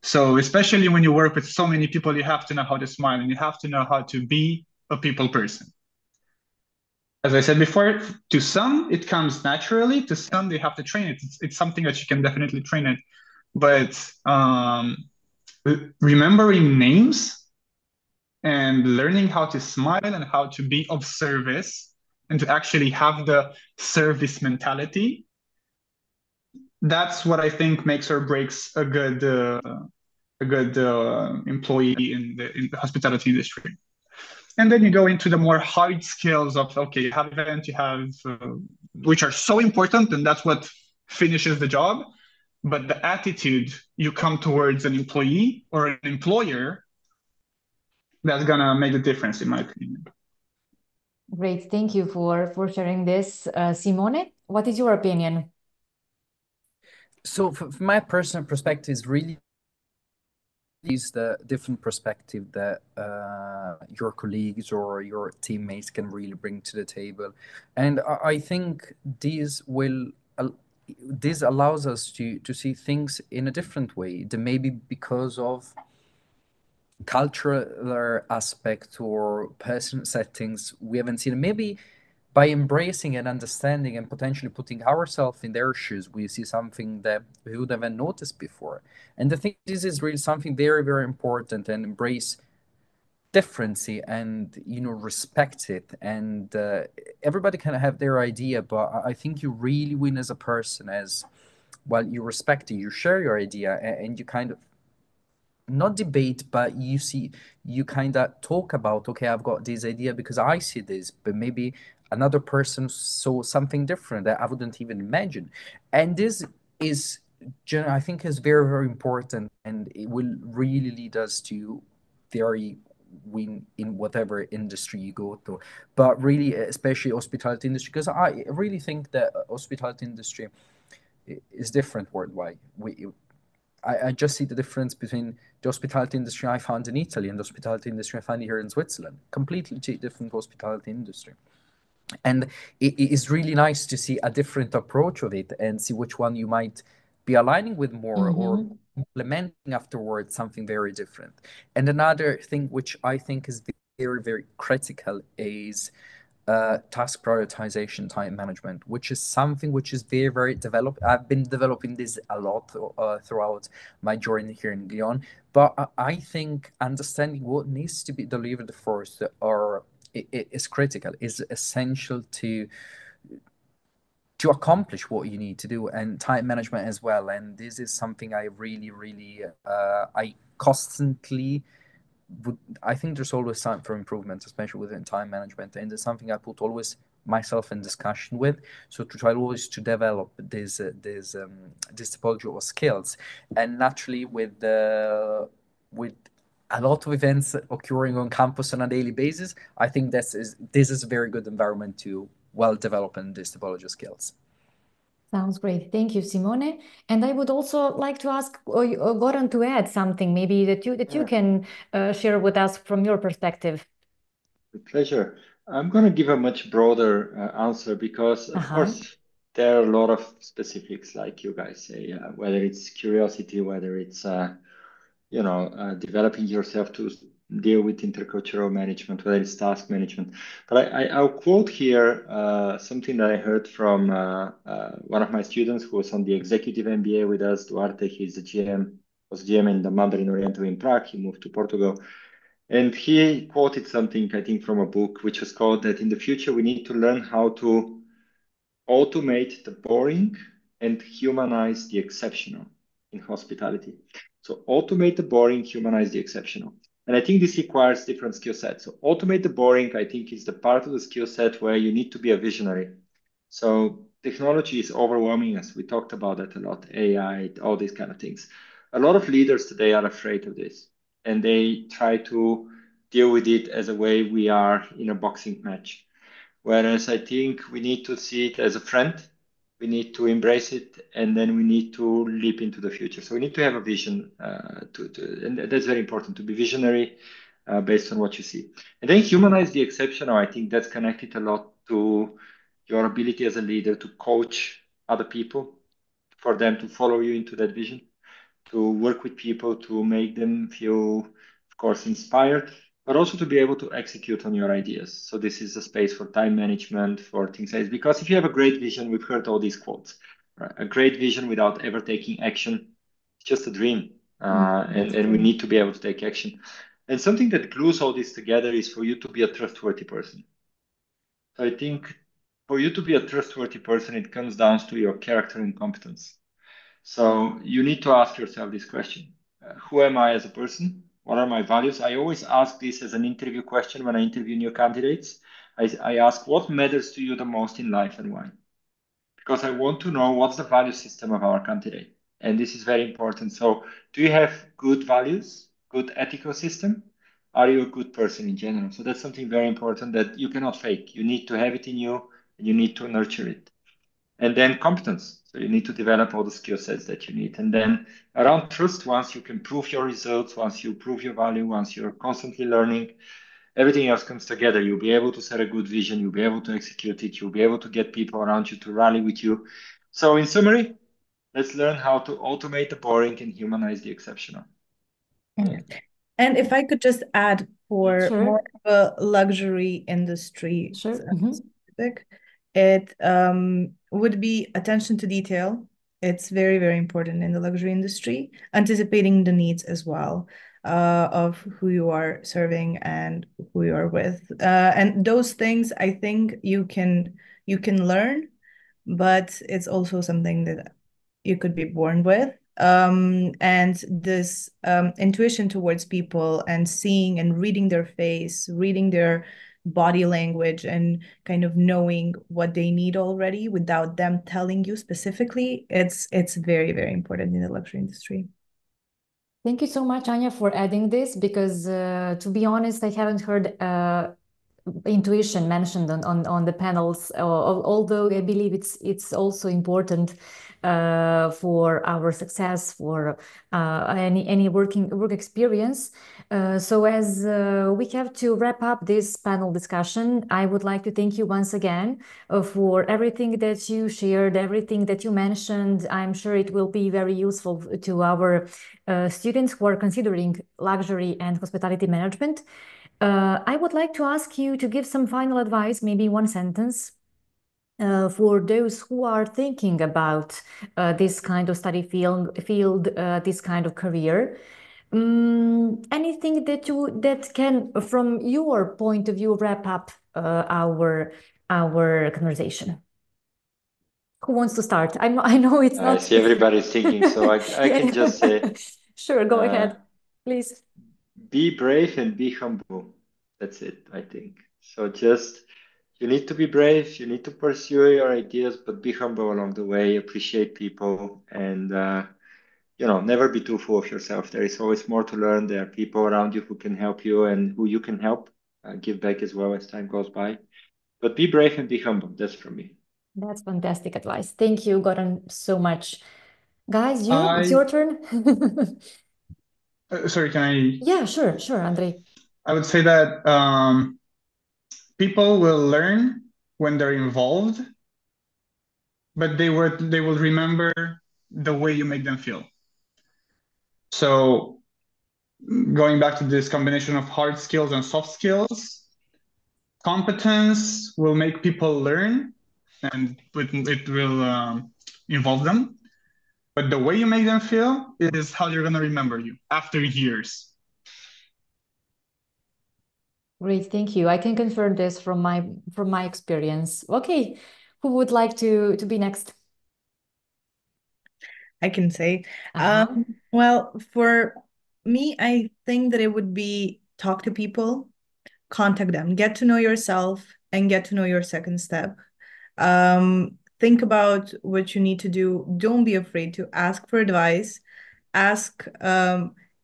So especially when you work with so many people, you have to know how to smile and you have to know how to be a people person. As I said before, to some it comes naturally, to some they have to train it. It's something that you can definitely train it. But remembering names and learning how to smile and how to be of service and to actually have the service mentality, that's what I think makes or breaks a good employee in the hospitality industry. And then you go into the more hard skills of, okay, you have event, you have, which are so important, and that's what finishes the job. But the attitude you come towards an employee or an employer, that's gonna make the difference, in my opinion. Great, thank you for sharing this. Simone, what is your opinion? So from my personal perspective, is really is the different perspective that your colleagues or your teammates can really bring to the table. And I think this allows us to see things in a different way, than maybe because of cultural aspect or personal settings we haven't seen. Maybe by embracing and understanding and potentially putting ourselves in their shoes, we see something that we would have noticed before. And I think this is really something very, very important, and embrace difference and respect it. And everybody can have their idea, but I think you really win as a person as well. You respect it, you share your idea, and you kind of not debate, but you kind of talk about, okay, I've got this idea because I see this, but maybe another person saw something different that I wouldn't even imagine. And this is, I think, is very, very important, and it will really lead us to very win in whatever industry you go to, but really especially hospitality industry, because I really think that hospitality industry is different worldwide. I just see the difference between the hospitality industry I found in Italy and the hospitality industry I find here in Switzerland. Completely different hospitality industry. And it is really nice to see a different approach of it and see which one you might be aligning with more or implementing afterwards something very different. And another thing which I think is very, very critical is task prioritization, time management, which is something which is very, very developed. I've been developing this a lot throughout my journey here in Lyon. But I think understanding what needs to be delivered first is critical, is essential to accomplish what you need to do, and time management as well. And this is something I really, really, I constantly I think there's always time for improvement, especially within time management, and it's something I put always myself in discussion with. So to try always to develop this typology of skills, and naturally with a lot of events occurring on campus on a daily basis, I think this is a very good environment to well develop in this typology skills. Sounds great. Thank you, Simone. And I would also like to ask Goran to add something maybe that you can share with us from your perspective. With pleasure. I'm going to give a much broader answer because, of course, there are a lot of specifics, like you guys say, whether it's curiosity, whether it's developing yourself to deal with intercultural management, whether it's task management. But I'll quote here something that I heard from one of my students who was on the executive MBA with us, Duarte. He's the GM, was GM in the Mandarin Oriental in Prague. He moved to Portugal. And he quoted something, I think, from a book, which was called that in the future, we need to learn how to automate the boring and humanize the exceptional in hospitality. So automate the boring, humanize the exceptional. And I think this requires different skill sets. So automate the boring, I think, is the part of the skill set where you need to be a visionary. So technology is overwhelming us. We talked about that a lot, AI, all these kind of things. A lot of leaders today are afraid of this, and they try to deal with it as a way we are in a boxing match. Whereas I think we need to see it as a friend we need to embrace it, and then we need to leap into the future. So we need to have a vision, and that's very important, to be visionary based on what you see. And then humanize the exceptional. I think that's connected a lot to your ability as a leader to coach other people, for them to follow you into that vision, to work with people, to make them feel, of course, inspired, but also to be able to execute on your ideas. So this is a space for time management, for things like this. Because if you have a great vision, we've heard all these quotes, right? A great vision without ever taking action, it's just a dream. And we need to be able to take action. And something that glues all this together is for you to be a trustworthy person. So I think for you to be a trustworthy person, it comes down to your character and competence. So you need to ask yourself this question. Who am I as a person? What are my values? I always ask this as an interview question when I interview new candidates. I ask, what matters to you the most in life and why? Because I want to know what's the value system of our candidate. And this is very important. So do you have good values, good ethical system? Are you a good person in general? So that's something very important that you cannot fake. You need to have it in you, and you need to nurture it. And then competence. So you need to develop all the skill sets that you need. And then around trust, once you can prove your results, once you prove your value, once you're constantly learning, everything else comes together. You'll be able to set a good vision. You'll be able to execute it. You'll be able to get people around you to rally with you. So in summary, let's learn how to automate the boring and humanize the exceptional. And if I could just add for Sure. more of a luxury industry Sure. specific, it would be attention to detail. It's very, very important in the luxury industry, anticipating the needs as well of who you are serving and who you are with. And those things I think you can learn, but it's also something that you could be born with. And this intuition towards people and seeing and reading their face, reading their body language, and kind of knowing what they need already without them telling you specifically, it's very, very important in the luxury industry. Thank you so much, Anya, for adding this, because to be honest, I haven't heard intuition mentioned on the panels, although I believe it's also important for our success, for any work experience. So as we have to wrap up this panel discussion, I would like to thank you once again for everything that you shared, everything that you mentioned. I'm sure it will be very useful to our students who are considering luxury and hospitality management. I would like to ask you to give some final advice, maybe one sentence, for those who are thinking about this kind of study field, this kind of career. Anything that can, from your point of view, wrap up our conversation? Who wants to start? I know it's I not. see everybody's thinking, so I can just say, Sure, go ahead, please. Be brave and be humble. That's it, I think. So just, you need to be brave, you need to pursue your ideas, but be humble along the way, appreciate people, and never be too full of yourself. There is always more to learn. There are people around you who can help you and who you can help. Give back as well as time goes by. But be brave and be humble. That's from me. That's fantastic advice. Thank you, Goran, so much. Guys, it's your turn. Sorry, can I? Yeah, sure, Andrei. I would say that people will learn when they're involved, but they will remember the way you make them feel. So going back to this combination of hard skills and soft skills, competence will make people learn, and it will involve them. But the way you make them feel is how they're going to remember you after years. Great, thank you. I can confirm this from my experience. Okay, who would like to be next? I can say. Well, for me, I think that it would be talk to people, contact them, get to know yourself, and get to know your second step. Think about what you need to do. Don't be afraid to ask for advice. Ask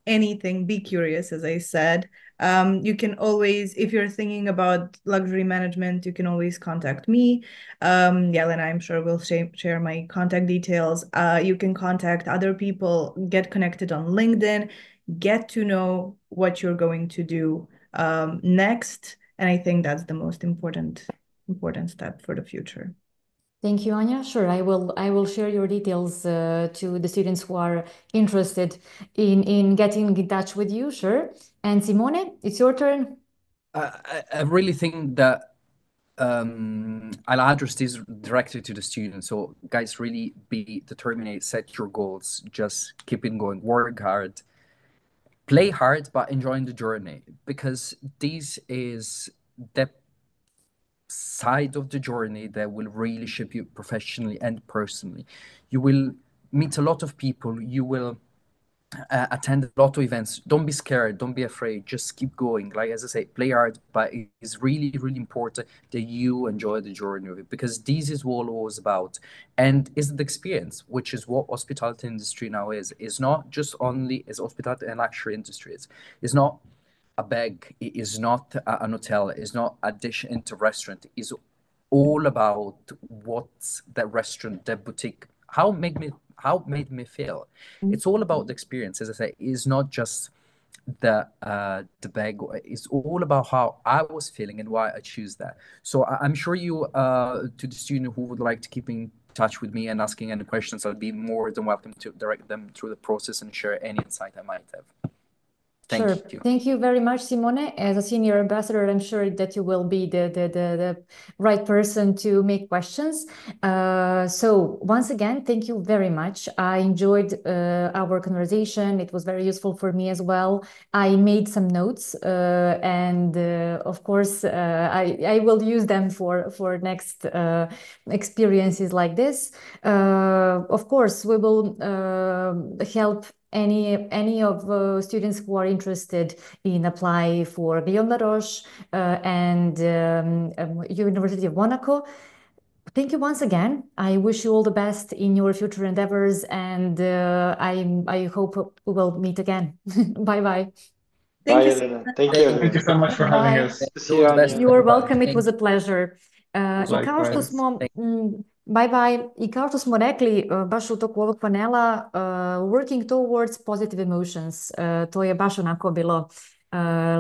anything, be curious, as I said. You can always, if you're thinking about luxury management, you can always contact me. Jelena, I'm sure will share my contact details. You can contact other people, get connected on LinkedIn, get to know what you're going to do next. And I think that's the most important step for the future. Thank you, Anya. Sure, I will share your details to the students who are interested in getting in touch with you. Sure. And Simone, it's your turn. I really think that I'll address this directly to the students. So guys, really be determined, set your goals, just keep it going, work hard, play hard, but enjoying the journey, because this is the side of the journey that will really shape you professionally and personally. You will meet a lot of people, you will attend a lot of events. Don't be scared, don't be afraid, just keep going. Like as I say, play hard, but it's really, really important that you enjoy the journey of it, because this is what all is about. And is the experience, which is what hospitality industry now is not just only as hospitality and luxury industries. It's not a bag, it is not an hotel, it's not a dish into restaurant. It's all about what's that restaurant, that boutique, how it made me feel. It's all about the experience. As I say, it's not just the bag. It's all about how I was feeling and why I choose that. So I'm sure you to the student who would like to keep in touch with me and asking any questions, I'll be more than welcome to direct them through the process and share any insight I might have. Sure. Thank you very much, Simone. As a senior ambassador, I'm sure that you will be the right person to make questions. So once again, thank you very much. I enjoyed our conversation. It was very useful for me as well. I made some notes, and of course, I will use them for next experiences like this. Of course, we will help any of students who are interested in apply for Guillaume Laroche and University of Monaco. Thank you once again. I wish you all the best in your future endeavors, and I hope we will meet again. Bye bye. Bye, Elena. Thank you, everyone. Thank you so much for having Bye. us. See you, Anya. You are welcome. It was a pleasure. I kao što Likewise. smo bye bye. I kao što smo rekli baš u toku ovog panela, working towards positive emotions. To je baš onako bilo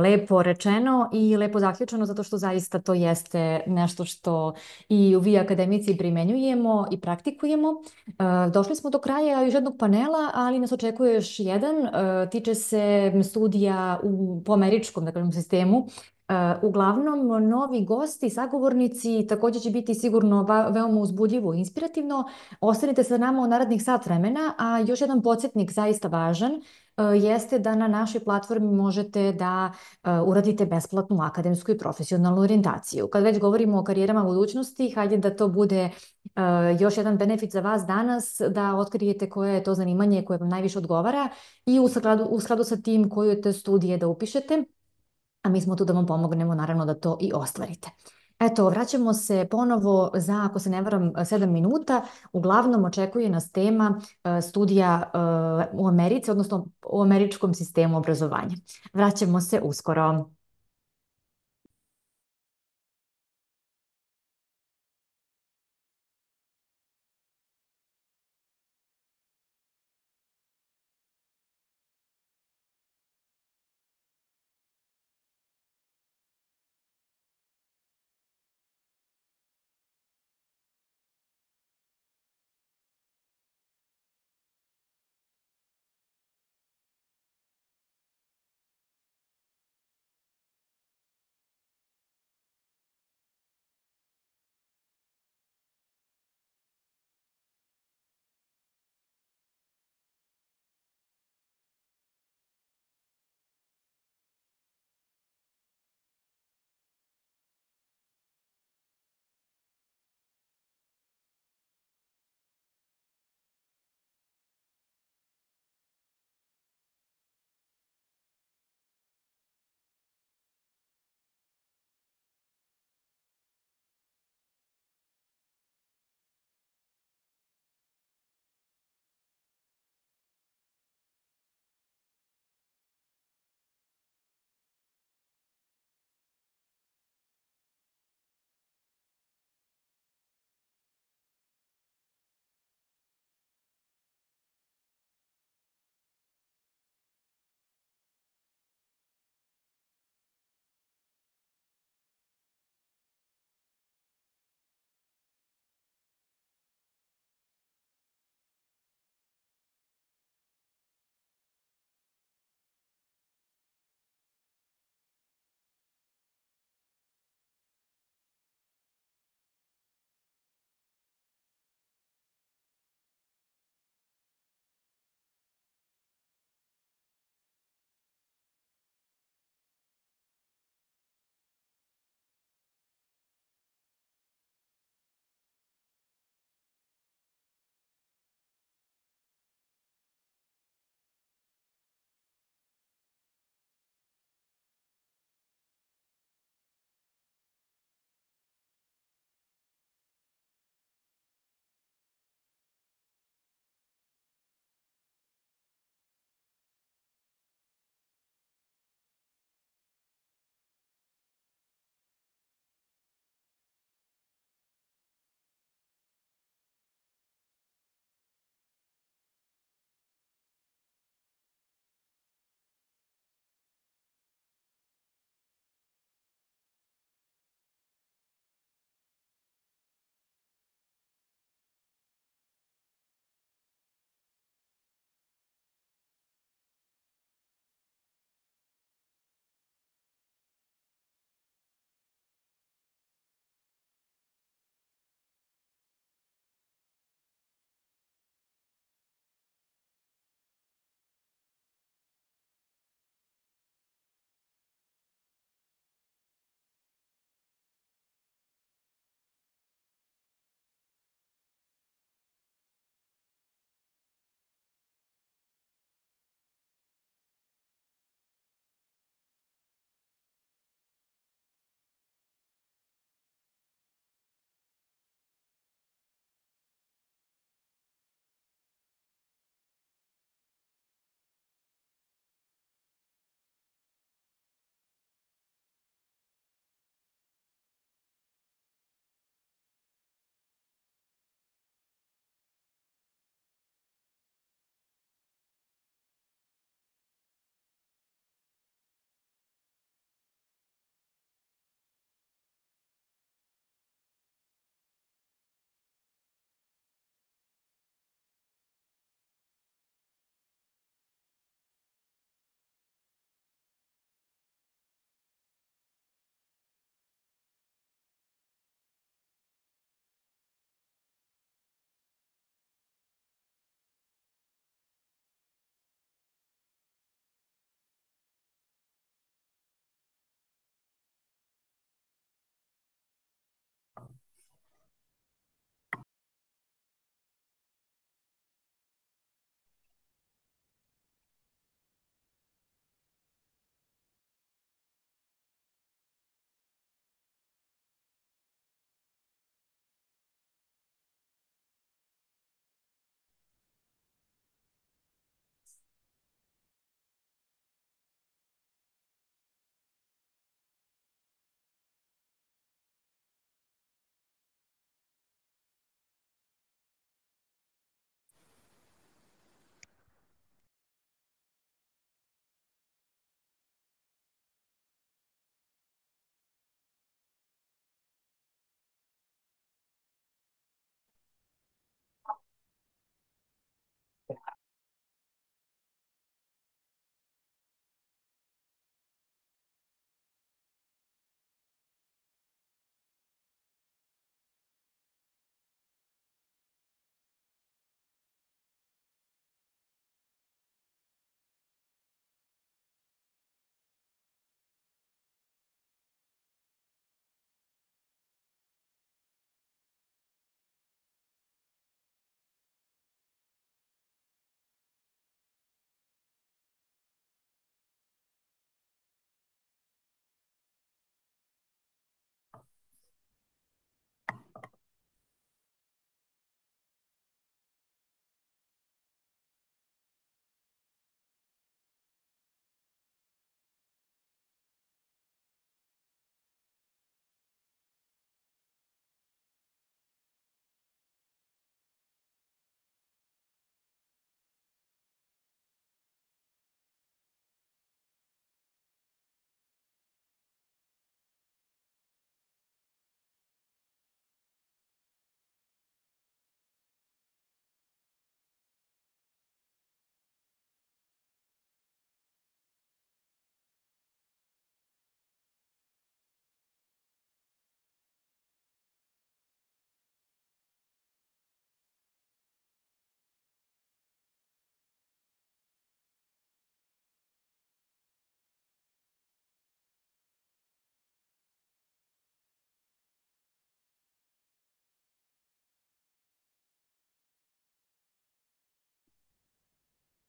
lepo rečeno i lepo zaključeno, zato što zaista to jeste nešto što i vi akademici primenjujemo i praktikujemo. Došli smo do kraja još jednog panela, ali nas očekuje još jedan. Tiče se studija po američkom, da kažem, sistemu. Uglavnom, novi gosti, sagovornici, također će biti sigurno veoma uzbudljivo i inspirativno. Ostanite sa nama u narednih sat vremena, a još jedan podsjetnik zaista važan jeste da na našoj platformi možete da uradite besplatnu akademsku i profesionalnu orijentaciju. Kad već govorimo o karijerama budućnosti, hajde da to bude još jedan benefit za vas danas, da otkrijete koje je to zanimanje koje vam najviše odgovara i u skladu sa tim koju te studije da upišete. A mi smo tu da vam pomognemo, naravno, da to i ostvarite. Eto, vraćamo se ponovo za, ako se ne varam, 7 minuta. Uglavnom očekuje nas tema studija u Americi, odnosno u američkom sistemu obrazovanja. Vraćamo se uskoro.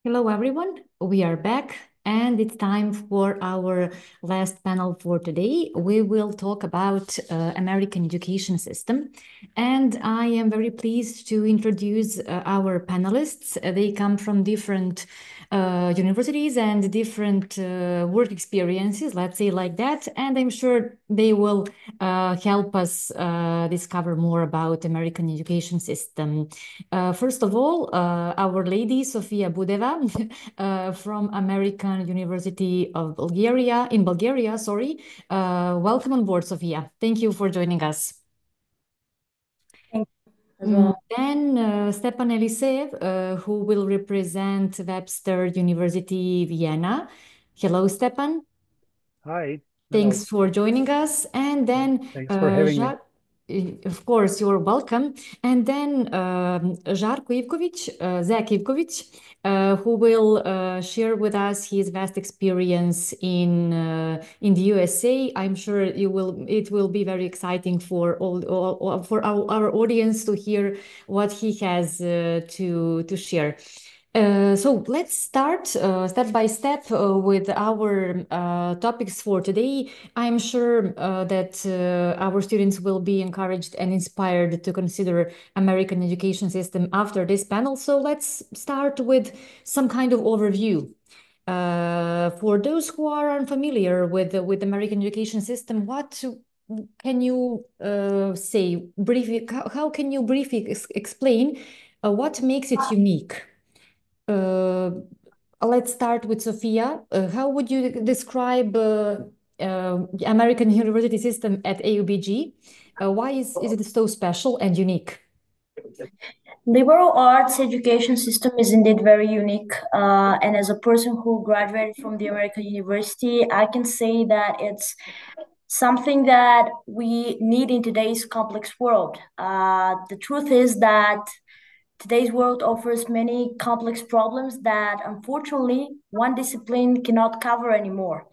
Hello, everyone. We are back, and it's time for our last panel for today. We will talk about American education system, and I am very pleased to introduce our panelists. They come from different universities and different work experiences, let's say like that, and I'm sure they will help us discover more about American education system. First of all, our lady, Sofia Budeva, from American University of Bulgaria, in Bulgaria, sorry. Welcome on board, Sofia. Thank you for joining us. Thank you as well. Then Stepan Eliseev, who will represent Webster University, Vienna. Hello, Stepan. Hi. Thanks for joining us. And then Thanks for having me. Of course, you're welcome. And then Žarko Ivković, Zach Ivković, who will share with us his vast experience in the USA. I'm sure it will be very exciting for for our audience to hear what he has to share. So let's start step by step with our topics for today. I'm sure that our students will be encouraged and inspired to consider American education system after this panel. So let's start with some kind of overview. For those who are unfamiliar with the American education system, what can you say briefly? How can you briefly explain what makes it unique? Let's start with Sofia. How would you describe American university system at AUBG? Why is it so special and unique? Liberal arts education system is indeed very unique. And as a person who graduated from the American University, I can say that it's something that we need in today's complex world. The truth is that today's world offers many complex problems that unfortunately one discipline cannot cover anymore.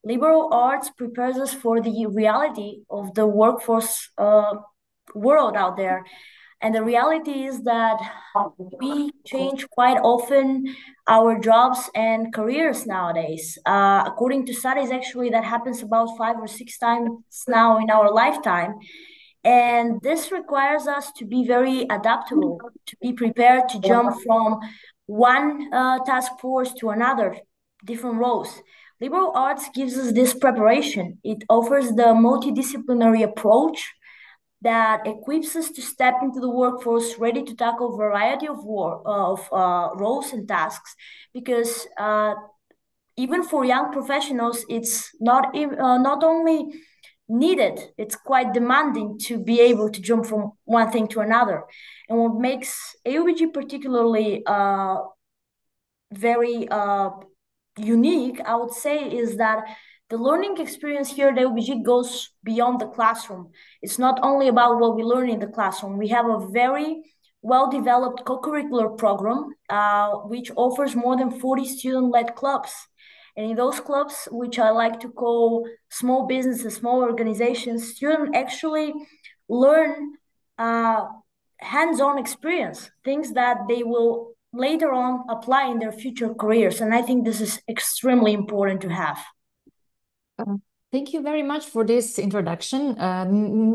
Liberal arts prepares us for the reality of the workforce world out there. And the reality is that we change quite often our jobs and careers nowadays. According to studies, actually, that happens about 5 or 6 times now in our lifetime. And this requires us to be very adaptable, to be prepared to jump from one task force to another, different roles. Liberal arts gives us this preparation. It offers the multidisciplinary approach that equips us to step into the workforce ready to tackle a variety of roles and tasks. Because even for young professionals, it's not only needed, it's quite demanding to be able to jump from one thing to another. And what makes AUBG particularly very unique, I would say, is that the learning experience here at AUBG goes beyond the classroom. It's not only about what we learn in the classroom. We have a very well-developed co-curricular program, which offers more than 40 student-led clubs. And in those clubs, which I like to call small businesses, small organizations, students actually learn hands-on experience, things that they will later on apply in their future careers. And I think this is extremely important to have. Thank you very much for this introduction.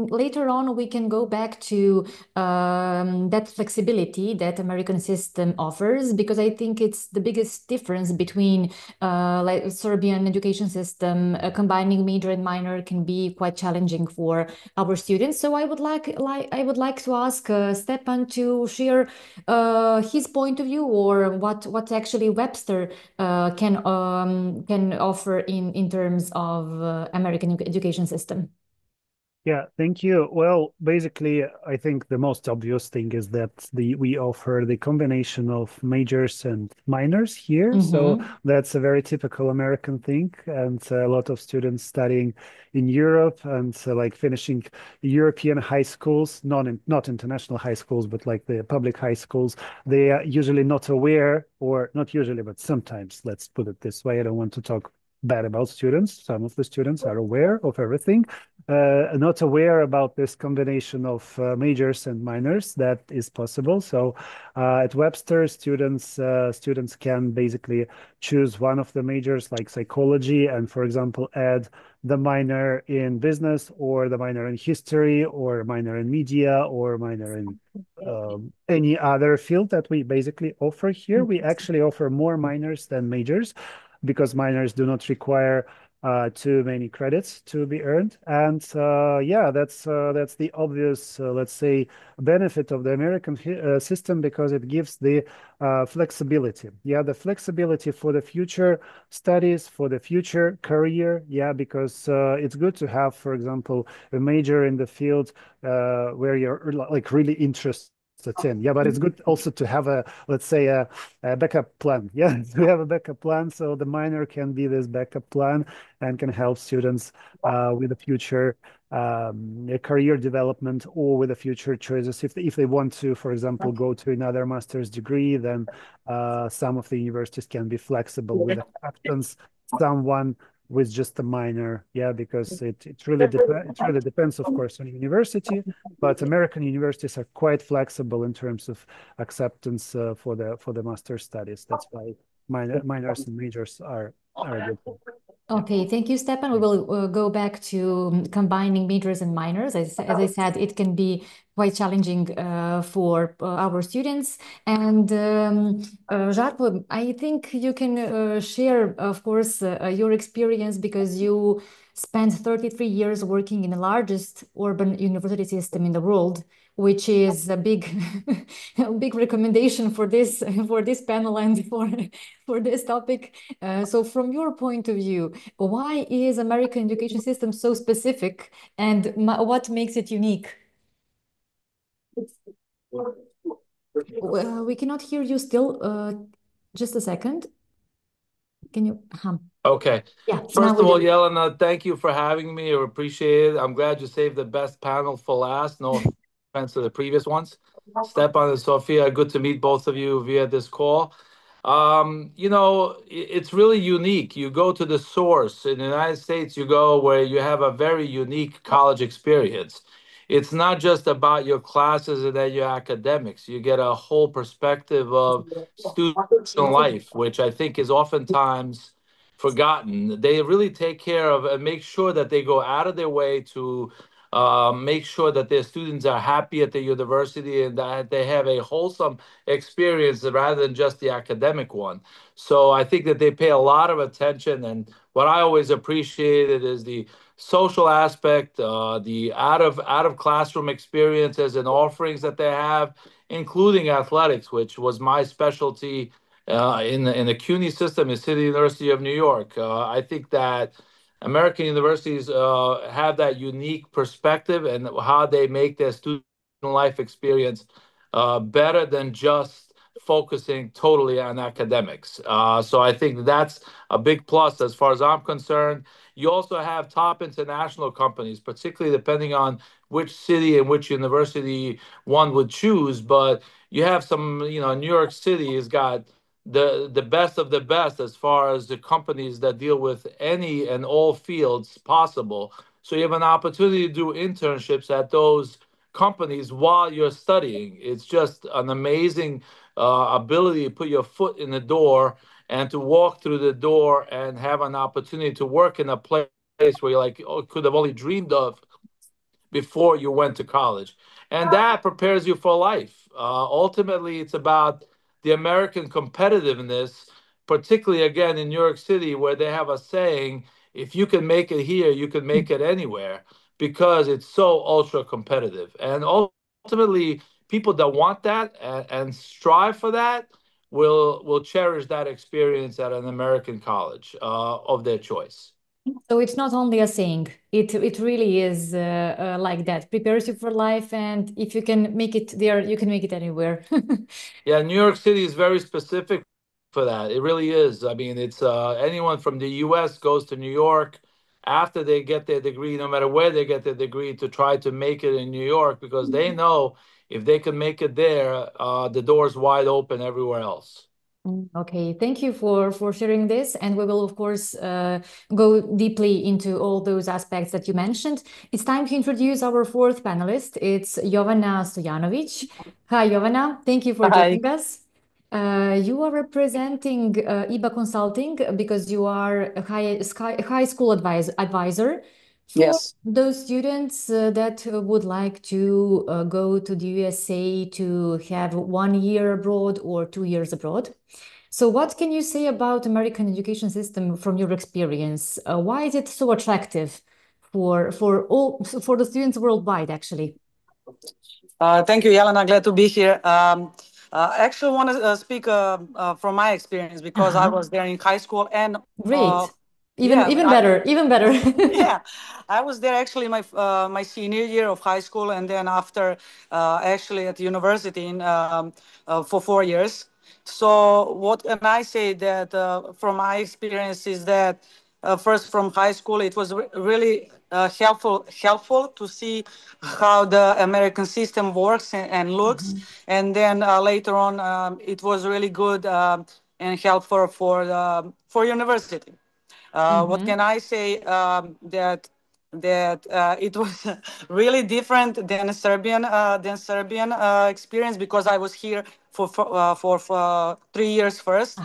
Later on, we can go back to that flexibility that American system offers, because I think it's the biggest difference between like Serbian education system. Combining major and minor can be quite challenging for our students. So I would like to ask Stepan to share his point of view, or what actually Webster can offer in terms of American education system. Yeah, thank you. Well, basically, I think the most obvious thing is that we offer the combination of majors and minors here. So that's a very typical American thing, and a lot of students studying in Europe and like finishing European high schools, not international high schools, but like the public high schools. They are usually not aware, or not usually, but sometimes, let's put it this way. I don't want to talk bad about students. Some of the students are aware of everything, not aware about this combination of majors and minors, that is possible. So at Webster, students can basically choose one of the majors like psychology and, for example, add the minor in business or the minor in history or minor in media or minor in any other field that we basically offer here. We actually offer more minors than majors because minors do not require too many credits to be earned. And yeah, that's the obvious, let's say, benefit of the American system because it gives the flexibility. Yeah, the flexibility for the future studies, for the future career. Yeah, because it's good to have, for example, a major in the field where you're like really interested in. Yeah, but it's good also to have a, let's say, a backup plan. Yeah, to have a backup plan, so the minor can be this backup plan and can help students with the future career development or with the future choices. If they want to, for example, go to another master's degree, then some of the universities can be flexible with acceptance someone with just a minor. Yeah, because it really depends, of course, on university, but American universities are quite flexible in terms of acceptance for the master's studies. That's why minors and majors are good. Okay, thank you, Stepan. We will go back to combining majors and minors. As I said, it can be quite challenging for our students. And Žarko, I think you can share, of course, your experience because you spent 33 years working in the largest urban university system in the world, which is a big, a big recommendation for this panel and for this topic. So, from your point of view, why is American education system so specific, and what makes it unique? Well, we cannot hear you still. Just a second. Can you? Okay. Yeah. First of all, Yelena, thank you for having me. I appreciate it. I'm glad you saved the best panel for last. No offense to the previous ones. Stepan and Sophia, good to meet both of you via this call. You know, it's really unique. You go to the source. In the United States, you go where you have a very unique college experience. It's not just about your classes and then your academics. You get a whole perspective of student life, which I think is oftentimes forgotten. They really take care of and make sure that they go out of their way to make sure that their students are happy at the university and that they have a wholesome experience rather than just the academic one. So I think that they pay a lot of attention. And what I always appreciated is the social aspect, the out of classroom experiences and offerings that they have, including athletics, which was my specialty in the CUNY system in City University of New York. I think that American universities have that unique perspective and how they make their student life experience better than just focusing totally on academics. So I think that's a big plus as far as I'm concerned. You also have top international companies, particularly depending on which city and which university one would choose. But you have some, you know, New York City has got the best of the best as far as the companies that deal with any and all fields possible. So you have an opportunity to do internships at those companies while you're studying. It's just an amazing ability to put your foot in the door and to walk through the door and have an opportunity to work in a place where you like could have only dreamed of before you went to college. And that prepares you for life. Ultimately, it's about the American competitiveness, particularly again in New York City, where they have a saying, if you can make it here, you can make it anywhere, because it's so ultra competitive. And ultimately, people that want that and strive for that will cherish that experience at an American college of their choice. So it's not only a saying, it really is like that. Prepares you for life, and if you can make it there, you can make it anywhere. Yeah, New York City is very specific for that. It really is. I mean, it's anyone from the US goes to New York after they get their degree, no matter where they get their degree, to try to make it in New York, because they know if they can make it there, the door's wide open everywhere else. Okay, thank you for sharing this, and we will of course go deeply into all those aspects that you mentioned. It's time to introduce our fourth panelist. It's Jovana Stojanovic. Hi, Jovana. Thank you for joining us. You are representing IBA Consulting because you are a high school advisor for Yes. those students that would like to go to the USA to have 1 year abroad or 2 years abroad. So what can you say about American education system from your experience? Why is it so attractive for the students worldwide, actually? Thank you, Jelena. Glad to be here. I actually want to speak from my experience because I was there in high school and Great. Even yeah, better, even better. yeah, I was there actually my senior year of high school, and then after actually at university for 4 years. So what can I say that from my experience is that first from high school it was really helpful to see how the American system works and looks, and then later on it was really good and helpful for university. What can I say? That it was really different than Serbian experience because I was here for 3 years first,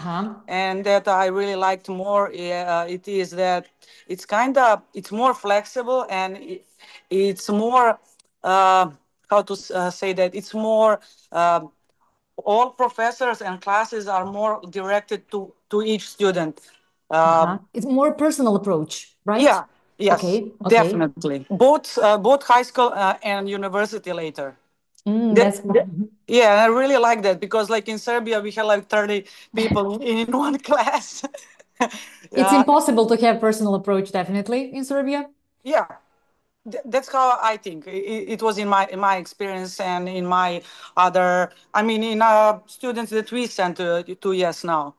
and that I really liked more. It is that it's more flexible and it's more how to say that it's more. All professors and classes are more directed to each student. It's more personal approach, right? Yeah, yes, Okay. definitely. Both high school and university later. That's Yeah, I really like that because like in Serbia, we had like 30 people in one class. It's impossible to have personal approach, definitely, in Serbia. Yeah, that's how I think. It was in my experience and in my other, I mean, in students that we sent to US now.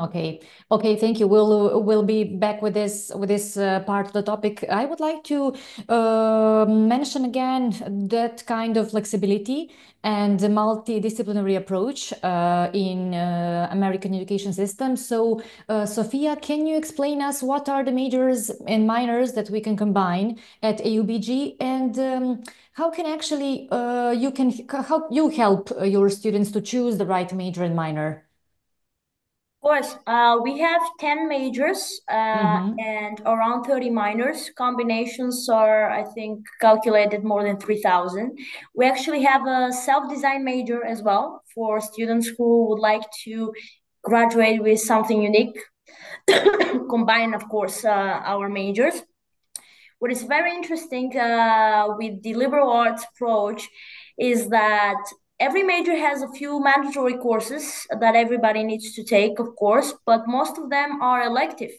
Okay. Okay, thank you. We'll be back with this part of the topic. I would like to mention again that kind of flexibility and the multidisciplinary approach in American education system. So, Sophia, can you explain us what are the majors and minors that we can combine at AUBG, and how can actually how you help your students to choose the right major and minor? Of course, we have 10 majors and around 30 minors. Combinations are, I think, calculated more than 3,000. We actually have a self-design major as well for students who would like to graduate with something unique. Combine, of course, our majors. What is very interesting with the liberal arts approach is that every major has a few mandatory courses that everybody needs to take, of course, but most of them are elective.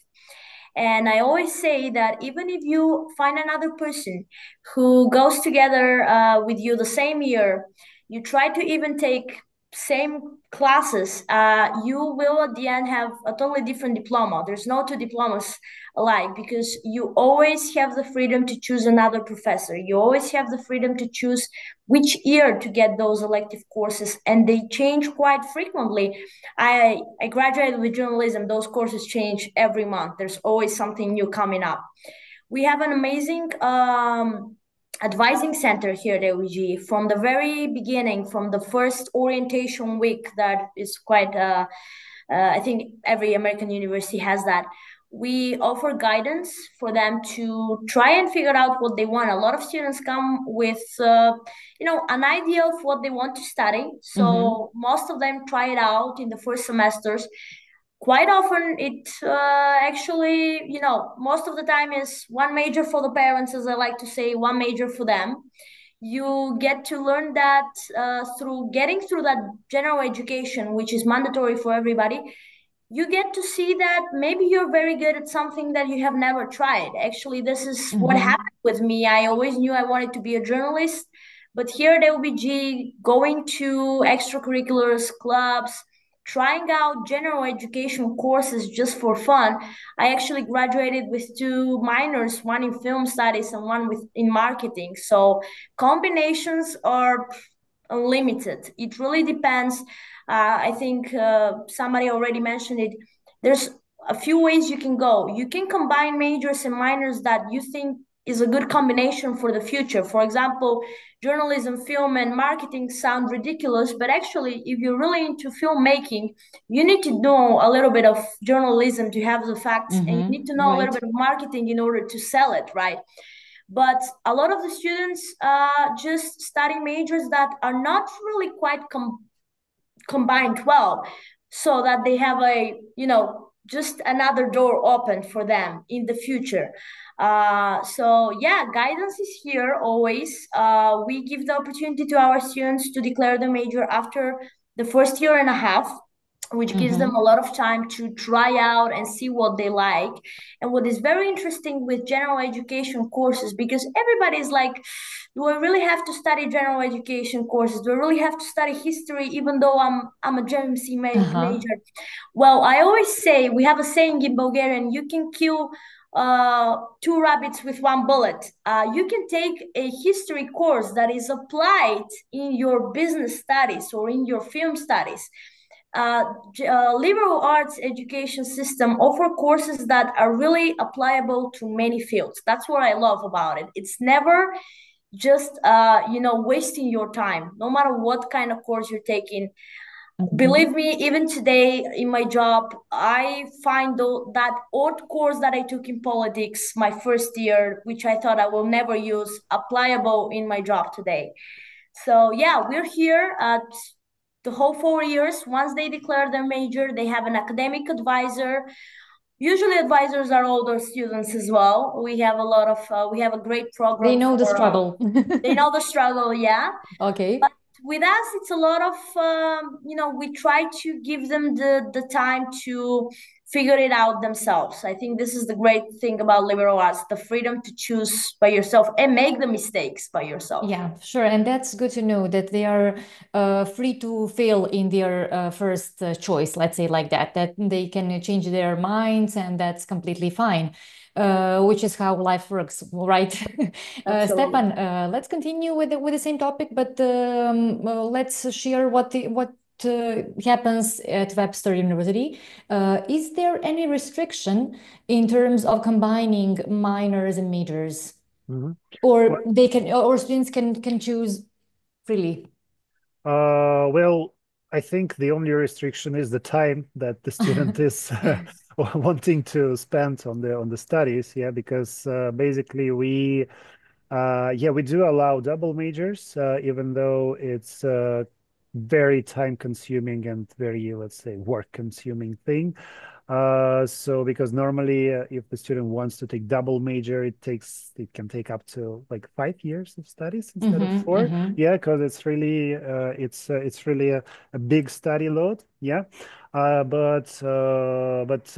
And I always say that even if you find another person who goes together with you the same year, you try to even take same classes, you will at the end have a totally different diploma. There's no two diplomas alike because you always have the freedom to choose another professor. You always have the freedom to choose which year to get those elective courses, and they change quite frequently. I graduated with journalism. Those courses change every month. There's always something new coming up. We have an amazing advising center here at AUBG from the very beginning, from the first orientation week that is quite, I think every American university has that. We offer guidance for them to try and figure out what they want. A lot of students come with, an idea of what they want to study. So most of them try it out in the first semesters. Quite often it actually, most of the time is one major for the parents, as I like to say, one major for them. You get to learn that through getting through that general education, which is mandatory for everybody. You get to see that maybe you're very good at something that you have never tried. Actually, this is what happened with me. I always knew I wanted to be a journalist, but here at AUBG, going to extracurriculars, clubs, trying out general education courses just for fun. I actually graduated with 2 minors, one in film studies and one in marketing. So combinations are unlimited. It really depends I think somebody already mentioned it. There's a few ways you can go. You can combine majors and minors that you think is a good combination for the future. For example, journalism, film, and marketing sound ridiculous, but actually, if you're really into filmmaking, you need to know a little bit of journalism to have the facts, and you need to know a little Right. bit of marketing in order to sell it, right? But a lot of the students just study majors that are not really quite combined well, so that they have a, just another door open for them in the future. So yeah, guidance is here always. We give the opportunity to our students to declare the major after the first year and a half, which gives them a lot of time to try out and see what they like. And what is very interesting with general education courses, because everybody is like, do I really have to study general education courses? Do I really have to study history, even though I'm a GMC major? Well, I always say, we have a saying in Bulgarian, you can kill two rabbits with one bullet. You can take a history course that is applied in your business studies or in your film studies. Liberal arts education system offer courses that are really applicable to many fields. That's what I love about it. It's never just wasting your time, no matter what kind of course you're taking. Believe me, even today in my job, I find that old course that I took in politics my first year, which I thought I will never use, applicable in my job today. So yeah, we're here at the whole 4 years. Once they declare their major, they have an academic advisor. Usually advisors are older students as well. We have a great program. They know the struggle. They know the struggle, yeah. Okay. But with us, it's a lot of, we try to give them the time to figure it out themselves. I think this is the great thing about liberal arts, the freedom to choose by yourself and make the mistakes by yourself. Yeah, sure. And that's good to know that they are free to fail in their first choice, let's say like that they can change their minds, and that's completely fine. Which is how life works, right? Stepan, let's continue with the same topic, but let's share what happens at Webster University. Is there any restriction in terms of combining minors and majors, or students can choose freely? Well, I think the only restriction is the time that the student is wanting to spend on the studies. Yeah, because basically we do allow double majors, even though it's very time consuming and very, let's say, work consuming thing. So because normally if the student wants to take double major, it can take up to like 5 years of studies instead of 4. Yeah, because it's really a big study load. Yeah. But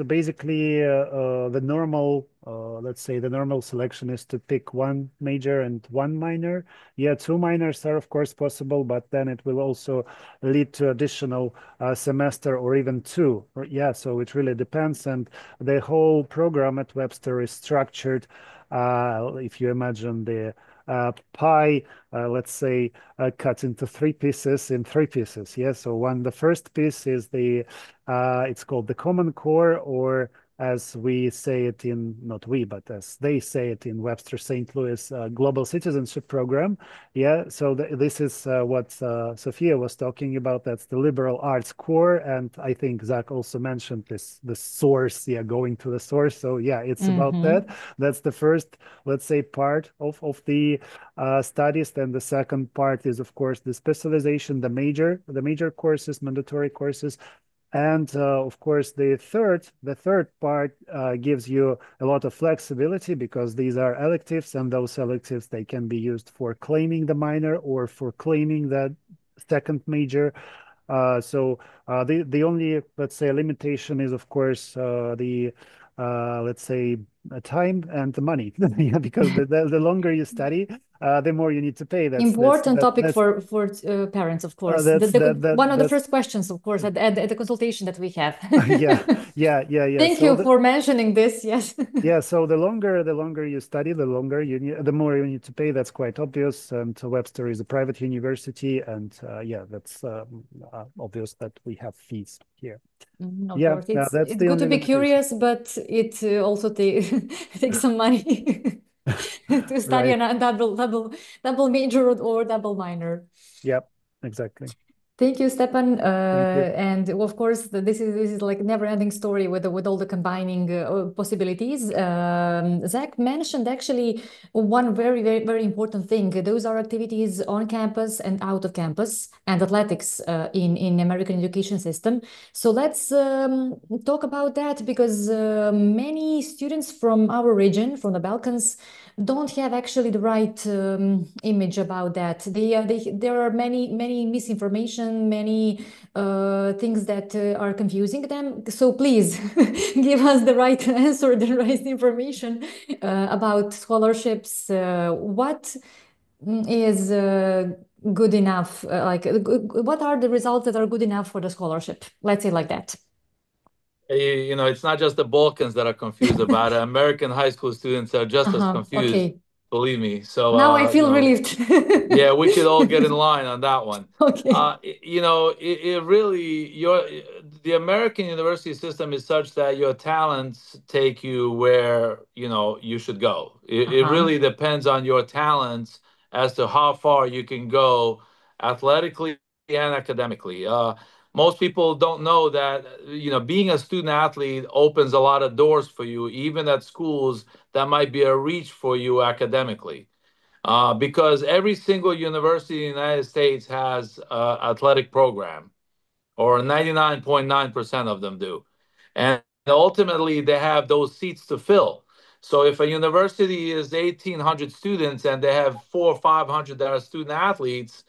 basically the normal let's say the normal selection is to pick 1 major and 1 minor. Yeah, 2 minors are of course possible, but then it will also lead to additional semester or even 2. Yeah, so it really depends, and the whole program at Webster is structured. If you imagine the pie, let's say, cut into 3 pieces in 3 pieces. Yeah, so the first piece is it's called the Common Core, or as we say it not we, but as they say it in Webster St. Louis, Global Citizenship Program. Yeah, so this is what Sophia was talking about. That's the liberal arts core, and I think Zach also mentioned the source. Yeah, going to the source. So yeah, it's about that. That's the first, let's say, part of the studies. Then the second part is, of course, the specialization, the major courses, mandatory courses. And of course, the third part gives you a lot of flexibility, because these are electives, and those electives, they can be used for claiming the minor or for claiming the second major. So the only, let's say, limitation is, of course, let's say, time and the money. Yeah, because the longer you study, the more you need to pay. Important topic for parents, of course. One of the first questions, of course, at the consultation that we have. Yeah. Thank you for mentioning this. Yes. Yeah. So the longer you study, the more you need to pay. That's quite obvious. And Webster is a private university, and that's obvious that we have fees here. Of course. It's good to be curious, but it also takes some money. To study a double major or double minor. Yep, exactly. Thank you, Stepan. And of course, this is like never-ending story with all the combining possibilities. Zach mentioned actually one very, very, very important thing. Those are activities on campus and out of campus, and athletics in American education system. So let's talk about that, because many students from our region, from the Balkans, don't have actually the right image about that. There are many misinformation, many things that are confusing them. So please give us the right answer, the right information about scholarships. What is good enough? What are the results that are good enough for the scholarship? Let's say like that. It's not just the Balkans that are confused about it. American high school students are just as confused. Okay. Believe me. So now I feel relieved. Yeah, we should all get in line on that one. Okay. It really, the American university system is such that your talents take you where you should go. It really depends on your talents as to how far you can go athletically and academically. Most people don't know that being a student athlete opens a lot of doors for you, even at schools that might be a reach for you academically. Because every single university in the United States has an athletic program, or 99.9% of them do. And ultimately, they have those seats to fill. So if a university is 1,800 students and they have 400 or 500 that are student athletes,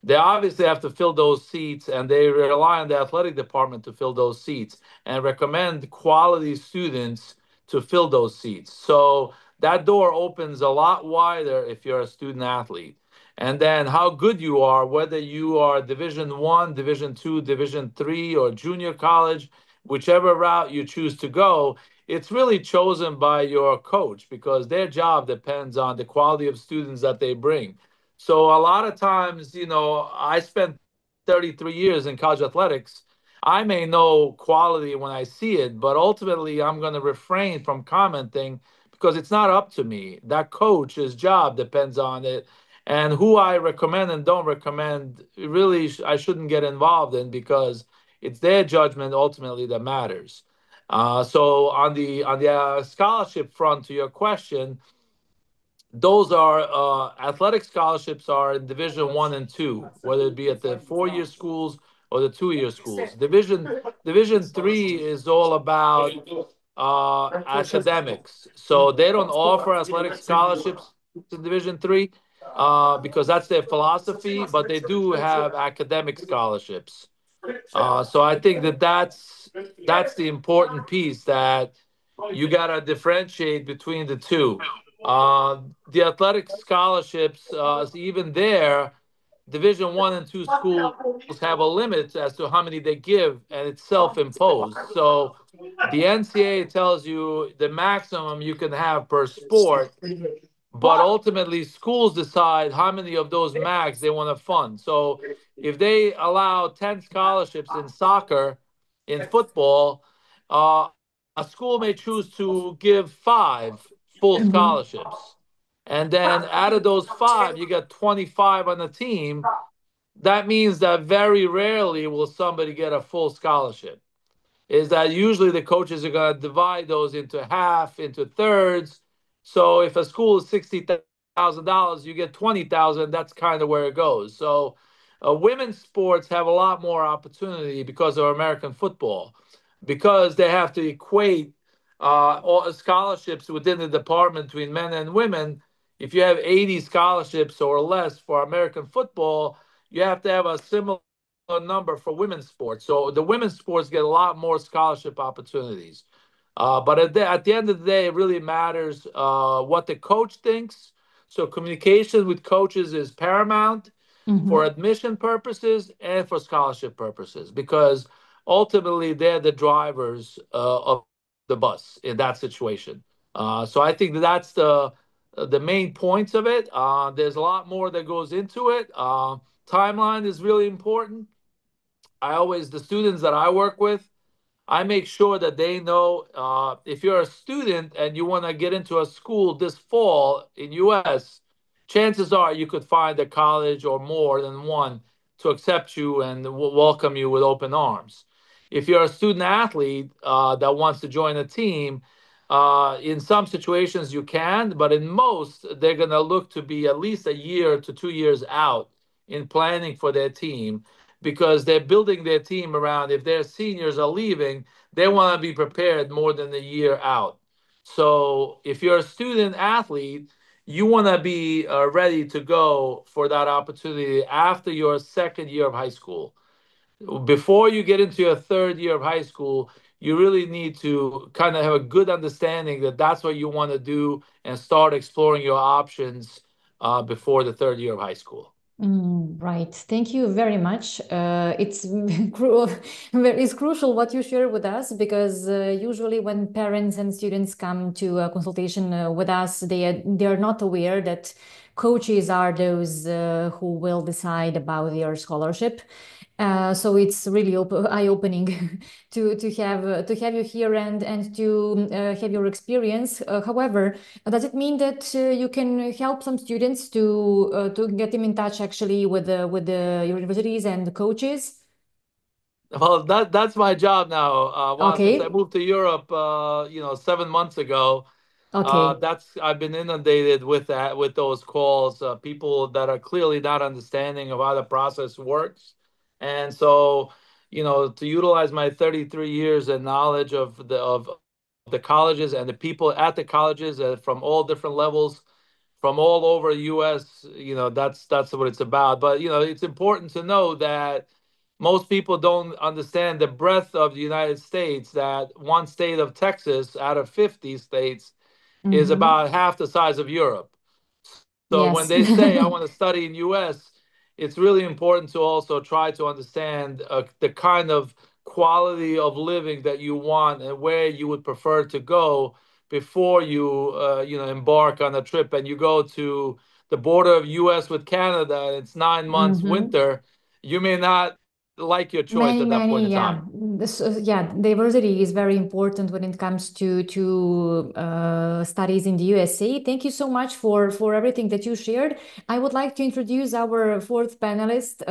they obviously have to fill those seats, and they rely on the athletic department to fill those seats and recommend quality students to fill those seats. So that door opens a lot wider if you're a student athlete. And then how good you are, whether you are Division I, Division II, Division III, or junior college, whichever route you choose to go, it's really chosen by your coach, because their job depends on the quality of students that they bring. So a lot of times, I spent 33 years in college athletics. I may know quality when I see it, but ultimately I'm going to refrain from commenting, because it's not up to me. That coach's job depends on it. And who I recommend and don't recommend, really, I shouldn't get involved in, because it's their judgment ultimately that matters. So on the scholarship front, to your question, those are athletic scholarships are in Division I and II, whether it be at the 4-year schools or the 2-year schools. Division III is all about academics. So they don't offer athletic scholarships in Division III because that's their philosophy, but they do have academic scholarships. So I think that's the important piece, that you got to differentiate between the two. The athletic scholarships, even there, Division I and II schools have a limit as to how many they give, and it's self-imposed. So the NCAA tells you the maximum you can have per sport, but ultimately schools decide how many of those max they want to fund. So if they allow 10 scholarships in soccer, in football, a school may choose to give 5 full scholarships. And then out of those 5, you get 25 on the team. That means that very rarely will somebody get a full scholarship. Is that usually the coaches are going to divide those into half, into thirds. So if a school is $60,000, you get $20,000. That's kind of where it goes. So women's sports have a lot more opportunity because of American football, because they have to equate all scholarships within the department between men and women. If you have 80 scholarships or less for American football, you have to have a similar number for women's sports. So the women's sports get a lot more scholarship opportunities. But at the end of the day, it really matters what the coach thinks. So communication with coaches is paramount for admission purposes and for scholarship purposes, because ultimately they're the drivers of the bus in that situation. So I think that's the main points of it. There's a lot more that goes into it. Timeline is really important. The students that I work with, I make sure that they know if you're a student and you want to get into a school this fall in US, chances are you could find a college or more than one to accept you and welcome you with open arms. If you're a student athlete that wants to join a team, in some situations you can, but in most, they're going to look to be at least a year to 2 years out in planning for their team, because they're building their team around, if their seniors are leaving, they want to be prepared more than a year out. So if you're a student athlete, you want to be ready to go for that opportunity after your second year of high school. Before you get into your third year of high school, you really need to kind of have a good understanding that that's what you want to do and start exploring your options before the third year of high school. Right. Thank you very much. It's it's crucial what you share with us, because usually when parents and students come to a consultation with us, they're not aware that coaches are those who will decide about their scholarship. So it's really eye-opening to have you here and to have your experience. However, does it mean that you can help some students to get them in touch actually with the universities and the coaches? Well, that's my job now. Since I Okay. moved to Europe, 7 months ago, Okay. I've been inundated with those calls, people that are clearly not understanding of how the process works. And so, to utilize my 33 years and knowledge of the colleges and the people at the colleges from all different levels, from all over the US, that's what it's about. But, it's important to know that most people don't understand the breadth of the United States, that one state of Texas out of 50 states is about half the size of Europe. So when Yes. they say, I want to study in US, it's really important to also try to understand the kind of quality of living that you want and where you would prefer to go before you embark on a trip and you go to the border of US with Canada, it's 9 months winter, you may not like your choice at that point in Yeah. time. Diversity is very important when it comes to studies in the USA. Thank you so much for everything that you shared. I would like to introduce our fourth panelist,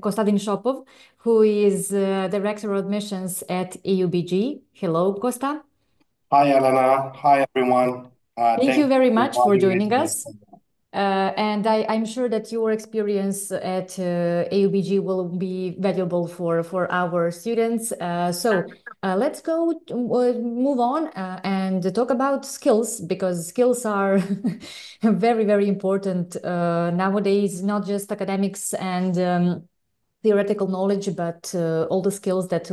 Kostadin Shopov, who is Director of Admissions at AUBG. Hello, Costa. Hi, Elena. Hi, everyone. Thank you very much for inviting me joining to us. And I'm sure that your experience at AUBG will be valuable for our students. So let's go move on and talk about skills, because skills are very, very important nowadays, not just academics and theoretical knowledge, but all the skills that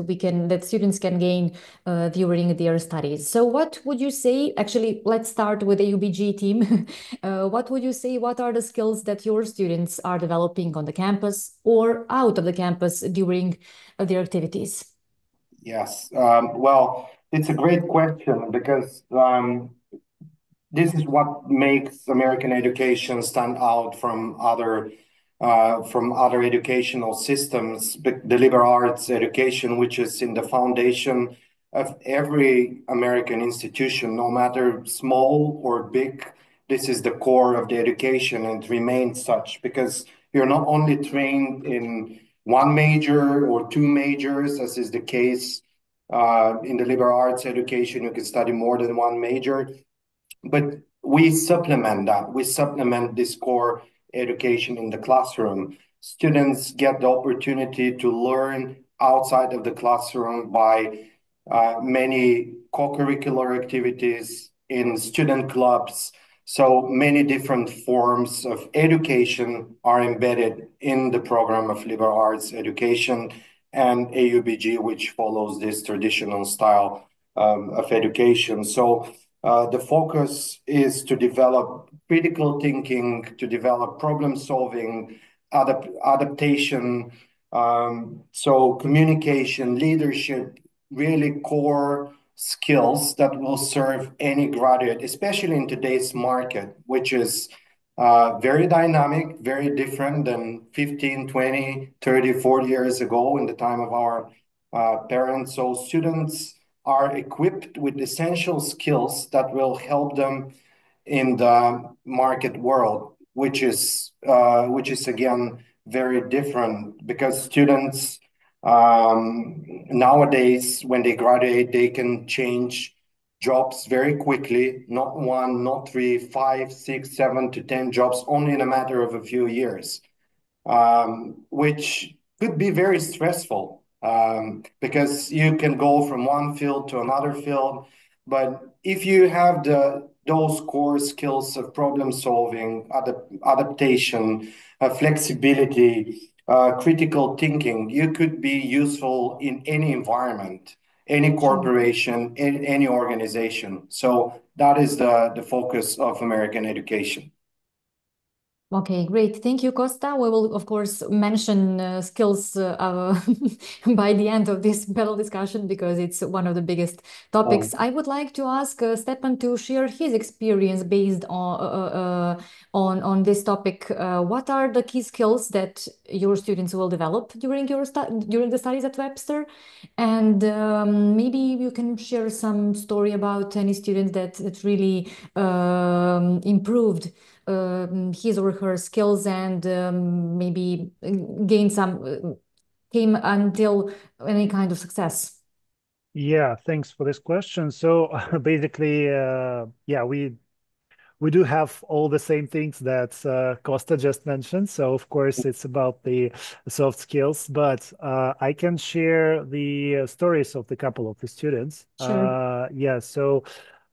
students can gain during their studies. So what would you say, actually, let's start with the AUBG team. What would you say, what are the skills that your students are developing on the campus or out of the campus during their activities? Yes. Well, it's a great question, because this is what makes American education stand out from other educational systems. The liberal arts education, which is in the foundation of every American institution, no matter small or big, this is the core of the education and remains such, because you're not only trained in one major or two majors, as is the case in the liberal arts education. You can study more than one major, but we supplement that. We supplement this core education in the classroom. Students get the opportunity to learn outside of the classroom by many co-curricular activities in student clubs. So many different forms of education are embedded in the program of liberal arts education and AUBG, which follows this traditional style of education. So The focus is to develop critical thinking, to develop problem solving, adaptation, so communication, leadership, really core skills that will serve any graduate, especially in today's market, which is very dynamic, very different than 15, 20, 30, 40 years ago in the time of our parents. So students are equipped with essential skills that will help them in the market world, which is again very different because students nowadays, when they graduate, they can change jobs very quickly, not one, not three, 5, 6, 7 to 10 jobs only in a matter of a few years, which could be very stressful because you can go from one field to another field. But if you have those core skills of problem solving, adaptation, flexibility, critical thinking, you could be useful in any environment, any corporation, any organization. So that is the focus of American education. Okay, great. Thank you, Costa. We will, of course, mention skills by the end of this panel discussion because it's one of the biggest topics. I would like to ask Stepan to share his experience based on this topic. What are the key skills that your students will develop during the studies at Webster? And maybe you can share some story about any student that really improved his or her skills and maybe came until any kind of success. Yeah, thanks for this question. So basically, yeah, we do have all the same things that Costa just mentioned. So of course, it's about the soft skills, but I can share the stories of the couple of the students. Sure. Yeah, so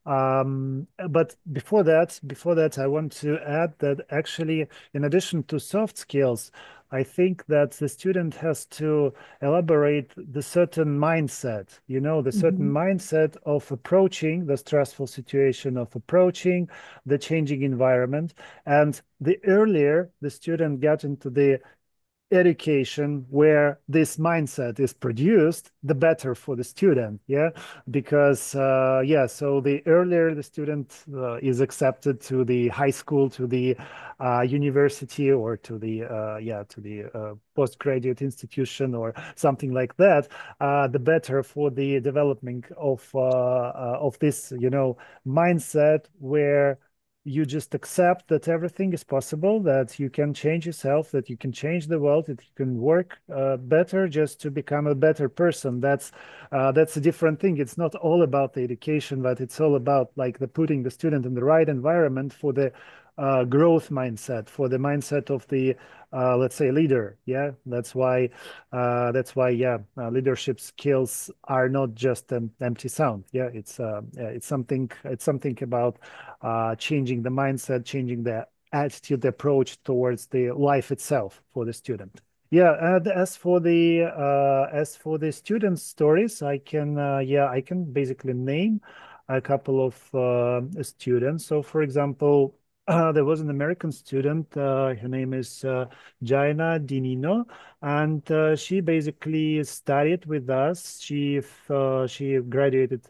but before that, I want to add that actually, in addition to soft skills, I think that the student has to elaborate the certain mindset, the certain mindset of approaching the stressful situation, of approaching the changing environment. And the earlier the student gets into the education where this mindset is produced, the better for the student. Yeah, because yeah, so the earlier the student is accepted to the high school, to the university, or to the postgraduate institution or something like that, the better for the development of this mindset where you just accept that everything is possible, that you can change yourself, that you can change the world, that you can work better just to become a better person. That's a different thing. It's not all about the education, but it's all about like the putting the student in the right environment for the growth mindset, for the mindset of the let's say leader. Yeah, that's why yeah, leadership skills are not just an empty sound. Yeah, it's something about changing the mindset, changing the attitude, the approach towards the life itself for the student. Yeah, and as for the student stories, I can basically name a couple of students. So, for example, there was an American student. Her name is Jaina Dinino, and she basically studied with us. She graduated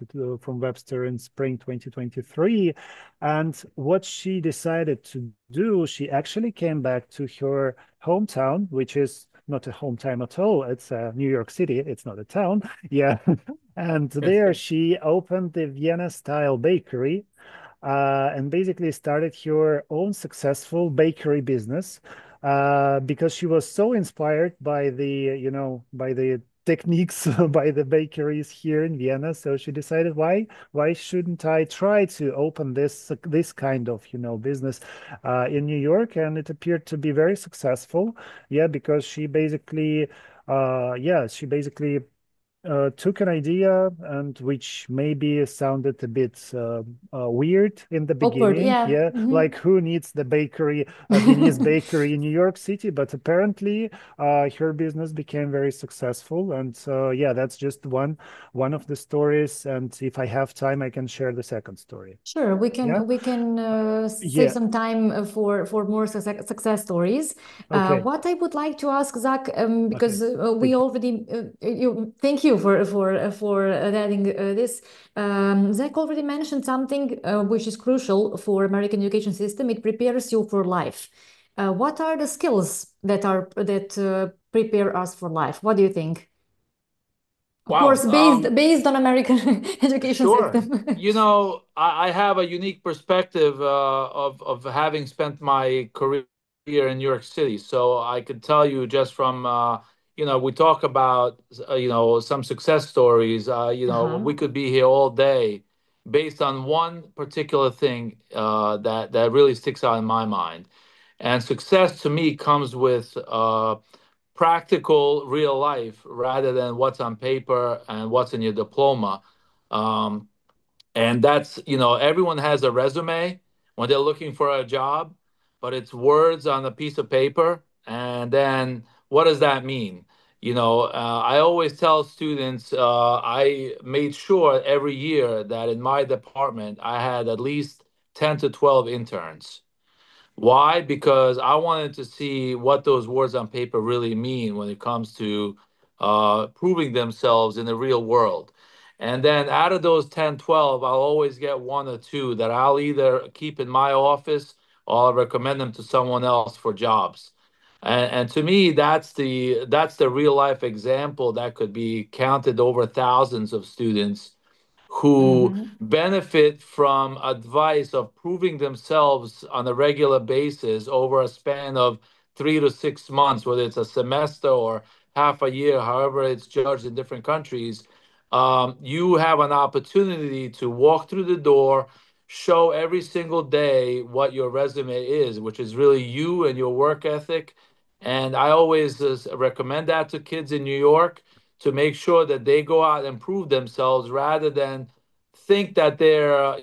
from Webster in spring 2023, and what she decided to do, she actually came back to her hometown, which is not a hometown at all. It's New York City. It's not a town. Yeah, and there she opened the Vienna-style bakery. And basically started her own successful bakery business because she was so inspired by the techniques by the bakeries here in Vienna. So she decided, why shouldn't I try to open this kind of business in New York? And it appeared to be very successful. Yeah, because she basically took an idea and which maybe sounded a bit weird in the Awkward, beginning. yeah. Yeah, like who needs the bakery, Viennese bakery in New York City? But apparently, her business became very successful, and yeah, that's just one of the stories. And if I have time, I can share the second story. Sure, we can Yeah. save some time for more success stories. Okay. What I would like to ask Zach, because Okay. we already thank you for adding this. Zach already mentioned something which is crucial for American education system. It prepares you for life. What are the skills that prepare us for life? What do you think? Of Wow. course, based on American education Sure. system. You know, I have a unique perspective of having spent my career in New York City. So I could tell you just from, you know, we talk about, you know, some success stories. You know, we could be here all day based on one particular thing that really sticks out in my mind. And success to me comes with practical real life rather than what's on paper and what's in your diploma. Um, and that's, you know, everyone has a resume when they're looking for a job, but it's words on a piece of paper. And then what does that mean? You know, I always tell students, I made sure every year that in my department, I had at least 10 to 12 interns. Why? Because I wanted to see what those words on paper really mean when it comes to proving themselves in the real world. And then out of those 10, 12, I'll always get one or two that I'll either keep in my office or I'll recommend them to someone else for jobs. And to me, that's the real life example that could be counted over thousands of students who benefit from advice of proving themselves on a regular basis over a span of 3 to 6 months, whether it's a semester or half a year, however it's judged in different countries. You have an opportunity to walk through the door, show every single day what your resume is, which is really you and your work ethic. And I always recommend that to kids in New York to make sure that they go out and prove themselves rather than think that they're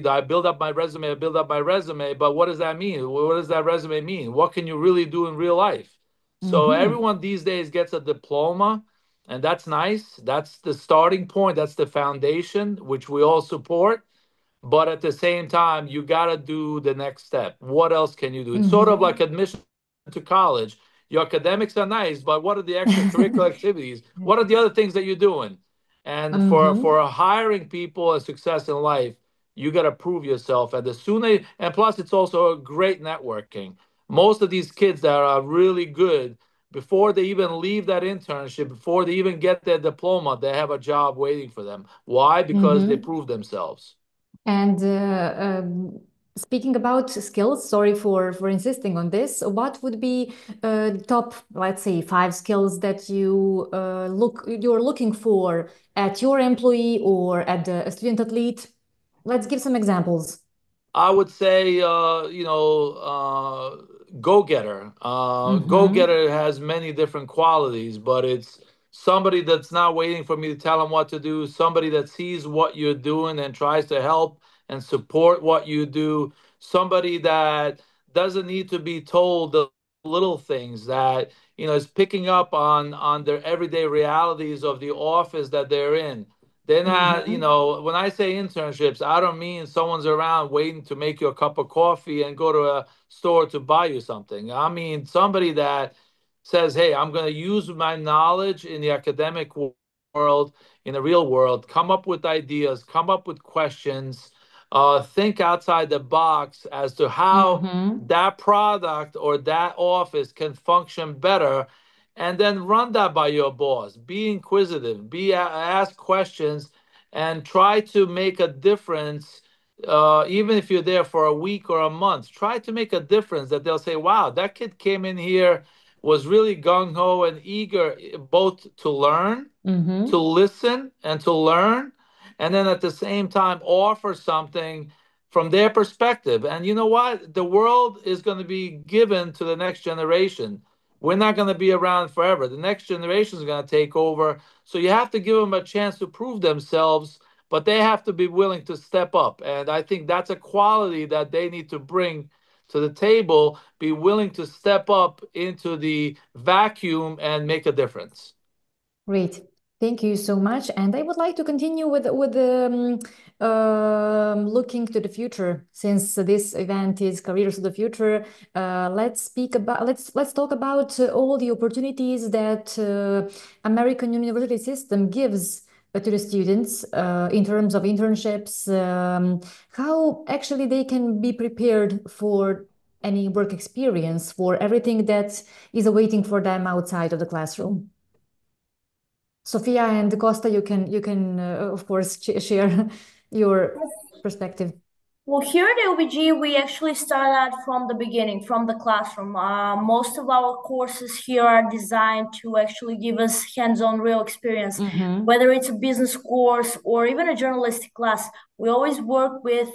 I build up my resume, I build up my resume, but what does that mean? What does that resume mean? What can you really do in real life? So everyone these days gets a diploma, and that's nice. That's the starting point. That's the foundation, which we all support. But at the same time, you got to do the next step. What else can you do? It's sort of like admission to college. Your academics are nice, but what are the extracurricular activities? What are the other things that you're doing? And for hiring people and success in life, you got to prove yourself. And the sooner, and plus, it's also a great networking. Most of these kids that are really good, before they even leave that internship, before they even get their diploma, they have a job waiting for them. Why? Because they prove themselves. And speaking about skills, sorry for insisting on this. What would be top, let's say, 5 skills that you're looking for at your employee or at a student athlete? Let's give some examples. I would say, go-getter. Go-getter has many different qualities, but it's somebody that's not waiting for me to tell them what to do, somebody that sees what you're doing and tries to help and support what you do, somebody that doesn't need to be told the little things that, is picking up on their everyday realities of the office that they're in. They're not, when I say internships, I don't mean someone's around waiting to make you a cup of coffee and go to a store to buy you something. I mean somebody that says, hey, I'm going to use my knowledge in the academic world, in the real world, come up with ideas, come up with questions, think outside the box as to how that product or that office can function better, and then run that by your boss. Be inquisitive, ask questions, and try to make a difference. Even if you're there for a week or a month, try to make a difference that they'll say, wow, that kid came in here, was really gung-ho and eager both to learn, to listen, and to learn, and then at the same time offer something from their perspective. And you know what? The world is going to be given to the next generation. we're not going to be around forever. The next generation is going to take over. So you have to give them a chance to prove themselves, but they have to be willing to step up. And I think that's a quality that they need to bring to the table, be willing to step up into the vacuum and make a difference. Great. Thank you so much. And I would like to continue with looking to the future, since this event is Careers of the Future. Let's talk about all the opportunities that American university system gives to the students in terms of internships, how actually they can be prepared for any work experience, for everything that is awaiting for them outside of the classroom. Sofia and Costa, you can of course share your perspective. Well, here at UBG, we actually start out from the beginning, from the classroom. Most of our courses here are designed to actually give us hands-on real experience, whether it's a business course or even a journalistic class. We always work with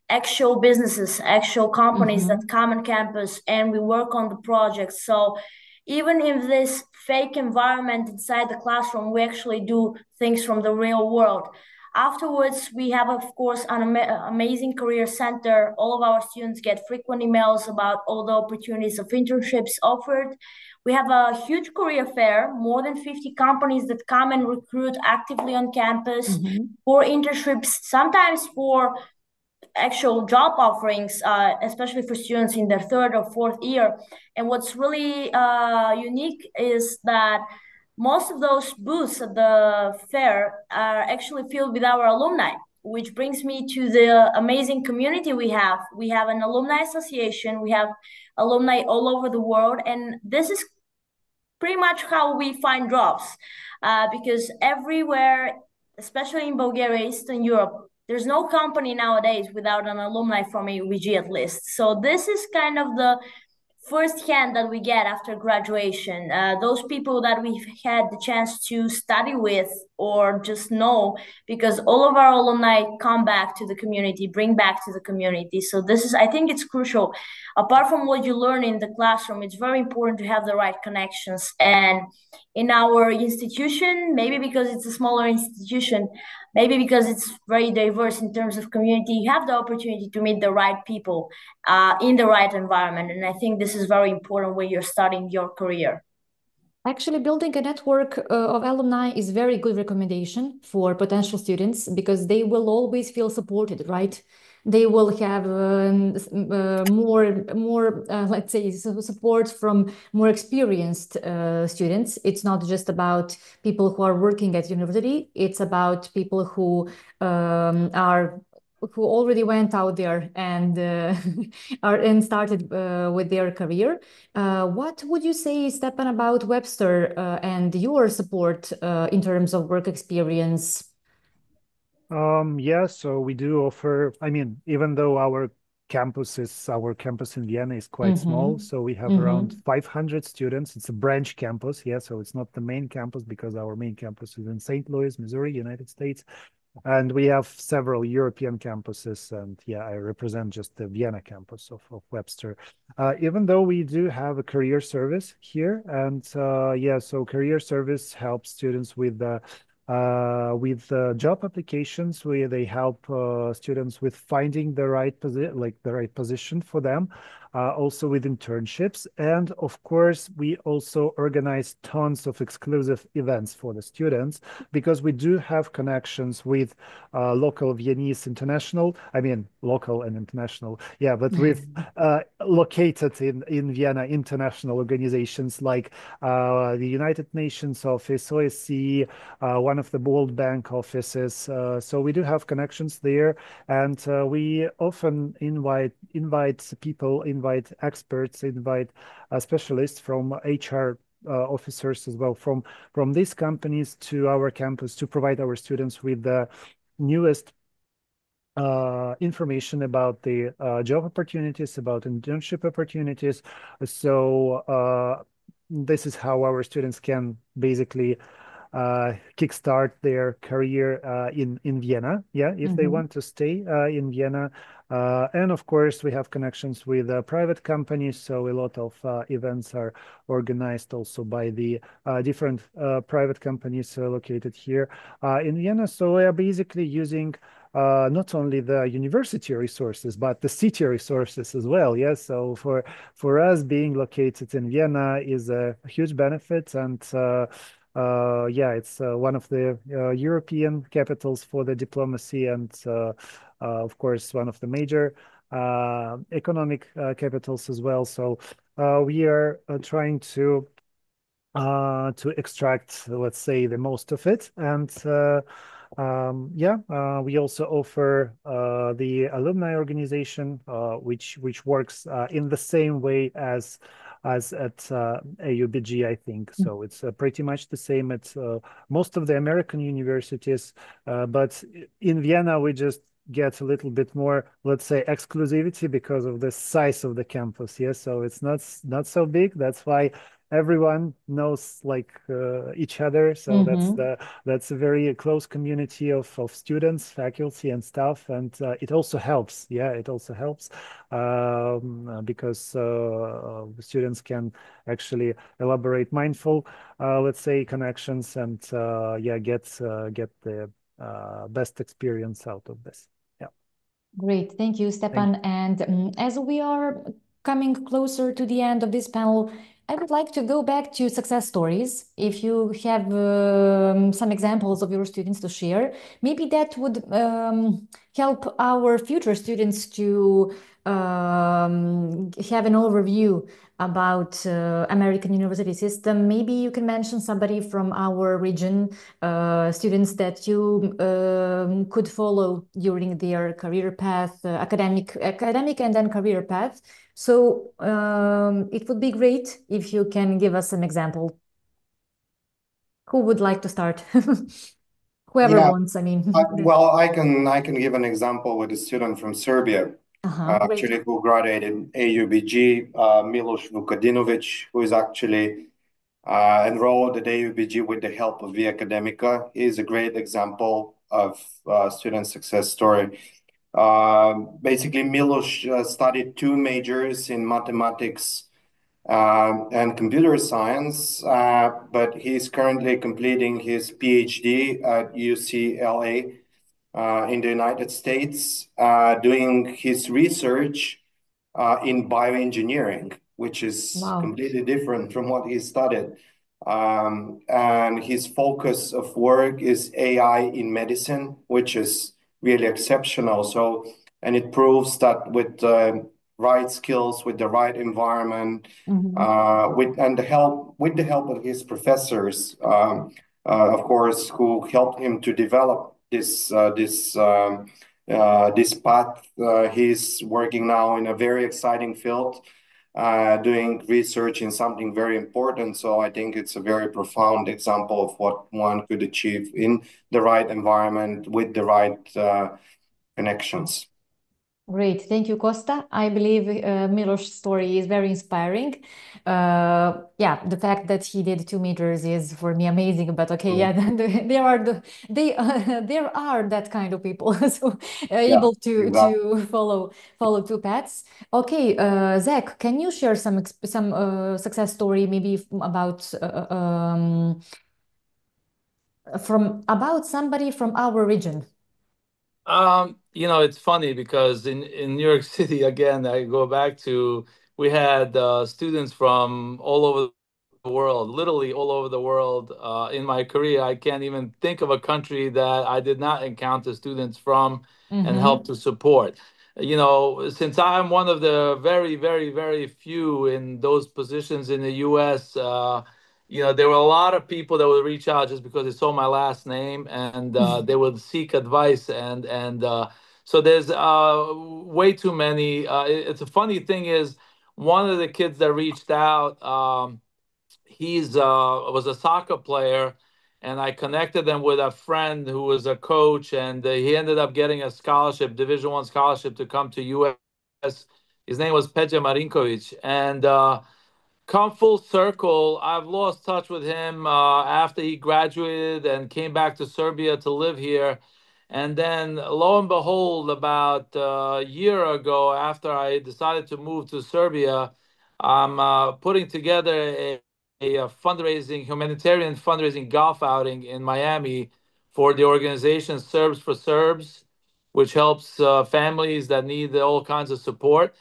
actual businesses, actual companies that come on campus, and we work on the projects. So even in this fake environment inside the classroom, we actually do things from the real world. Afterwards, we have, of course, an amazing career center. All of our students get frequent emails about all the opportunities of internships offered. We have a huge career fair, more than 50 companies that come and recruit actively on campus for internships, sometimes for actual job offerings, especially for students in their third or fourth year. And what's really unique is that most of those booths at the fair are actually filled with our alumni, which brings me to the amazing community we have. We have an alumni association, we have alumni all over the world, and this is pretty much how we find jobs, because everywhere, especially in Bulgaria, Eastern Europe, there's no company nowadays without an alumni from UBG at least. So this is kind of the first hand that we get after graduation. Those people that we've had the chance to study with or just know, because all of our alumni come back to the community, bring back to the community. So this is, I think it's crucial. Apart from what you learn in the classroom, it's very important to have the right connections. And in our institution, maybe because it's a smaller institution, maybe because it's very diverse in terms of community, you have the opportunity to meet the right people in the right environment. And I think this is very important when you're starting your career. Actually, building a network of alumni is very good recommendation for potential students, because they will always feel supported, right? They will have more let's say, support from more experienced students. It's not just about people who are working at university. It's about people who who already went out there and started with their career. What would you say, Stepan, about Webster and your support in terms of work experience? Yeah, so we do offer, I mean, even though our campus in Vienna is quite small, so we have around 500 students. It's a branch campus, yeah, so it's not the main campus, because our main campus is in St. Louis, Missouri, United States. And we have several European campuses, and yeah, I represent just the Vienna campus of Webster. Even though we do have a career service here, and yeah, so career service helps students with job applications, where they help students with finding the right position for them. Also with internships, and of course we also organize tons of exclusive events for the students, because we do have connections with local Viennese international, I mean local and international, yeah, but with located in Vienna international organizations like the United Nations office, OSCE, one of the World Bank offices. So we do have connections there, and we often invite people, invite experts, invite specialists from HR officers as well from these companies to our campus to provide our students with the newest information about the job opportunities, about internship opportunities. So this is how our students can basically kickstart their career in Vienna, yeah, if they want to stay in Vienna. And of course, we have connections with private companies, so a lot of events are organized also by the different private companies located here in Vienna. So we are basically using not only the university resources, but the city resources as well. Yes, so for us, being located in Vienna is a huge benefit, and yeah, it's one of the European capitals for the diplomacy, and of course, one of the major economic capitals as well. So we are trying to extract, let's say, the most of it. And yeah, we also offer the alumni organization, which works in the same way as at AUBG, I think. So it's pretty much the same at most of the American universities, but in Vienna we just get a little bit more, let's say, exclusivity because of the size of the campus. Yes, so it's not so big. That's why everyone knows like each other. So that's a very close community of students, faculty, and staff, and it also helps. Yeah, it also helps because students can actually elaborate mindful, let's say, connections, and yeah, get the best experience out of this. Yeah. Great, thank you, Stepan. And as we are coming closer to the end of this panel, I would like to go back to success stories. If you have some examples of your students to share, maybe that would help our future students to have an overview about American university system. Maybe you can mention somebody from our region, students that you could follow during their career path, academic and then career path. So it would be great if you can give us an example. Who would like to start? Whoever wants, I mean. Well, I can give an example with a student from Serbia, actually, who graduated AUBG, Miloš Vukadinovic, who is actually enrolled at AUBG with the help of Via Academica. He is a great example of student success story. Basically, Miloš studied 2 majors in mathematics and computer science, but he's currently completing his PhD at UCLA in the United States, doing his research in bioengineering, which is completely different from what he studied. And his focus of work is AI in medicine, which is really exceptional. So, and it proves that with the right skills, with the right environment, with the help of his professors, of course, who helped him to develop this path. He's working now in a very exciting field, doing research in something very important. So I think it's a very profound example of what one could achieve in the right environment with the right connections. Great, thank you, Costa. I believe Miloš's story is very inspiring. Yeah, the fact that he did 2 majors is for me amazing. But okay, yeah, there are that kind of people, so able to follow 2 paths. Okay, Zach, can you share some success story, maybe about somebody from our region? You know, it's funny because in New York City, again, I go back to, we had students from all over the world, literally all over the world. In my career, I can't even think of a country that I did not encounter students from and help to support. You know, since I'm one of the very, very, very few in those positions in the US, you know, there were a lot of people that would reach out just because they saw my last name, and they would seek advice, and so there's way too many. It's a funny thing is, one of the kids that reached out, he's was a soccer player, and I connected them with a friend who was a coach, and he ended up getting a scholarship, Division I scholarship, to come to US. His name was Peja Marinkovic, and come full circle. I've lost touch with him after he graduated and came back to Serbia to live here. And then, lo and behold, about a year ago, after I decided to move to Serbia, I'm putting together a fundraising, humanitarian fundraising golf outing in Miami for the organization Serbs for Serbs, which helps families that need all kinds of support.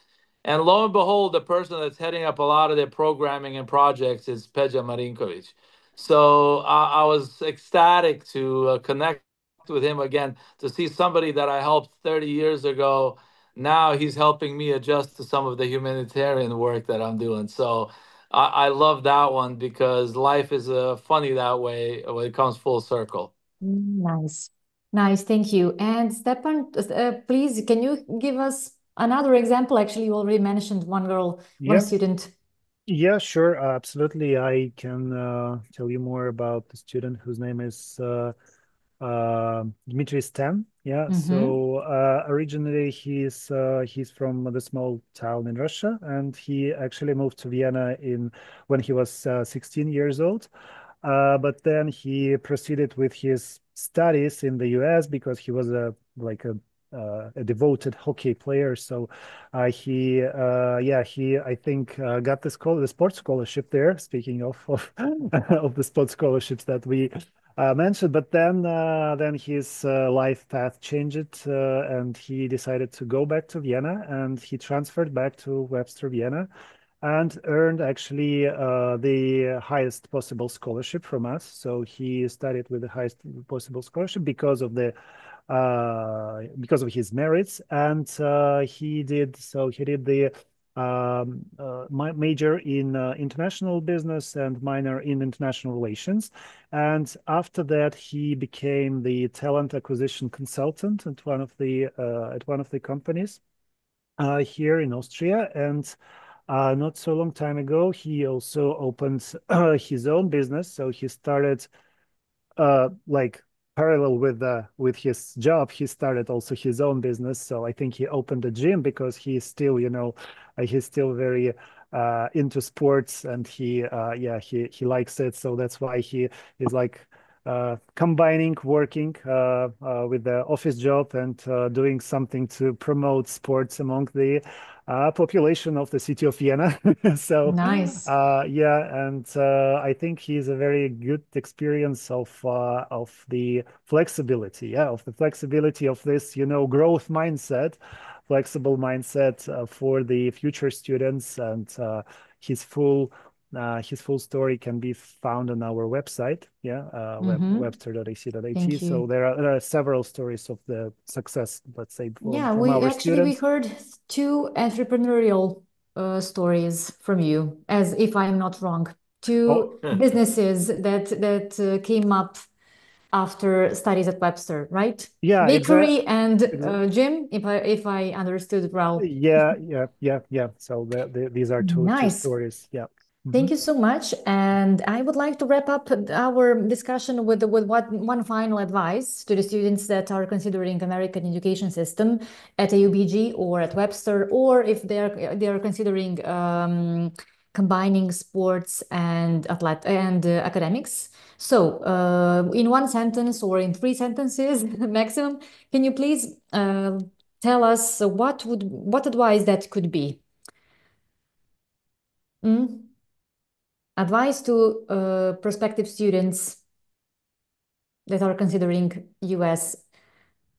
And lo and behold, the person that's heading up a lot of their programming and projects is Peja Marinkovic. So I was ecstatic to connect with him again, to see somebody that I helped 30 years ago. Now he's helping me adjust to some of the humanitarian work that I'm doing. So I love that one because life is funny that way when it comes full circle. Nice. Nice, thank you. And Stepan, please, can you give us another example? Actually, you already mentioned one girl, one student. Yeah, sure. Absolutely. I can tell you more about the student whose name is Dmitry Stan. Yeah. So originally he's from the small town in Russia, and he actually moved to Vienna when he was 16 years old. But then he proceeded with his studies in the US because he was a devoted hockey player. So he I think got the sports scholarship there. Speaking of of the sports scholarships that we mentioned, but then his life path changed, and he decided to go back to Vienna, and he transferred back to Webster Vienna and earned actually the highest possible scholarship from us. So he studied with the highest possible scholarship because of his merits, and he did the major in international business and minor in international relations. And after that, he became the talent acquisition consultant at one of the companies here in Austria. And not so long time ago, he also opened his own business. So he started parallel with his job, he started also his own business. So I think he opened a gym because he's still very into sports, and he likes it. So that's why he is combining working with the office job and doing something to promote sports among the population of the city of Vienna. So nice. And I think he's a very good experience of the flexibility, of this, growth mindset, flexible mindset for the future students. And his full story can be found on our website, webster.ac.at. So there are several stories of the success, let's say, from our students. We heard two entrepreneurial stories from you, as if I'm not wrong. Two businesses that came up after studies at Webster, right? Yeah, bakery and gym, if I understood well. Yeah. So these are two stories. Yeah. Thank you so much. And I would like to wrap up our discussion with one final advice to the students that are considering American education system at AUBG or at Webster, or if they are considering combining sports and academics. So in one sentence or in 3 sentences maximum, can you please tell us what advice that could be? Advice to prospective students that are considering US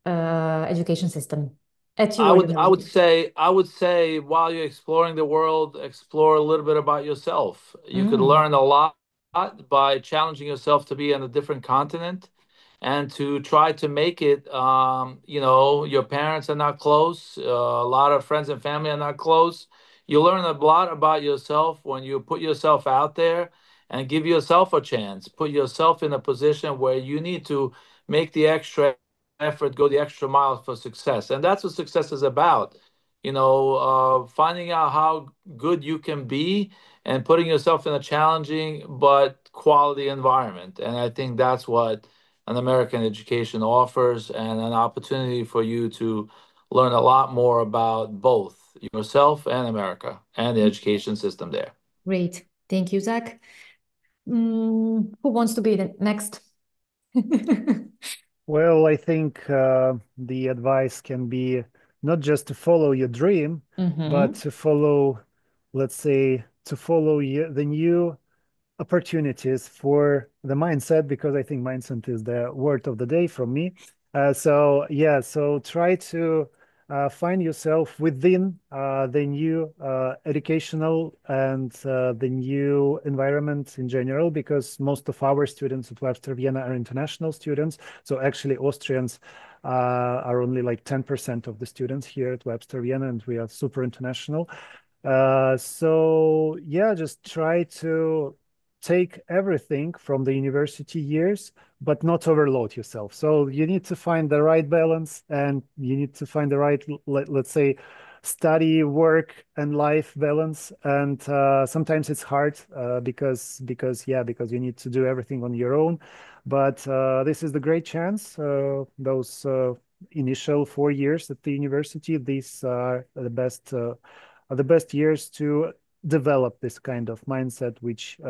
education system at your university. I would say while you're exploring the world, explore a little bit about yourself. You could learn a lot by challenging yourself to be on a different continent and to try to make it. Your parents are not close. A lot of friends and family are not close. You learn a lot about yourself when you put yourself out there and give yourself a chance. Put yourself in a position where you need to make the extra effort, go the extra mile for success. And that's what success is about. Finding out how good you can be and putting yourself in a challenging but quality environment. And I think that's what an American education offers, and an opportunity for you to learn a lot more about both yourself and America and the education system there. Great. Thank you, Zach. Who wants to be the next? Well, I think the advice can be not just to follow your dream, but to follow, let's say, to follow the new opportunities for the mindset, because I think mindset is the word of the day from me. So try to find yourself within the new educational and the new environment in general, because most of our students at Webster Vienna are international students. So actually Austrians are only like 10% of the students here at Webster Vienna, and we are super international. So yeah, just try to take everything from the university years, but not overload yourself. So you need to find the right balance, and you need to find the right, let's say, study, work, and life balance. And sometimes it's hard because you need to do everything on your own. But this is the great chance. Those initial 4 years at the university, these are the best years to develop this kind of mindset, which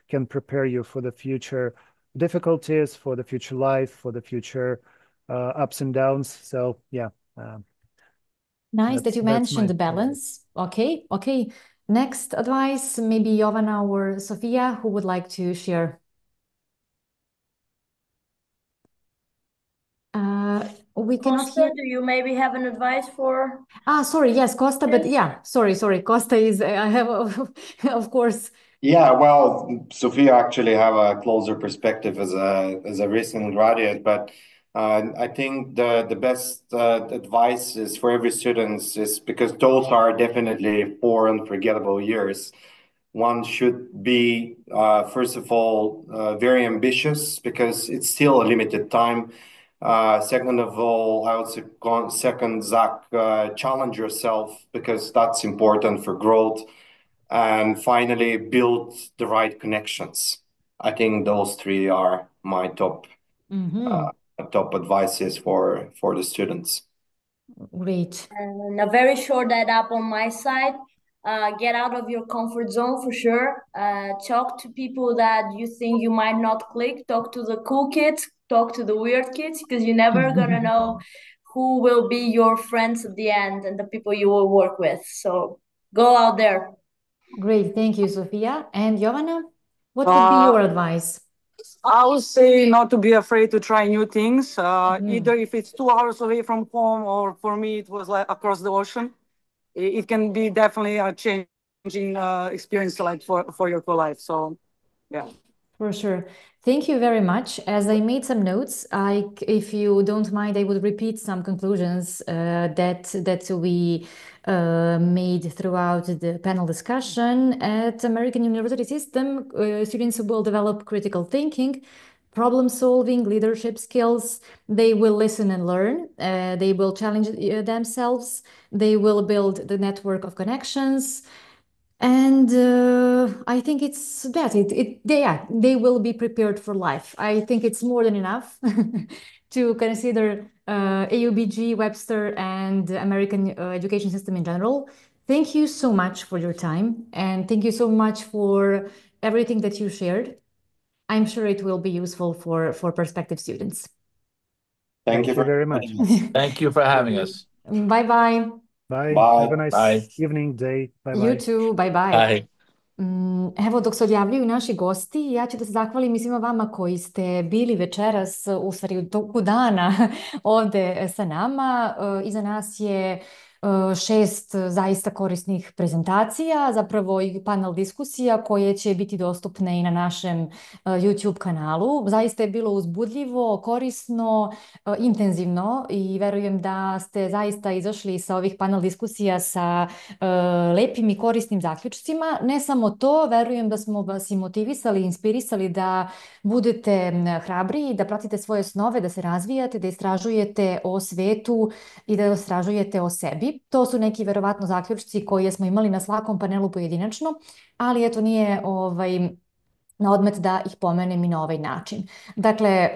can prepare you for the future difficulties, for the future life, for the future ups and downs. So yeah. Nice that you mentioned the balance. Okay. Next advice, maybe Jovana or Sofia, who would like to share? We cannot Costa, hear. do you maybe have an advice for? Sorry, yes, Costa, but yeah, sorry. Costa is, I have, of course. Yeah, well, Sophia actually have a closer perspective as a recent graduate, but I think the best advice is for every student is, because those are definitely 4 unforgettable years. One should be, first of all, very ambitious, because it's still a limited time. Second of all, I would say, second, Zach, challenge yourself, because that's important for growth. And finally, build the right connections. I think those 3 are my top advices for the students. Great. And a very short add-up on my side. Get out of your comfort zone for sure. Talk to people that you think you might not click. Talk to the cool kids. Talk to the weird kids, because you're never gonna know who will be your friends at the end and the people you will work with. So go out there. Great, thank you, Sofia. And Jovana, what would be your advice? I would say not to be afraid to try new things. Either if it's 2 hours away from home, or for me it was like across the ocean. It can be definitely a changing experience, like for your whole life. So, yeah. For sure. Thank you very much. As I made some notes, if you don't mind, I would repeat some conclusions that we made throughout the panel discussion. At American University System, students will develop critical thinking, problem solving, leadership skills. They will listen and learn. They will challenge themselves. They will build the network of connections. And I think it's that they will be prepared for life. I think it's more than enough to consider AUBG, Webster, and American education system in general. Thank you so much for your time, and thank you so much for everything that you shared. I'm sure it will be useful for prospective students. Thank you very much. Thank you for having us. Bye-bye. Bye. Bye. Have a nice Bye. evening, day. Bye You bye. too. Bye-bye. Bye. Evo, dok se odjavljuju naši gosti, ja ću da se zahvalim i svima vama koji ste bili večeras, u stvari u toku dana ovde sa nama. Iza nas je 6 zaista korisnih prezentacija, zapravo i panel diskusija koje će biti dostupne i na našem YouTube kanalu. Zaista je bilo uzbudljivo, korisno, intenzivno i verujem da ste zaista izašli sa ovih panel diskusija sa lepim i korisnim zaključcima. Ne samo to, verujem da smo vas i motivisali, inspirisali da budete hrabri, da pratite svoje snove, da se razvijate, da istražujete o svetu i da istražujete o sebi. To su neki verovatno zaključci koje smo imali na svakom panelu pojedinačno, ali eto nije na odmet da ih pomenem i na ovaj način. Dakle,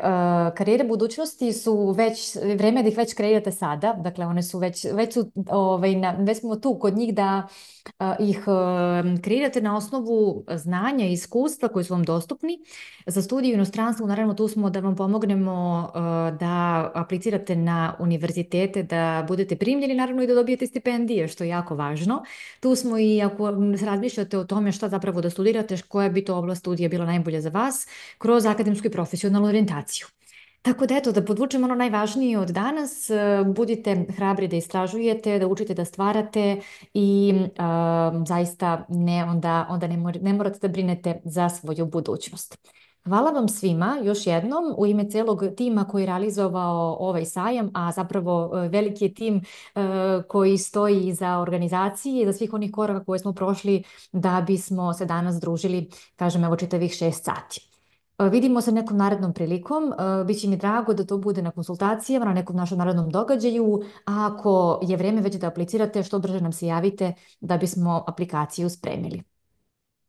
karijere budućnosti su već, vreme da ih već kreirate sada, dakle one su već smo tu kod njih da ih kreirate na osnovu znanja i iskustva koji su vam dostupni. Za studiju u inostranstvu, naravno tu smo da vam pomognemo da aplicirate na univerzitete, da budete primljeni, naravno i da dobijete stipendije, što je jako važno. Tu smo i ako razmišljate o tome šta zapravo da studirate, koja bi to oblast studija bila najbolja za vas, kroz akademsku i profesionalnu orijentaciju. Tako da eto, da podvučem ono najvažnije od danas, budite hrabri da istražujete, da učite da stvarate i zaista onda ne morate da brinete za svoju budućnost. Hvala vam svima još jednom u ime celog tima koji je realizovao ovaj sajam, a zapravo veliki je tim koji stoji iza organizacije i za svih onih koraka koje smo prošli da bismo se danas družili, kažem, evo čitavih 6 sati. Vidimo se nekom narednom prilikom. Biće mi drago da to bude na konsultacijama, na nekom našem narednom događaju, a ako je vreme već da aplicirate, što brže nam se javite da bismo aplikaciju spremili.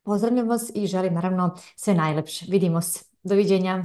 Pozdravljam vas i želim naravno sve najlepše. Vidimo se. Doviđenja.